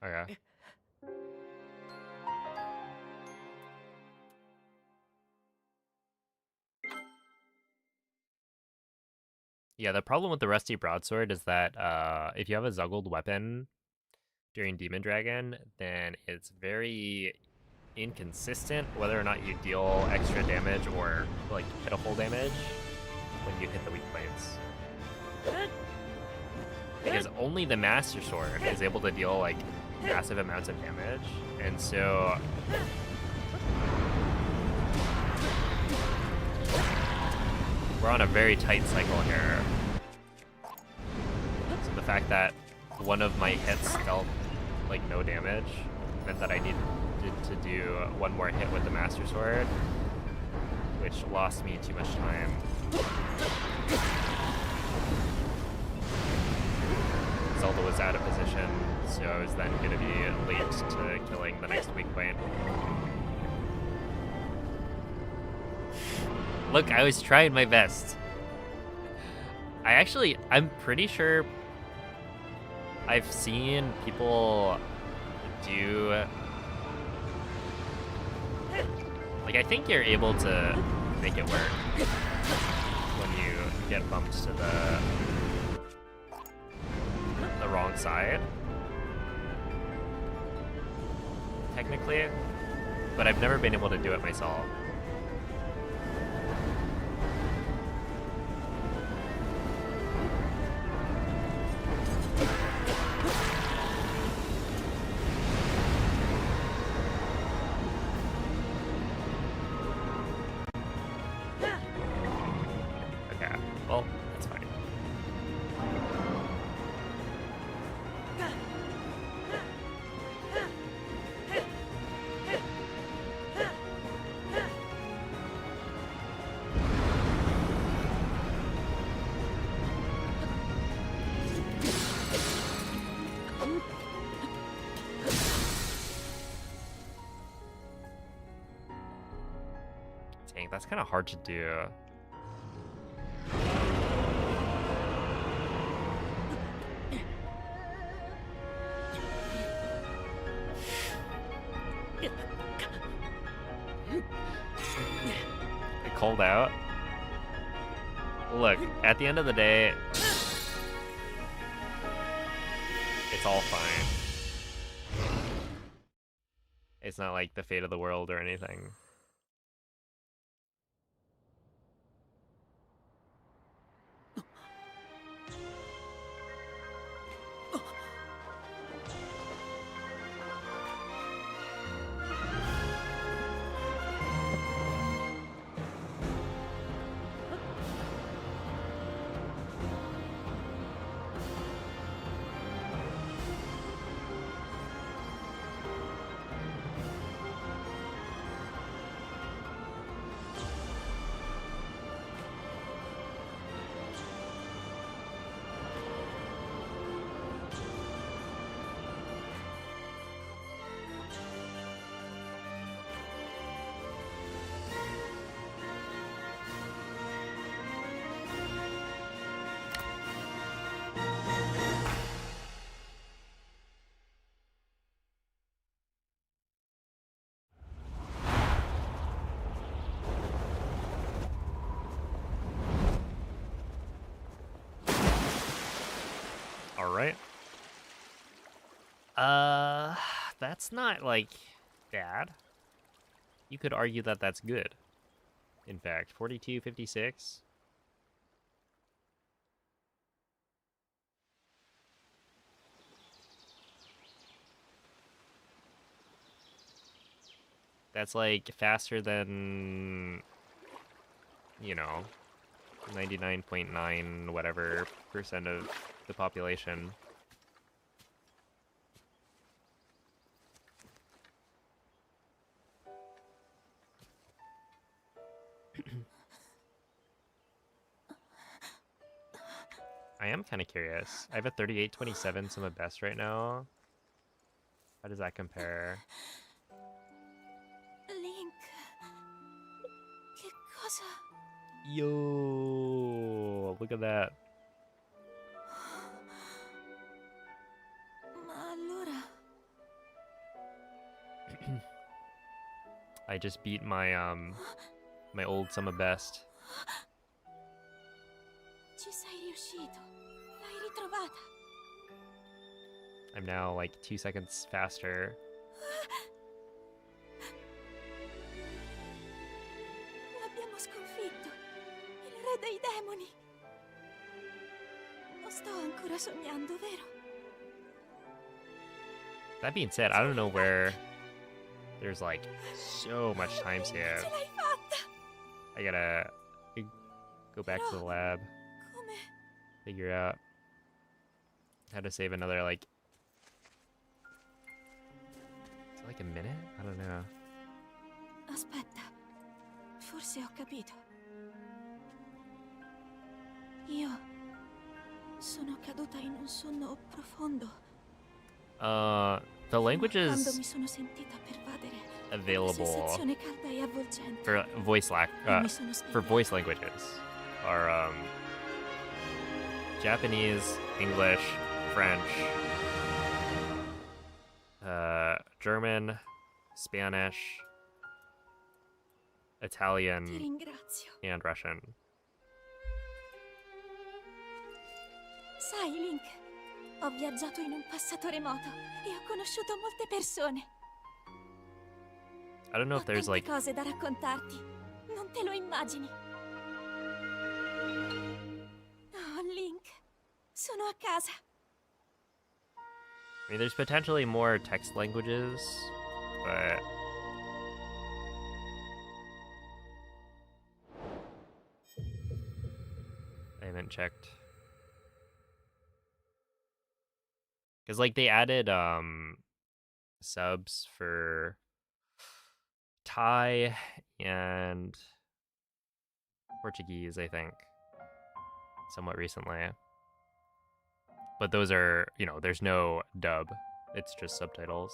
Okay. Yeah, the problem with the Rusty Broadsword is that if you have a Zuggled weapon during Demon Dragon, then it's very inconsistent whether or not you deal extra damage or like pitiful damage when you hit the weak points. Because only the Master Sword is able to deal like massive amounts of damage, and so we're on a very tight cycle here. So the fact that one of my hits dealt like no damage meant that I needed to do one more hit with the Master Sword, which lost me too much time. Zelda was out of position, so I was then going to be late to killing the next weak point. Look, I was trying my best. I'm pretty sure I've seen people do... Like, I think you're able to make it work when you get bumped to the wrong side, technically, but I've never been able to do it myself. Okay, well, that's fine. Dang, that's kind of hard to do. It called out. Look, at the end of the day, it's all fine. It's not like the fate of the world or anything. All right. That's not like bad. You could argue that that's good. In fact, 42.56. That's like faster than, you know, 99.9 whatever percent of the population. I am kind of curious. I have a 38.27 sum of best right now. How does that compare? Link. Che cosa? Yo, look at that. Ma allora... I just beat my my old sum of best. Ci sei riuscito. L'hai ritrovata. I'm now like 2 seconds faster. L'abbiamo sconfitto. Il re dei demoni. Non sto ancora sognando, vero? That being said, I don't know where there's like so much time saved. Ce l'hai fatta. I gotta go back to the lab, Come... figure out how to save another like... Is it like a minute? I don't know. Aspetta. Forse ho capito. Io... sono caduta in un sonno profondo. The Quando languages mi sono sentita pervadere da una available sensazione calda e avvolgente. for E mi sono for svegliata. voice languages are Japanese, English, French, German, Spanish, Ti Italian, ringrazio. and Russian. Sai, Link, ho viaggiato in un passato remoto e ho conosciuto molte persone. I don't know Ho if there's tante like... cose da raccontarti. Non te lo immagini. Oh, Link, sono a casa. I mean, there's potentially more text languages, but... I haven't checked. Because, like, they added, subs for Thai and Portuguese, I think, somewhat recently. But those are, you know, there's no dub. It's just subtitles.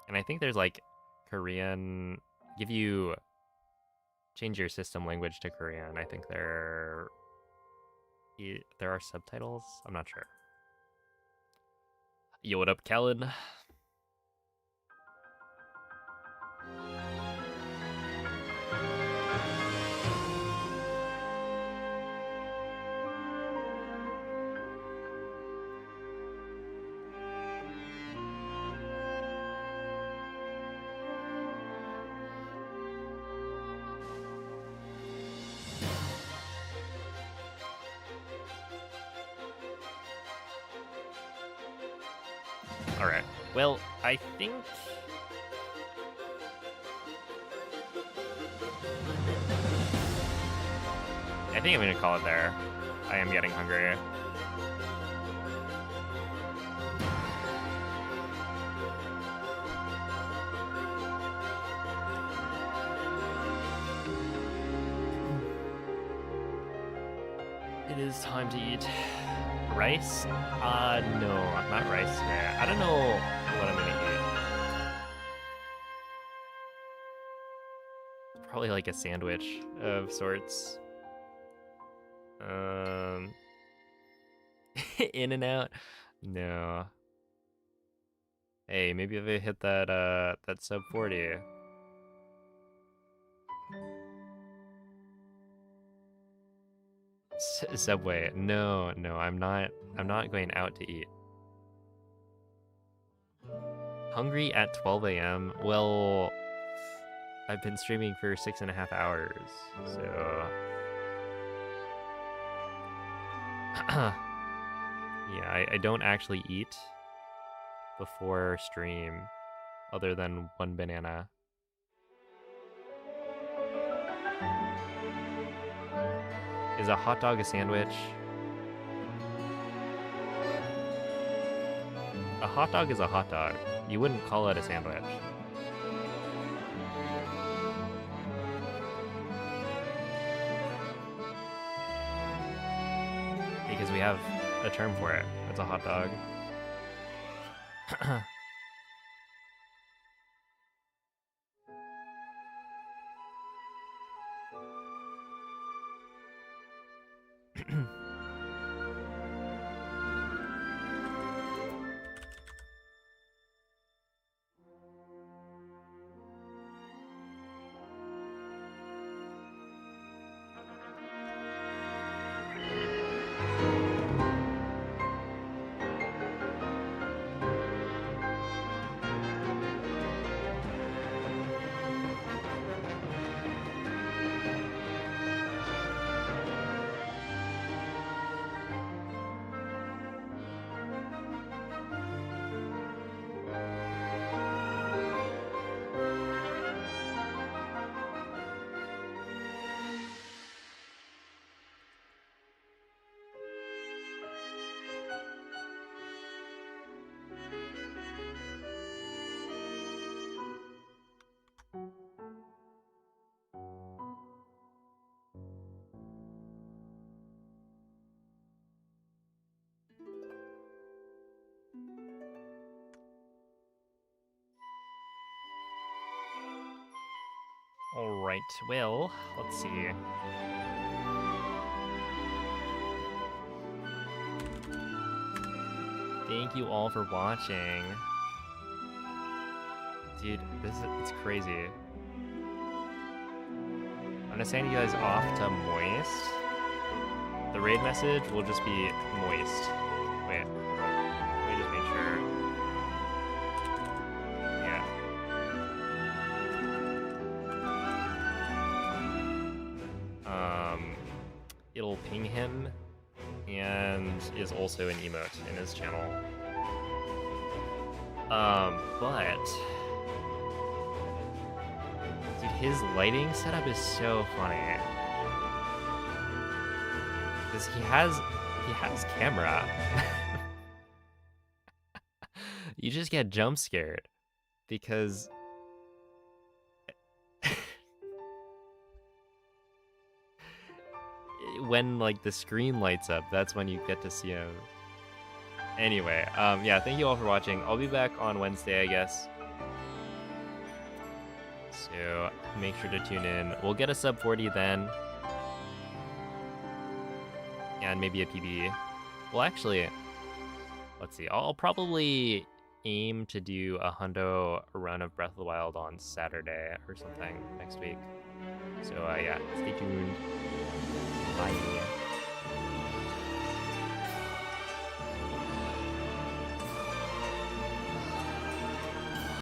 And I think there's, like, Korean... Give you... Change your system language to Korean. I think there are subtitles? I'm not sure. Yo, what up, Kellen? Alright. Well, I think... I think I'm gonna call it there. I am getting hungry. It is time to eat rice. No, not rice today. I don't know what I'm gonna eat. Probably like a sandwich of sorts. In and out? No. Hey, maybe if I hit that that sub 40. Subway. No, I'm not going out to eat. Hungry at 12 a.m. Well, I've been streaming for 6.5 hours, so yeah, I don't actually eat before stream, other than one banana. Is a hot dog a sandwich? A hot dog is a hot dog. You wouldn't call it a sandwich. Because we have a term for it. It's a hot dog. All right, well, let's see. Thank you all for watching. Dude, it's crazy. I'm gonna send you guys off to Moist. The raid message will just be Moist. Wait, hold on. Let me just make sure. Yeah. It'll ping him and is also an emote in his channel. But dude, his lighting setup is so funny. Because he has camera. You just get jump scared because when like the screen lights up, that's when you get to see him. Anyway, yeah, thank you all for watching. I'll be back on Wednesday, I guess. So make sure to tune in. We'll get a sub 40 then. And maybe a PB. Well, actually, let's see. I'll probably aim to do a hundo run of Breath of the Wild on Saturday or something next week. So yeah, stay tuned. Bye.